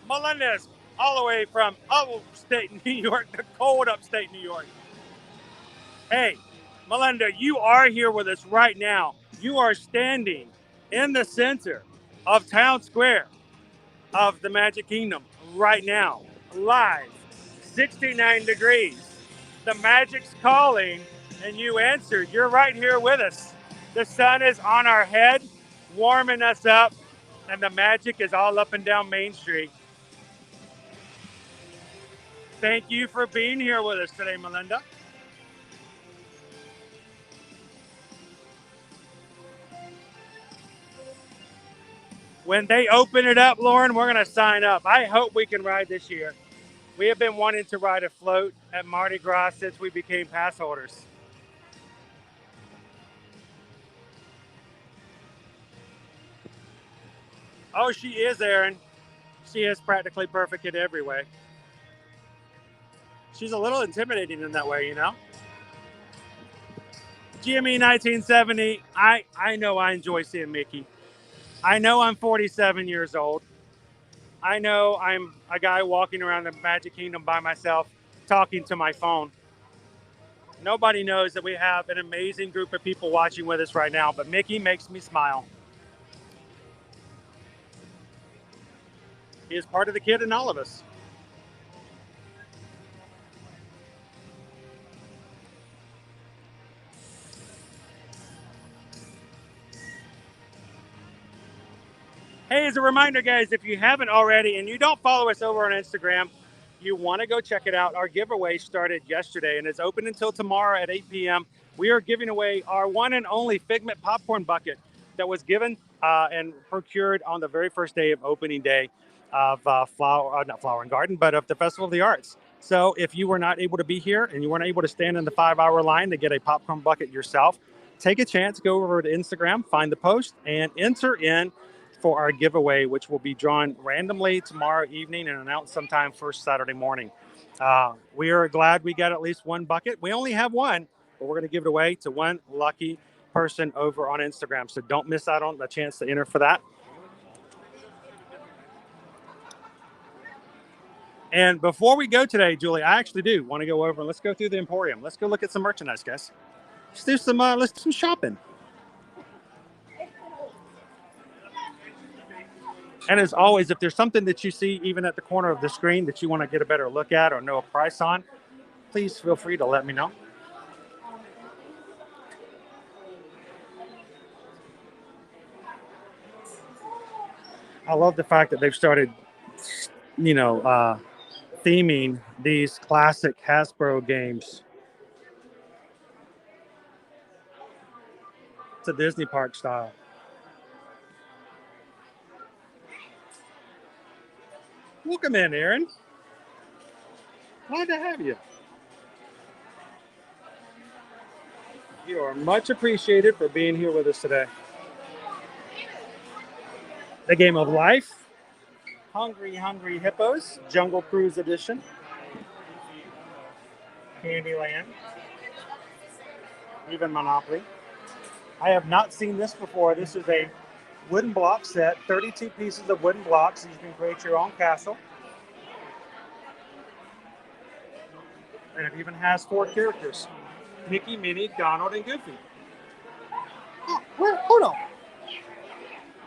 Melendez, all the way from upstate New York, the cold upstate New York. Hey, Melinda, you are here with us right now. You are standing in the center of Town Square of the Magic Kingdom right now, live, 69 degrees. The magic's calling, and you answered. You're right here with us. The sun is on our head, warming us up, and the magic is all up and down Main Street. Thank you for being here with us today, Melinda. When they open it up, Lauren, we're going to sign up. I hope we can ride this year. We have been wanting to ride a float at Mardi Gras since we became pass holders. Oh, she is, Erin. She is practically perfect in every way. She's a little intimidating in that way, you know? GME 1970, I know I enjoy seeing Mickey. I know I'm 47 years old. I know I'm a guy walking around the Magic Kingdom by myself, talking to my phone. Nobody knows that we have an amazing group of people watching with us right now, but Mickey makes me smile. He is part of the kid in all of us. Hey, as a reminder, guys, if you haven't already and you don't follow us over on Instagram, you want to go check it out. Our giveaway started yesterday and it's open until tomorrow at 8 p.m. We are giving away our one and only Figment popcorn bucket that was given and procured on the very first day of opening day of not Flower and Garden, but of the Festival of the Arts. So if you were not able to be here and you weren't able to stand in the 5-hour line to get a popcorn bucket yourself, take a chance, go over to Instagram, find the post, and enter in for our giveaway, which will be drawn randomly tomorrow evening and announced sometime first Saturday morning. We are glad we got at least one bucket. We only have one, but we're going to give it away to one lucky person over on Instagram. So don't miss out on the chance to enter for that. And before we go today, Julie, I actually do want to go over and let's go through the Emporium. Let's go look at some merchandise, guys. Let's do some shopping. And as always, if there's something that you see even at the corner of the screen that you want to get a better look at or know a price on, please feel free to let me know. I love the fact that they've started you know, theming these classic Hasbro games. It's a Disney park style. Welcome in, Aaron. Glad to have you. You are much appreciated for being here with us today. The Game of Life, Hungry Hungry Hippos, Jungle Cruise Edition, Candyland, even Monopoly. I have not seen this before. This is a wooden block set, 32 pieces of wooden blocks, so you can create your own castle. And it even has 4 characters: Mickey, Minnie, Donald, and Goofy. Oh, where? Hold on.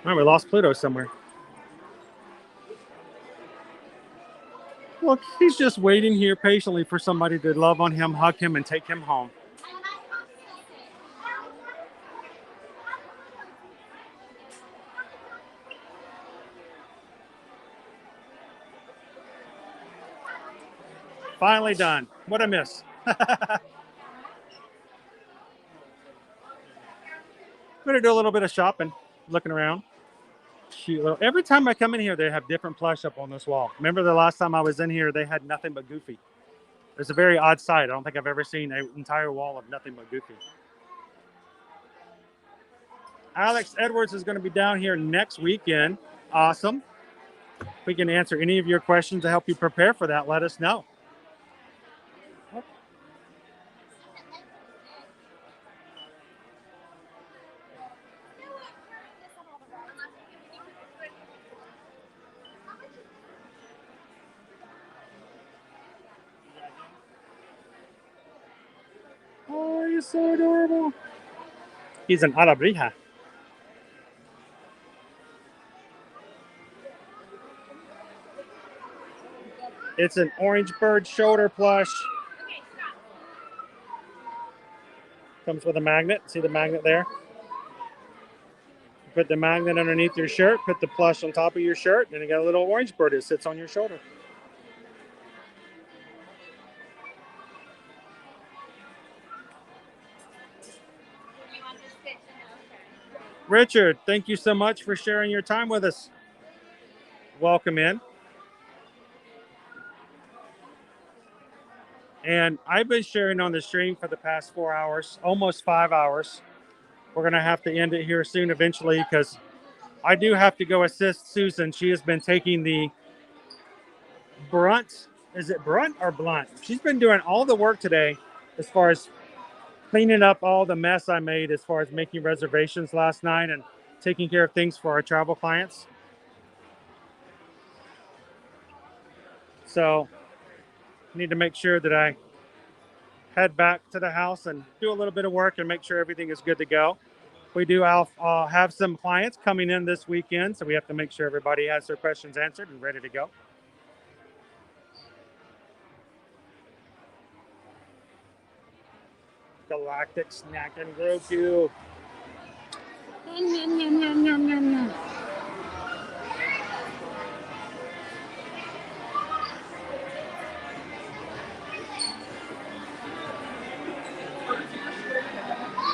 Oh, we lost Pluto somewhere. Look, he's just waiting here patiently for somebody to love on him, hug him, and take him home. Finally done. What'd I miss? I'm gonna do a little bit of shopping, looking around. Shoot, every time I come in here, they have different plush up on this wall. Remember the last time I was in here, they had nothing but Goofy. It's a very odd sight. I don't think I've ever seen an entire wall of nothing but Goofy. Alex Edwards is going to be down here next weekend. Awesome. If we can answer any of your questions to help you prepare for that, let us know. Oh, you're so adorable. He's an arabrija. It's an orange bird shoulder plush. Comes with a magnet. See the magnet there? Put the magnet underneath your shirt, put the plush on top of your shirt, and you got a little orange bird that sits on your shoulder. Richard, thank you so much for sharing your time with us. Welcome in. And I've been sharing on the stream for the past 4 hours, almost 5 hours. We're going to have to end it here soon eventually because I do have to go assist Susan. She has been taking the brunt. Is it brunt or blunt? She's been doing all the work today as far as cleaning up all the mess I made as far as making reservations last night and taking care of things for our travel clients. So I need to make sure that I head back to the house and do a little bit of work and make sure everything is good to go. We do have some clients coming in this weekend, so we have to make sure everybody has their questions answered and ready to go. Galactic Snack and Grogu.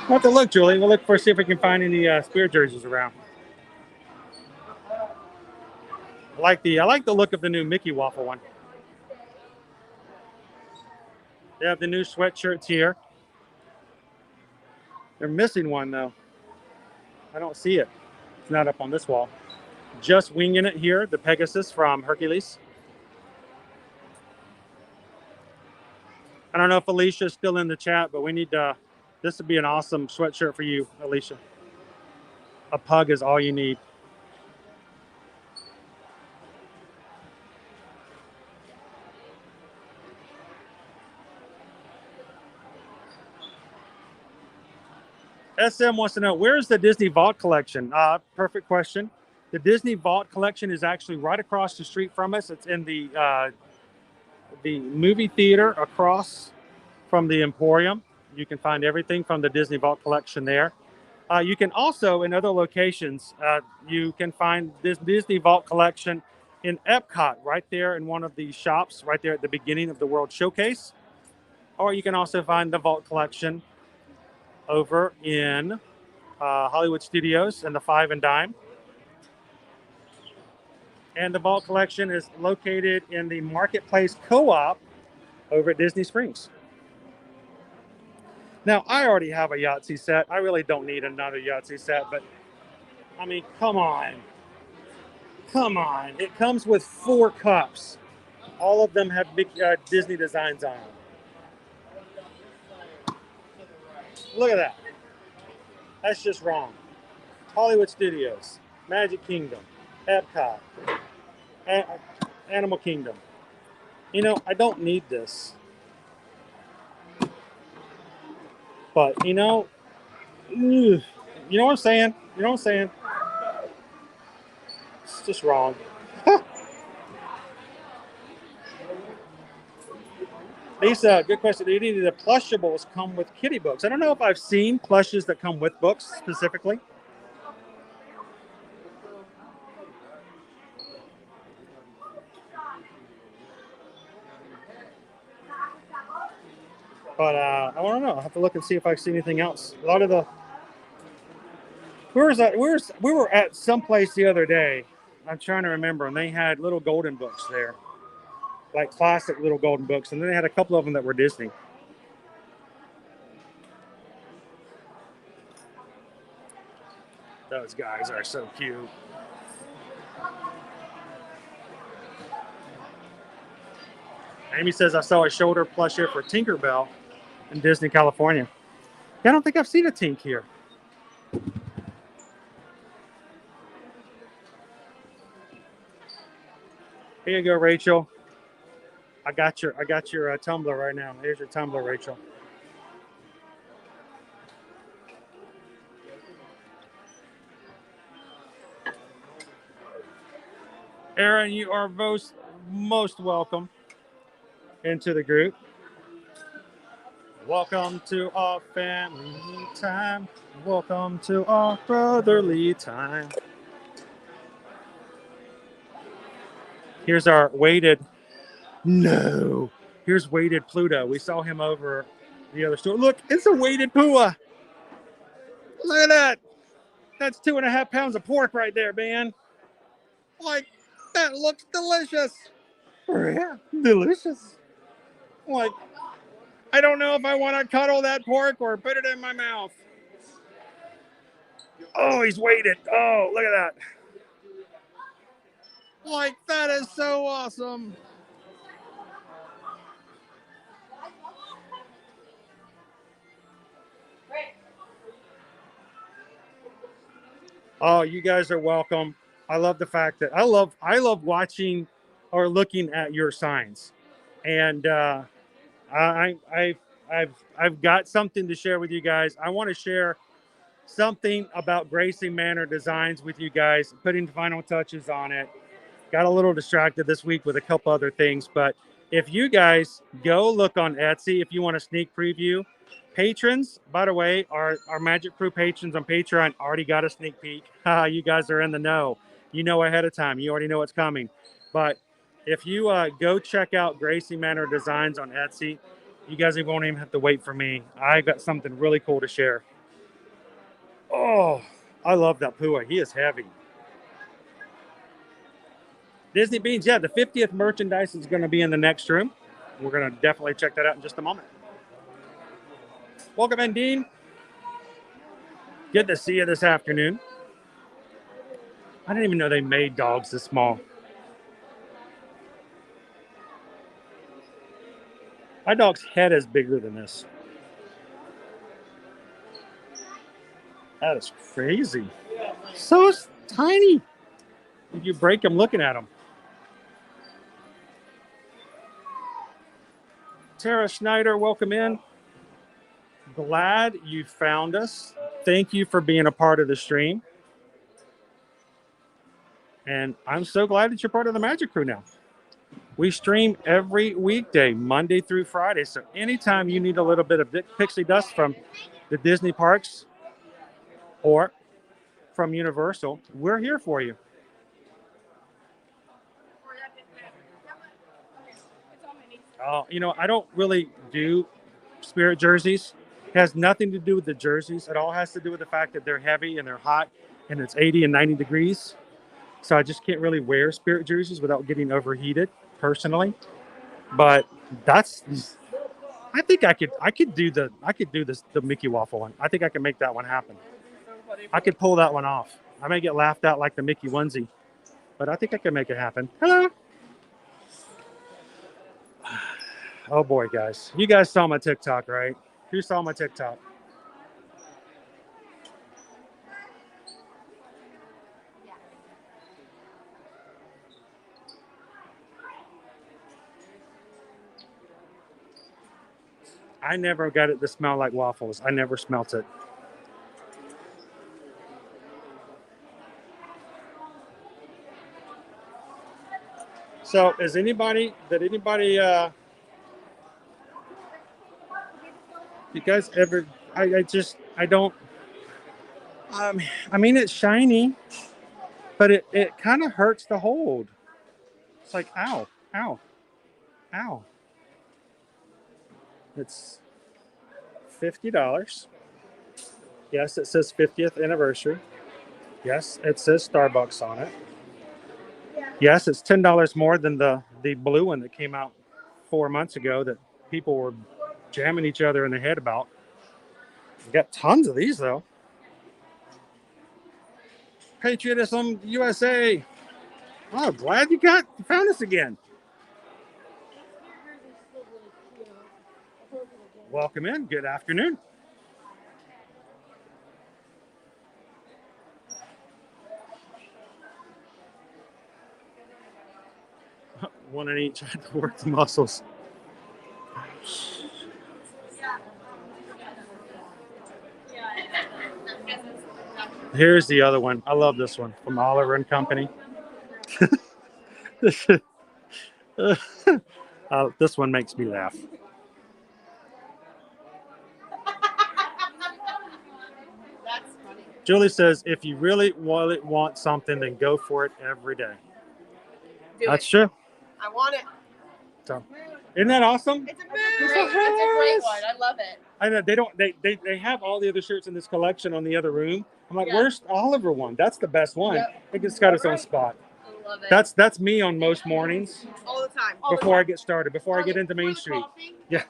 We'll have to look, Julie. We'll look for see if we can find any Spirit jerseys around. I like the look of the new Mickey waffle one. They have the new sweatshirts here. They're missing one though. I don't see it. It's not up on this wall. Just winging it here, the Pegasus from Hercules. I don't know if Alicia's still in the chat, but we need to. This would be an awesome sweatshirt for you, Alicia. A pug is all you need. SM wants to know, where's the Disney Vault collection? Perfect question. The Disney Vault collection is actually right across the street from us. It's in the movie theater across from the Emporium. You can find everything from the Disney Vault collection there. You can also, in other locations, you can find this Disney Vault collection in Epcot, right there in one of the shops, right there at the beginning of the World Showcase. Or you can also find the Vault Collection over in Hollywood Studios and the Five and Dime. And the Vault Collection is located in the Marketplace Co-op over at Disney Springs. Now, I already have a Yahtzee set. I really don't need another Yahtzee set, but I mean, come on. Come on. It comes with 4 cups. All of them have big Disney designs on them. Look at that. That's just wrong. Hollywood Studios, Magic Kingdom, Epcot, Animal Kingdom. You know, I don't need this. But, you know what I'm saying? You know what I'm saying? It's just wrong. Lisa, good question. Do any of the plushables come with kitty books? I don't know if I've seen plushes that come with books specifically. But I don't know. I'll have to look and see if I see anything else. A lot of the... We were at some place the other day. I'm trying to remember, and they had little golden books there. Like classic little golden books. And then they had a couple of them that were Disney. Those guys are so cute. Amy says, I saw a shoulder plush here for Tinkerbell in Disney, California. I don't think I've seen a Tink here. Here you go, Rachel. I got your tumbler right now. Here's your tumbler, Rachel. Aaron, you are most welcome into the group. Welcome to our family time. Welcome to our brotherly time. Here's our weighted. No. Here's weighted Pluto. We saw him over the other store. Look, it's a weighted Pooh. Look at that. That's 2.5 pounds of pork right there, man. Like, that looks delicious. Yeah, delicious. Like, I don't know if I want to cuddle that pork or put it in my mouth. Oh, he's weighted. Oh, look at that. Like, that is so awesome. Oh, you guys are welcome. I love the fact that I love watching or looking at your signs, and I've got something to share with you guys. I want to share something about Gracie Manor Designs with you guys, putting final touches on it. Got a little distracted this week with a couple other things, but if you guys go look on Etsy, if you want a sneak preview, patrons, by the way, our Magic Crew patrons on Patreon already got a sneak peek. You guys are in the know. You know ahead of time. You already know what's coming. But if you go check out Gracie Manor Designs on Etsy, you guys won't even have to wait for me. I got something really cool to share. Oh, I love that Pooh. He is heavy. Disney Beans, yeah, the 50th merchandise is going to be in the next room. We're going to definitely check that out in just a moment. Welcome in, Dean. Good to see you this afternoon. I didn't even know they made dogs this small. My dog's head is bigger than this. That is crazy. So tiny. You break them looking at them. Tara Schneider, welcome in. Glad you found us. Thank you for being a part of the stream. And I'm so glad that you're part of the Magic Crew now. We stream every weekday, Monday through Friday. So anytime you need a little bit of pixie dust from the Disney parks or from Universal, we're here for you. You know, I don't really do spirit jerseys. It has nothing to do with the jerseys. It all has to do with the fact that they're heavy and they're hot and it's 80 and 90 degrees. So I just can't really wear spirit jerseys without getting overheated personally. But that's I could do this the Mickey waffle one. I think I can make that one happen. I could pull that one off. I may get laughed at like the Mickey onesie, but I think I can make it happen. Hello. Oh boy, guys. You guys saw my TikTok, right? Who saw my TikTok? I never got it to smell like waffles. I never smelt it. So is anybody, you guys ever, I don't, I mean, it's shiny, but it kind of hurts to hold. It's like, ow, ow, ow. It's $50. Yes, it says 50th anniversary. Yes, it says Starbucks on it. Yes, it's $10 more than the blue one that came out 4 months ago that people were jamming each other in the head about. We got tons of these though. Patriotism USA. Oh, glad you found us again. Welcome in. Good afternoon. One in each to work the muscles. Here's the other one. I love this one from Oliver and Company. This one makes me laugh. Julie says, if you really want something, then go for it every day. That's true. I want it. So, isn't that awesome? It's a great one. I love it. I know they have all the other shirts in this collection on the other room. I'm like, Yeah. where's the Oliver one? That's the best one. Yep. I think it's got its own spot. I love it. That's me on most mornings. All the time. Before I get started, before I get into Main Street. Yeah.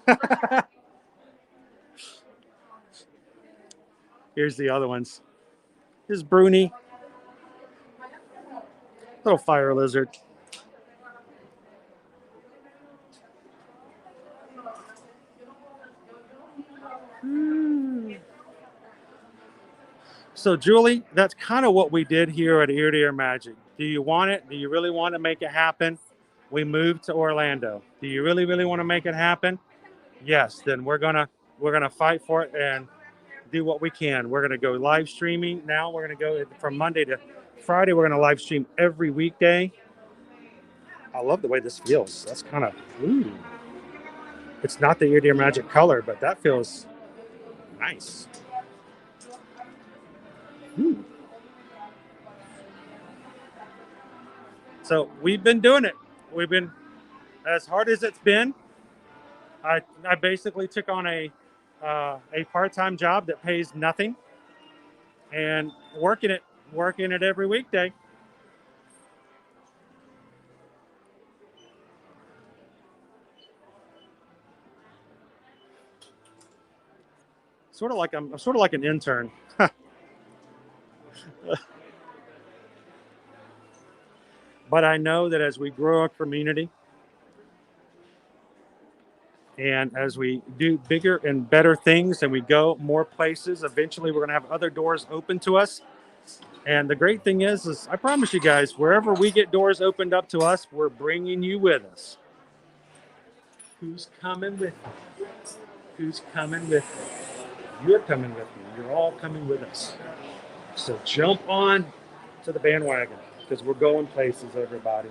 Here's the other ones. Here's Bruni. Little fire lizard. So, Julie, that's kind of what we did here at Ear to Ear Magic. Do you want it? Do you really want to make it happen? We moved to Orlando. Do you really, really want to make it happen? Yes. Then we're gonna fight for it and do what we can. We're gonna go live streaming now. We're gonna go from Monday to Friday. We're gonna live stream every weekday. I love the way this feels. That's kind of ooh. It's not the Ear to Ear Magic color, but that feels nice. Ooh. So we've been doing it. We've been, as hard as it's been, I basically took on a part-time job that pays nothing and working it every weekday. I'm sort of like an intern. But I know that as we grow our community and as we do bigger and better things and we go more places, eventually we're going to have other doors open to us. And the great thing is I promise you guys, wherever we get doors opened up to us, we're bringing you with us. Who's coming with me? Who's coming with me? You're coming with me. You're all coming with us. So jump on to the bandwagon because we're going places, everybody.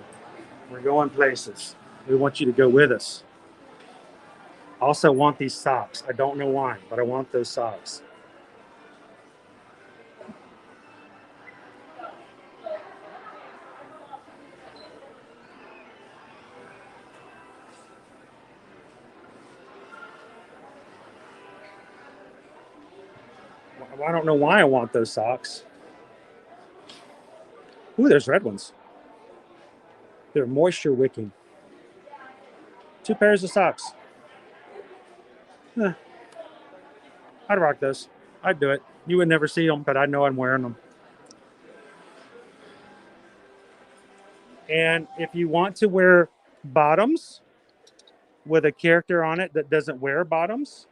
We're going places. We want you to go with us. I also want these socks. I don't know why, but I want those socks. I don't know why I want those socks. Ooh, there's red ones. They're moisture wicking. 2 pairs of socks. I'd rock those. I'd do it. You would never see them, but I know I'm wearing them. And if you want to wear bottoms with a character on it that doesn't wear bottoms,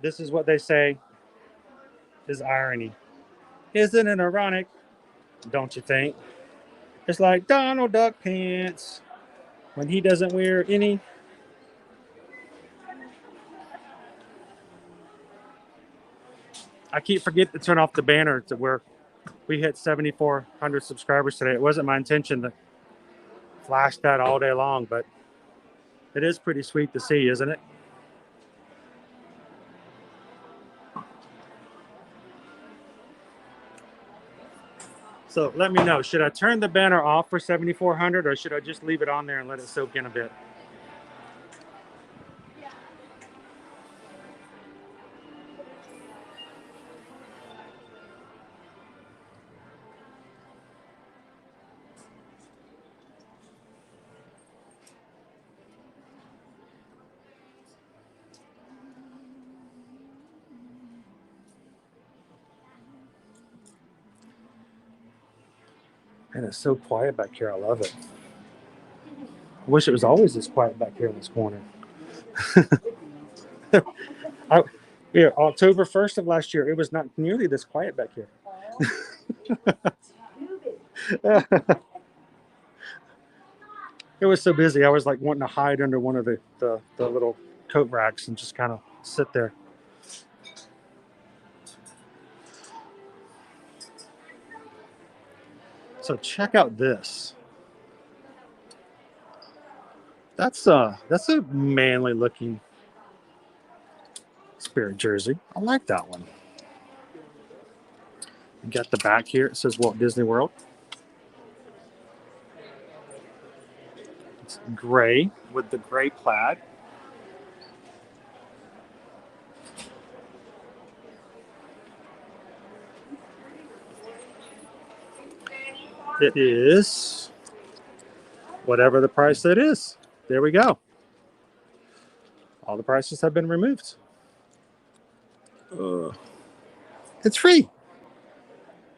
this is what they say is irony. Isn't it ironic? Don't you think? It's like Donald Duck pants when he doesn't wear any. I keep forgetting to turn off the banner to where we hit 7,400 subscribers today. It wasn't my intention to flash that all day long, but it is pretty sweet to see, isn't it? So let me know, should I turn the banner off for 7,400 or should I just leave it on there and let it soak in a bit? And it's so quiet back here. I love it. I wish it was always this quiet back here in this corner. October 1st of last year, it was not nearly this quiet back here. It was so busy. I was like wanting to hide under one of the little coat racks and just kind of sit there. So check out this. That's a manly looking Spirit jersey. I like that one. You got the back here. It says Walt Disney World. It's gray with the gray plaid. It is whatever the price it is. There we go. All the prices have been removed. It's free.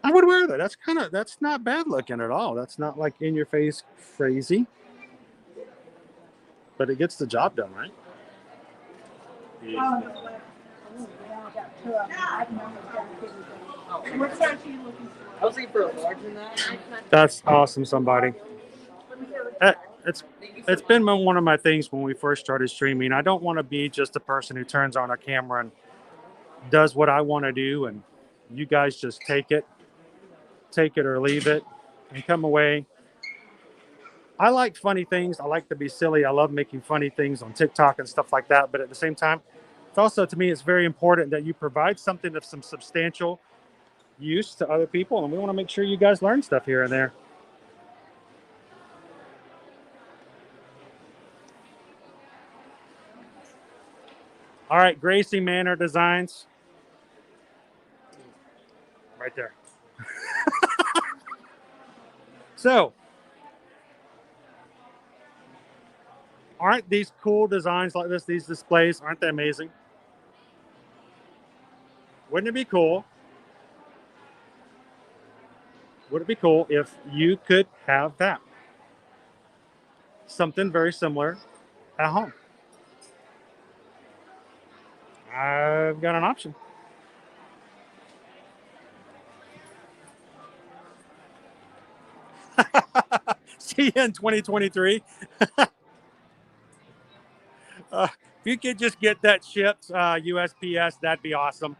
I would wear that. That's not bad looking at all. That's not like in your face crazy. But it gets the job done, right? Yeah. What size are you looking for? I was looking for a large in that. That's awesome, somebody. It's been one of my things when we first started streaming. I don't want to be just a person who turns on a camera and does what I want to do, and you guys just take it or leave it, and come away. I like funny things. I like to be silly. I love making funny things on TikTok and stuff like that. But at the same time, it's also, to me, it's very important that you provide something of some substantial use to other people, and we want to make sure you guys learn stuff here and there. All right, Gracie Manor Designs. Right there. So, aren't these cool designs like this, these displays, aren't they amazing? Wouldn't it be cool? Would it be cool if you could have that? Something very similar at home. I've got an option. See you in 2023. If you could just get that shipped USPS, that'd be awesome.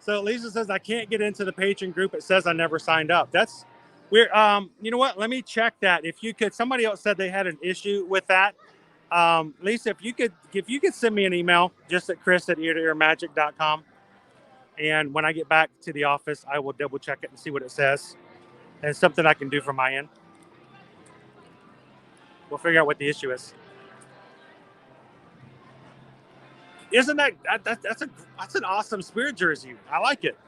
So Lisa says, I can't get into the patron group. It says I never signed up. That's weird. You know what? Let me check that. If you could, somebody else said they had an issue with that. Lisa, if you could send me an email just at chris@eartoearmagic.com. And when I get back to the office, I will double check it and see what it says. And it's something I can do from my end. We'll figure out what the issue is. Isn't that's an awesome Spirit jersey? I like it.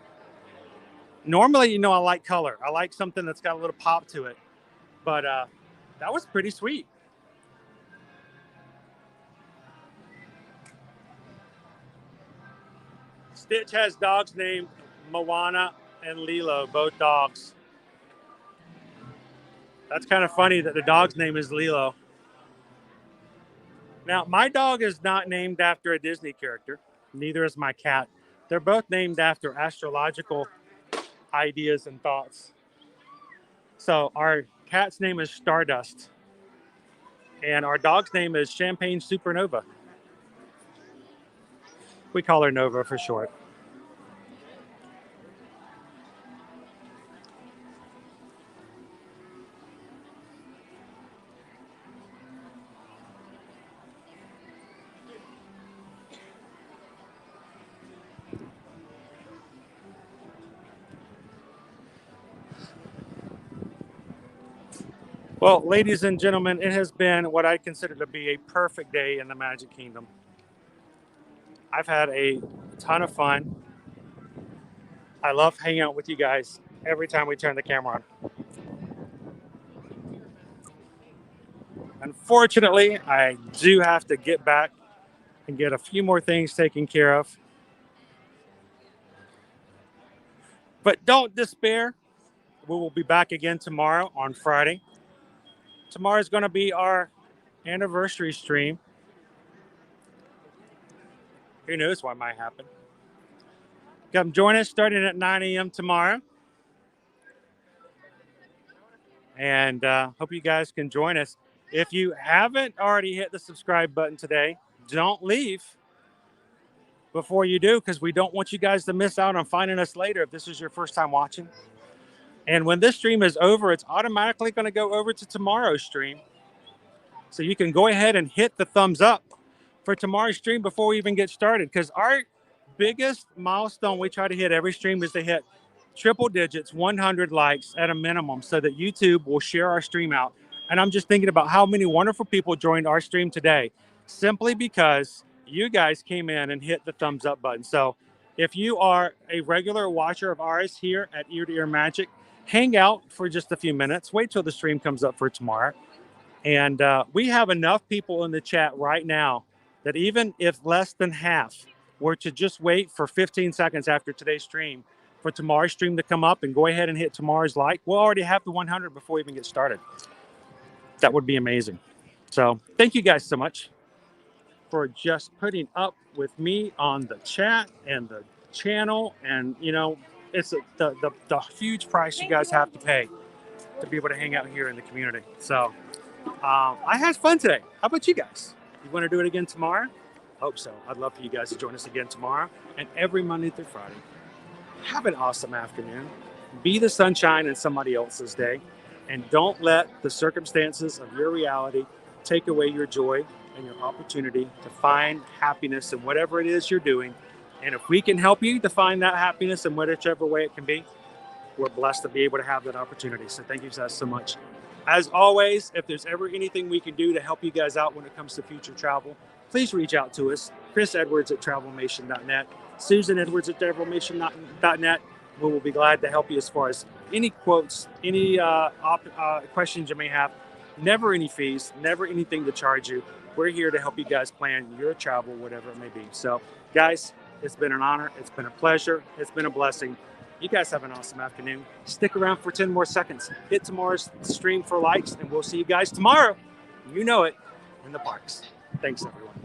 Normally, you know, I like color. I like something that's got a little pop to it. But that was pretty sweet. Stitch has dogs named Moana and Lilo, both dogs. That's kind of funny that the dog's name is Lilo. Now, my dog is not named after a Disney character. Neither is my cat. They're both named after astrological ideas and thoughts. So our cat's name is Stardust. And our dog's name is Champagne Supernova. We call her Nova for short. Well, ladies and gentlemen, it has been what I consider to be a perfect day in the Magic Kingdom. I've had a ton of fun. I love hanging out with you guys every time we turn the camera on. Unfortunately, I do have to get back and get a few more things taken care of. But don't despair. We will be back again tomorrow on Friday. Tomorrow is going to be our anniversary stream. Who knows what might happen. Come join us starting at 9 a.m. tomorrow. And hope you guys can join us. If you haven't already hit the subscribe button today, don't leave before you do, because we don't want you guys to miss out on finding us later if this is your first time watching. And when this stream is over, it's automatically going to go over to tomorrow's stream. So you can go ahead and hit the thumbs up for tomorrow's stream before we even get started, because our biggest milestone we try to hit every stream is to hit triple digits, 100 likes at a minimum, so that YouTube will share our stream out. And I'm just thinking about how many wonderful people joined our stream today simply because you guys came in and hit the thumbs up button. So if you are a regular watcher of ours here at Ear to Ear Magic, hang out for just a few minutes. Wait till the stream comes up for tomorrow. And we have enough people in the chat right now that even if less than half were to just wait for 15 seconds after today's stream for tomorrow's stream to come up and go ahead and hit tomorrow's like, we'll already have the 100 before we even get started. That would be amazing. So thank you guys so much for just putting up with me on the chat and the channel. And, you know, it's the huge price you guys have to pay to be able to hang out here in the community. So I had fun today. How about you guys? You want to do it again tomorrow? Hope so. I'd love for you guys to join us again tomorrow and every Monday through Friday. Have an awesome afternoon. Be the sunshine in somebody else's day. And don't let the circumstances of your reality take away your joy and your opportunity to find happiness in whatever it is you're doing. And if we can help you to find that happiness in whichever way it can be, we're blessed to be able to have that opportunity. So thank you guys so much. As always, if there's ever anything we can do to help you guys out when it comes to future travel, please reach out to us. chrisedwards@travelmation.net, susanedwards@travelmation.net. We will be glad to help you as far as any quotes, any questions you may have. Never any fees, never anything to charge you. We're here to help you guys plan your travel, whatever it may be. So, guys, it's been an honor. It's been a pleasure. It's been a blessing. You guys have an awesome afternoon. Stick around for 10 more seconds. Hit tomorrow's stream for likes, and we'll see you guys tomorrow. You know it, in the parks. Thanks, everyone.